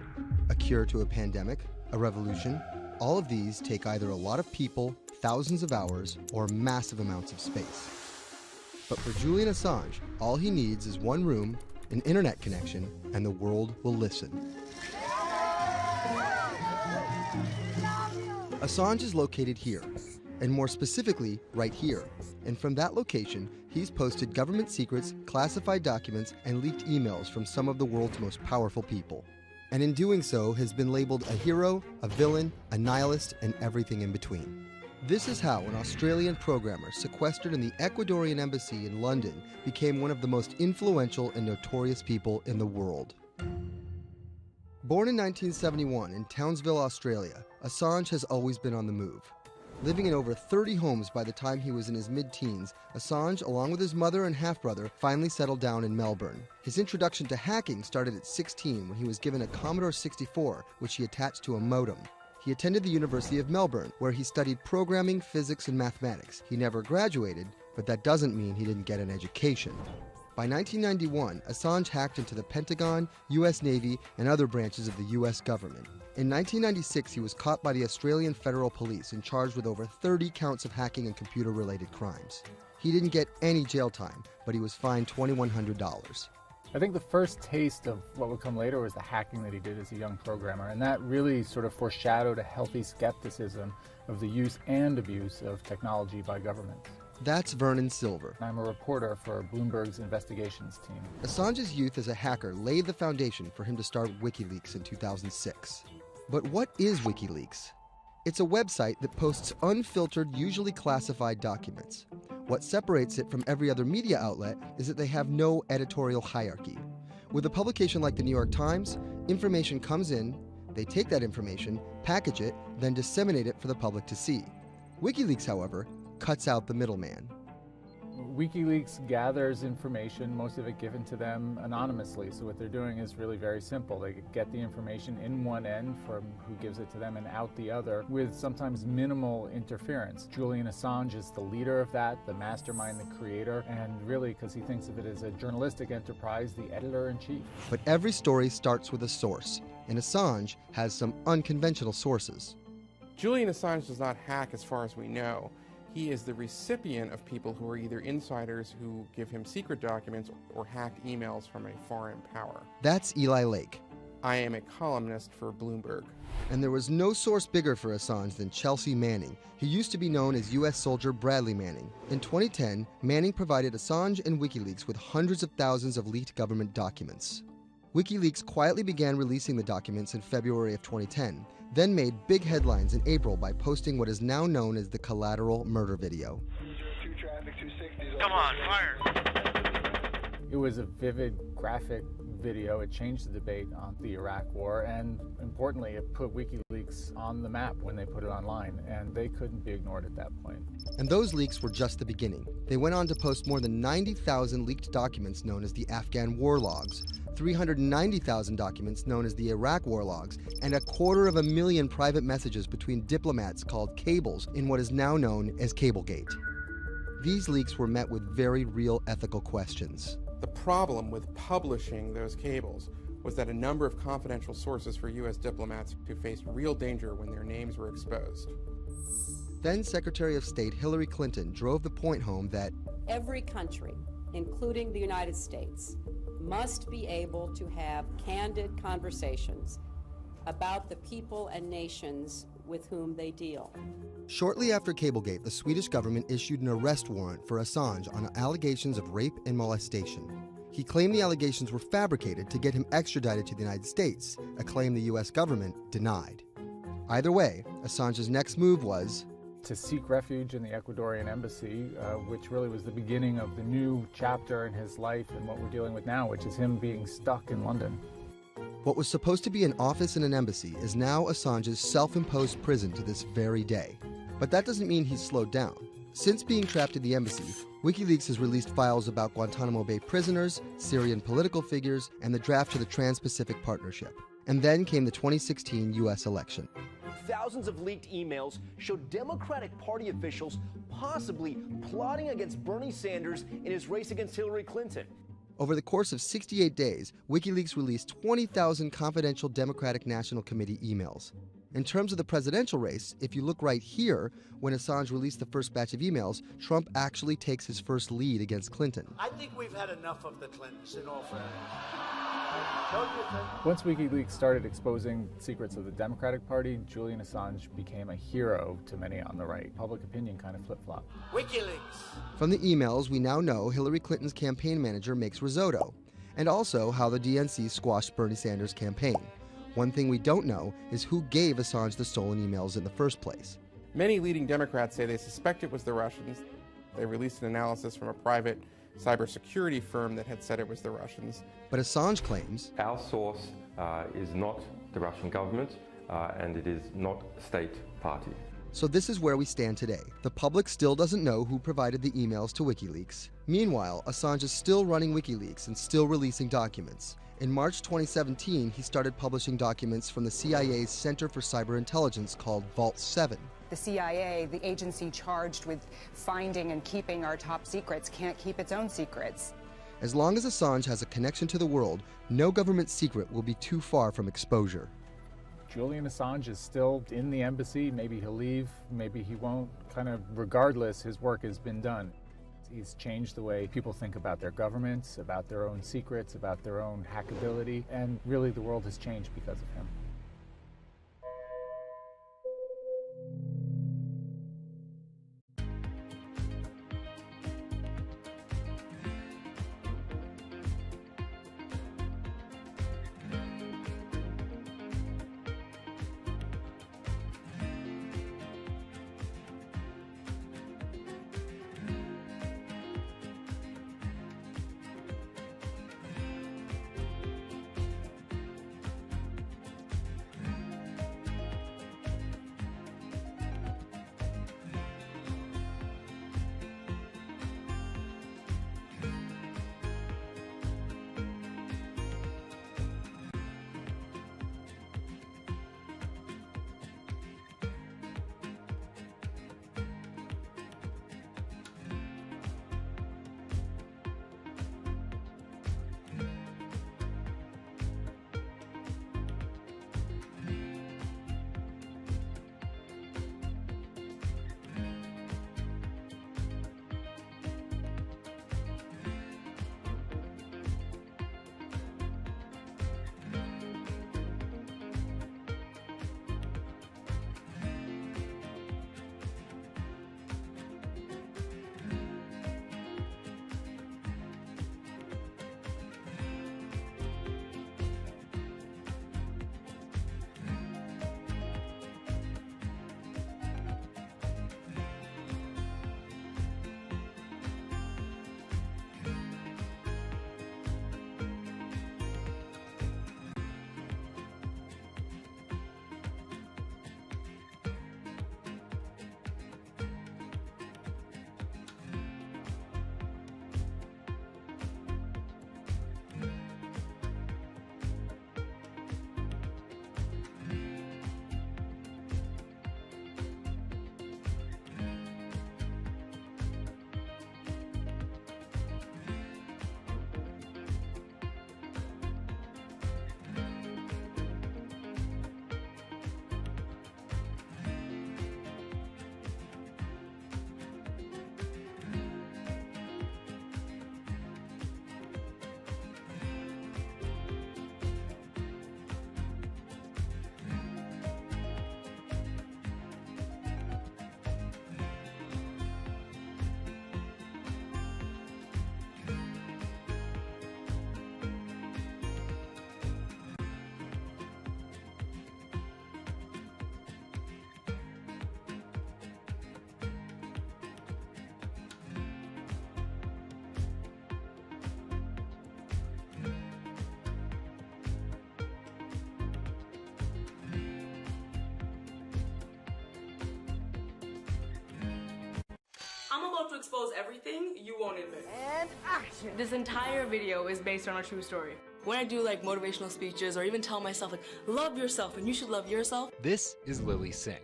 A cure to a pandemic? A revolution? All of these take either a lot of people, thousands of hours, or massive amounts of space. But for Julian Assange, all he needs is one room, an internet connection, and the world will listen. Assange is located here, and more specifically, right here. And from that location, he's posted government secrets, classified documents, and leaked emails from some of the world's most powerful people. And in doing so, has been labeled a hero, a villain, a nihilist, and everything in between. This is how an Australian programmer sequestered in the Ecuadorian embassy in London became one of the most influential and notorious people in the world. Born in 1971 in Townsville, Australia, Assange has always been on the move. Living in over 30 homes by the time he was in his mid-teens, Assange, along with his mother and half-brother, finally settled down in Melbourne. His introduction to hacking started at 16 when he was given a Commodore 64, which he attached to a modem. He attended the University of Melbourne, where he studied programming, physics, and mathematics. He never graduated, but that doesn't mean he didn't get an education. By 1991, Assange hacked into the Pentagon, U.S. Navy, and other branches of the U.S. government. In 1996, he was caught by the Australian Federal Police and charged with over 30 counts of hacking and computer-related crimes. He didn't get any jail time, but he was fined $2,100. I think the first taste of what would come later was the hacking that he did as a young programmer, and that really sort of foreshadowed a healthy skepticism of the use and abuse of technology by governments. That's Vernon Silver. I'm a reporter for Bloomberg's investigations team. Assange's youth as a hacker laid the foundation for him to start WikiLeaks in 2006. But what is WikiLeaks? It's a website that posts unfiltered, usually classified documents. What separates it from every other media outlet is that they have no editorial hierarchy. With a publication like the New York Times, information comes in, they take that information, package it, then disseminate it for the public to see. WikiLeaks, however, cuts out the middleman. WikiLeaks gathers information, most of it given to them anonymously. So what they're doing is really very simple. They get the information in one end from who gives it to them and out the other with sometimes minimal interference. Julian Assange is the leader of that, the mastermind, the creator, and really, because he thinks of it as a journalistic enterprise, the editor-in-chief. But every story starts with a source, and Assange has some unconventional sources. Julian Assange does not hack as far as we know. He is the recipient of people who are either insiders who give him secret documents or hacked emails from a foreign power. That's Eli Lake. I am a columnist for Bloomberg. And there was no source bigger for Assange than Chelsea Manning. He used to be known as U.S. soldier Bradley Manning. In 2010, Manning provided Assange and WikiLeaks with hundreds of thousands of leaked government documents. WikiLeaks quietly began releasing the documents in February of 2010, then made big headlines in April by posting what is now known as the Collateral murder video. Come on, fire! It was a vivid, graphic video. It changed the debate on the Iraq War, and importantly, it put WikiLeaks on the map when they put it online, and they couldn't be ignored at that point. And those leaks were just the beginning. They went on to post more than 90,000 leaked documents known as the Afghan war logs, 390,000 documents known as the Iraq war logs, and 250,000 private messages between diplomats called cables in what is now known as Cablegate. These leaks were met with very real ethical questions. The problem with publishing those cables was that a number of confidential sources for U.S. diplomats who faced real danger when their names were exposed. Then Secretary of State Hillary Clinton drove the point home that every country, including the United States, must be able to have candid conversations about the people and nations with whom they deal. Shortly after Cablegate, the Swedish government issued an arrest warrant for Assange on allegations of rape and molestation. He claimed the allegations were fabricated to get him extradited to the United States, a claim the U.S. government denied. Either way, Assange's next move was to seek refuge in the Ecuadorian embassy, which really was the beginning of the new chapter in his life and what we're dealing with now, which is him being stuck in London. What was supposed to be an office in an embassy is now Assange's self-imposed prison to this very day. But that doesn't mean he's slowed down. Since being trapped in the embassy, WikiLeaks has released files about Guantanamo Bay prisoners, Syrian political figures, and the draft to the Trans-Pacific Partnership. And then came the 2016 U.S. election. Thousands of leaked emails showed Democratic Party officials possibly plotting against Bernie Sanders in his race against Hillary Clinton. Over the course of 68 days, WikiLeaks released 20,000 confidential Democratic National Committee emails. In terms of the presidential race, if you look right here, when Assange released the first batch of emails, Trump actually takes his first lead against Clinton. I think we've had enough of the Clintons, in all fairness. Don't you think? Once WikiLeaks started exposing secrets of the Democratic Party, Julian Assange became a hero to many on the right. Public opinion kind of flip-flopped. WikiLeaks! From the emails, we now know Hillary Clinton's campaign manager makes risotto, and also how the DNC squashed Bernie Sanders' campaign. One thing we don't know is who gave Assange the stolen emails in the first place. Many leading Democrats say they suspect it was the Russians. They released an analysis from a private cybersecurity firm that had said it was the Russians. But Assange claims our source is not the Russian government, and it is not a state party. So this is where we stand today. The public still doesn't know who provided the emails to WikiLeaks. Meanwhile, Assange is still running WikiLeaks and still releasing documents. In March 2017, he started publishing documents from the CIA's Center for Cyber Intelligence called Vault 7. The CIA, the agency charged with finding and keeping our top secrets, can't keep its own secrets. As long as Assange has a connection to the world, no government secret will be too far from exposure. Julian Assange is still in the embassy. Maybe he'll leave, maybe he won't. Kind of regardless, his work has been done. He's changed the way people think about their governments, about their own secrets, about their own hackability, and really the world has changed because of him. I'm about to expose everything you won't admit. And action! This entire video is based on a true story. When I do like motivational speeches or even tell myself like, love yourself and you should love yourself. This is Lily Singh,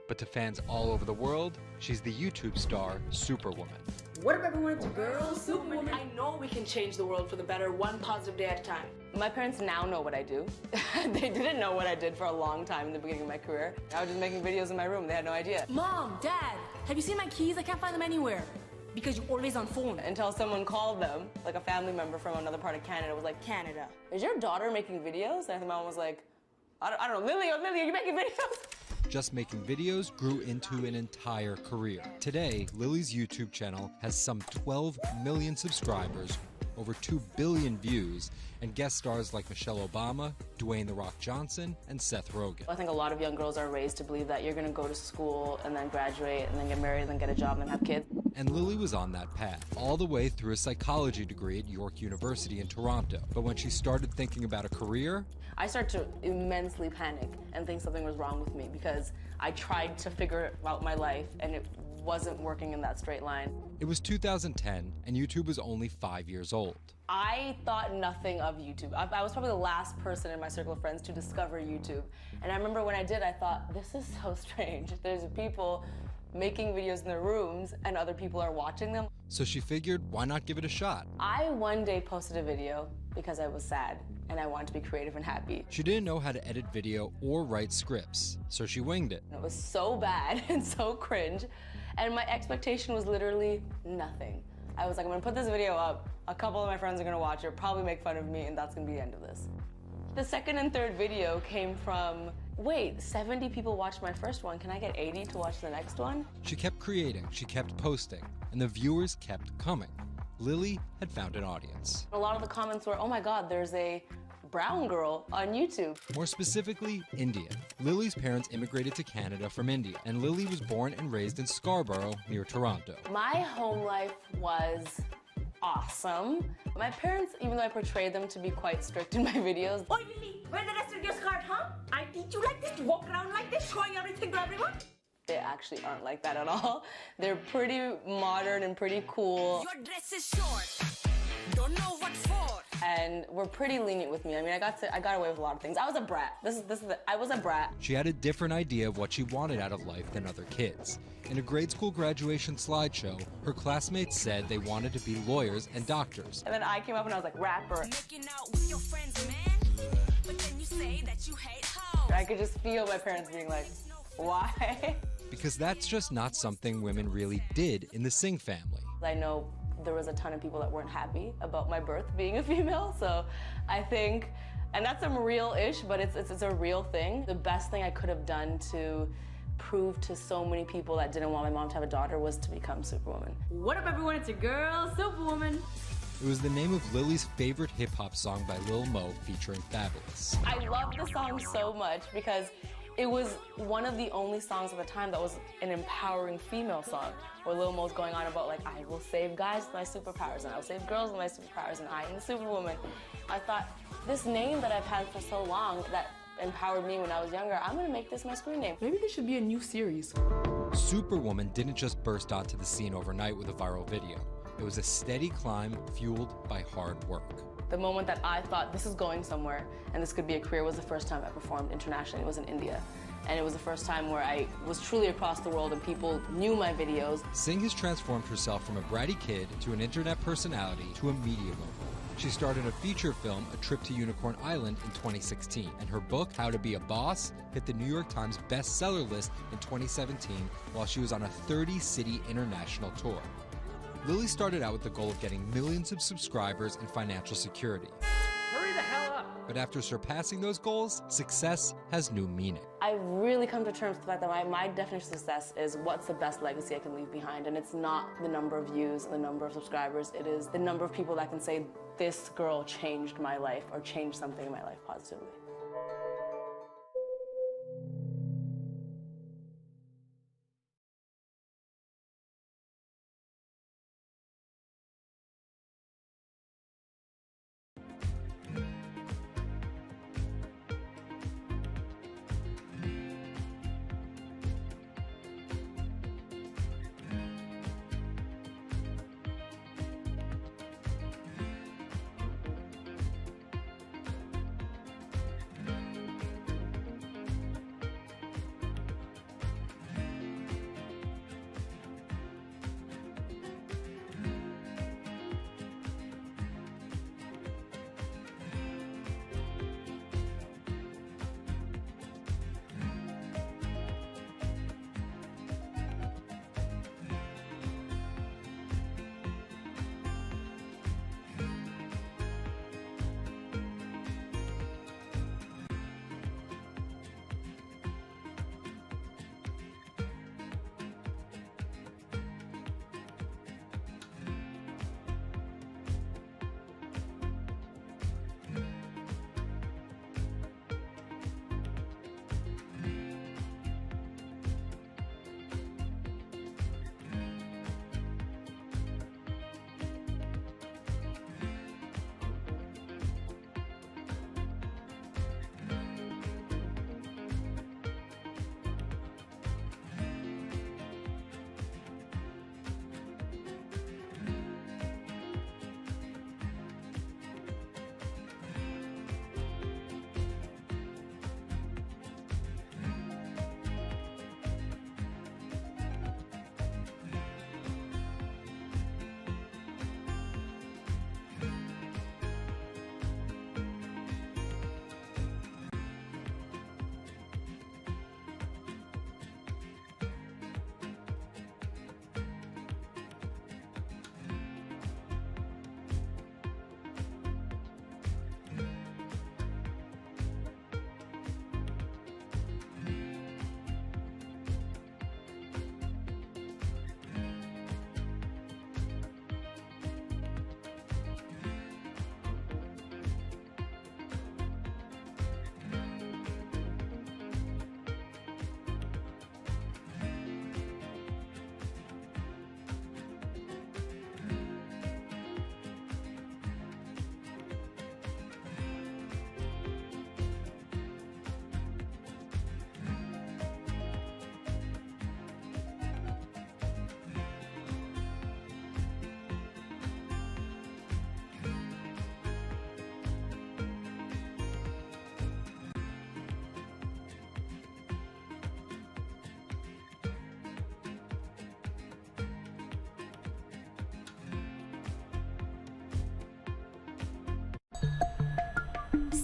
but to fans all over the world, she's the YouTube star Superwoman. What if everyone it's a girl, Superwoman? I know we can change the world for the better, one positive day at a time. My parents now know what I do. They didn't know what I did for a long time in the beginning of my career. I was just making videos in my room. They had no idea. Mom, Dad, have you seen my keys? I can't find them anywhere. Because you're always on phone. Until someone called them, like a family member from another part of Canada was like, Canada, is your daughter making videos? And the mom was like, I don't know, Lily, are you making videos? Just making videos grew into an entire career. Today, Lily's YouTube channel has some 12 million subscribers, over 2 billion views, and guest stars like Michelle Obama, Dwayne "The Rock" Johnson, and Seth Rogen. I think a lot of young girls are raised to believe that you're gonna go to school and then graduate and then get married and then get a job and then have kids. And Lily was on that path, all the way through a psychology degree at York University in Toronto. But when she started thinking about a career, I started to immensely panic and think something was wrong with me because I tried to figure out my life and it wasn't working in that straight line. It was 2010 and YouTube was only 5 years old. I thought nothing of YouTube. I was probably the last person in my circle of friends to discover YouTube. And I remember when I did, I thought, this is so strange. There's people making videos in their rooms and other people are watching them. So she figured, why not give it a shot? I one day posted a video because I was sad and I wanted to be creative and happy. She didn't know how to edit video or write scripts, so she winged it. It was so bad and so cringe, and my expectation was literally nothing. I was like, I'm gonna put this video up, a couple of my friends are gonna watch it, probably make fun of me, and that's gonna be the end of this. The second and third video came from, wait, 70 people watched my first one, can I get 80 to watch the next one? She kept creating, she kept posting, and the viewers kept coming. Lily had found an audience. A lot of the comments were, oh my God, there's a brown girl on YouTube. More specifically, Indian. Lily's parents immigrated to Canada from India, and Lily was born and raised in Scarborough, near Toronto. My home life was awesome. My parents, even though I portrayed them to be quite strict in my videos. Oh, Lily, where's the rest of your skirt, huh? I teach you like this, to walk around like this, showing everything to everyone? They actually aren't like that at all. They're pretty modern and pretty cool. Your dress is short. Don't know what for. And were pretty lenient with me. I mean, I got away with a lot of things. I was a brat. I was a brat. She had a different idea of what she wanted out of life than other kids. In a grade school graduation slideshow, her classmates said they wanted to be lawyers and doctors. And then I came up and I was like, rapper. Making out with your friends, man. But then you say that you hate hoes. I could just feel my parents being like, why? Because that's just not something women really did in the Singh family. I know there was a ton of people that weren't happy about my birth being a female, so I think, and that's some real-ish, but it's a real thing. The best thing I could have done to prove to so many people that didn't want my mom to have a daughter was to become Superwoman. What up, everyone? It's your girl, Superwoman. It was the name of Lily's favorite hip-hop song by Lil Mo featuring Fabulous. I love the song so much because it was one of the only songs at the time that was an empowering female song, where Lil Mo's going on about like, I will save guys with my superpowers, and I will save girls with my superpowers, and I am the Superwoman. I thought, this name that I've had for so long that empowered me when I was younger, I'm gonna make this my screen name. Maybe this should be a new series. Superwoman didn't just burst onto the scene overnight with a viral video. It was a steady climb fueled by hard work. The moment that I thought this is going somewhere and this could be a career was the first time I performed internationally. It was in India. And it was the first time where I was truly across the world and people knew my videos. Singh has transformed herself from a bratty kid to an internet personality to a media mogul. She starred in a feature film, A Trip to Unicorn Island, in 2016. And her book, How to Be a Boss, hit the New York Times bestseller list in 2017 while she was on a 30-city international tour. Lily started out with the goal of getting millions of subscribers and financial security. Hurry the hell up! But after surpassing those goals, success has new meaning. I've really come to terms with the fact that my definition of success is what's the best legacy I can leave behind. And it's not the number of views, the number of subscribers, it is the number of people that can say, this girl changed my life or changed something in my life positively.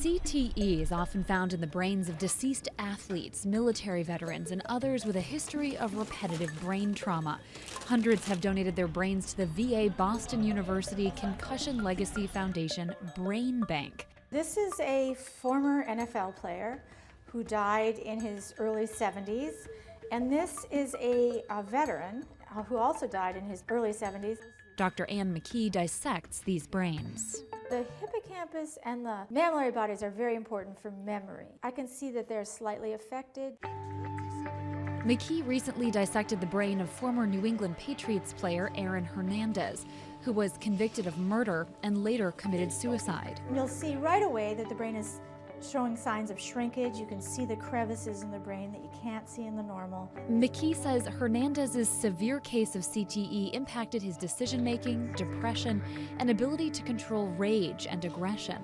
CTE is often found in the brains of deceased athletes, military veterans, and others with a history of repetitive brain trauma. Hundreds have donated their brains to the VA Boston University Concussion Legacy Foundation Brain Bank. This is a former NFL player who died in his early 70s, and this is a veteran who also died in his early 70s. Dr. Ann McKee dissects these brains. The hippocampus and the mammillary bodies are very important for memory. I can see that they're slightly affected. McKee recently dissected the brain of former New England Patriots player Aaron Hernandez, who was convicted of murder and later committed suicide. You'll see right away that the brain is showing signs of shrinkage. You can see the crevices in the brain that you can't see in the normal. McKee says Hernandez's severe case of CTE impacted his decision-making, depression, and ability to control rage and aggression.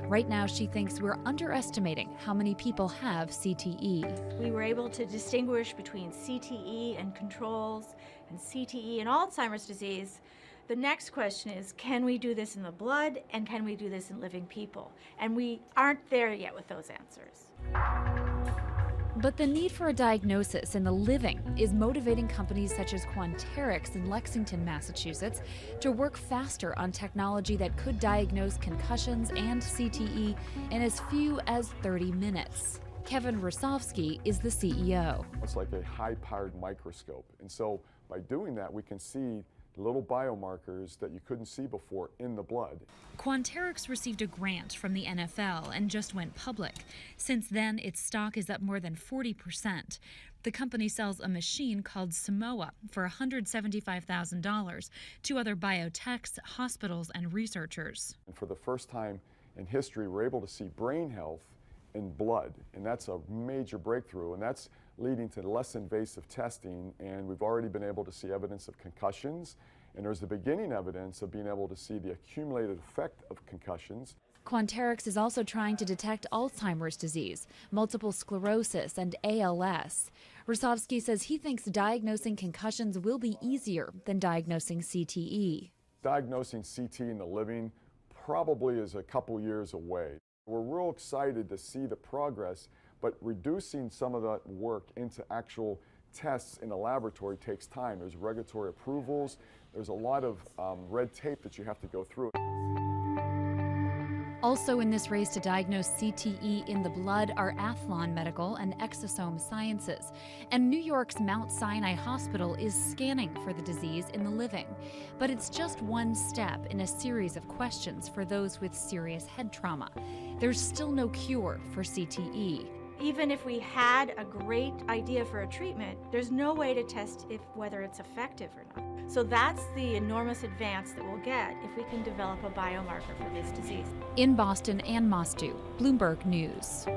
Right now, she thinks we're underestimating how many people have CTE. We were able to distinguish between CTE and controls and CTE and Alzheimer's disease. The next question is, can we do this in the blood, and can we do this in living people? And we aren't there yet with those answers. But the need for a diagnosis in the living is motivating companies such as Quanterix in Lexington, Massachusetts, to work faster on technology that could diagnose concussions and CTE in as few as 30 minutes. Kevin Rusovsky is the CEO. It's like a high-powered microscope. And so by doing that, we can see little biomarkers that you couldn't see before in the blood. Quanterix received a grant from the NFL and just went public. Since then, its stock is up more than 40%. The company sells a machine called Simoa for $175,000 to other biotechs, hospitals, and researchers. And for the first time in history, we're able to see brain health in blood, and that's a major breakthrough, and that's leading to less invasive testing, and we've already been able to see evidence of concussions, and there's the beginning evidence of being able to see the accumulated effect of concussions. Quanterix is also trying to detect Alzheimer's disease, multiple sclerosis, and ALS. Rusovsky says he thinks diagnosing concussions will be easier than diagnosing CTE. Diagnosing CT in the living probably is a couple years away. We're real excited to see the progress, but reducing some of that work into actual tests in a laboratory takes time. There's regulatory approvals, there's a lot of red tape that you have to go through. Also in this race to diagnose CTE in the blood are Athlon Medical and Exosome Sciences. And New York's Mount Sinai Hospital is scanning for the disease in the living. But it's just one step in a series of questions for those with serious head trauma. There's still no cure for CTE. Even if we had a great idea for a treatment, there's no way to test whether it's effective or not. So that's the enormous advance that we'll get if we can develop a biomarker for this disease. In Boston, Ann Mostu, Bloomberg News.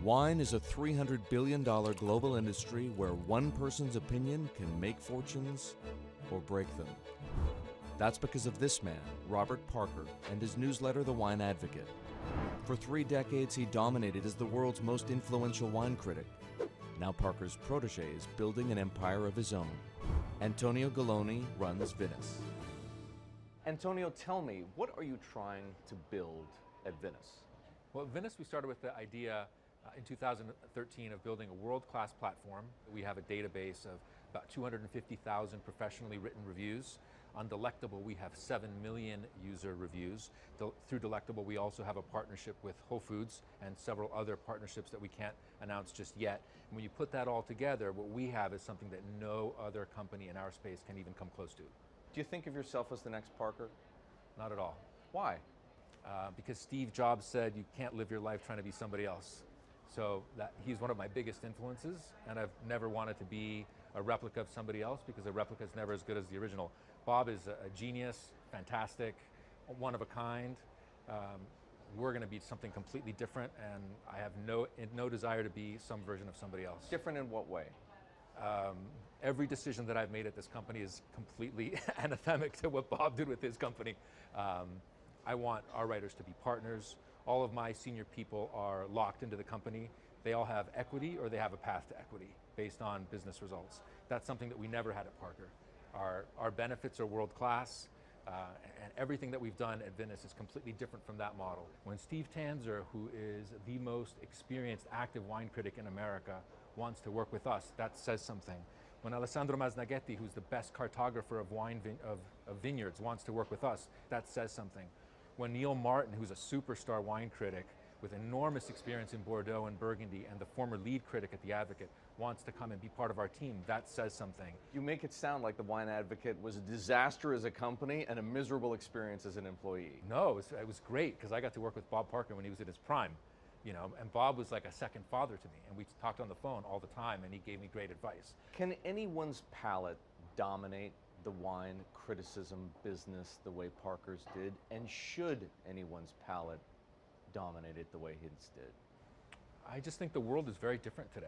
Wine is a $300 billion global industry where one person's opinion can make fortunes or break them. That's because of this man, Robert Parker, and his newsletter, The Wine Advocate. For 3 decades, he dominated as the world's most influential wine critic. Now Parker's protege is building an empire of his own. Antonio Galloni runs Venice. Antonio, tell me, what are you trying to build at Venice? Well, at Venice, we started with the idea in 2013 of building a world-class platform. We have a database of about 250,000 professionally written reviews. On Delectable, we have 7 million user reviews. Through Delectable, we also have a partnership with Whole Foods and several other partnerships that we can't announce just yet. And when you put that all together, what we have is something that no other company in our space can even come close to. Do you think of yourself as the next Parker? Not at all. Why? Because Steve Jobs said you can't live your life trying to be somebody else. So he's one of my biggest influences, and I've never wanted to be a replica of somebody else because a replica is never as good as the original. Bob is a genius, fantastic, one of a kind. We're going to be something completely different, and I have no desire to be some version of somebody else. Different in what way? Every decision that I've made at this company is completely anathemic to what Bob did with his company. I want our writers to be partners. All of my senior people are locked into the company. They all have equity or they have a path to equity based on business results. That's something that we never had at Parker. Our benefits are world-class, and everything that we've done at Venice is completely different from that model. When Steve Tanzer, who is the most experienced active wine critic in America, wants to work with us, that says something. When Alessandro Masnaghetti, who's the best cartographer of of vineyards, wants to work with us, that says something. When Neil Martin, who's a superstar wine critic with enormous experience in Bordeaux and Burgundy and the former lead critic at The Advocate, wants to come and be part of our team, that says something. You make it sound like The Wine Advocate was a disaster as a company and a miserable experience as an employee. No, it was great because I got to work with Bob Parker when he was in his prime, and Bob was like a second father to me, and we talked on the phone all the time, and he gave me great advice. Can anyone's palate dominate the wine criticism business the way Parker's did, and should anyone's palate dominate it the way his did? I just think the world is very different today.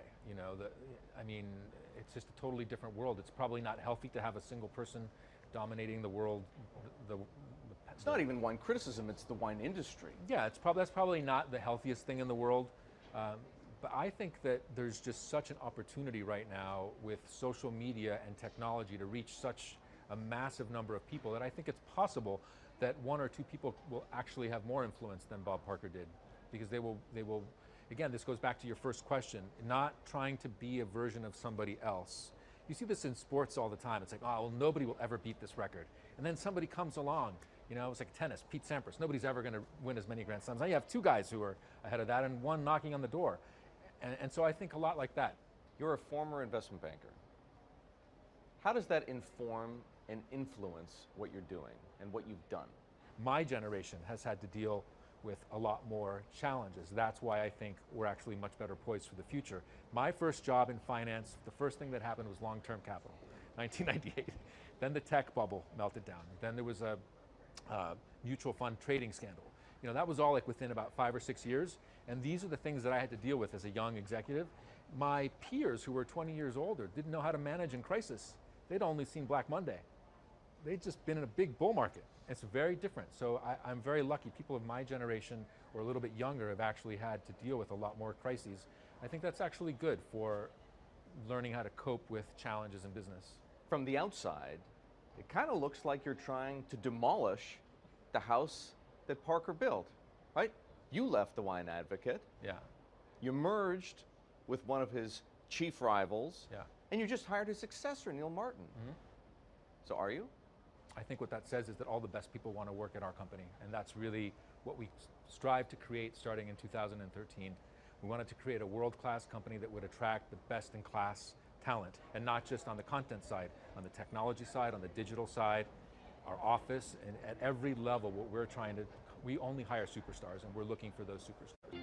It's just a totally different world. It's probably not healthy to have a single person dominating the world. It's not even wine criticism, it's the wine industry. Yeah, that's probably not the healthiest thing in the world. But I think that there's just such an opportunity right now with social media and technology to reach such a massive number of people that I think it's possible that 1 or 2 people will actually have more influence than Bob Parker did, because they will, again, this goes back to your first question, not trying to be a version of somebody else. You see this in sports all the time. It's like, oh, well, nobody will ever beat this record. And then somebody comes along, it's like tennis, Pete Sampras. Nobody's ever going to win as many Grand Slams. Now you have 2 guys who are ahead of that and 1 knocking on the door. And so I think a lot like that. You're a former investment banker. How does that inform and influence what you're doing and what you've done? My generation has had to deal with a lot more challenges. That's why I think we're actually much better poised for the future. My first job in finance, the first thing that happened was long-term capital, 1998. Then the tech bubble melted down. Then there was a mutual fund trading scandal. That was all like within about 5 or 6 years. And these are the things that I had to deal with as a young executive. My peers who were 20 years older didn't know how to manage in crisis. They'd only seen Black Monday. They'd just been in a big bull market. It's very different. So I'm very lucky. People of my generation or a little bit younger have actually had to deal with a lot more crises. I think that's actually good for learning how to cope with challenges in business. From the outside, it kind of looks like you're trying to demolish the house that Parker built, right? You left The Wine Advocate. Yeah. You merged with one of his chief rivals. Yeah. And you just hired his successor, Neil Martin. Mm-hmm. So are you? I think what that says is that all the best people want to work at our company, and that's really what we strive to create starting in 2013. We wanted to create a world-class company that would attract the best-in-class talent, and not just on the content side, on the technology side, on the digital side, our office, and at every level what we're trying to, we only hire superstars, and we're looking for those superstars.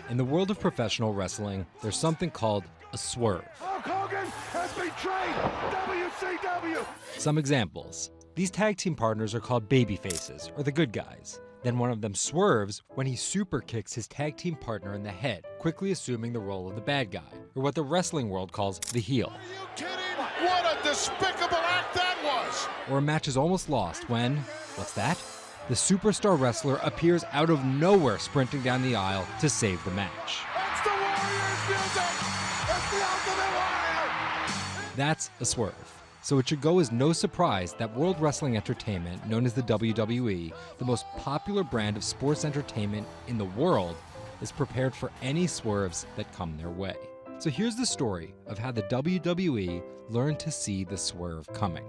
In the world of professional wrestling, there's something called a swerve. Hulk Hogan has betrayed WCW. Some examples. These tag team partners are called babyfaces, or the good guys. Then one of them swerves when he super kicks his tag team partner in the head, quickly assuming the role of the bad guy, or what the wrestling world calls the heel. Are you kidding? What a despicable act that was! Or a match is almost lost when, what's that? The superstar wrestler appears out of nowhere sprinting down the aisle to save the match. That's the Warriors music! That's the Ultimate Warrior! That's a swerve. So it should go as no surprise that World Wrestling Entertainment, known as the WWE, the most popular brand of sports entertainment in the world, is prepared for any swerves that come their way. So here's the story of how the WWE learned to see the swerve coming.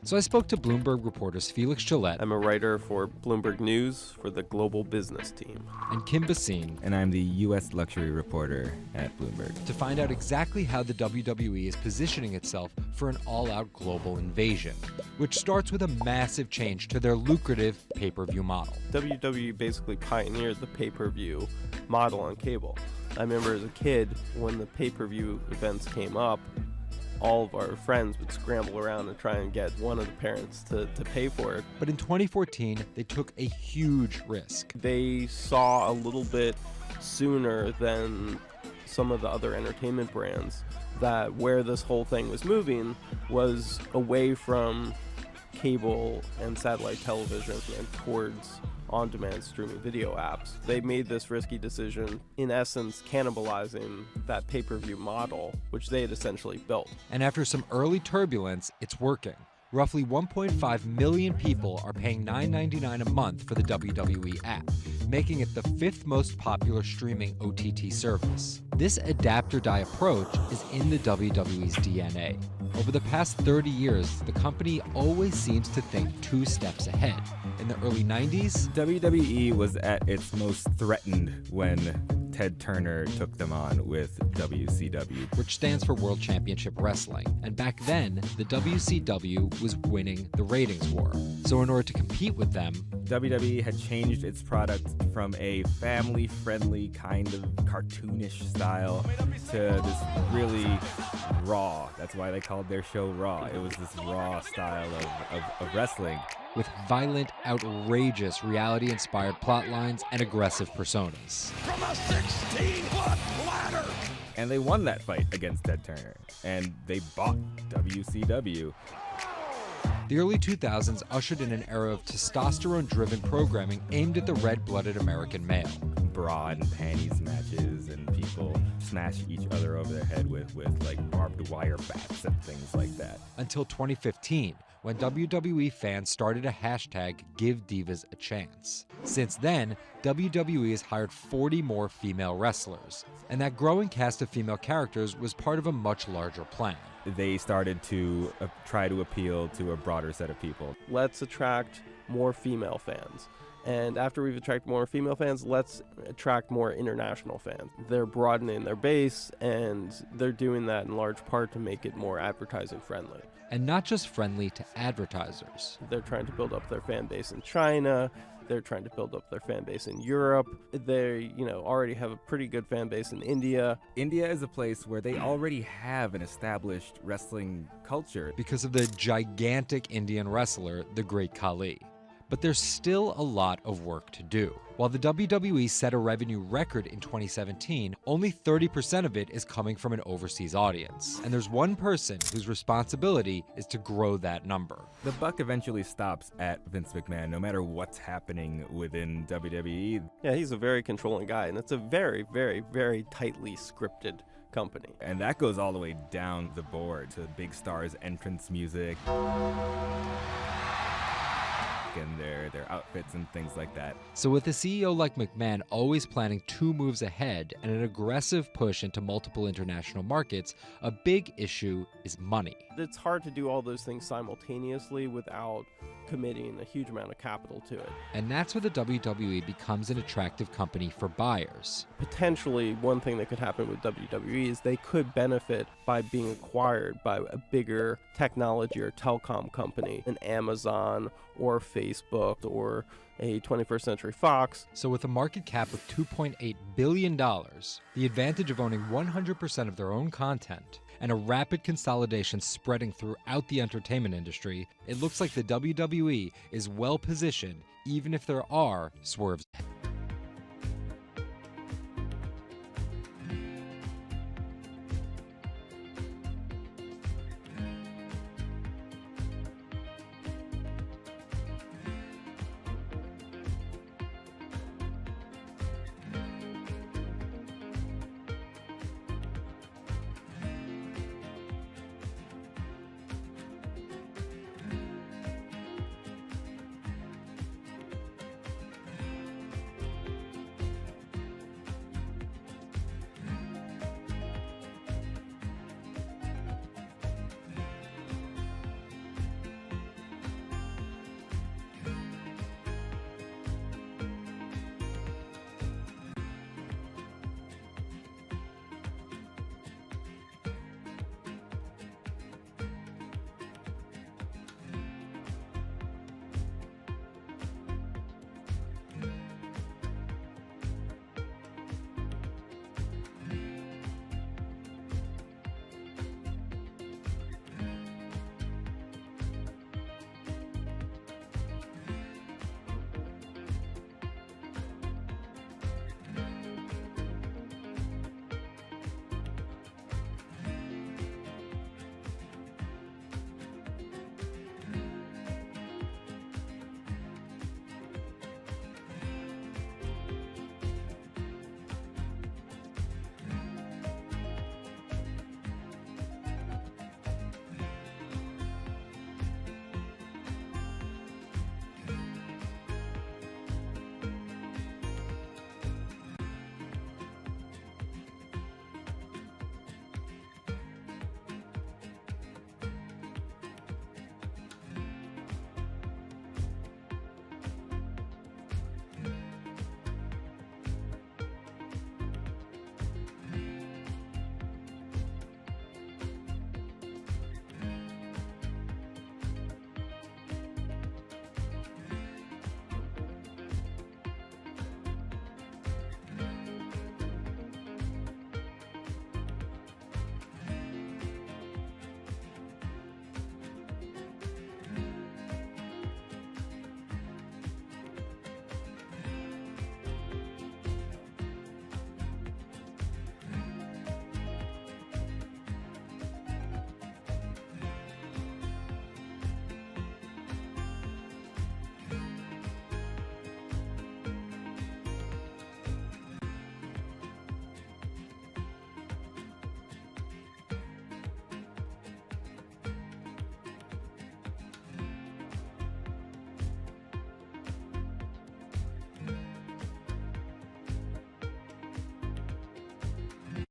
So I spoke to Bloomberg reporters Felix Gillette. I'm a writer for Bloomberg News for the global business team. And Kim Basine. And I'm the U.S. luxury reporter at Bloomberg. To find out exactly how the WWE is positioning itself for an all-out global invasion, which starts with a massive change to their lucrative pay-per-view model. WWE basically pioneered the pay-per-view model on cable. I remember as a kid, when the pay-per-view events came up, all of our friends would scramble around and try and get one of the parents to pay for it. But in 2014, they took a huge risk. They saw a little bit sooner than some of the other entertainment brands that where this whole thing was moving was away from cable and satellite television and towards on-demand streaming video apps. They made this risky decision, in essence cannibalizing that pay-per-view model, which they had essentially built. And after some early turbulence, it's working. Roughly 1.5 million people are paying $9.99 a month for the WWE app, making it the 5th most popular streaming OTT service. This adapt-or-die approach is in the WWE's DNA. Over the past 30 years, the company always seems to think 2 steps ahead. In the early 90s, WWE was at its most threatened when Ted Turner took them on with WCW, which stands for World Championship Wrestling. And back then, the WCW was winning the ratings war. So in order to compete with them, WWE had changed its product from a family-friendly kind of cartoonish style to this really raw. That's why they called their show Raw. It was this raw style of wrestling. With violent, outrageous, reality-inspired plot lines and aggressive personas. From a 16-foot ladder! And they won that fight against Ted Turner, and they bought WCW. The early 2000s ushered in an era of testosterone-driven programming aimed at the red-blooded American male. Bra and panties matches, and people smash each other over their head with like barbed wire bats and things like that. Until 2015, when WWE fans started a hashtag #GiveDivasAChance. Since then, WWE has hired 40 more female wrestlers, and that growing cast of female characters was part of a much larger plan. They started to try to appeal to a broader set of people. Let's attract more female fans. And after we've attracted more female fans, let's attract more international fans. They're broadening their base, and they're doing that in large part to make it more advertising friendly. And not just friendly to advertisers. They're trying to build up their fan base in China. They're trying to build up their fan base in Europe. They, already have a pretty good fan base in India. India is a place where they already have an established wrestling culture. Because of the gigantic Indian wrestler, the Great Khali. But there's still a lot of work to do. While the WWE set a revenue record in 2017, only 30% of it is coming from an overseas audience. And there's one person whose responsibility is to grow that number. The buck eventually stops at Vince McMahon, no matter what's happening within WWE. Yeah, he's a very controlling guy, and it's a very, very, very tightly scripted company. And that goes all the way down the board to big stars' entrance music. And their outfits and things like that. So with a CEO like McMahon always planning 2 moves ahead and an aggressive push into multiple international markets, a big issue is money. It's hard to do all those things simultaneously without committing a huge amount of capital to it. And that's where the WWE becomes an attractive company for buyers. Potentially, one thing that could happen with WWE is they could benefit by being acquired by a bigger technology or telecom company, an Amazon or Facebook or a 21st Century Fox. So with a market cap of $2.8 billion, the advantage of owning 100% of their own content, and a rapid consolidation spreading throughout the entertainment industry, it looks like the WWE is well positioned, even if there are swerves.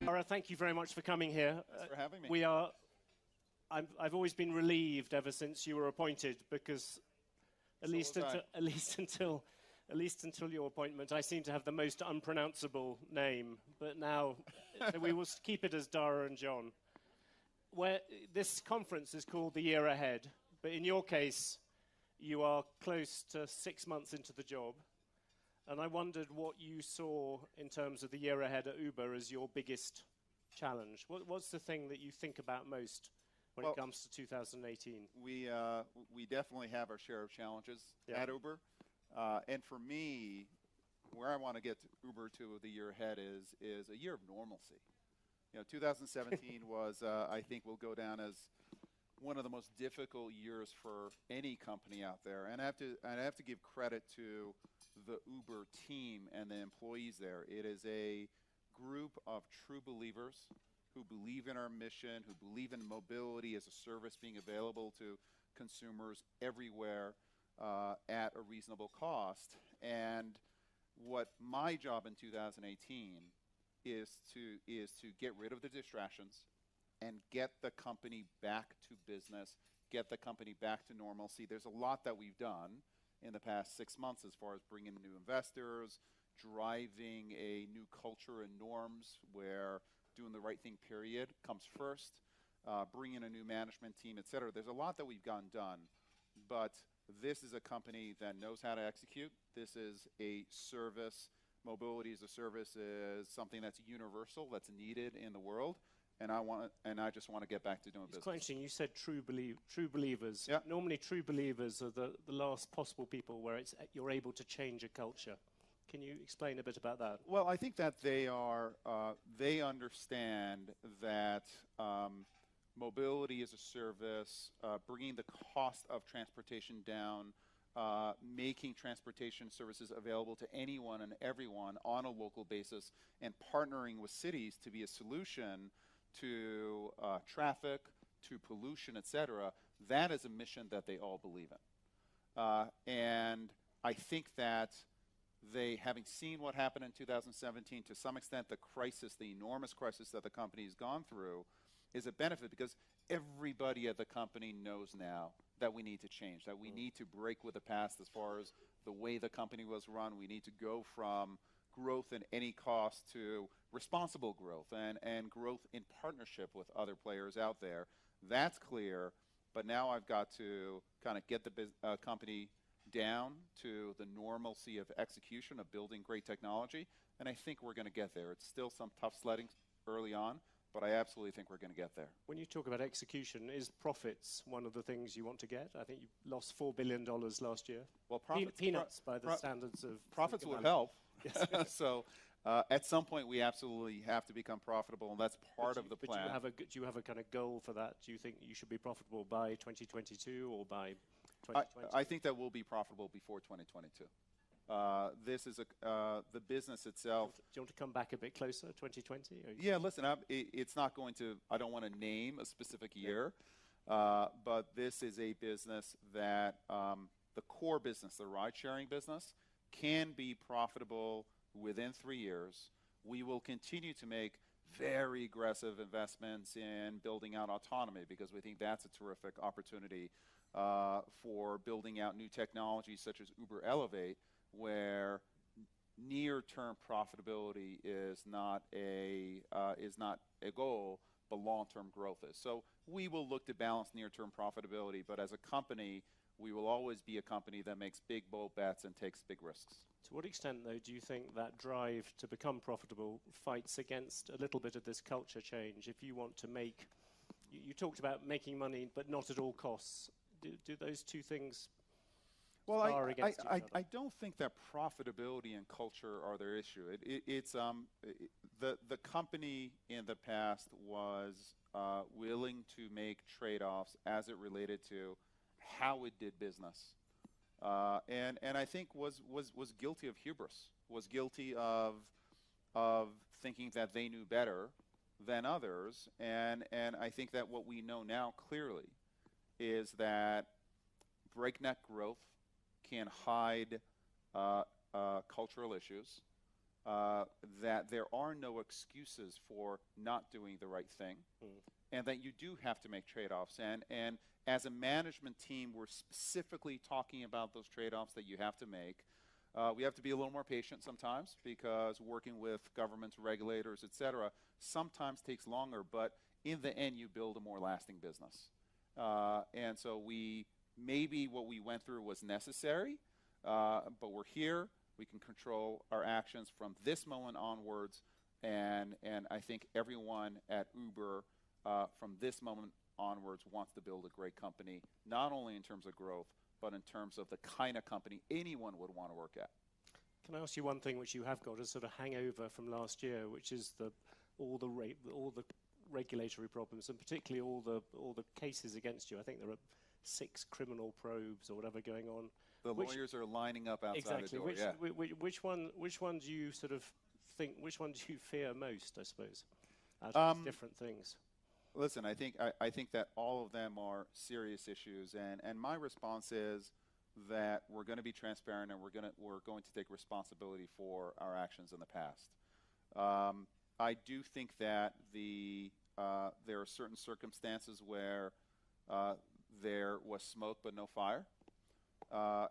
Laura, thank you very much for coming here. Thanks for having me. I've always been relieved ever since you were appointed, because at least until your appointment, I seem to have the most unpronounceable name. But now, so we will keep it as Dara and John. This conference is called The Year Ahead, but in your case, you are close to 6 months into the job. And I wondered what you saw in terms of the year ahead at Uber as your biggest challenge. What's the thing that you think about most when it comes to 2018? We definitely have our share of challenges at Uber. And for me, where I want to get Uber to the year ahead is a year of normalcy. 2017 was, I think, will go down as one of the most difficult years for any company out there. And I have to give credit to the Uber team and the employees there. It is a group of true believers who believe in our mission, who believe in mobility as a service being available to consumers everywhere at a reasonable cost. And what my job in 2018 is to get rid of the distractions and get the company back to business get the company back to normalcy. There's a lot that we've done in the past 6 months as far as bringing in new investors, driving a new culture and norms where doing the right thing, period, comes first, bringing in a new management team, et cetera. There's a lot that we've gotten done, but this is a company that knows how to execute. This is a service. Mobility as a service is something that's universal, that's needed in the world, and I just want to get back to doing business. It's quite interesting. You said true believers. Yeah. Normally, true believers are the last possible people where you're able to change a culture. Can you explain a bit about that? Well, I think that they understand that mobility as a service, bringing the cost of transportation down, making transportation services available to anyone and everyone on a local basis, and partnering with cities to be a solution to traffic, to pollution, et cetera. That is a mission that they all believe in. And I think that they, having seen what happened in 2017, to some extent the crisis, the enormous crisis that the company has gone through, is a benefit because everybody at the company knows now that we need to change, that we need to break with the past as far as the way the company was run. We need to go from growth at any cost to responsible growth and growth in partnership with other players out there. That's clear, but now I've got to kind of get the company down to the normalcy of execution, of building great technology, and I think we're going to get there. It's still some tough sledding early on, but I absolutely think we're going to get there. When you talk about execution, is profits one of the things you want to get? I think you lost $4 billion last year. Well, peanuts by the standards of... Profits will help. So at some point, we absolutely have to become profitable, and that's part of the plan. Do you have a kind of goal for that? Do you think you should be profitable by 2022 or by 2020? I think that we'll be profitable before 2022. This is the business itself. Do you want to come back a bit closer, 2020? Yeah, listen, it's not going to, I don't want to name a specific year, but this is a business that the core business, the ride-sharing business, can be profitable within 3 years. We will continue to make very aggressive investments in building out autonomy because we think that's a terrific opportunity for building out new technologies such as Uber Elevate, where near-term profitability is not a goal, but long-term growth is. So we will look to balance near-term profitability, but as a company, we will always be a company that makes big, bold bets and takes big risks. To what extent, though, do you think that drive to become profitable fights against a little bit of this culture change? If you want to make, you talked about making money, but not at all costs. Do those two things spar against each other? I don't think that profitability and culture are their issue. The company in the past was willing to make trade-offs as it related to how it did business, and I think was guilty of hubris, was guilty of thinking that they knew better than others, and I think that what we know now clearly is that breakneck growth can hide cultural issues, that there are no excuses for not doing the right thing, and that you do have to make trade-offs. And as a management team, we're specifically talking about those trade-offs that you have to make. We have to be a little more patient sometimes because working with governments, regulators, et cetera, sometimes takes longer, but in the end, you build a more lasting business. And so maybe what we went through was necessary, but we're here. We can control our actions from this moment onwards, and I think everyone at Uber from this moment onwards wants to build a great company, not only in terms of growth, but in terms of the kind of company anyone would want to work at. Can I ask you one thing which you have got as sort of hangover from last year, which is all the regulatory problems, and particularly all the cases against you? I think there are 6 criminal probes or whatever going on. The lawyers are lining up outside the door. Which one do you sort of think? Which one do you fear most? I suppose out of these different things. Listen, I think that all of them are serious issues, and my response is that we're going to be transparent and we're going to take responsibility for our actions in the past. I do think that there are certain circumstances where there was smoke but no fire.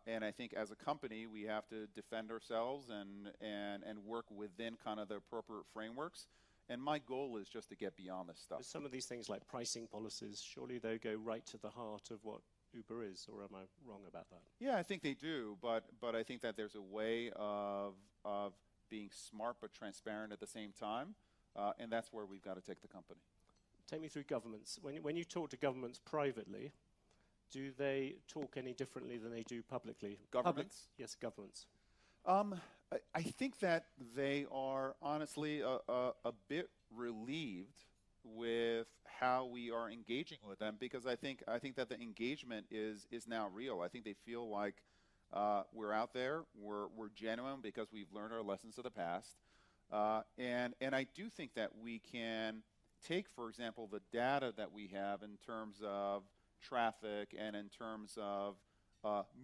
And I think as a company, we have to defend ourselves and work within kind of the appropriate frameworks. And my goal is just to get beyond this stuff. But some of these things like pricing policies, surely they go right to the heart of what Uber is, or am I wrong about that? Yeah, I think they do, but I think that there's a way of being smart but transparent at the same time, and that's where we've got to take the company. Take me through governments. When you talk to governments privately, do they talk any differently than they do publicly? Governments? Yes, governments. I think that they are honestly a bit relieved with how we are engaging with them, because I think that the engagement is now real. I think they feel like we're out there, we're genuine because we've learned our lessons of the past, and I do think that we can take, for example, the data that we have in terms of traffic and in terms of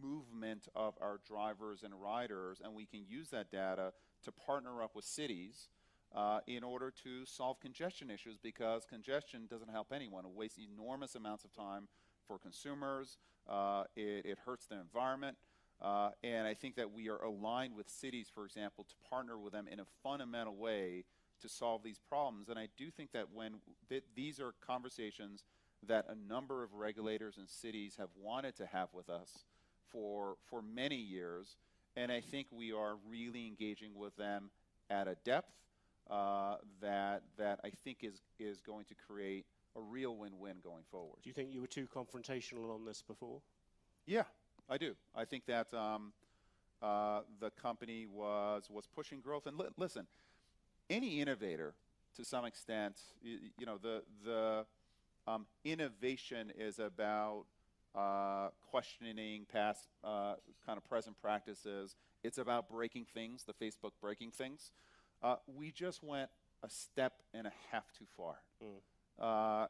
movement of our drivers and riders, and we can use that data to partner up with cities in order to solve congestion issues, because congestion doesn't help anyone. It wastes enormous amounts of time for consumers. It hurts the environment. And I think that we are aligned with cities, for example, to partner with them in a fundamental way to solve these problems. And I do think that when these are conversations that a number of regulators and cities have wanted to have with us for many years, and I think we are really engaging with them at a depth that I think is going to create a real win-win going forward. Do you think you were too confrontational on this before? Yeah, I do. I think that the company was pushing growth. And listen, any innovator, to some extent, you know, the innovation is about questioning past kind of present practices. It's about breaking things, the Facebook breaking things. We just went a step and a half too far.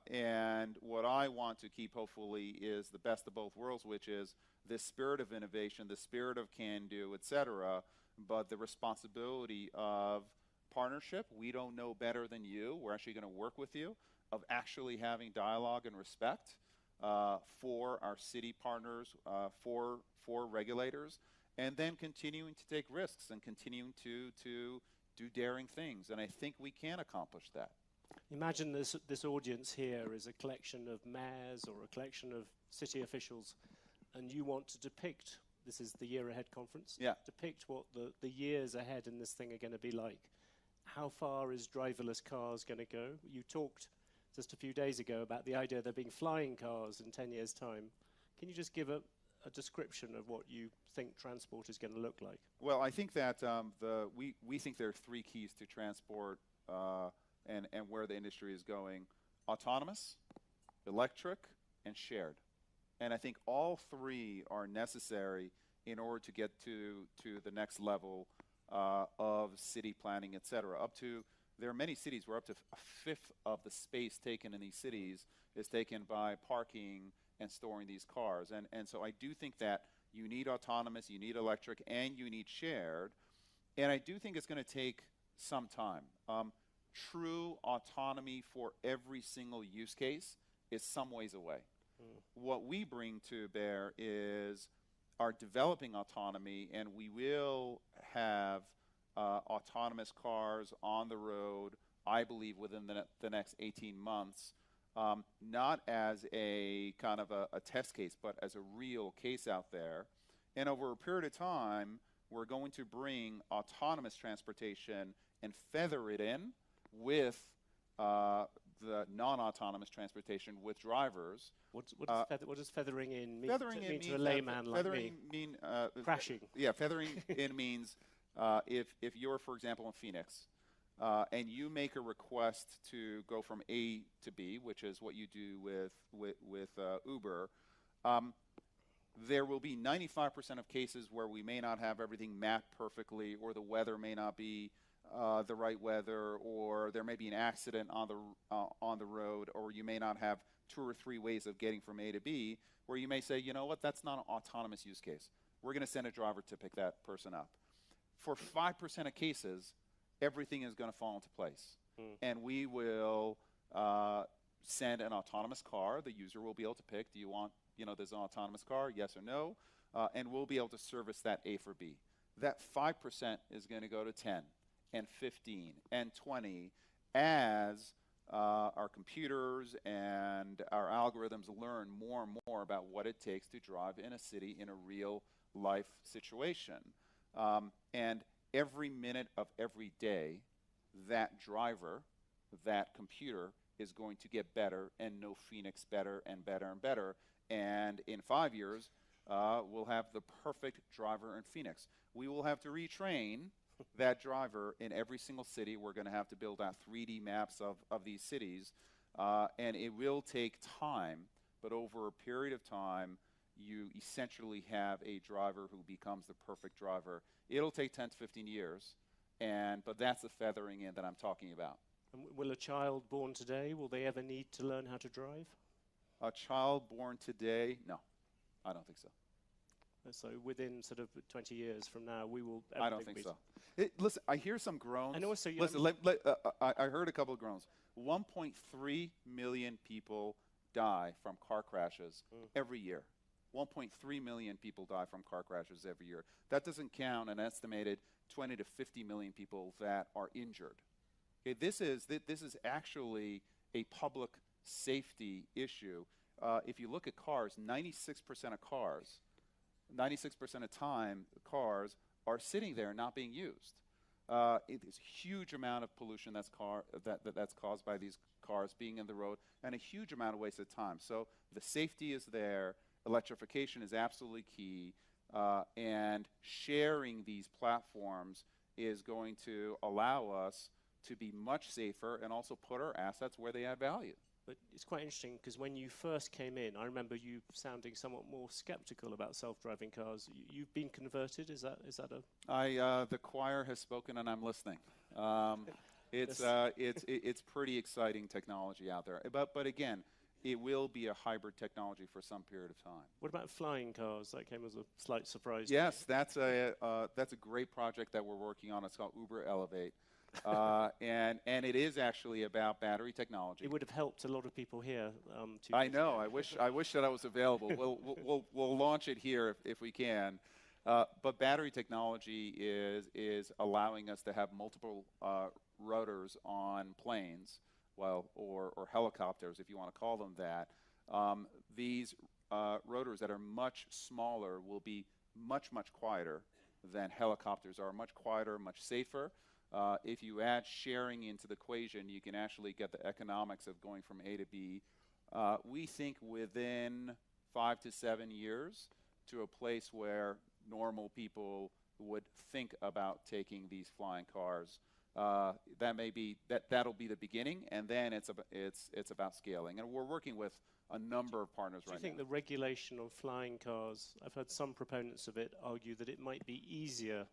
And what I want to keep, hopefully, is the best of both worlds, which is this spirit of innovation, the spirit of can-do, et cetera, but the responsibility of partnership. We don't know better than you. We're actually going to work with you, of actually having dialogue and respect for our city partners, for regulators, and then continuing to take risks and continuing to do daring things. And I think we can accomplish that. Imagine this audience here is a collection of mayors or a collection of city officials, and you want to depict, this is the Year Ahead conference, depict what the years ahead in this thing are going to be like. How far is driverless cars going to go? You talked just a few days ago about the idea of there being flying cars in 10 years' time. Can you just give a description of what you think transport is going to look like? Well, I think that we think there are three keys to transport and where the industry is going: autonomous, electric, and shared. And I think all three are necessary in order to get to the next level of city planning, et cetera. There are many cities where up to a fifth of the space taken in these cities is taken by parking and storing these cars. And so I do think that you need autonomous, you need electric, and you need shared. And I do think it's going to take some time. True autonomy for every single use case is some ways away. What we bring to bear is our developing autonomy, and we will have autonomous cars on the road, I believe, within the next 18 months, not as a kind of a test case, but as a real case out there. And over a period of time, we're going to bring autonomous transportation and feather it in with the non-autonomous transportation with drivers. What does feathering in mean? Feathering mean in to a layman like me? Crashing. Yeah, feathering in means if you're, for example, in Phoenix, and you make a request to go from A to B, which is what you do with Uber, there will be 95% of cases where we may not have everything mapped perfectly, or the weather may not be the right weather, or there may be an accident on the road, or you may not have 2 or 3 ways of getting from A to B, where you may say, you know what, that's not an autonomous use case. We're going to send a driver to pick that person up. For 5% of cases, everything is going to fall into place. And we will send an autonomous car. The user will be able to pick, do you want, there's an autonomous car, yes or no? And we'll be able to service that A for B. That 5% is going to go to 10 and 15 and 20 as our computers and our algorithms learn more and more about what it takes to drive in a city in a real life situation. And every minute of every day, that driver, that computer is going to get better and know Phoenix better and better and better. And in 5 years, we'll have the perfect driver in Phoenix. We will have to retrain that driver in every single city. We're going to have to build out 3D maps of these cities. And it will take time, but over a period of time, you essentially have a driver who becomes the perfect driver. It'll take 10 to 15 years, but that's the feathering in that I'm talking about. And will a child born today, will they ever need to learn how to drive? A child born today? No, I don't think so. So within sort of 20 years from now, we will... I don't think so. Listen, I hear some groans. And also, listen, I heard a couple of groans. 1.3 million people die from car crashes every year. 1.3 million people die from car crashes every year. That doesn't count an estimated 20 to 50 million people that are injured. Okay, this is actually a public safety issue. If you look at cars, 96% of cars, 96% of time, cars are sitting there not being used. It is a huge amount of pollution that's caused by these cars being in the road, and a huge amount of wasted time. So the safety is there. Electrification is absolutely key, and sharing these platforms is going to allow us to be much safer and also put our assets where they add value. But it's quite interesting because when you first came in, I remember you sounding somewhat more skeptical about self-driving cars. You've been converted. Is that a? The choir has spoken, and I'm listening. It's pretty exciting technology out there. But again, it will be a hybrid technology for some period of time. What about flying cars? That came as a slight surprise. Yes, that's a great project that we're working on. It's called Uber Elevate. And it is actually about battery technology. It would have helped a lot of people here. I know. I wish that I was available. We'll launch it here if we can. But battery technology is allowing us to have multiple rotors on planes, or helicopters, if you want to call them that. These rotors that are much smaller will be much quieter than helicopters are. Much quieter, much safer. If you add sharing into the equation, you can actually get the economics of going from A to B. We think within 5 to 7 years to a place where normal people would think about taking these flying cars. That'll be the beginning, and then it's about scaling. And we're working with a number of partners right now. Do you think the regulation on flying cars, I've heard some proponents of it argue that it might be easier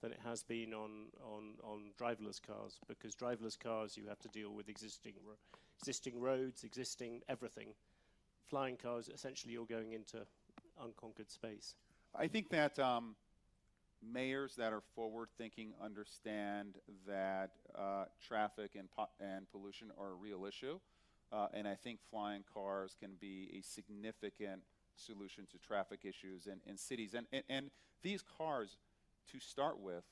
than it has been on driverless cars, because driverless cars, you have to deal with existing roads, existing everything. Flying cars, essentially you're going into unconquered space. I think that mayors that are forward-thinking understand that traffic and pollution are a real issue, and I think flying cars can be a significant solution to traffic issues in cities. And these cars, to start with,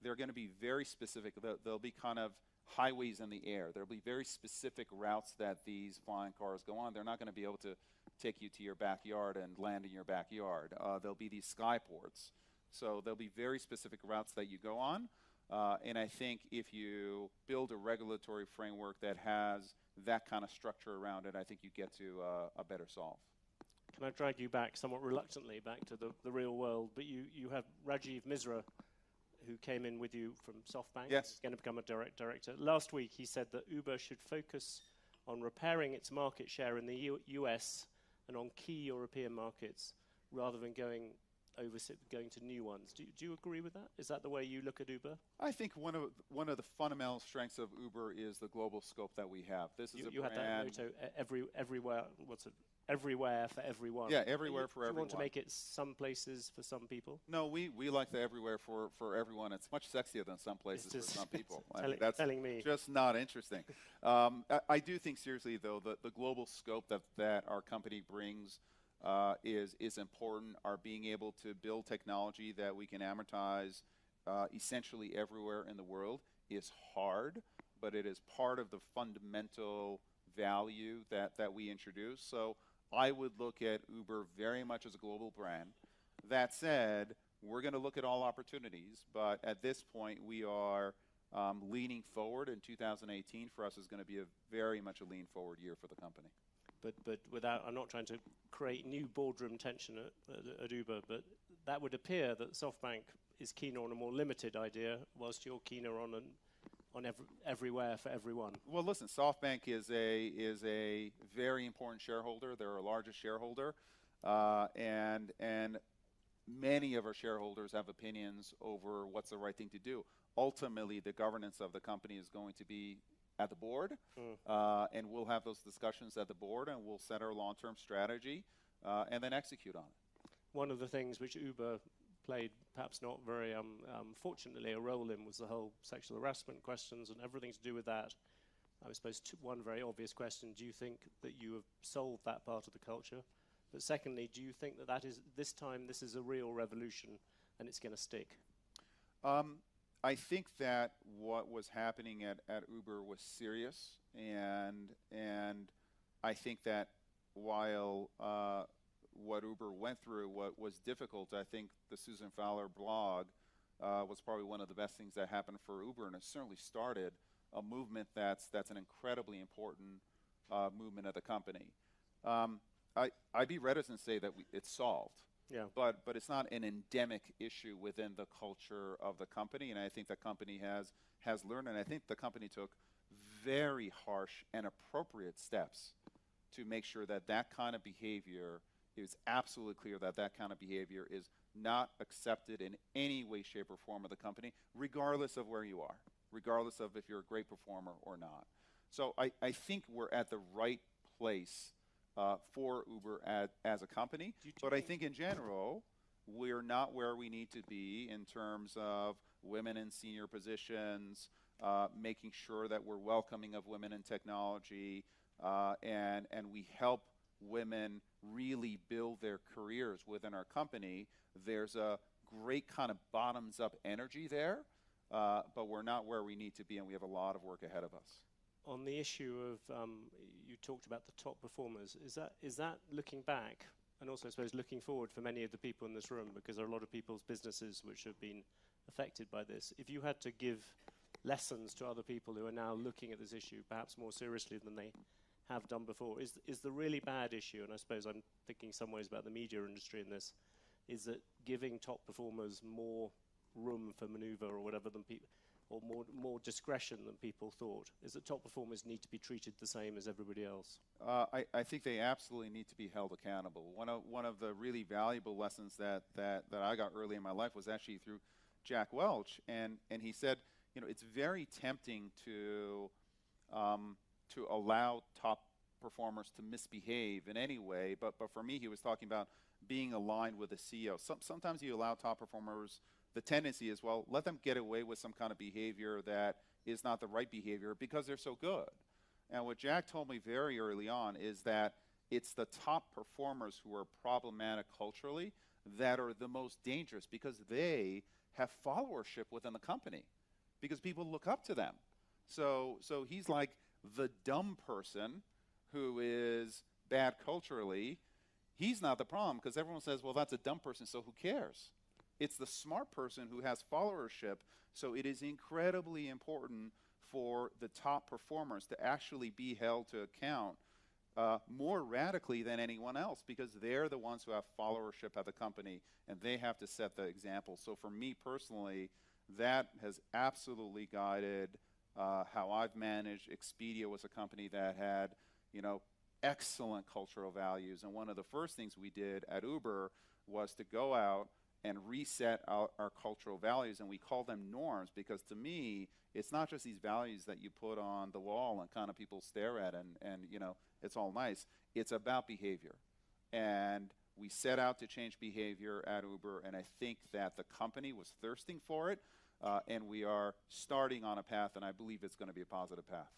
they're going to be very specific. They'll be kind of highways in the air. There'll be very specific routes that these flying cars go on. They're not going to be able to take you to your backyard and land in your backyard. There'll be these skyports. So there'll be very specific routes that you go on. And I think if you build a regulatory framework that has that kind of structure around it, I think you get to a better solve. Can I drag you back somewhat reluctantly back to the real world? But you have Rajiv Misra, who came in with you from SoftBank. Yes. He's going to become a director. Last week he said that Uber should focus on repairing its market share in the US and on key European markets rather than going going to new ones. Do you agree with that? Is that the way you look at Uber? I think one of the fundamental strengths of Uber is the global scope that we have. This is a you brand. had that motto, everywhere. What's it? Everywhere for everyone. Yeah, everywhere for everyone. Do you want to make it some places for some people? No, we like the everywhere for everyone. It's much sexier than some places for some people. That's telling me. Just not interesting. I do think seriously though the global scope that our company brings is important. Our being able to build technology that we can amortize essentially everywhere in the world is hard, but it is part of the fundamental value that we introduce. So I would look at Uber very much as a global brand. That said, we're going to look at all opportunities, but at this point we are leaning forward, and 2018 for us is going to be very much a lean forward year for the company. But without, I'm not trying to create new boardroom tension at Uber, but that would appear that SoftBank is keener on a more limited idea, whilst you're keener on everywhere for everyone. Well, listen, SoftBank is a very important shareholder. They're our largest shareholder, and many of our shareholders have opinions over what's the right thing to do. Ultimately, the governance of the company is going to be at the board, and we'll have those discussions at the board, and we'll set our long-term strategy, and then execute on it. One of the things which Uber played, perhaps not very fortunately, a role in was the whole sexual harassment questions and everything to do with that. I suppose one very obvious question, do you think that you have solved that part of the culture? But secondly, do you think that this time this is a real revolution and it's going to stick? I think that what was happening at Uber was serious, and I think that while what Uber went through was difficult, I think the Susan Fowler blog was probably one of the best things that happened for Uber, and it certainly started a movement that's an incredibly important movement of the company. I'd be reticent to say that it's solved. Yeah. But it's not an endemic issue within the culture of the company, and I think the company has learned, and I think the company took very harsh and appropriate steps to make sure that kind of behavior is absolutely clear, that kind of behavior is not accepted in any way, shape, or form of the company, regardless of where you are, regardless of if you're a great performer or not. So I think we're at the right place for Uber as a company, but I think in general, we're not where we need to be in terms of women in senior positions, making sure that we're welcoming of women in technology, and we help women really build their careers within our company. There's a great kind of bottoms-up energy there, but we're not where we need to be, and we have a lot of work ahead of us. On the issue of, you talked about the top performers, is that looking back, and also I suppose looking forward for many of the people in this room, because there are a lot of people's businesses which have been affected by this. If you had to give lessons to other people who are now looking at this issue, perhaps more seriously than they have done before, is the really bad issue, and I suppose I'm thinking in some ways about the media industry in this, is that giving top performers more room for maneuver or whatever than people, or more discretion than people thought? Is that top performers need to be treated the same as everybody else? I think they absolutely need to be held accountable. One of the really valuable lessons that I got early in my life was actually through Jack Welch, and he said, it's very tempting to allow top performers to misbehave in any way, but for me, he was talking about being aligned with the CEO. Sometimes you allow top performers, the tendency is, well, let them get away with some kind of behavior that is not the right behavior because they're so good. And what Jack told me very early on is that it's the top performers who are problematic culturally that are the most dangerous, because they have followership within the company, because people look up to them. So he's like the dumb person who is bad culturally. He's not the problem, because everyone says, well, that's a dumb person, so who cares? It's the smart person who has followership, so it is incredibly important for the top performers to actually be held to account more radically than anyone else, because they're the ones who have followership at the company, and they have to set the example. So for me personally, that has absolutely guided how I've managed. Expedia was a company that had, excellent cultural values, and one of the first things we did at Uber was to go out reset our cultural values, and we call them norms because to me, it's not just these values that you put on the wall and kind of people stare at and you know, it's all nice. It's about behavior. And we set out to change behavior at Uber, and I think that the company was thirsting for it, and we are starting on a path, and I believe it's going to be a positive path.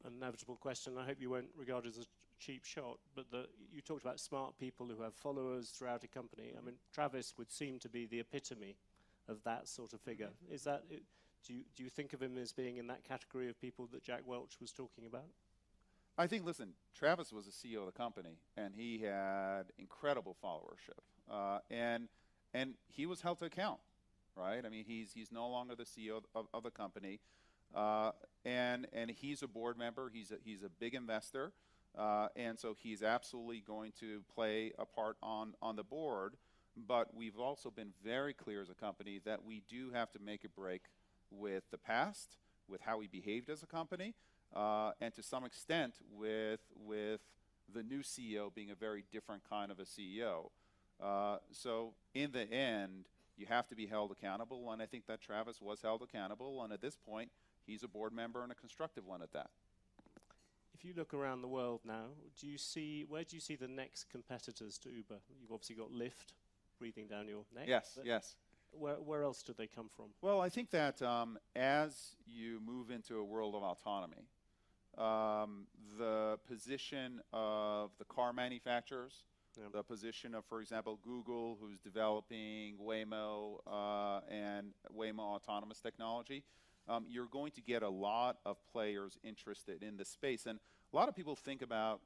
An inevitable question, I hope you won't regard it as a cheap shot, but you talked about smart people who have followers throughout a company. I mean, Travis would seem to be the epitome of that sort of figure. Is that, do you think of him as being in that category of people that Jack Welch was talking about? I think, listen, Travis was the CEO of the company, and he had incredible followership, and he was held to account, right? I mean, he's no longer the CEO of the company, and he's a board member. He's a big investor, and so he's absolutely going to play a part on the board. But we've also been very clear as a company that we do have to make a break with the past, with how we behaved as a company. And to some extent with the new CEO being a very different kind of a CEO. So in the end, you have to be held accountable, and I think that Travis was held accountable, and at this point, he's a board member and a constructive one at that. If you look around the world now, where do you see the next competitors to Uber? You've obviously got Lyft breathing down your neck. Yes, yes. Where else do they come from? Well, I think that as you move into a world of autonomy, the position of the car manufacturers, the position of, for example, Google, who's developing Waymo and Waymo autonomous technology, you're going to get a lot of players interested in this space. And a lot of people think about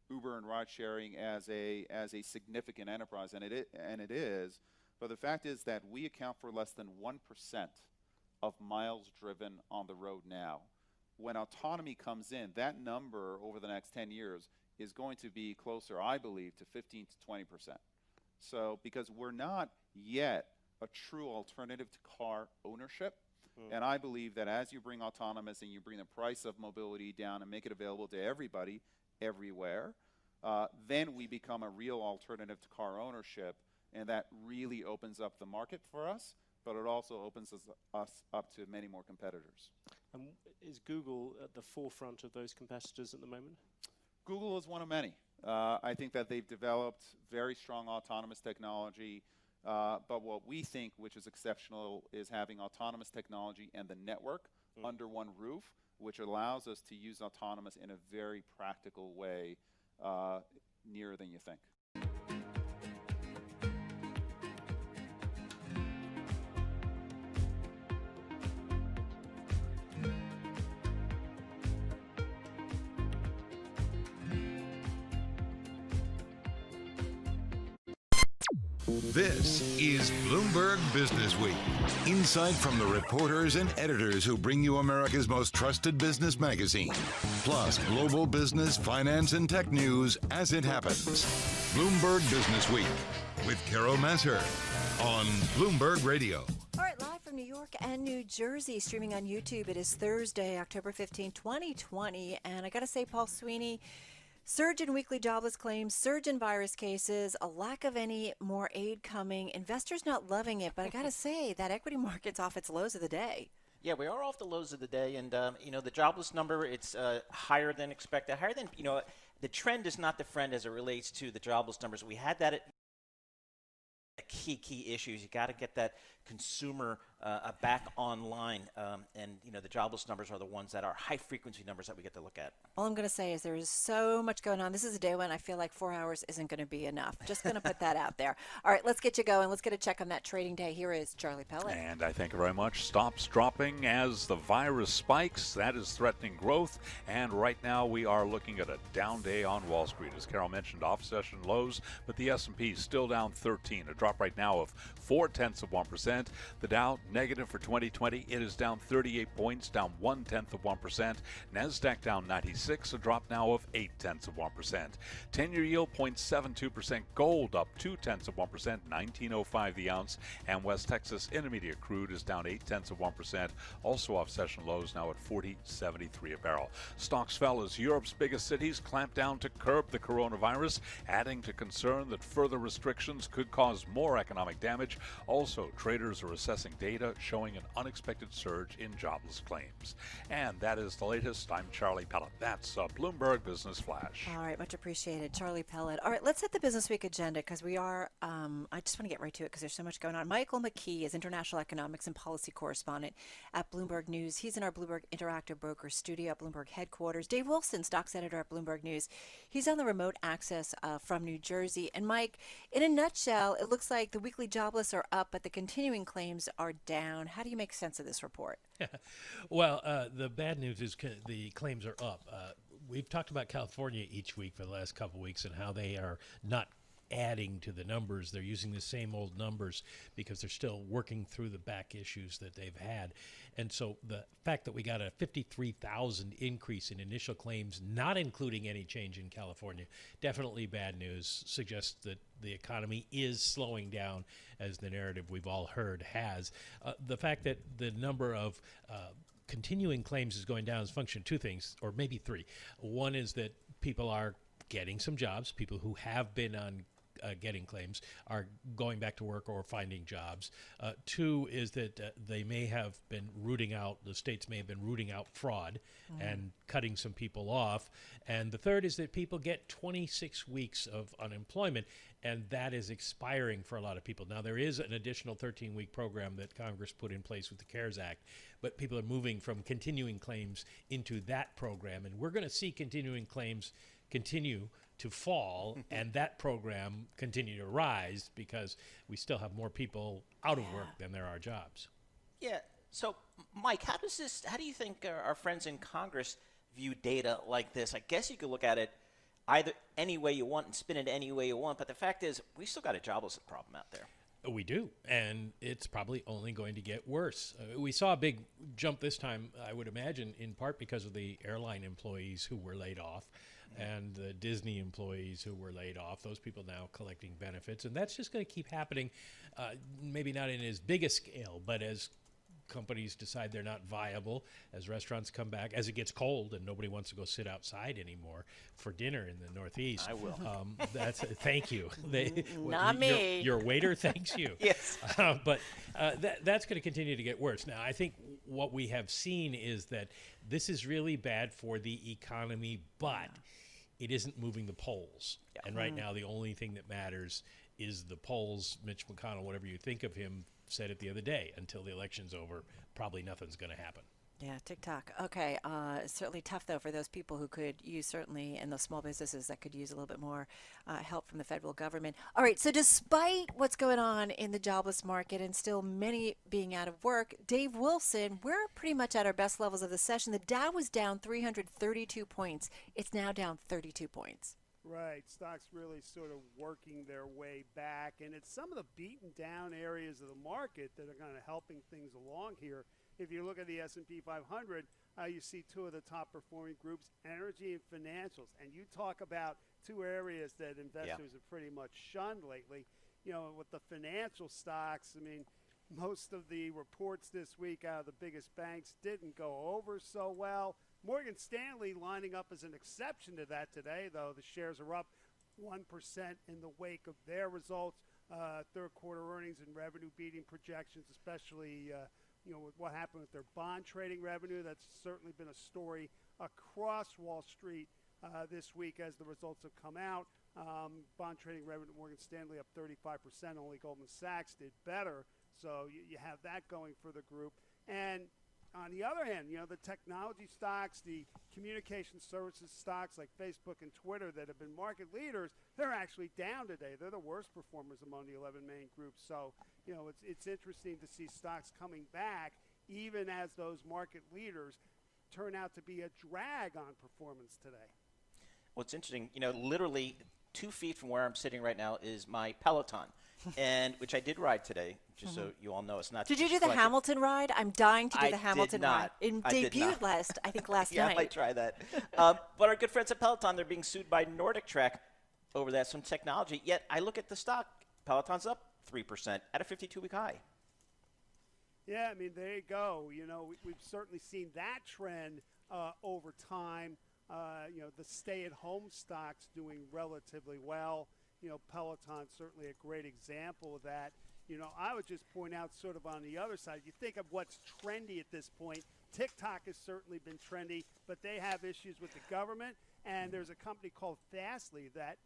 Uber and ride sharing as a significant enterprise, and it is. But the fact is that we account for less than 1% of miles driven on the road now. When autonomy comes in, that number over the next 10 years is going to be closer, I believe, to 15 to 20%. So, because we're not yet a true alternative to car ownership, and I believe that as you bring autonomous and you bring the price of mobility down and make it available to everybody, everywhere, then we become a real alternative to car ownership, and that really opens up the market for us, but it also opens us up to many more competitors. Is Google at the forefront of those competitors at the moment? Google is one of many. I think that they've developed very strong autonomous technology, but what we think, which is exceptional, is having autonomous technology and the network under one roof, which allows us to use autonomous in a very practical way, nearer than you think. This is Bloomberg Business Week. Insight from the reporters and editors who bring you America's most trusted business magazine. Plus, global business, finance, and tech news as it happens. Bloomberg Business Week with Carol Masser on Bloomberg Radio. All right, live from New York and New Jersey, streaming on YouTube. It is Thursday, October 15, 2020. And I got to say, Paul Sweeney, surge in weekly jobless claims, surge in virus cases, a lack of any more aid coming. Investors not loving it, but I got to say that equity market's off its lows of the day. Yeah, we are off the lows of the day, and the jobless number, it's higher than expected, higher than, the trend is not the friend as it relates to the jobless numbers. We had that at key issues. You got to get that consumer back online, and the jobless numbers are the ones that are high frequency numbers that we get to look at. All I'm going to say is there is so much going on. This is a day when I feel like 4 hours isn't going to be enough. Just going to put that out there. All right, let's get you going. Let's get a check on that trading day. Here is Charlie Pellet. And I thank you very much. Stops dropping as the virus spikes. That is threatening growth. And right now we are looking at a down day on Wall Street. As Carol mentioned, off-session lows, but the S&P is still down 13. A drop right now of 0.4%. The Dow negative for 2020. It is down 38 points, down 0.1%. NASDAQ down 96, a drop now of 0.8%. 10-year yield 0.72%. Gold up 0.2%, 19.05 the ounce. And West Texas Intermediate crude is down 0.8%, also off session lows now at 40.73 a barrel. Stocks fell as Europe's biggest cities clamped down to curb the coronavirus, adding to concern that further restrictions could cause more economic damage. Also, traders are assessing data showing an unexpected surge in jobless claims. And that is the latest. I'm Charlie Pellet. That's a Bloomberg Business Flash. All right, much appreciated, Charlie Pellet. All right, let's set the Business Week agenda because we are, I just want to get right to it because there's so much going on. Michael McKee is International Economics and Policy Correspondent at Bloomberg News. He's in our Bloomberg Interactive Broker studio at Bloomberg headquarters. Dave Wilson, Stocks Editor at Bloomberg News. He's on the remote access from New Jersey. And Mike, in a nutshell, it looks like the weekly jobless are up, but the continuing claims are down. How do you make sense of this report? Well, the bad news is the claims are up. We've talked about California each week for the last couple of weeks and how they are not adding to the numbers. They're using the same old numbers because they're still working through the back issues that they've had. And so the fact that we got a 53,000 increase in initial claims, not including any change in California, definitely bad news, suggests that the economy is slowing down, as the narrative we've all heard has. The fact that the number of continuing claims is going down is a function of two things, or maybe three. One is that people are getting some jobs. People who have been on getting claims are going back to work or finding jobs. Two is that they may have been rooting out, the states may have been rooting out fraud and cutting some people off. And the third is that people get 26 weeks of unemployment, and that is expiring for a lot of people. Now, there is an additional 13-week program that Congress put in place with the CARES Act, but people are moving from continuing claims into that program. And we're going to see continuing claims continue to fall and that program continue to rise because we still have more people out of work than there are jobs. Yeah. So, Mike, how do you think our friends in Congress view data like this? I guess you could look at it either any way you want and spin it any way you want, but the fact is we still got a jobless problem out there. We do, and it's probably only going to get worse. We saw a big jump this time, I would imagine, in part because of the airline employees who were laid off and the Disney employees who were laid off. Those people now collecting benefits, and that's just going to keep happening, maybe not in as big a scale, but as companies decide they're not viable, as restaurants come back, as it gets cold and nobody wants to go sit outside anymore for dinner in the Northeast. I will. Thank you. Not me. Your waiter thanks you. Yes. But that's going to continue to get worse. Now, I think what we have seen is that this is really bad for the economy, but it isn't moving the polls. Yeah. And right now, the only thing that matters is the polls. Mitch McConnell, whatever you think of him, said it the other day, until the election's over, probably nothing's going to happen. Yeah, tick-tock. Okay, it's certainly tough, though, for those people who could use, certainly, and those small businesses that could use a little bit more help from the federal government. All right, so despite what's going on in the jobless market and still many being out of work, Dave Wilson, we're pretty much at our best levels of the session. The Dow was down 332 points. It's now down 32 points. Right. Stocks really sort of working their way back. And it's some of the beaten down areas of the market that are kind of helping things along here. If you look at the S&P 500, you see two of the top performing groups, energy and financials. And you talk about two areas that investors have pretty much shunned lately. You know, with the financial stocks, I mean, most of the reports this week out of the biggest banks didn't go over so well. Morgan Stanley lining up as an exception to that today, though. The shares are up 1% in the wake of their results. Third quarter earnings and revenue beating projections, especially with what happened with their bond trading revenue. That's certainly been a story across Wall Street this week as the results have come out. Bond trading revenue at Morgan Stanley up 35%. Only Goldman Sachs did better. So you have that going for the group. And on the other hand, the technology stocks, the communication services stocks like Facebook and Twitter that have been market leaders, they're actually down today. They're the worst performers among the 11 main groups. So, it's interesting to see stocks coming back, even as those market leaders turn out to be a drag on performance today. Well, it's interesting. Literally 2 feet from where I'm sitting right now is my Peloton. and which I did ride today, just so you all know. It's not. Did you do the Hamilton ride? I'm dying to do the Hamilton ride. It debuted last night. Yeah, I might try that. But our good friends at Peloton, they're being sued by Nordic Track over that, some technology. Yet I look at the stock, Peloton's up 3% at a 52-week high. Yeah, I mean, there you go. You know, we've certainly seen that trend over time. You know, the stay-at-home stocks doing relatively well. You know, Peloton's certainly a great example of that. You know, I would just point out sort of on the other side, you think of what's trendy at this point. TikTok has certainly been trendy, but they have issues with the government. And there's a company called Fastly that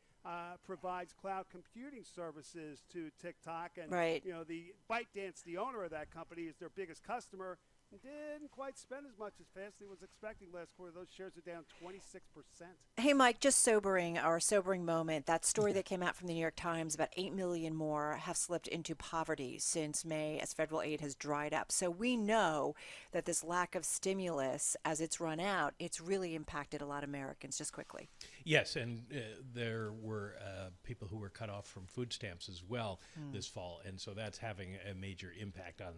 provides cloud computing services to TikTok. And, you know, the ByteDance, the owner of that company, is their biggest customer. Didn't quite spend as much as Fastly was expecting last quarter. Those shares are down 26%. Hey, Mike, just sobering moment. That story that came out from the New York Times, about 8 million more have slipped into poverty since May as federal aid has dried up. So we know that this lack of stimulus, as it's run out, it's really impacted a lot of Americans. Just quickly. Yes, and there were people who were cut off from food stamps as well this fall, and so that's having a major impact on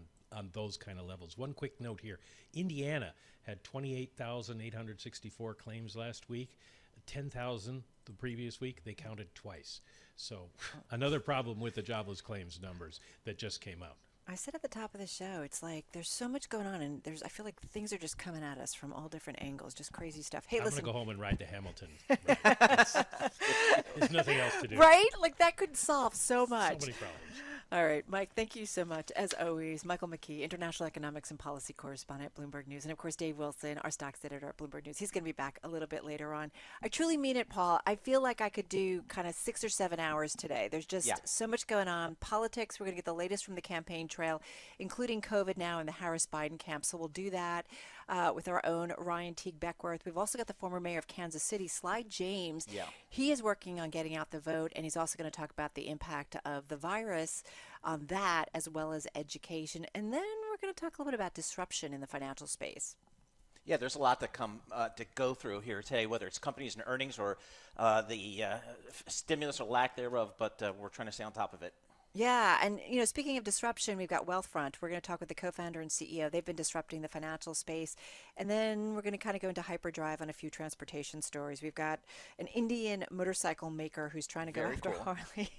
those kind of levels. One quick note here. Indiana had 28,864 claims last week, 10,000 the previous week. They counted twice. So another problem with the jobless claims numbers that just came out. I said at the top of the show, it's like there's so much going on, and I feel like things are just coming at us from all different angles, just crazy stuff. Hey, I'm listen. I'm going to go home and ride to Hamilton. There's nothing else to do. Right? Like that could solve so much. So many problems. All right, Mike, thank you so much. As always, Michael McKee, international economics and policy correspondent at Bloomberg News. And, of course, Dave Wilson, our stocks editor at Bloomberg News. He's going to be back a little bit later on. I truly mean it, Paul. I feel like I could do kind of 6 or 7 hours today. There's just so much going on. Politics, we're going to get the latest from the campaign trail, including COVID now in the Harris-Biden camp. So we'll do that with our own Ryan Teague Beckworth. We've also got the former mayor of Kansas City, Sly James. Yeah. He is working on getting out the vote, and he's also going to talk about the impact of the virus on that, as well as education. And then we're going to talk a little bit about disruption in the financial space. Yeah, there's a lot to go through here today, whether it's companies and earnings or the stimulus or lack thereof, but we're trying to stay on top of it. Yeah, and you know, speaking of disruption, we've got Wealthfront. We're going to talk with the co-founder and CEO. They've been disrupting the financial space. And then we're going to kind of go into hyperdrive on a few transportation stories. We've got an Indian motorcycle maker who's trying to go after Harley.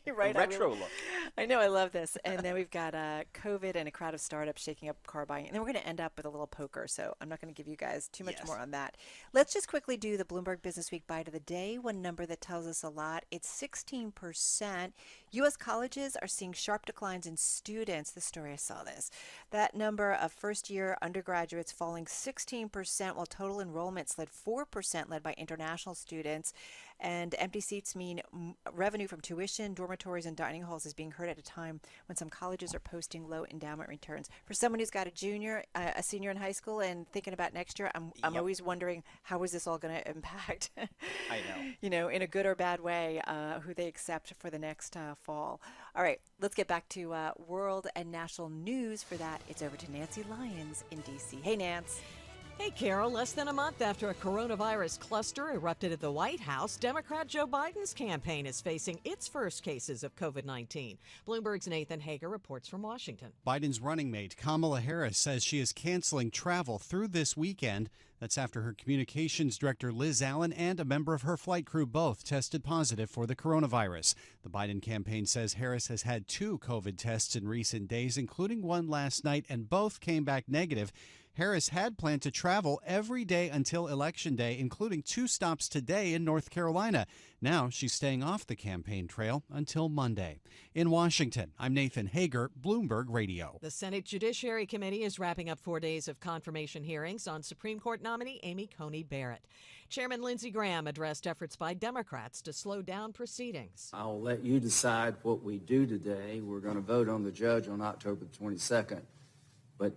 Right? A retro look. I know, I love this. And then we've got COVID and a crowd of startups shaking up car buying. And then we're going to end up with a little poker. So I'm not going to give you guys too much more on that. Let's just quickly do the Bloomberg Business Week Bite of the Day. One number that tells us a lot. It's 16%. U.S. colleges are seeing sharp declines in students. This story, I saw this. That number of first-year undergraduates falling 16%, while total enrollment slid 4%, led by international students. And empty seats mean revenue from tuition, dormitories, and dining halls is being hurt at a time when some colleges are posting low endowment returns. For someone who's got a senior in high school and thinking about next year, I'm always wondering, how is this all going to impact, I know. You know, in a good or bad way, who they accept for the next fall. All right, let's get back to world and national news. For that, it's over to Nancy Lyons in D.C. Hey, Nance. Hey, Carol, less than a month after a coronavirus cluster erupted at the White House, Democrat Joe Biden's campaign is facing its first cases of COVID-19. Bloomberg's Nathan Hager reports from Washington. Biden's running mate, Kamala Harris, says she is canceling travel through this weekend. That's after her communications director, Liz Allen, and a member of her flight crew both tested positive for the coronavirus. The Biden campaign says Harris has had 2 COVID tests in recent days, including one last night, and both came back negative. Harris had planned to travel every day until Election Day, including 2 stops today in North Carolina. Now she's staying off the campaign trail until Monday. In Washington, I'm Nathan Hager, Bloomberg Radio. The Senate Judiciary Committee is wrapping up 4 days of confirmation hearings on Supreme Court nominee Amy Coney Barrett. Chairman Lindsey Graham addressed efforts by Democrats to slow down proceedings. I'll let you decide what we do today. We're going to vote on the judge on October 22nd. But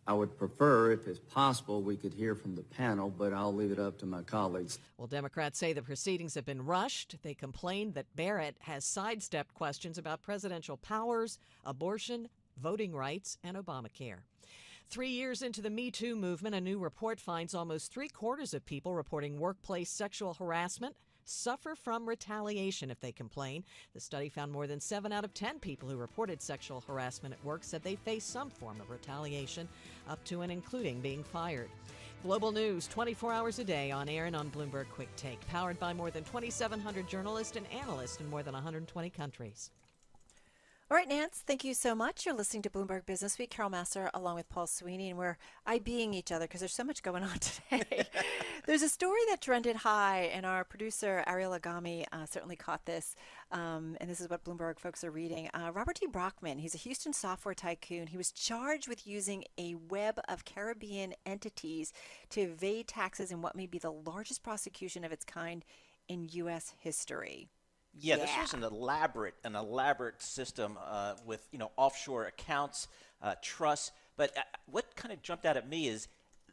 I would prefer, if it's possible, we could hear from the panel, but I'll leave it up to my colleagues. Well, Democrats say the proceedings have been rushed. They complained that Barrett has sidestepped questions about presidential powers, abortion, voting rights, and Obamacare. 3 years into the Me Too movement, a new report finds almost 3/4 of people reporting workplace sexual harassment suffer from retaliation if they complain. The study found more than 7 out of 10 people who reported sexual harassment at work said they face some form of retaliation, up to and including being fired. Global news 24 hours a day on air and on Bloomberg Quick Take, powered by more than 2,700 journalists and analysts in more than 120 countries. All right, Nance, thank you so much. You're listening to Bloomberg Business Week. Carol Massar along with Paul Sweeney, and we're IBing each other because there's so much going on today. There's a story that trended high, and our producer, Ariel Agami, certainly caught this, and this is what Bloomberg folks are reading. Robert T. Brockman, he's a Houston software tycoon. He was charged with using a web of Caribbean entities to evade taxes in what may be the largest prosecution of its kind in U.S. history. Yeah, this was an elaborate system with offshore accounts, trusts. But what kind of jumped out at me is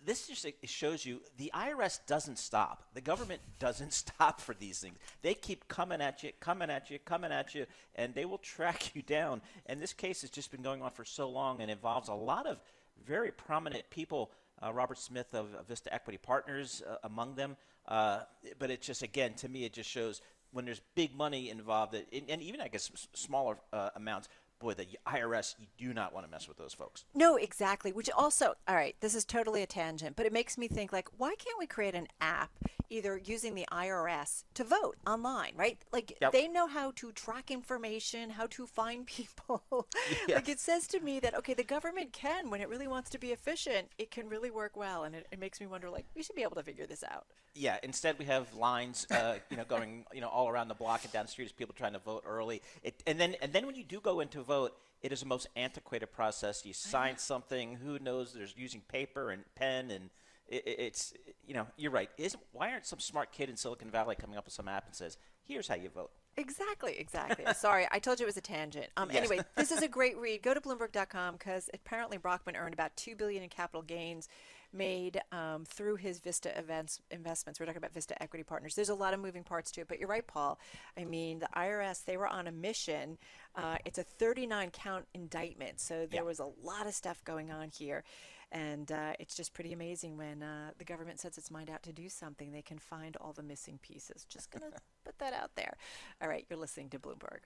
this just shows you the IRS doesn't stop. The government doesn't stop for these things. They keep coming at you, and they will track you down. And this case has just been going on for so long and involves a lot of very prominent people. Robert Smith of Vista Equity Partners among them. But it just, again, to me, it just shows when there's big money involved, and even, I guess, smaller amounts, boy, the IRS, you do not want to mess with those folks. No, exactly. Which also, all right, this is totally a tangent, but it makes me think, like, why can't we create an app either using the IRS to vote online, right? Like, they know how to track information, how to find people. Yes. Like, it says to me that, okay, the government can, when it really wants to be efficient, it can really work well. And it makes me wonder, like, we should be able to figure this out. Yeah, instead we have lines, going, all around the block and down the street as people trying to vote early. And then when you do go into vote, it is the most antiquated process. You sign something, who knows? There's using paper and pen, and it's you're right. Why aren't some smart kid in Silicon Valley coming up with some app and says, here's how you vote? Exactly. Sorry, I told you it was a tangent. Yes. Anyway, this is a great read. Go to Bloomberg.com because apparently Brockman earned about $2 billion in capital gains made through his Vista investments. We're talking about Vista Equity Partners. There's a lot of moving parts to it, but you're right, Paul. I mean, the IRS, they were on a mission. It's a 39-count indictment, so there was a lot of stuff going on here. And it's just pretty amazing when the government sets its mind out to do something, they can find all the missing pieces. Just going to put that out there. All right, you're listening to Bloomberg.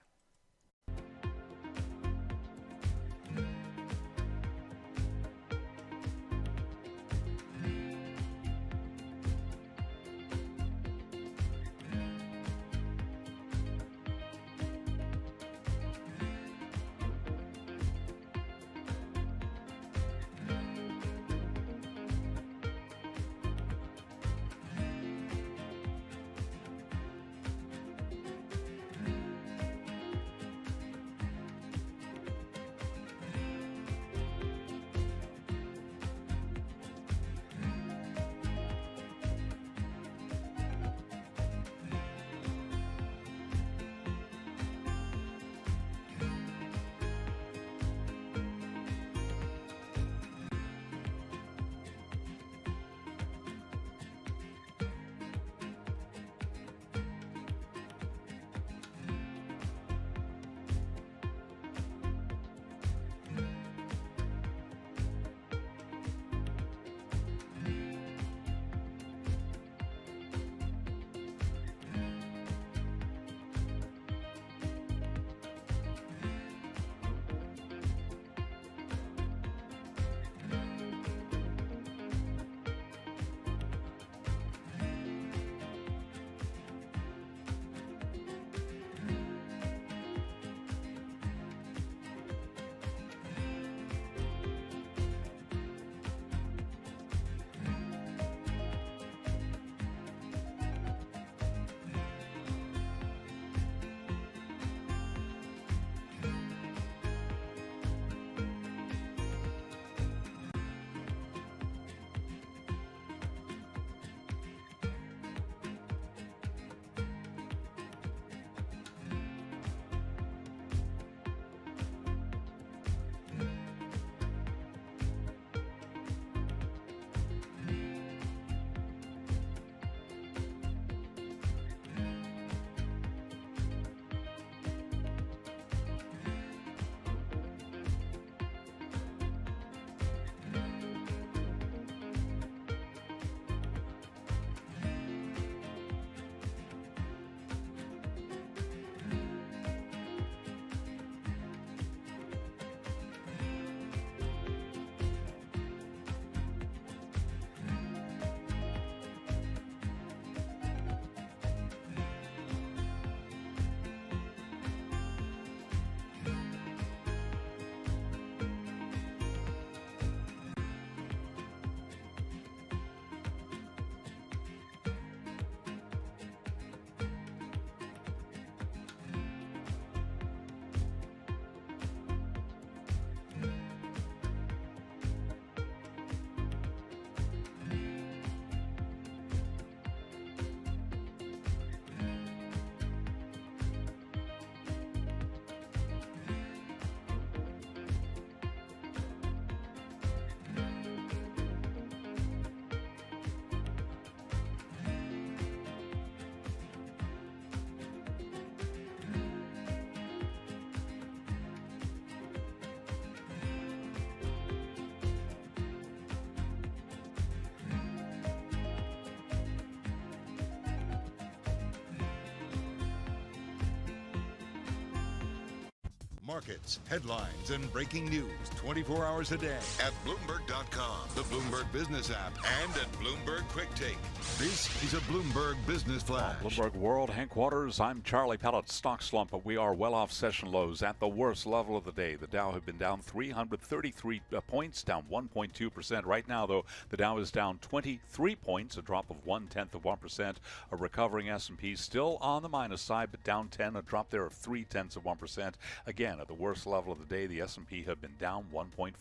markets, headlines, and breaking news 24 hours a day at Bloomberg.com, the Bloomberg Business app, and at Bloomberg Quick Take. This is a Bloomberg Business Flash. Bloomberg World Headquarters, I'm Charlie Pellet. Stock slump, but we are well off session lows at the worst level of the day. The Dow had been down 333 points, down 1.2%. Right now, though, the Dow is down 23 points, a drop of 0.1%. A recovering S&P still on the minus side, but down 10, a drop there of 0.3%. Again, at the worst level of the day, the S&P had been down 1.4%.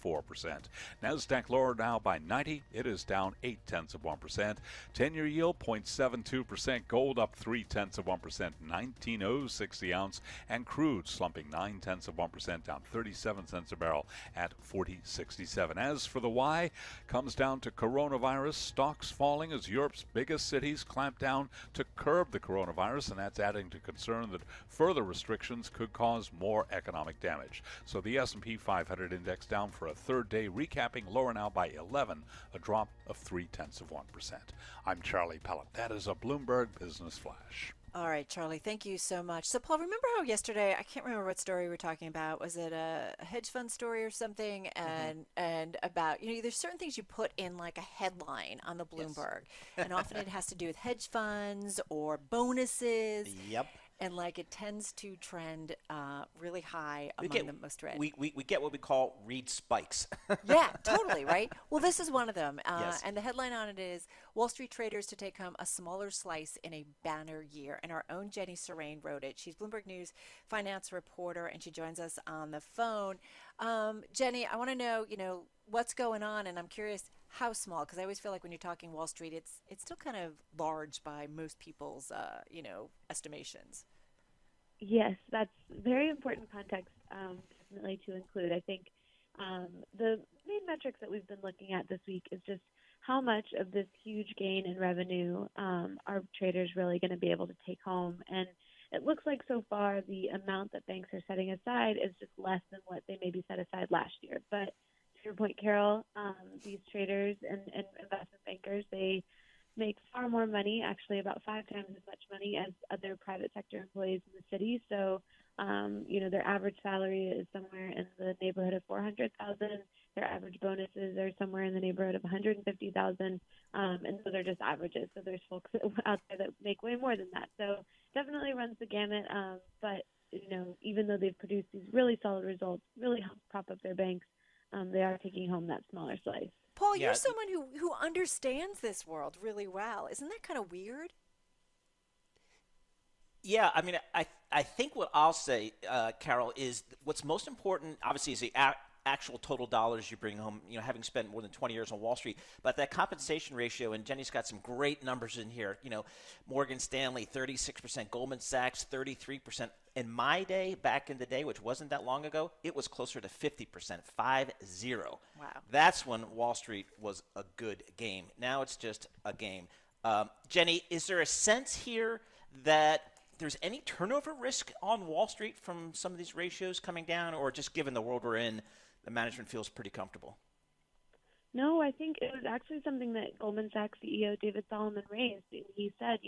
NASDAQ lower now by 90. It is down 0.8%. 10-year yield 0.72%. Gold up 0.3%, 19.06 the ounce, and crude slumping 0.9%, down 37 cents a barrel at 40.67. As for the why, comes down to coronavirus. Stocks falling as Europe's biggest cities clamp down to curb the coronavirus, and that's adding to concern that further restrictions could cause more economic damage. So the S&P 500 index down for a third day, recapping lower now by 11, a drop of 0.3%. I'm Charlie Pellet. That is a Bloomberg Business Flash. All right, Charlie, thank you so much. So, Paul, remember how yesterday, I can't remember what story we were talking about. Was it a hedge fund story or something? And about, there's certain things you put in like a headline on the Bloomberg. Yes. And often it has to do with hedge funds or bonuses. Yep. And like it tends to trend really high among the most read. We get what we call read spikes. Yeah, totally, right? Well, this is one of them. Yes. And the headline on it is, Wall Street traders to take home a smaller slice in a banner year. And our own Jenny Serrain wrote it. She's Bloomberg News finance reporter, and she joins us on the phone. Jenny, I want to know, what's going on, and I'm curious how small, because I always feel like when you're talking Wall Street, it's still kind of large by most people's, estimations. Yes, that's very important context, definitely to include. I think the main metrics that we've been looking at this week is just how much of this huge gain in revenue are traders really going to be able to take home. And it looks like so far the amount that banks are setting aside is just less than what they maybe set aside last year. But to your point, Carol, these traders and investment bankers, they make far more money, actually about 5 times as much money as other private sector employees in the city. So, their average salary is somewhere in the neighborhood of $400,000. Their average bonuses are somewhere in the neighborhood of $150,000. And those are just averages. So there's folks out there that make way more than that. So definitely runs the gamut. But, even though they've produced these really solid results, really help prop up their banks, they are taking home that smaller slice. Paul, you're someone who understands this world really well. Isn't that kind of weird? Yeah, I mean, I think what I'll say, Carol, is what's most important, obviously, is the actual total dollars you bring home, having spent more than 20 years on Wall Street. But that compensation ratio, and Jenny's got some great numbers in here, Morgan Stanley, 36%, Goldman Sachs, 33%. In my day, back in the day, which wasn't that long ago, it was closer to 50%, 50. Wow. That's when Wall Street was a good game. Now it's just a game. Jenny, is there a sense here that there's any turnover risk on Wall Street from some of these ratios coming down, or just given the world we're in, the management feels pretty comfortable? No, I think it was actually something that Goldman Sachs CEO David Solomon raised. He said,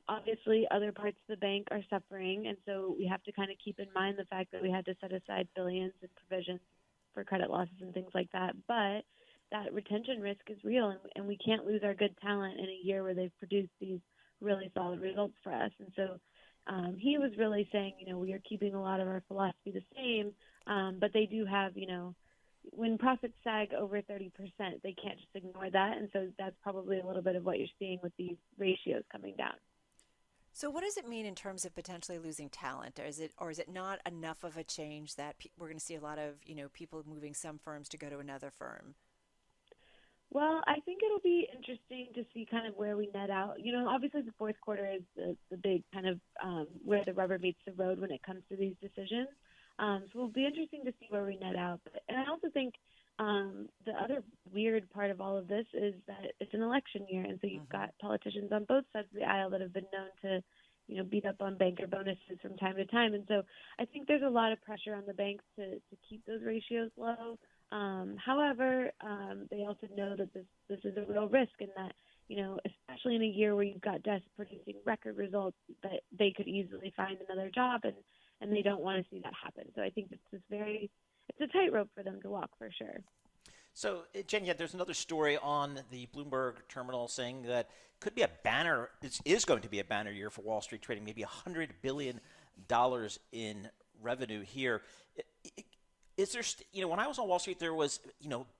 obviously other parts of the bank are suffering, and so we have to kind of keep in mind the fact that we had to set aside billions in provisions for credit losses and things like that. But that retention risk is real, and we can't lose our good talent in a year where they've produced these really solid results for us. And so he was really saying, we are keeping a lot of our philosophy the same, but they do have, when profits sag over 30%, they can't just ignore that. And so that's probably a little bit of what you're seeing with these ratios coming down. So what does it mean in terms of potentially losing talent? Or is it not enough of a change that we're going to see a lot of, people moving some firms to go to another firm? Well, I think it'll be interesting to see kind of where we net out. Obviously the fourth quarter is the big kind of where the rubber meets the road when it comes to these decisions. So it'll be interesting to see where we net out. And I also think the other weird part of all of this is that it's an election year, and so you've got politicians on both sides of the aisle that have been known to, beat up on banker bonuses from time to time. And so I think there's a lot of pressure on the banks to keep those ratios low. However, they also know that this is a real risk, and that, especially in a year where you've got desks producing record results, that they could easily find another job, and they don't want to see that happen. So I think it's a tightrope for them to walk for sure. So, Jen, there's another story on the Bloomberg terminal saying that could be a banner. It is going to be a banner year for Wall Street trading, maybe $100 billion in revenue here. Is there, when I was on Wall Street, there was,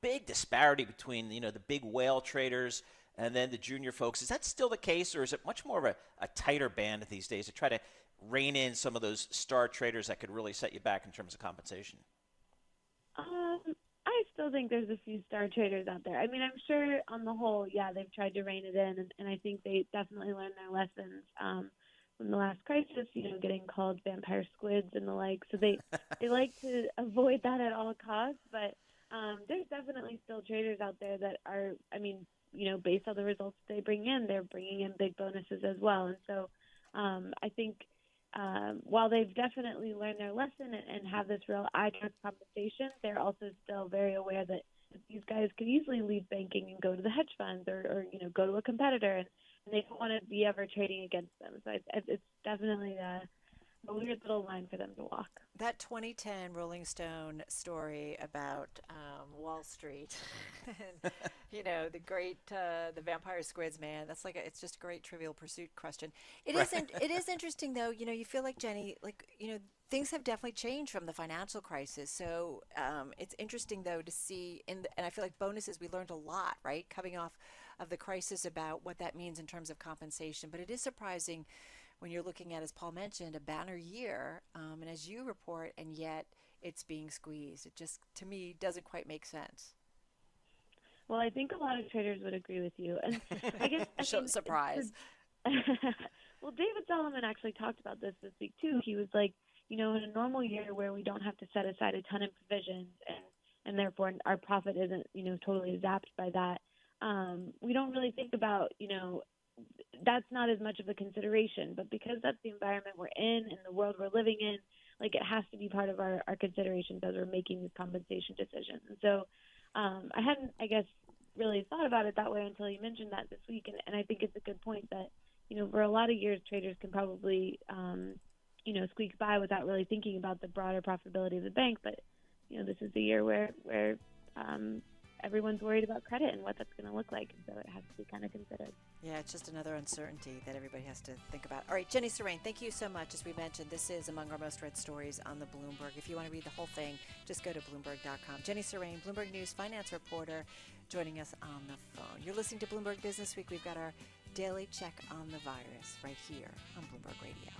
big disparity between, the big whale traders and then the junior folks. Is that still the case, or is it much more of a tighter band these days to try to rein in some of those star traders that could really set you back in terms of compensation? I still think there's a few star traders out there. I mean, I'm sure on the whole, they've tried to rein it in, and I think they definitely learned their lessons from the last crisis, getting called vampire squids and the like. So they like to avoid that at all costs, but there's definitely still traders out there that are, based on the results they bring in, they're bringing in big bonuses as well. And so I think while they've definitely learned their lesson and have this real eye towards compensation, they're also still very aware that these guys could easily leave banking and go to the hedge funds or go to a competitor, and they don't want to be ever trading against them. So it's definitely a weird little line for them to walk. That 2010 Rolling Stone story about Wall Street, and, the great, the vampire squids, man, that's it's just a great Trivial Pursuit question. It is interesting though, you feel like, Jenny, things have definitely changed from the financial crisis. So it's interesting though to see, and I feel like bonuses, we learned a lot, right? Coming off of the crisis about what that means in terms of compensation. But it is surprising when you're looking at, as Paul mentioned, a banner year, and as you report, and yet it's being squeezed. It just, to me, doesn't quite make sense. Well, I think a lot of traders would agree with you. And I guess surprise. Well, David Solomon actually talked about this week too. He was like, in a normal year where we don't have to set aside a ton of provisions and therefore our profit isn't, totally zapped by that, we don't really think about, that's not as much of a consideration. But because that's the environment we're in and the world we're living in, it has to be part of our considerations as we're making these compensation decisions. And so I hadn't, I guess, really thought about it that way until you mentioned that this week. And I think it's a good point that, for a lot of years, traders can probably, squeak by without really thinking about the broader profitability of the bank. But, this is the year where everyone's worried about credit and what that's going to look like. And so it has to be kind of considered. Yeah, it's just another uncertainty that everybody has to think about. All right, Jenny Serrain, thank you so much. As we mentioned, this is among our most read stories on the Bloomberg. If you want to read the whole thing, just go to Bloomberg.com. Jenny Serrain, Bloomberg News finance reporter, joining us on the phone. You're listening to Bloomberg Business Week. We've got our daily check on the virus right here on Bloomberg Radio.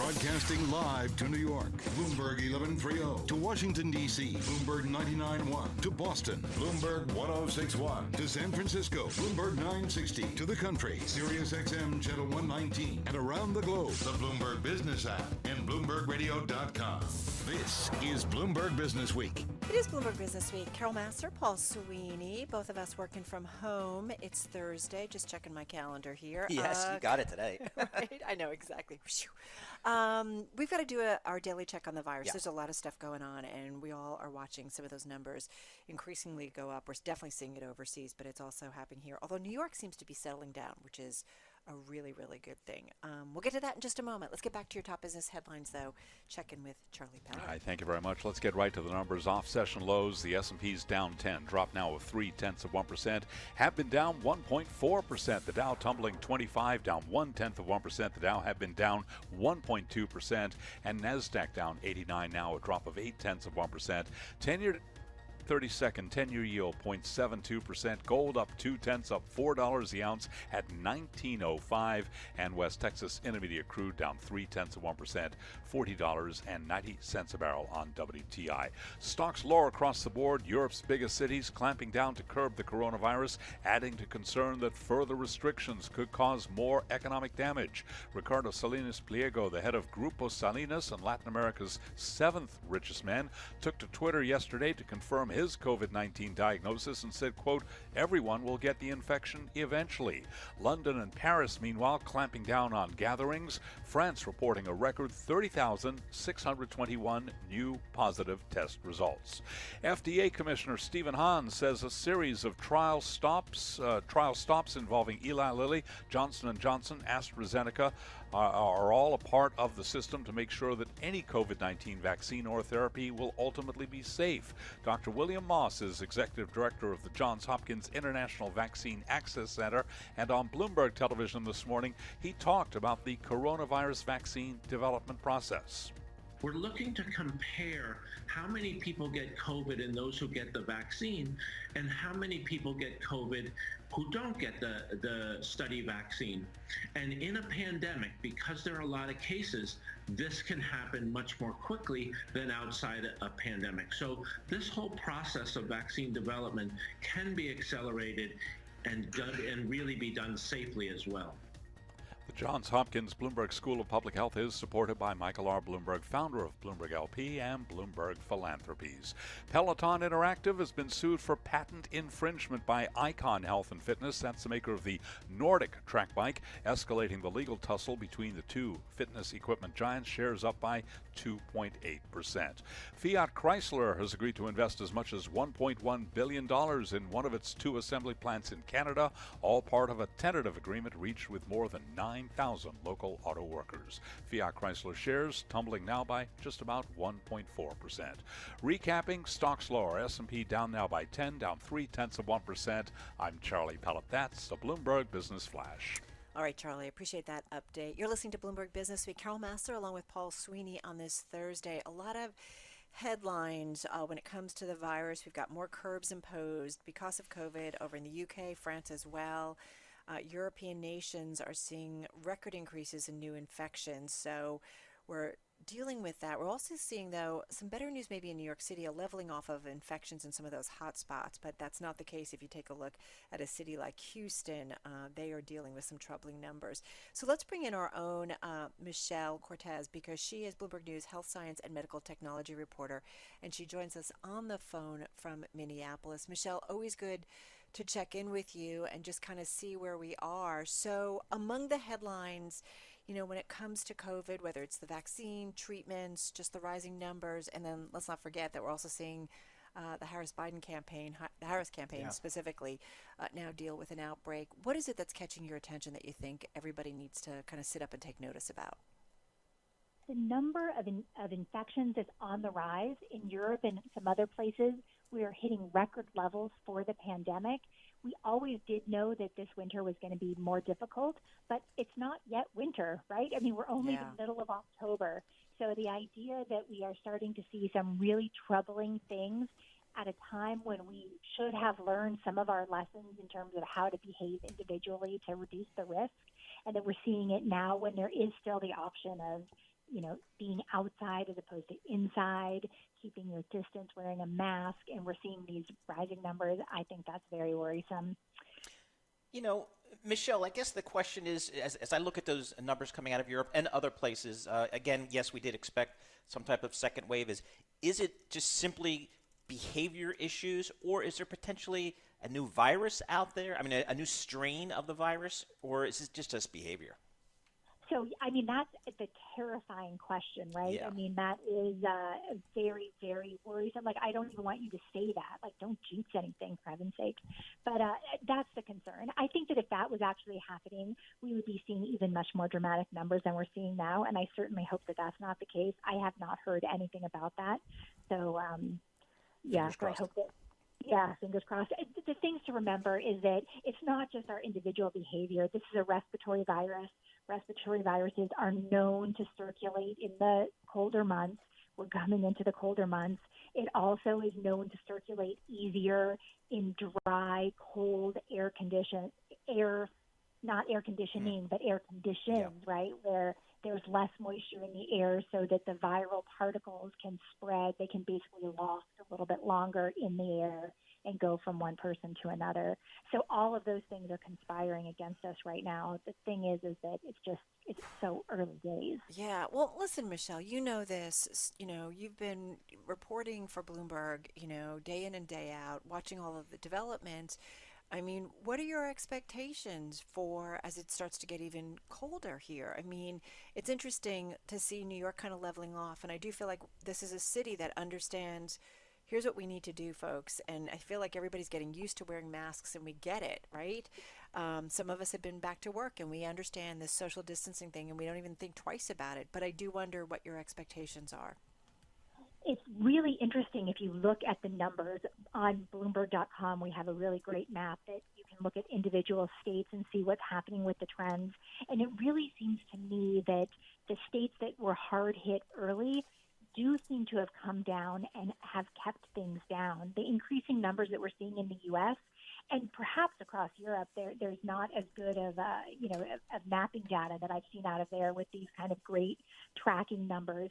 Broadcasting live to New York, Bloomberg 1130. To Washington, D.C., Bloomberg 99.1. To Boston, Bloomberg 1061. To San Francisco, Bloomberg 960. To the country, Sirius XM Channel 119. And around the globe, the Bloomberg Business app and BloombergRadio.com. This is Bloomberg Business Week. It is Bloomberg Business Week. Carol Master, Paul Sweeney, both of us working from home. It's Thursday. Just checking my calendar here. Yes, you got it today. Right? I know, exactly. We've got to do our daily check on the virus. Yeah. There's a lot of stuff going on, and we all are watching some of those numbers increasingly go up. We're definitely seeing it overseas, but it's also happening here. Although New York seems to be settling down, which is a really, really good thing. We'll get to that in just a moment. Let's get back to your top business headlines, though. Check in with Charlie Pell. All right, thank you very much. Let's get right to the numbers. Off-session lows, the S&P's down 10, drop now of 0.3%, have been down 1.4%. The Dow tumbling 25, down 0.1%. The Dow have been down 1.2%, and NASDAQ down 89 now, a drop of 0.8%. 10-year 30-second 10-year yield 0.72%. Gold up 0.2, up $4 the ounce at $19.05. And West Texas Intermediate crude down 0.3%, $40.90 a barrel on WTI. Stocks lower across the board. Europe's biggest cities clamping down to curb the coronavirus, adding to concern that further restrictions could cause more economic damage. Ricardo Salinas Pliego, the head of Grupo Salinas and Latin America's 7th richest man, took to Twitter yesterday to confirm his COVID-19 diagnosis and said, quote, everyone will get the infection eventually. London and Paris, meanwhile, clamping down on gatherings. France reporting a record 30,621 new positive test results. FDA Commissioner Stephen Hahn says a series of trial stops involving Eli Lilly, Johnson & Johnson, AstraZeneca are all a part of the system to make sure that any COVID-19 vaccine or therapy will ultimately be safe. Dr. William Moss is Executive Director of the Johns Hopkins International Vaccine Access Center, and on Bloomberg Television this morning, he talked about the coronavirus vaccine development process. We're looking to compare how many people get COVID in those who get the vaccine and how many people get COVID who don't get the study vaccine. And in a pandemic, because there are a lot of cases, this can happen much more quickly than outside a pandemic. So this whole process of vaccine development can be accelerated and really be done safely as well. The Johns Hopkins Bloomberg School of Public Health is supported by Michael R. Bloomberg, founder of Bloomberg LP and Bloomberg Philanthropies. Peloton Interactive has been sued for patent infringement by Icon Health and Fitness. That's the maker of the Nordic track bike, escalating the legal tussle between the two fitness equipment giants. Shares up by 2.8%. Fiat Chrysler has agreed to invest as much as $1.1 billion in one of its two assembly plants in Canada, all part of a tentative agreement reached with more than 9,000 local auto workers. Fiat Chrysler shares tumbling now by just about 1.4%. Recapping, stocks lower. S&P down now by 10, down 0.3%. I'm Charlie Pellet. That's the Bloomberg Business Flash. All right, Charlie, I appreciate that update. You're listening to Bloomberg Business Week. Carol Master along with Paul Sweeney on this Thursday. A lot of headlines when it comes to the virus. We've got more curbs imposed because of COVID over in the UK, France as well. European nations are seeing record increases in new infections, so we're dealing with that. We're also seeing, though, some better news maybe in New York City, a leveling off of infections in some of those hot spots, but that's not the case if you take a look at a city like Houston. They are dealing with some troubling numbers. So let's bring in our own Michelle Cortez, because she is Bloomberg News health science and medical technology reporter, and she joins us on the phone from Minneapolis. Michelle, always good to check in with you and just kind of see where we are. So among the headlines, you know, when it comes to COVID, whether it's the vaccine, treatments, just the rising numbers, and then let's not forget that we're also seeing the Harris campaign specifically now deal with an outbreak. What is it that's catching your attention that you think everybody needs to kind of sit up and take notice about? The number of infections is on the rise in Europe and some other places. We are hitting record levels for the pandemic. We always did know that this winter was going to be more difficult, but it's not yet winter, right? I mean, we're only the middle of October. So the idea that we are starting to see some really troubling things at a time when we should have learned some of our lessons in terms of how to behave individually to reduce the risk, and that we're seeing it now when there is still the option of being outside as opposed to inside, keeping your distance, wearing a mask, and we're seeing these rising numbers. I think that's very worrisome. Michelle, I guess the question is, as I look at those numbers coming out of Europe and other places, again, yes, we did expect some type of second wave. Is it just simply behavior issues, or is there potentially a new virus out there? I mean, a new strain of the virus, or is it just behavior? So, that's the terrifying question, right? Yeah. That is very, very worrisome. I don't even want you to say that. Don't jinx anything, for heaven's sake. But that's the concern. I think that if that was actually happening, we would be seeing even much more dramatic numbers than we're seeing now. And I certainly hope that that's not the case. I have not heard anything about that. So, I hope that. Yeah, fingers crossed. The things to remember is that it's not just our individual behavior. This is a respiratory virus. Respiratory viruses are known to circulate in the colder months. We're coming into the colder months. It also is known to circulate easier in dry, cold air conditions, not air conditioning, but air conditions, right, where there's less moisture in the air so that the viral particles can spread. They can basically loft a little bit longer in the air and go from one person to another. So all of those things are conspiring against us right now. The thing is that it's so early days. Yeah. Well, listen, Michelle, you know this. You've been reporting for Bloomberg, day in and day out, watching all of the developments. What are your expectations for as it starts to get even colder here? It's interesting to see New York kind of leveling off, and I do feel like this is a city that understands, here's what we need to do, folks. And I feel like everybody's getting used to wearing masks, and we get it, right? Some of us have been back to work, and we understand this social distancing thing, and we don't even think twice about it. But I do wonder what your expectations are. It's really interesting if you look at the numbers on Bloomberg.com. We have a really great map that you can look at individual states and see what's happening with the trends. And it really seems to me that the states that were hard hit early do seem to have come down and have kept things down. The increasing numbers that we're seeing in the U.S. and perhaps across Europe, there's not as good of mapping data that I've seen out of there with these kind of great tracking numbers.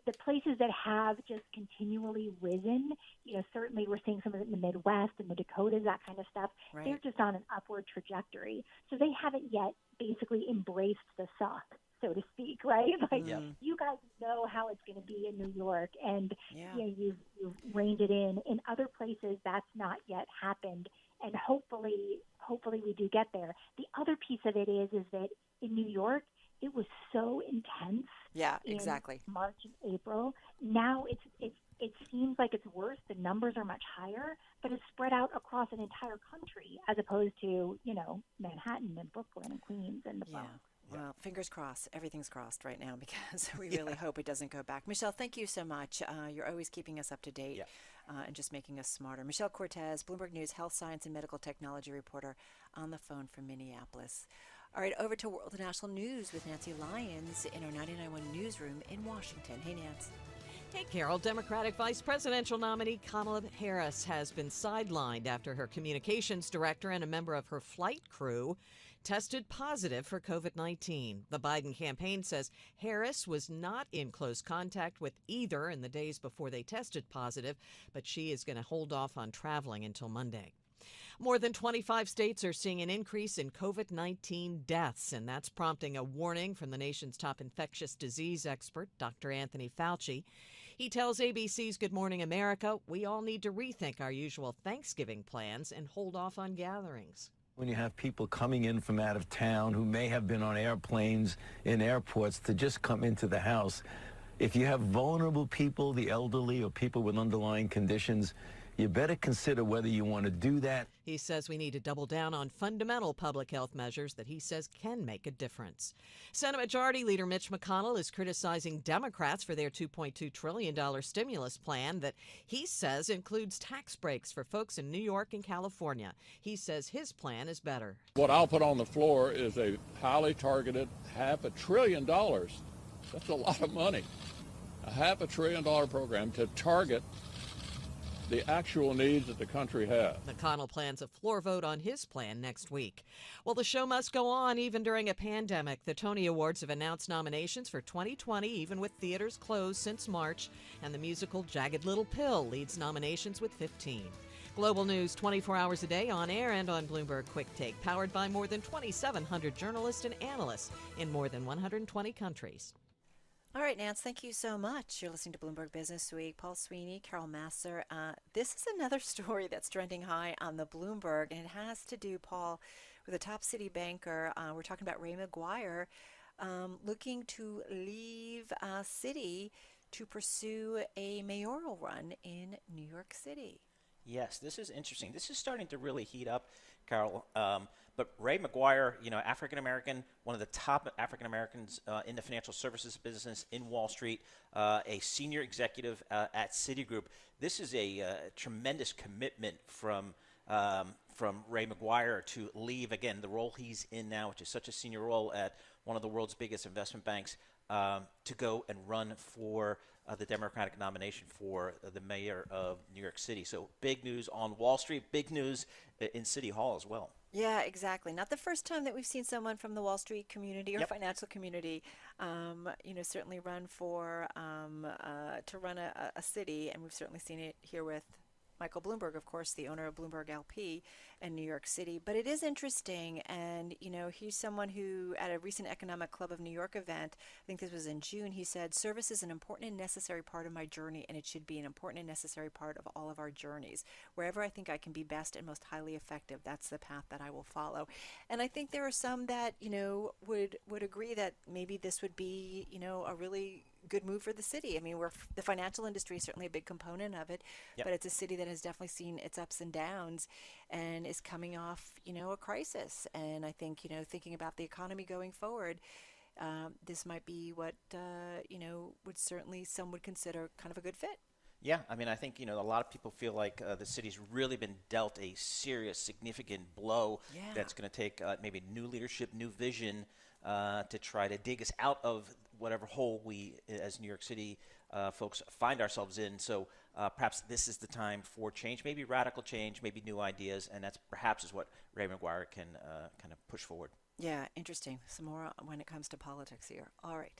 The places that have just continually risen, certainly we're seeing some of it in the Midwest and the Dakotas, that kind of stuff. Right. They're just on an upward trajectory. So they haven't yet basically embraced the suck, so to speak, right? You guys know how it's going to be in New York, and you've reined it in. In other places, that's not yet happened. And hopefully we do get there. The other piece of it is that in New York, it was so intense. Yeah, exactly. In March and April. Now it seems like it's worse. The numbers are much higher, but it's spread out across an entire country as opposed to, Manhattan and Brooklyn and Queens and the Bronx. Well, fingers crossed. Everything's crossed right now because we really hope it doesn't go back. Michelle, thank you so much. You're always keeping us up to date and just making us smarter. Michelle Cortez, Bloomberg News health science and medical technology reporter on the phone from Minneapolis. All right, over to World National News with Nancy Lyons in our 99.1 newsroom in Washington. Hey, Nance. Hey, Carol. Democratic Vice Presidential nominee Kamala Harris has been sidelined after her communications director and a member of her flight crew tested positive for COVID-19. The Biden campaign says Harris was not in close contact with either in the days before they tested positive, but she is going to hold off on traveling until Monday. More than 25 states are seeing an increase in COVID-19 deaths, and that's prompting a warning from the nation's top infectious disease expert, Dr. Anthony Fauci. He tells ABC's Good Morning America, we all need to rethink our usual Thanksgiving plans and hold off on gatherings. When you have people coming in from out of town who may have been on airplanes in airports to just come into the house, if you have vulnerable people, the elderly or people with underlying conditions, you better consider whether you want to do that. He says we need to double down on fundamental public health measures that he says can make a difference. Senate Majority Leader Mitch McConnell is criticizing Democrats for their $2.2 trillion stimulus plan that he says includes tax breaks for folks in New York and California. He says his plan is better. What I'll put on the floor is a highly targeted $500 billion. That's a lot of money. A $500 billion program to target the actual needs that the country has. McConnell plans a floor vote on his plan next week. Well, the show must go on even during a pandemic. The Tony Awards have announced nominations for 2020, even with theaters closed since March, and the musical Jagged Little Pill leads nominations with 15. Global news 24 hours a day on air and on Bloomberg Quick Take, powered by more than 2,700 journalists and analysts in more than 120 countries. All right, Nance, thank you so much. You're listening to Bloomberg Business Week. Paul Sweeney, Carol Masser. This is another story that's trending high on the Bloomberg, and it has to do, Paul, with a top city banker. We're talking about Ray McGuire looking to leave city to pursue a mayoral run in New York City. Yes, this is interesting. This is starting to really heat up, Carol. But Ray McGuire, African-American, one of the top African-Americans in the financial services business in Wall Street, a senior executive at Citigroup. This is a tremendous commitment from Ray McGuire to leave, again, the role he's in now, which is such a senior role at one of the world's biggest investment banks, to go and run for the Democratic nomination for the mayor of New York City. So big news on Wall Street, big news in City Hall as well. Yeah, exactly. Not the first time that we've seen someone from the Wall Street community or financial community, certainly run for to run a city, and we've certainly seen it here with Michael Bloomberg, of course, the owner of Bloomberg LP in New York City. But it is interesting, and, he's someone who, at a recent Economic Club of New York event, I think this was in June, he said, service is an important and necessary part of my journey, and it should be an important and necessary part of all of our journeys. Wherever I think I can be best and most highly effective, that's the path that I will follow. And I think there are some that, would agree that maybe this would be, a really good move for the city. I mean, the financial industry is certainly a big component of it, but it's a city that has definitely seen its ups and downs and is coming off, a crisis. And I think, thinking about the economy going forward, this might be what, would certainly some would consider kind of a good fit. Yeah, I mean, I think, a lot of people feel like the city's really been dealt a serious, significant blow that's going to take maybe new leadership, new vision to try to dig us out of whatever hole we, as New York City folks, find ourselves in. So perhaps this is the time for change, maybe radical change, maybe new ideas, and that's perhaps is what Ray McGuire can kind of push forward. Yeah, interesting. Some more when it comes to politics here. All right.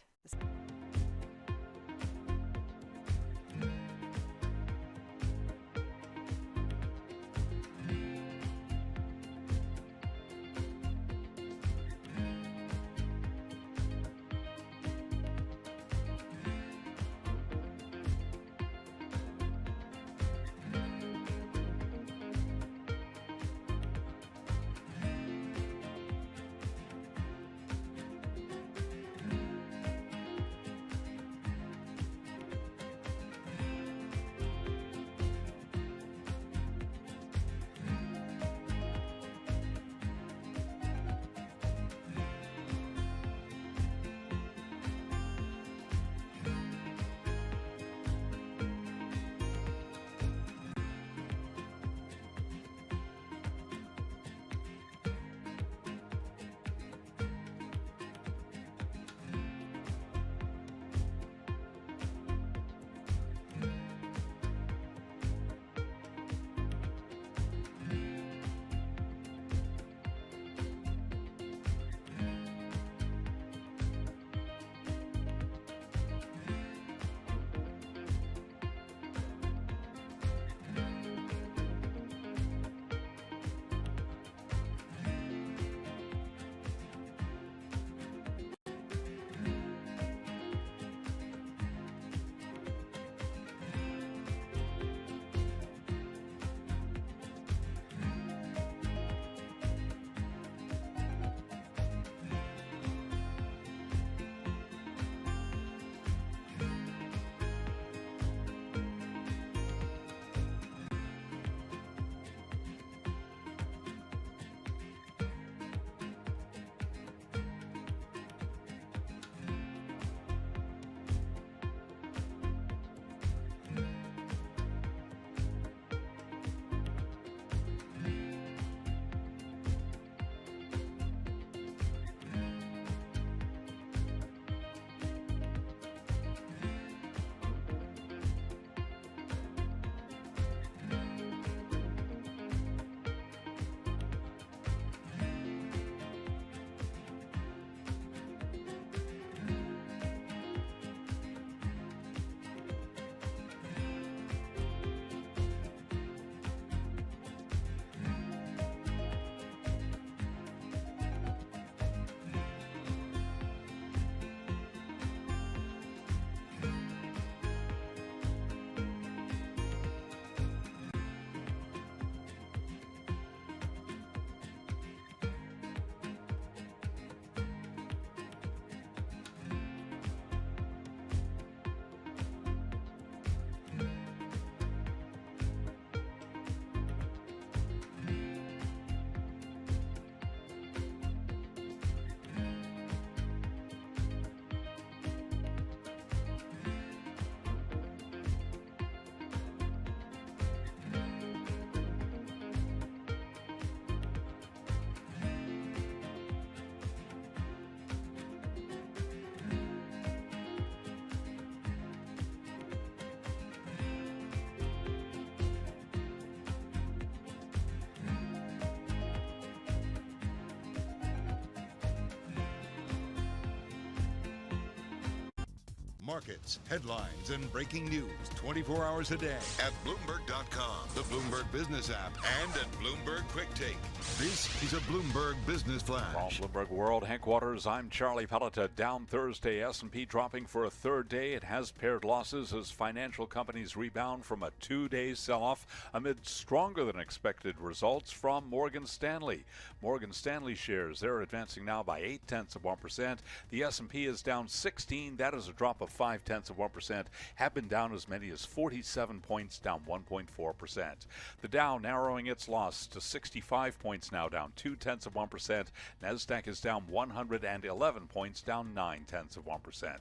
markets, headlines, and breaking news 24 hours a day at Bloomberg.com, the Bloomberg Business app, and at Bloomberg Quick Take. This is a Bloomberg Business Flash. From Bloomberg World headquarters, I'm Charlie Pellet. Down Thursday, S&P dropping for a third day. It has paired losses as financial companies rebound from a two-day sell-off amid stronger than expected results from Morgan Stanley. Morgan Stanley shares, they're advancing now by 0.8%. The S&P is down 16. That is a drop of 0.5%. Have been down as many as 47 points, down 1.4%. The Dow narrowing its loss to 65 points now, down 0.2%. Nasdaq is down 111 points, down 0.9%.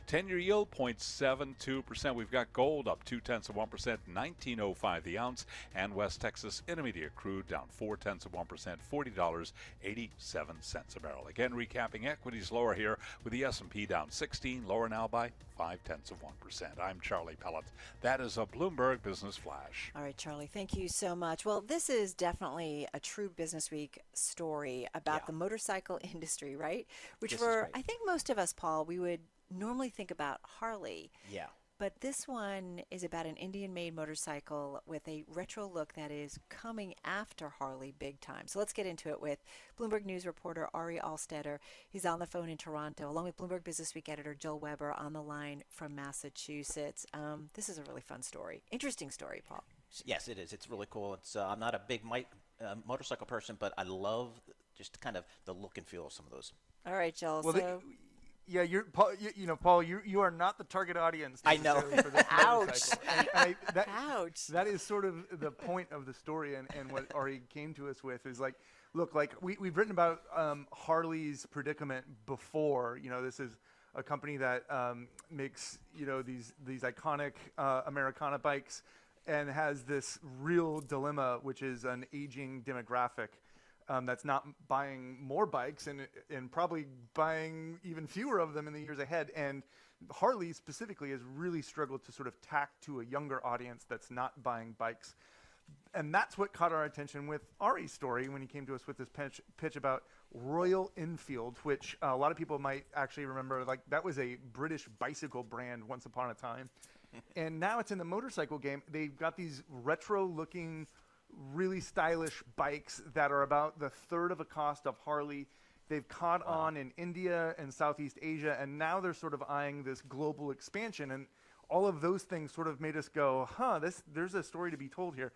10-year yield 0.72%. We've got gold up 0.2%, 19.05 the ounce, and West Texas Intermediate crude down 0.4%, $40.87 a barrel. Again, recapping equities lower here with the S&P down 16, lower now by 0.5%. I'm Charlie Pellet. That is a Bloomberg Business Flash. All right, Charlie, thank you so much. Well, this is definitely a true Business Week story about the motorcycle industry, right? Which for, I think most of us, Paul, we would normally think about Harley. Yeah. But this one is about an Indian-made motorcycle with a retro look that is coming after Harley big time. So let's get into it with Bloomberg News reporter Ari Alstetter. He's on the phone in Toronto, along with Bloomberg Business Week editor Joel Weber on the line from Massachusetts. This is a really fun story. Interesting story, Paul. Yes, it is. It's really cool. It's I'm not a big motorcycle person, but I love just kind of the look and feel of some of those. All right, Joel. Well, yeah, you're Paul. Paul, you are not the target audience. I know. For this Ouch. Ouch. That is sort of the point of the story, and what Ari came to us with is like, look, like we've written about Harley's predicament before. This is a company that makes these iconic Americana bikes, and has this real dilemma, which is an aging demographic. That's not buying more bikes and probably buying even fewer of them in the years ahead. And Harley specifically has really struggled to sort of tack to a younger audience that's not buying bikes. And that's what caught our attention with Ari's story when he came to us with this pitch about Royal Enfield, which a lot of people might actually remember. Like, that was a British bicycle brand once upon a time. And now it's in the motorcycle game. They've got these retro-looking, really stylish bikes that are about the third of the cost of Harley. They've caught on in India and Southeast Asia, and now they're sort of eyeing this global expansion. And all of those things sort of made us go, there's a story to be told here.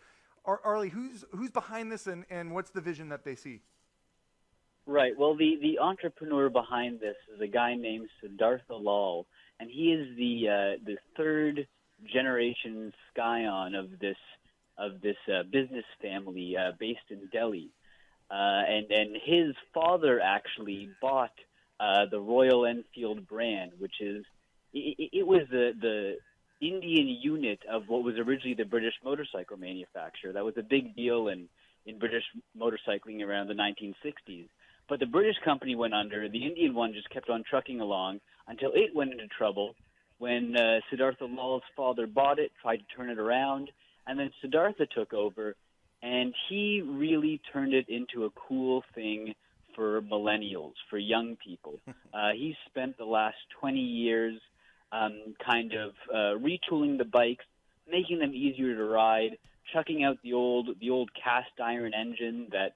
Arlie, who's behind this, and what's the vision that they see? Right. Well, the entrepreneur behind this is a guy named Siddhartha Lal, and he is the third generation scion of this business family based in Delhi, and his father actually bought the Royal Enfield brand, which is it was the Indian unit of what was originally the British motorcycle manufacturer. That was a big deal in British motorcycling around the 1960s. But the British company went under. The Indian one just kept on trucking along until it went into trouble when Siddhartha Lal's father bought it, tried to turn it around. And then Siddhartha took over, and he really turned it into a cool thing for millennials, for young people. He spent the last 20 years kind of retooling the bikes, making them easier to ride, chucking out the old cast iron engine that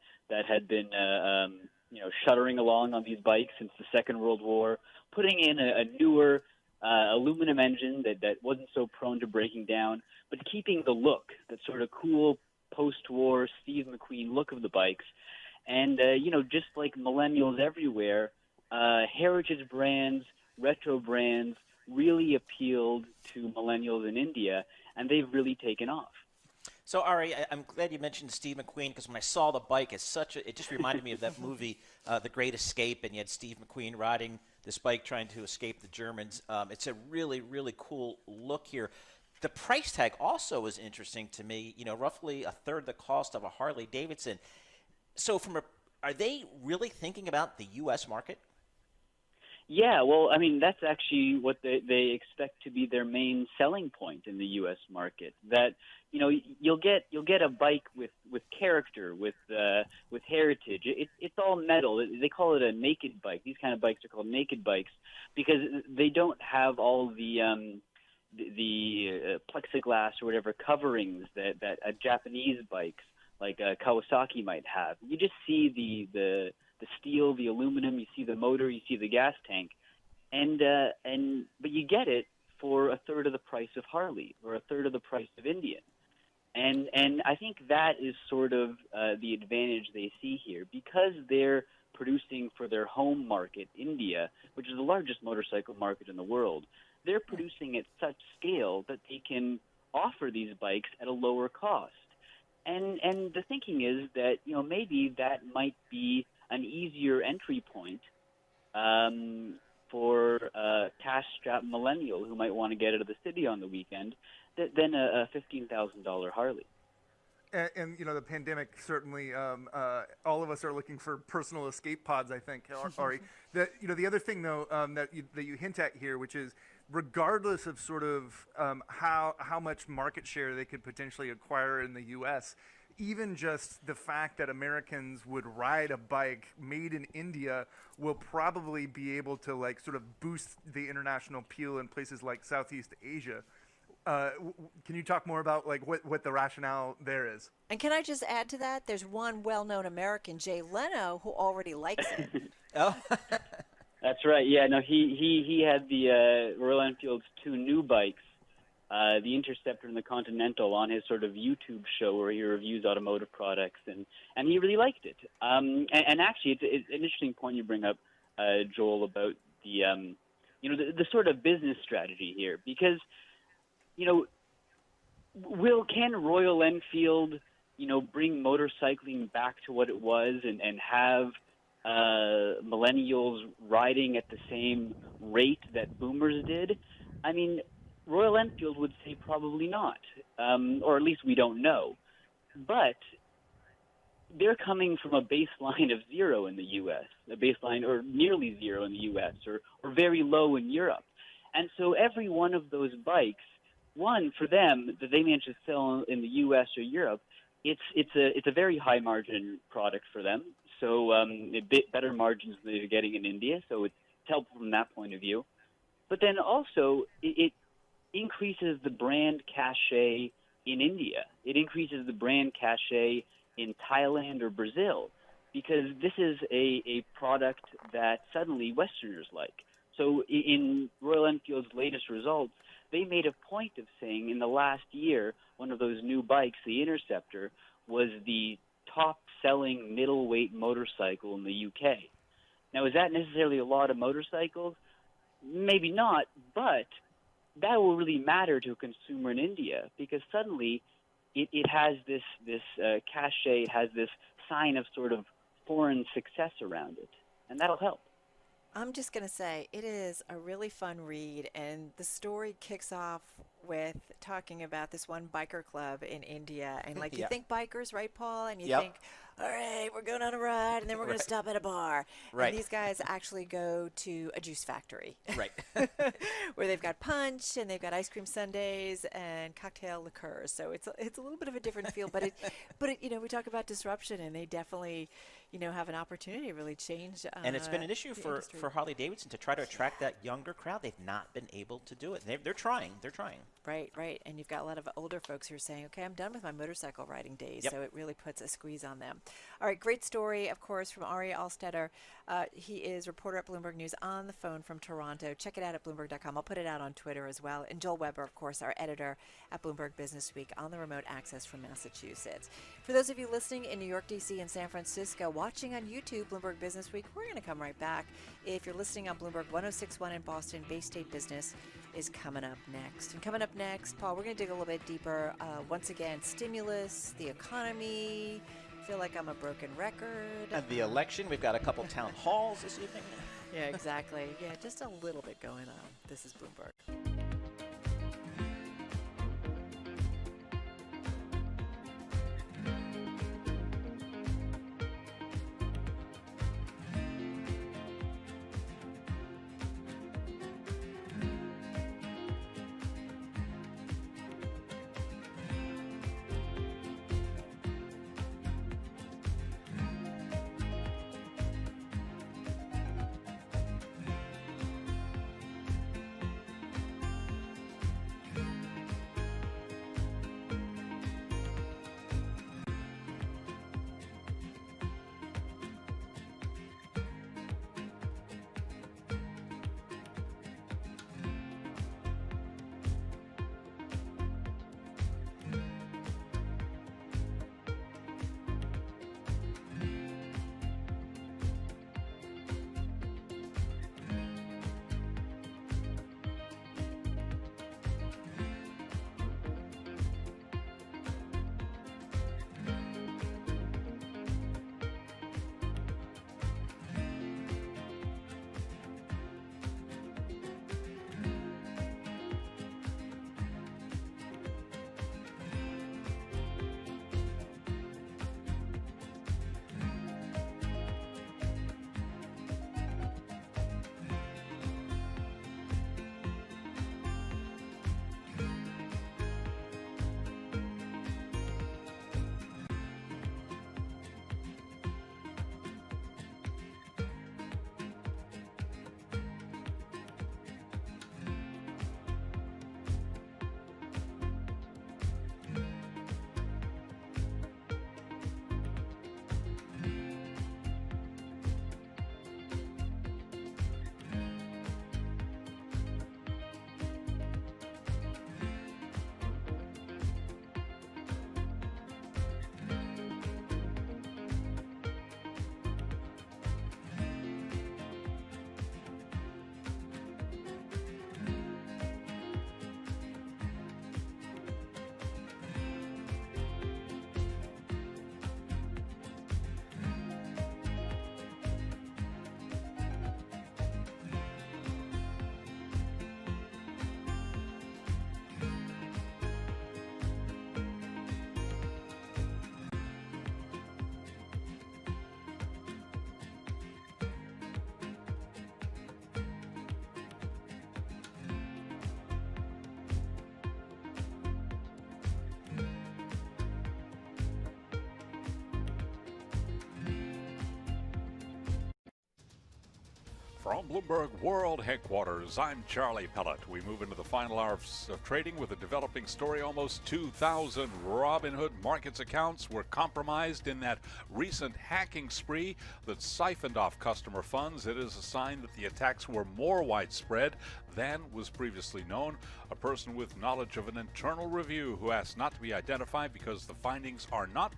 had been shuddering along on these bikes since the Second World War, putting in a newer aluminum engine that wasn't so prone to breaking down, but keeping the look, that sort of cool post-war Steve McQueen look of the bikes. And, just like millennials everywhere, heritage brands, retro brands really appealed to millennials in India, and they've really taken off. So, Ari, I'm glad you mentioned Steve McQueen, because when I saw the bike, it just reminded me of that movie, The Great Escape, and you had Steve McQueen riding this bike trying to escape the Germans. It's a really, really cool look here. The price tag also is interesting to me, roughly a third the cost of a Harley Davidson. So are they really thinking about the U.S. market? Yeah, well, I mean, that's actually what they expect to be their main selling point in the U.S. market. That, you know, you'll get a bike with character, with heritage. It's all metal. They call it a naked bike. These kind of bikes are called naked bikes because they don't have all the plexiglass or whatever coverings that Japanese bikes like Kawasaki might have. You just see the steel, the aluminum, you see the motor, you see the gas tank, but you get it for a third of the price of Harley or a third of the price of Indian. And I think that is sort of the advantage they see here, because they're producing for their home market, India, which is the largest motorcycle market in the world. They're producing at such scale that they can offer these bikes at a lower cost. And the thinking is that, you know, maybe that might be an easier entry point for a cash-strapped millennial who might want to get out of the city on the weekend than a $15,000 Harley. And you know, the pandemic certainly, all of us are looking for personal escape pods, I think, Ari. The other thing, though, that you hint at here, which is regardless of sort of how much market share they could potentially acquire in the U.S., even just the fact that Americans would ride a bike made in India will probably be able to like sort of boost the international appeal in places like Southeast Asia. Can you talk more about like what the rationale there is? And can I just add to that? There's one well-known American, Jay Leno, who already likes it. Oh, that's right. Yeah, no, he had the Royal Enfield's two new bikes, the Interceptor and the Continental, on his sort of YouTube show where he reviews automotive products, and he really liked it. And actually, it's an interesting point you bring up, Joel, about the the sort of business strategy here, because can Royal Enfield bring motorcycling back to what it was and have millennials riding at the same rate that boomers did? I mean, Royal Enfield would say probably not, or at least we don't know. But they're coming from a baseline of zero in the U.S., a baseline or nearly zero in the U.S., or very low in Europe. And so every one of those bikes, one, for them, that they manage to sell in the U.S. or Europe, it's a very high margin product for them. So a bit better margins than they're getting in India. So it's helpful from that point of view. But then also it increases the brand cachet in India. It increases the brand cachet in Thailand or Brazil, because this is a product that suddenly Westerners like. So in Royal Enfield's latest results, they made a point of saying in the last year, one of those new bikes, the Interceptor, was the top-selling middleweight motorcycle in the UK. Now, is that necessarily a lot of motorcycles? Maybe not, but that will really matter to a consumer in India, because suddenly it has this cachet, it has this sign of sort of foreign success around it, and that'll help. I'm just going to say it is a really fun read, and the story kicks off with talking about this one biker club in India, and like you think bikers, right, Paul? And you think, all right, we're going on a ride, and then we're going to stop at a bar. Right. And these guys actually go to a juice factory. Right. Where they've got punch, and they've got ice cream sundaes and cocktail liqueurs. So it's a little bit of a different feel, but we talk about disruption, and they definitely have an opportunity to really change. And it's been an issue for Harley Davidson to try to attract that younger crowd. They've not been able to do it. They're trying. Right. And you've got a lot of older folks who are saying, okay, I'm done with my motorcycle riding days. So it really puts a squeeze on them. All right, great story, of course, from Ari Alstetter. He is reporter at Bloomberg News on the phone from Toronto. Check it out at Bloomberg.com. I'll put it out on Twitter as well. And Joel Weber, of course, our editor at Bloomberg Business Week on the remote access from Massachusetts. For those of you listening in New York, D.C., and San Francisco, watching on YouTube, Bloomberg Business Week, we're going to come right back. If you're listening on Bloomberg 106.1 in Boston, Bay State Business is coming up next. And coming up next, Paul, we're going to dig a little bit deeper. Once again, stimulus, the economy. Feel like I'm a broken record. And the election, we've got a couple town halls this evening. Yeah, exactly. Yeah, just a little bit going on. This is Bloomberg. From Bloomberg World Headquarters, I'm Charlie Pellet. We move into the final hours of trading with a developing story. Almost 2,000 Robinhood Markets accounts were compromised in that recent hacking spree that siphoned off customer funds. It is a sign that the attacks were more widespread than was previously known. A person with knowledge of an internal review who asked not to be identified because the findings are not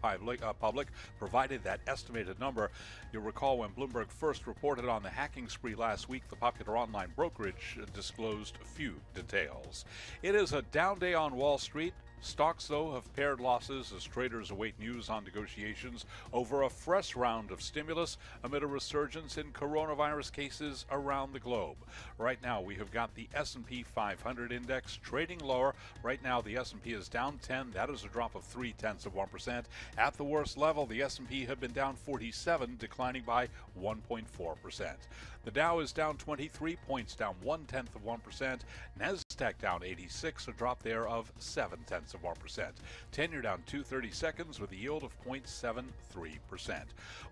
public provided that estimated number. You'll recall when Bloomberg first reported on the hacking spree last week, the popular online brokerage disclosed few details. It is a down day on Wall Street. Stocks, though, have pared losses as traders await news on negotiations over a fresh round of stimulus amid a resurgence in coronavirus cases around the globe. Right now, we have got the S&P 500 index trading lower. Right now, the S&P is down 10. That is a drop of 0.3%. At the worst level, the S&P had been down 47, declining by 1.4%. The Dow is down 23 points, down 0.1%. Nasdaq down 86, a drop there of 0.7%. 10-year down 2/32 seconds with a yield of 0.73%.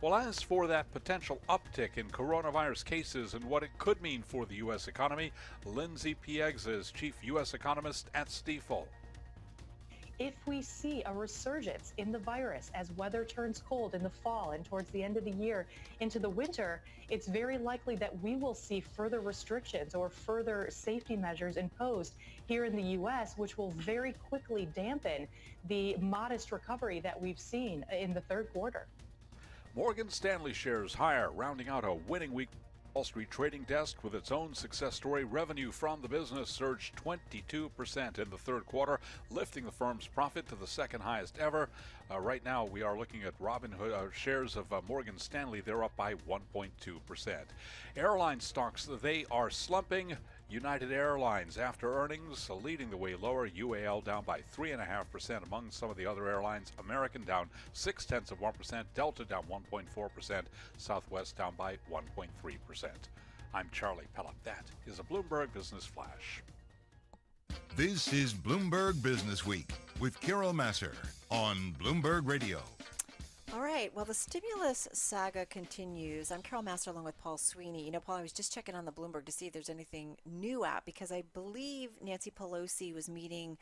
Well, as for that potential uptick in coronavirus cases and what it could mean for the U.S. economy, Lindsay Piegza is chief U.S. economist at Stifel. If we see a resurgence in the virus as weather turns cold in the fall and towards the end of the year into the winter, it's very likely that we will see further restrictions or further safety measures imposed here in the U.S., which will very quickly dampen the modest recovery that we've seen in the third quarter. Morgan Stanley shares higher, rounding out a winning week. Wall Street trading desk with its own success story. Revenue from the business surged 22% in the third quarter, lifting the firm's profit to the second highest ever. Right now, we are looking at Robinhood shares of Morgan Stanley. They're up by 1.2%. Airline stocks, they are slumping. United Airlines, after earnings, leading the way lower. UAL down by 3.5% among some of the other airlines. American down 0.6%. Delta down 1.4%. Southwest down by 1.3%. I'm Charlie Pellet. That is a Bloomberg Business Flash. This is Bloomberg Business Week with Carol Masser on Bloomberg Radio. All right. Well, the stimulus saga continues. I'm Carol Master along with Paul Sweeney. You know, Paul, I was just checking on the Bloomberg to see if there's anything new out because I believe Nancy Pelosi was meeting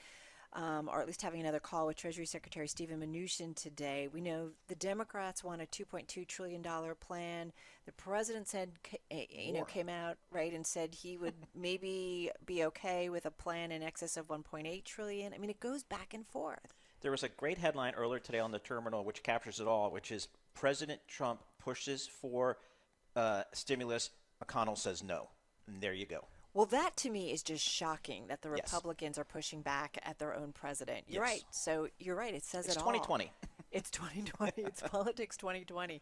or at least having another call with Treasury Secretary Steven Mnuchin today. We know the Democrats want a $2.2 trillion plan. The president said, came out, right, and said he would maybe be okay with a plan in excess of $1.8 trillion. I mean, it goes back and forth. There was a great headline earlier today on the terminal which captures it all, which is President Trump pushes for stimulus. McConnell says no. And there you go. Well, that to me is just shocking that the Republicans are pushing back at their own president. You're right. So you're right. It says it's it 2020. all. It's 2020. It's politics 2020.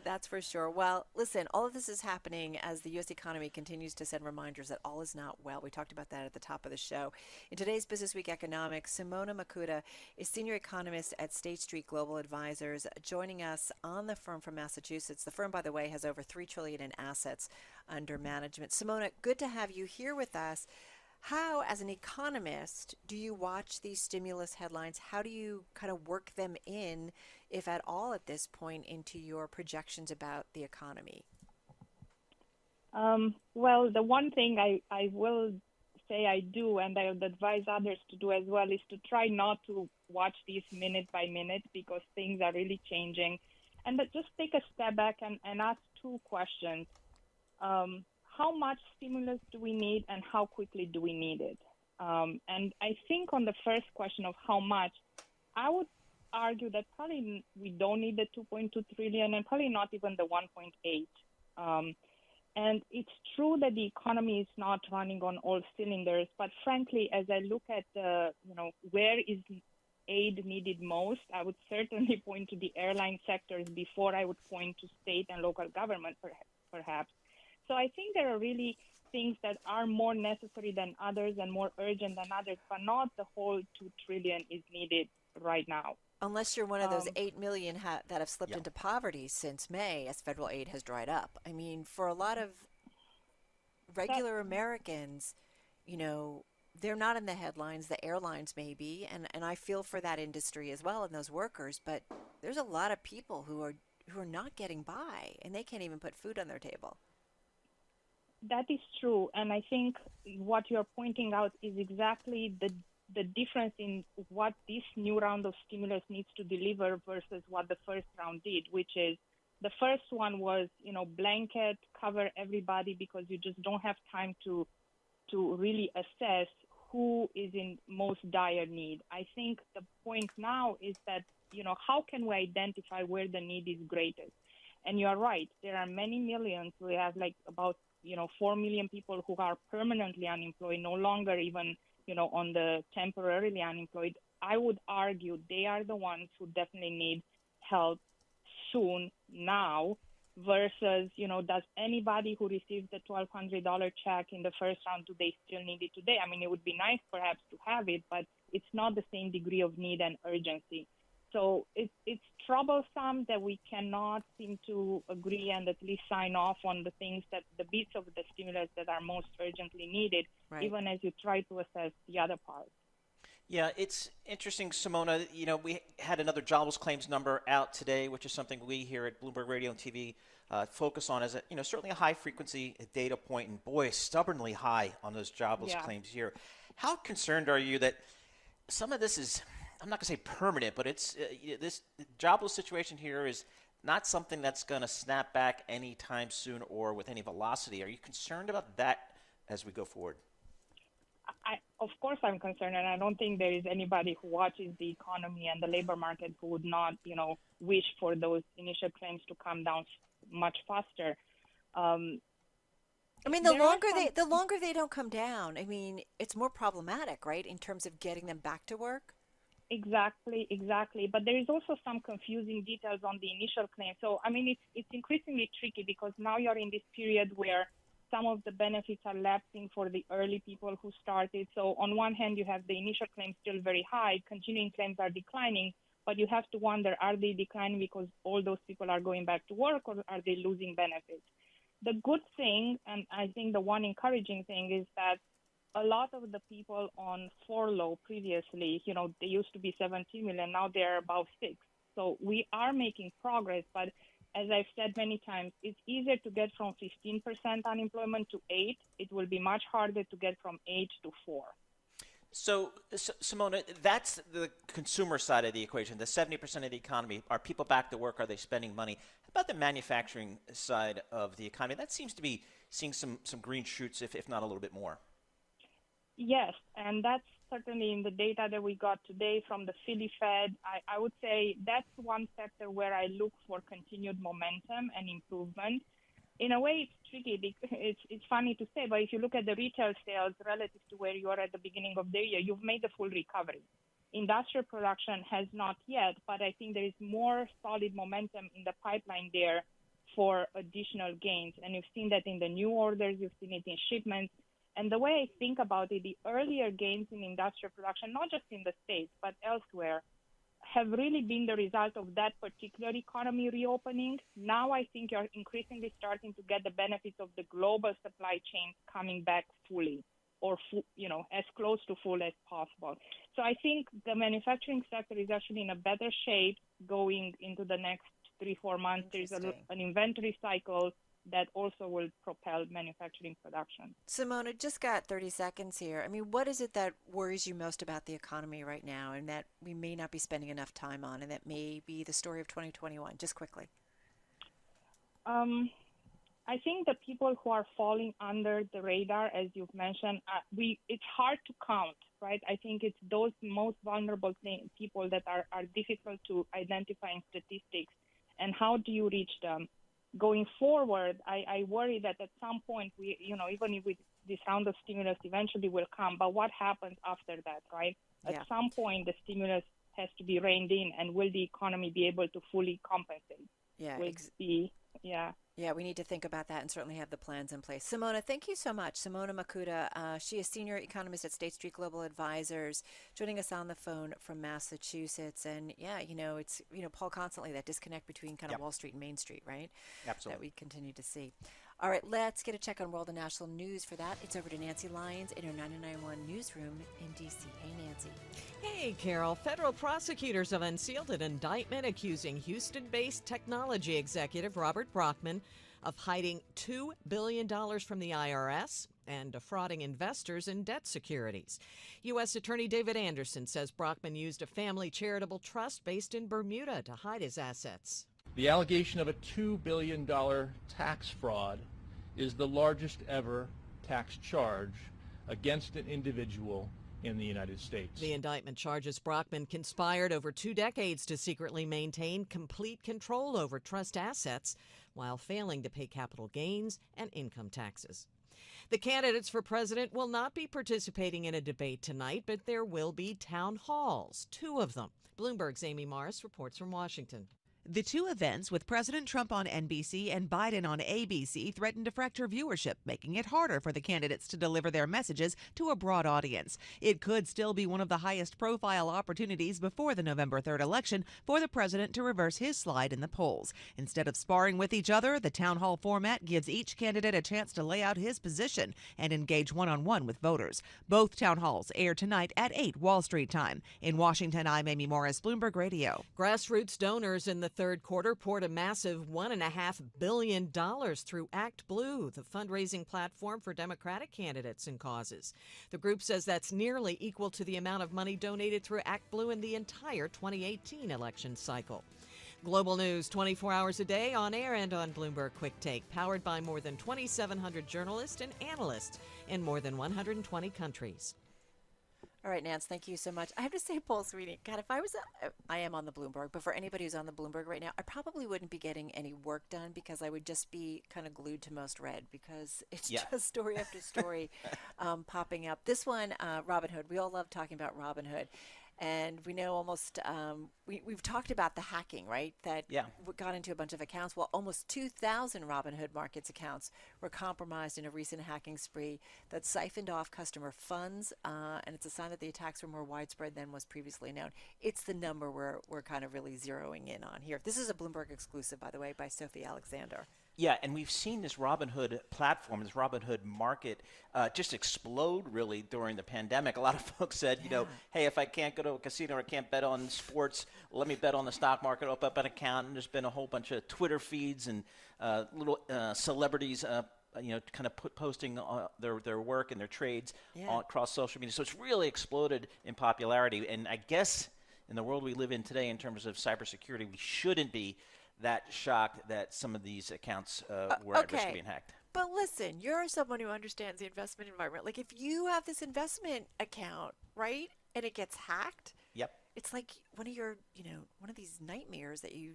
That's for sure. Well, listen, all of this is happening as the U.S. economy continues to send reminders that all is not well. We talked about that at the top of the show. In today's Business Week Economics, Simona Makuta is senior economist at State Street Global Advisors, joining us on the firm from Massachusetts. The firm, by the way, has over $3 trillion in assets under management. Simona, good to have you here with us. How, as an economist, do you watch these stimulus headlines? How do you kind of work them in, if at all at this point, into your projections about the economy? Well, the one thing I will say I do, and I would advise others to do as well, is to try not to watch these minute by minute because things are really changing. And just take a step back and ask two questions. How much stimulus do we need and how quickly do we need it? And I think on the first question of how much, I would argue that probably we don't need the 2.2 trillion and probably not even the 1.8. And it's true that the economy is not running on all cylinders, but frankly, as I look at where is aid needed most, I would certainly point to the airline sectors before I would point to state and local government, perhaps. So I think there are really things that are more necessary than others and more urgent than others, but not the whole 2 trillion is needed right now. Unless you're one of those 8 million that have slipped into poverty since May as federal aid has dried up. I mean, for a lot of regular Americans, they're not in the headlines. The airlines may be, and I feel for that industry as well and those workers, but there's a lot of people who are not getting by, and they can't even put food on their table. That is true, and I think what you're pointing out is exactly the difference in what this new round of stimulus needs to deliver versus what the first round did, which is the first one was, blanket, cover everybody because you just don't have time to really assess who is in most dire need. I think the point now is that, how can we identify where the need is greatest? And you are right, there are many millions. We have about 4 million people who are permanently unemployed, no longer even, on the temporarily unemployed. I would argue they are the ones who definitely need help soon now versus, does anybody who receives the $1,200 check in the first round, do they still need it today? I mean, it would be nice perhaps to have it, but it's not the same degree of need and urgency. So it's troublesome that we cannot seem to agree and at least sign off on the things that the bits of the stimulus that are most urgently needed, Right. even as you try to assess the other parts. Yeah, it's interesting, Simona. We had another jobless claims number out today, which is something we here at Bloomberg Radio and TV focus on as certainly a high frequency data point, and boy, stubbornly high on those jobless claims here. How concerned are you that some of this is, I'm not going to say permanent, but it's this jobless situation here is not something that's going to snap back anytime soon or with any velocity. Are you concerned about that as we go forward? Of course I'm concerned, and I don't think there is anybody who watches the economy and the labor market who would not, wish for those initial claims to come down much faster. I mean, the longer they don't come down, I mean, it's more problematic, right, in terms of getting them back to work? Exactly. But there is also some confusing details on the initial claim. So, I mean, it's increasingly tricky because now you're in this period where some of the benefits are lapsing for the early people who started. So on one hand, you have the initial claims still very high, continuing claims are declining, but you have to wonder, are they declining because all those people are going back to work or are they losing benefits? The good thing, and I think the one encouraging thing, is that a lot of the people on furlough previously, they used to be 17 million, now they're about 6. So we are making progress, but as I've said many times, it's easier to get from 15% unemployment to 8. It will be much harder to get from 8 to 4. So, Simona, that's the consumer side of the equation, the 70% of the economy. Are people back to work? Are they spending money? How about the manufacturing side of the economy? That seems to be seeing some green shoots, if not a little bit more. Yes, and that's certainly in the data that we got today from the Philly Fed. I would say that's one sector where I look for continued momentum and improvement. In a way, it's tricky. It's funny to say, but if you look at the retail sales relative to where you are at the beginning of the year, you've made a full recovery. Industrial production has not yet, but I think there is more solid momentum in the pipeline there for additional gains. And you've seen that in the new orders, you've seen it in shipments. And the way I think about it, the earlier gains in industrial production, not just in the States, but elsewhere, have really been the result of that particular economy reopening. Now I think you're increasingly starting to get the benefits of the global supply chain coming back fully, or as close to full as possible. So I think the manufacturing sector is actually in a better shape going into the next 3-4 months. There's an inventory cycle that also will propel manufacturing production. Simona, just got 30 seconds here. I mean, what is it that worries you most about the economy right now and that we may not be spending enough time on and that may be the story of 2021? Just quickly. I think the people who are falling under the radar, as you've mentioned, it's hard to count, right? I think it's those most vulnerable people that are difficult to identify in statistics. And how do you reach them? Going forward, I worry that at some point, even if this round of stimulus eventually will come, but what happens after that, right? At some point, the stimulus has to be reined in, and will the economy be able to fully compensate? Yeah, we need to think about that and certainly have the plans in place. Simona, thank you so much. Simona Makuta, she is senior economist at State Street Global Advisors, joining us on the phone from Massachusetts. And it's, Paul, constantly that disconnect between kind of Wall Street and Main Street, right? Absolutely. That we continue to see. All right, let's get a check on world and national news. For that, it's over to Nancy Lyons in her 99.1 newsroom in D.C. Hey, Nancy. Hey, Carol. Federal prosecutors have unsealed an indictment accusing Houston-based technology executive Robert Brockman of hiding $2 billion from the IRS and defrauding investors in debt securities. U.S. Attorney David Anderson says Brockman used a family charitable trust based in Bermuda to hide his assets. The allegation of a $2 billion tax fraud is the largest ever tax charge against an individual in the United States. The indictment charges Brockman conspired over 2 decades to secretly maintain complete control over trust assets while failing to pay capital gains and income taxes. The candidates for president will not be participating in a debate tonight, but there will be town halls, 2 of them. Bloomberg's Amy Morris reports from Washington. The 2 events with President Trump on NBC and Biden on ABC threaten to fracture viewership, making it harder for the candidates to deliver their messages to a broad audience. It could still be one of the highest profile opportunities before the November 3rd election for the president to reverse his slide in the polls. Instead of sparring with each other, the town hall format gives each candidate a chance to lay out his position and engage one-on-one with voters. Both town halls air tonight at 8 Wall Street time. In Washington, I'm Amy Morris, Bloomberg Radio. Grassroots donors in the third quarter poured a massive $1.5 billion through Act Blue, the fundraising platform for Democratic candidates and causes. The group says that's nearly equal to the amount of money donated through Act Blue in the entire 2018 election cycle. Global news 24 hours a day on air and on Bloomberg Quick Take, powered by more than 2,700 journalists and analysts in more than 120 countries. All right, Nance, thank you so much. I have to say, Paul Sweeney, God, if I am on the Bloomberg, but for anybody who's on the Bloomberg right now, I probably wouldn't be getting any work done because I would just be kind of glued to most read because it's just story after story popping up. This one, Robinhood, we all love talking about Robinhood. And we know almost, we've talked about the hacking, right? That got into a bunch of accounts. Well, almost 2,000 Robinhood Markets accounts were compromised in a recent hacking spree that siphoned off customer funds. And it's a sign that the attacks were more widespread than was previously known. It's the number we're kind of really zeroing in on here. This is a Bloomberg exclusive, by the way, by Sophie Alexander. Yeah, and we've seen this Robinhood platform, this Robinhood market just explode really during the pandemic. A lot of folks said, you know, hey, if I can't go to a casino or I can't bet on sports, let me bet on the stock market, open up an account. And there's been a whole bunch of Twitter feeds and little celebrities kind of posting their work and their trades across social media. So it's really exploded in popularity. And I guess in the world we live in today in terms of cybersecurity, we shouldn't be that shocked that some of these accounts were at risk of being hacked. But listen, you're someone who understands the investment environment. Like if you have this investment account, right, and it gets hacked, it's like one of your, one of these nightmares that you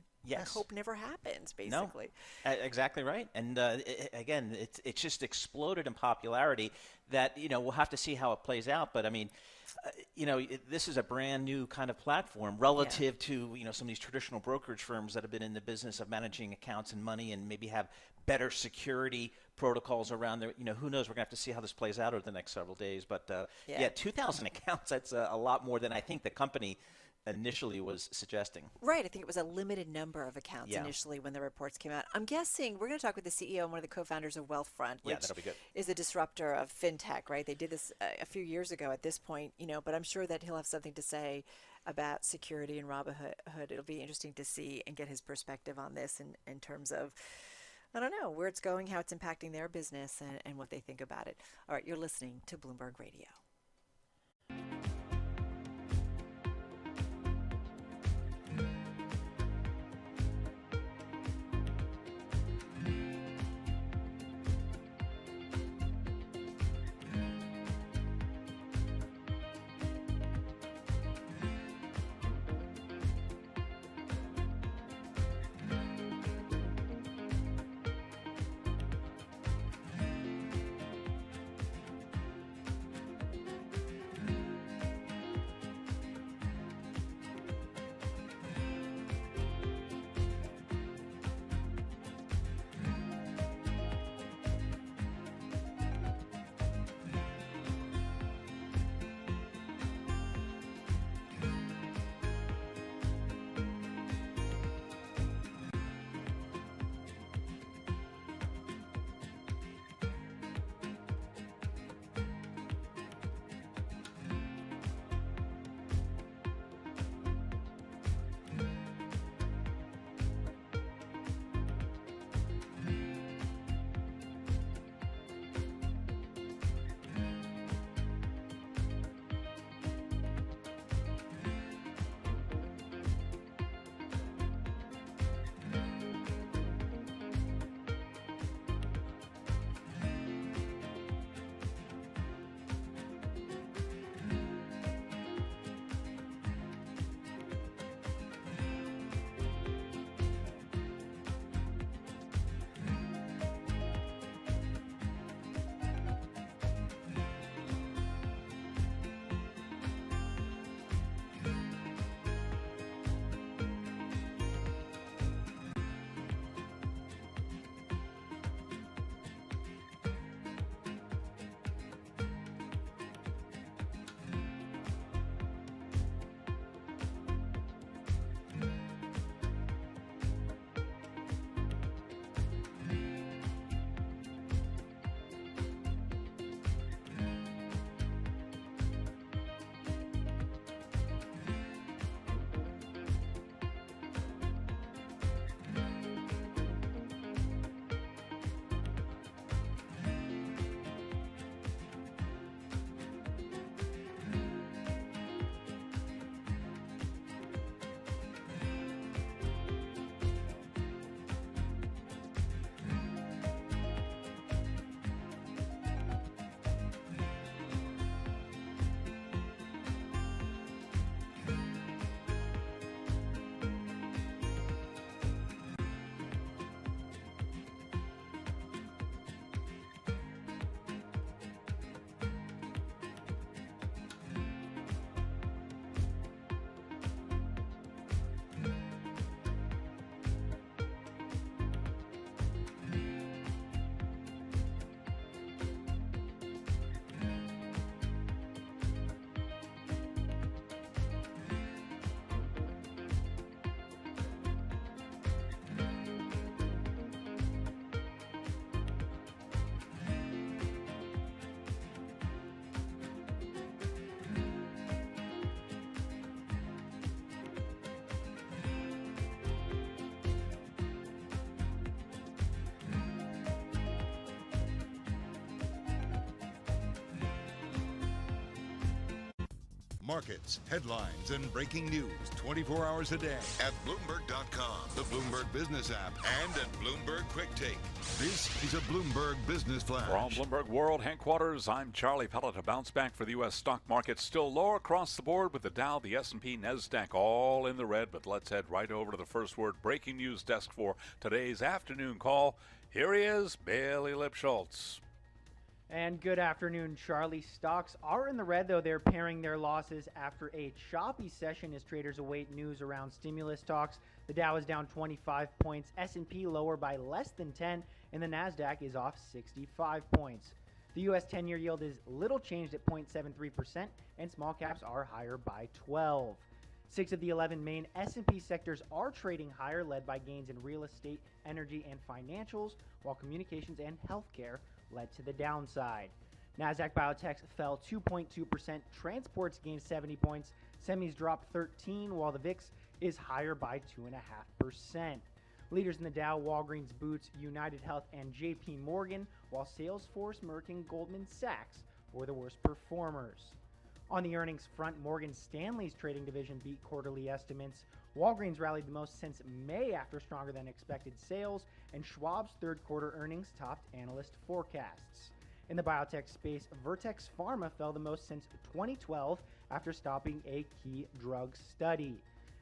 hope never happens, basically. No, exactly right. And again, it's just exploded in popularity that, we'll have to see how it plays out. But I mean, this is a brand new kind of platform relative to, some of these traditional brokerage firms that have been in the business of managing accounts and money and maybe have better security protocols around there. Who knows? We're going to have to see how this plays out over the next several days. But 2,000 accounts, that's a lot more than I think the company initially was suggesting. Right. I think it was a limited number of accounts initially when the reports came out. I'm guessing we're going to talk with the CEO and one of the co-founders of Wealthfront, which that'll be good. Is a disruptor of fintech, right? They did this a few years ago at this point, but I'm sure that he'll have something to say about security and Robinhood. It'll be interesting to see and get his perspective on this in terms of, I don't know, where it's going, how it's impacting their business, and what they think about it. All right, you're listening to Bloomberg Radio. Markets, headlines, and breaking news 24 hours a day at Bloomberg.com, the Bloomberg Business app, and at Bloomberg Quick Take. This is a Bloomberg Business Flash. From Bloomberg World Headquarters, I'm Charlie Pellet. A bounce back for the U.S. stock market, still lower across the board with the Dow, the S&P, NASDAQ all in the red. But let's head right over to the first word breaking news desk for today's afternoon call. Here he is, Bailey Lipschultz. And good afternoon, Charlie. Stocks are in the red, though they're paring their losses after a choppy session as traders await news around stimulus talks. The Dow is down 25 points, S&P lower by less than 10, and the NASDAQ is off 65 points. The U.S. 10-year yield is little changed at 0.73%, and small caps are higher by 12. 6 of the 11 main S&P sectors are trading higher, led by gains in real estate, energy, and financials, while communications and healthcare led to the downside. Nasdaq Biotech fell 2.2%, transports gained 70 points, semis dropped 13, while the VIX is higher by 2.5%. Leaders in the Dow, Walgreens Boots, United Health, and JP Morgan, while Salesforce, Merck, and Goldman Sachs were the worst performers. On the earnings front, Morgan Stanley's trading division beat quarterly estimates. Walgreens rallied the most since May after stronger than expected sales, and Schwab's third quarter earnings topped analyst forecasts. In the biotech space, Vertex Pharma fell the most since 2012 after stopping a key drug study.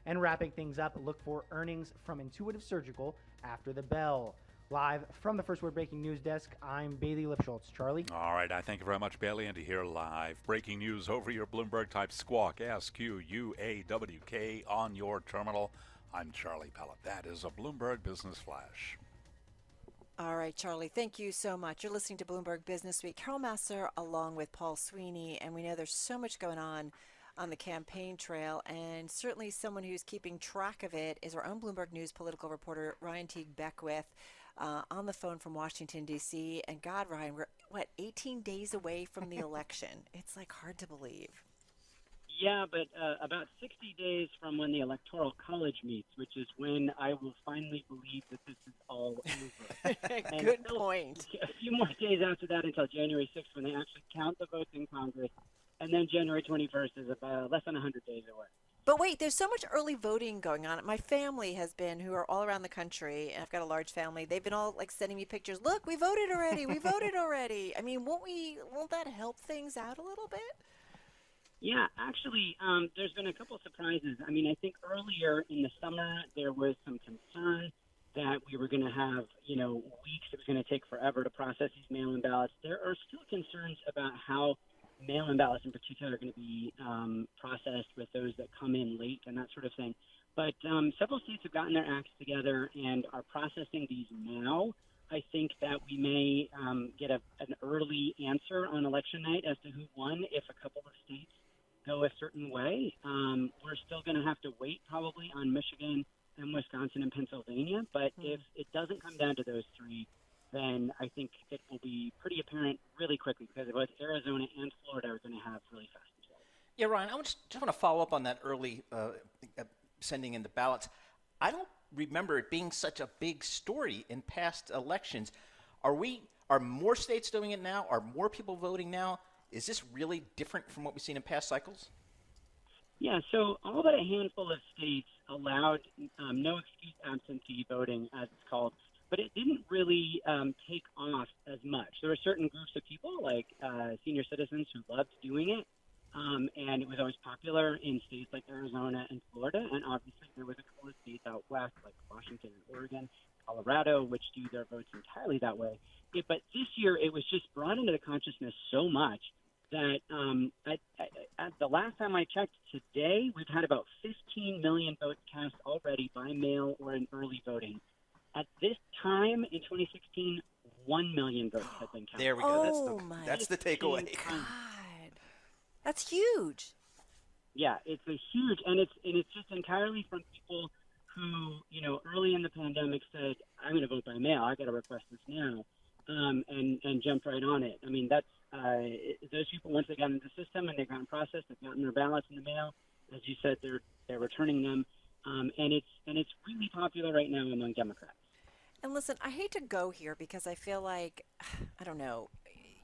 And wrapping things up, look for earnings from Intuitive Surgical after the bell. Live from the First Word Breaking News Desk, I'm Bailey Lipschultz. Charlie? All right, I thank you very much, Bailey. And to hear live breaking news over your Bloomberg-type squawk, SQUAWK on your terminal, I'm Charlie Pellet. That is a Bloomberg Business Flash. All right, Charlie, thank you so much. You're listening to Bloomberg Business Week. Carol Massar along with Paul Sweeney, and we know there's so much going on the campaign trail, and certainly someone who's keeping track of it is our own Bloomberg News political reporter, Ryan Teague Beckwith, on the phone from Washington, D.C. And God, Ryan, we're, 18 days away from the election. It's like hard to believe. Yeah, but about 60 days from when the Electoral College meets, which is when I will finally believe that this is all over. Good point. A few more days after that until January 6th when they actually count the votes in Congress. And then January 21st is about less than 100 days away. But wait, there's so much early voting going on. My family has been, who are all around the country, and I've got a large family, they've been all like sending me pictures. Look, we voted already. We voted already. I mean, won't that help things out a little bit? Yeah, actually, there's been a couple surprises. I mean, I think earlier in the summer there was some concern that we were going to have, weeks. It was going to take forever to process these mail-in ballots. There are still concerns about how mail-in ballots in particular are going to be processed with those that come in late and that sort of thing. But several states have gotten their acts together and are processing these now. I think that we may get an early answer on election night as to who won if a couple of states go a certain way. We're still going to have to wait probably on Michigan and Wisconsin and Pennsylvania. But if it doesn't come down to those three, then I think it will be pretty apparent really quickly because both Arizona and Florida are going to have really fast results. Yeah, Ryan, I just want to follow up on that early sending in the ballots. I don't remember it being such a big story in past elections. Are more states doing it now? Are more people voting now? Is this really different from what we've seen in past cycles? Yeah, so all but a handful of states allowed no excuse absentee voting, as it's called, but it didn't really take off as much. There were certain groups of people, like senior citizens, who loved doing it, and it was always popular in states like Arizona and Florida, and obviously there was a couple of states out west, like Washington and Oregon, Colorado, which do their votes entirely that way. But this year, it was just brought into the consciousness so much that at the last time I checked today, we've had about 15 million votes cast already by mail or in early voting. At this time in 2016, 1 million votes had been counted. There we go. That's the takeaway. God. That's huge. Yeah, it's a huge, and it's just entirely from people who, early in the pandemic said, I'm going to vote by mail. I got to request this now, and jumped right on it. I mean, that's those people, once they got into the system and they got processed, they've gotten their ballots in the mail. As you said, they're returning them, and it's really popular right now among Democrats. And listen, I hate to go here because I feel like, I don't know,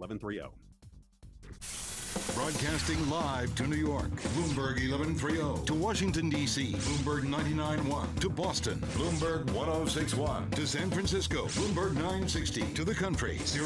1130. Broadcasting live to New York, Bloomberg 1130. To Washington, D.C., Bloomberg 99.1. To Boston, Bloomberg 1061. To San Francisco, Bloomberg 960. To the country,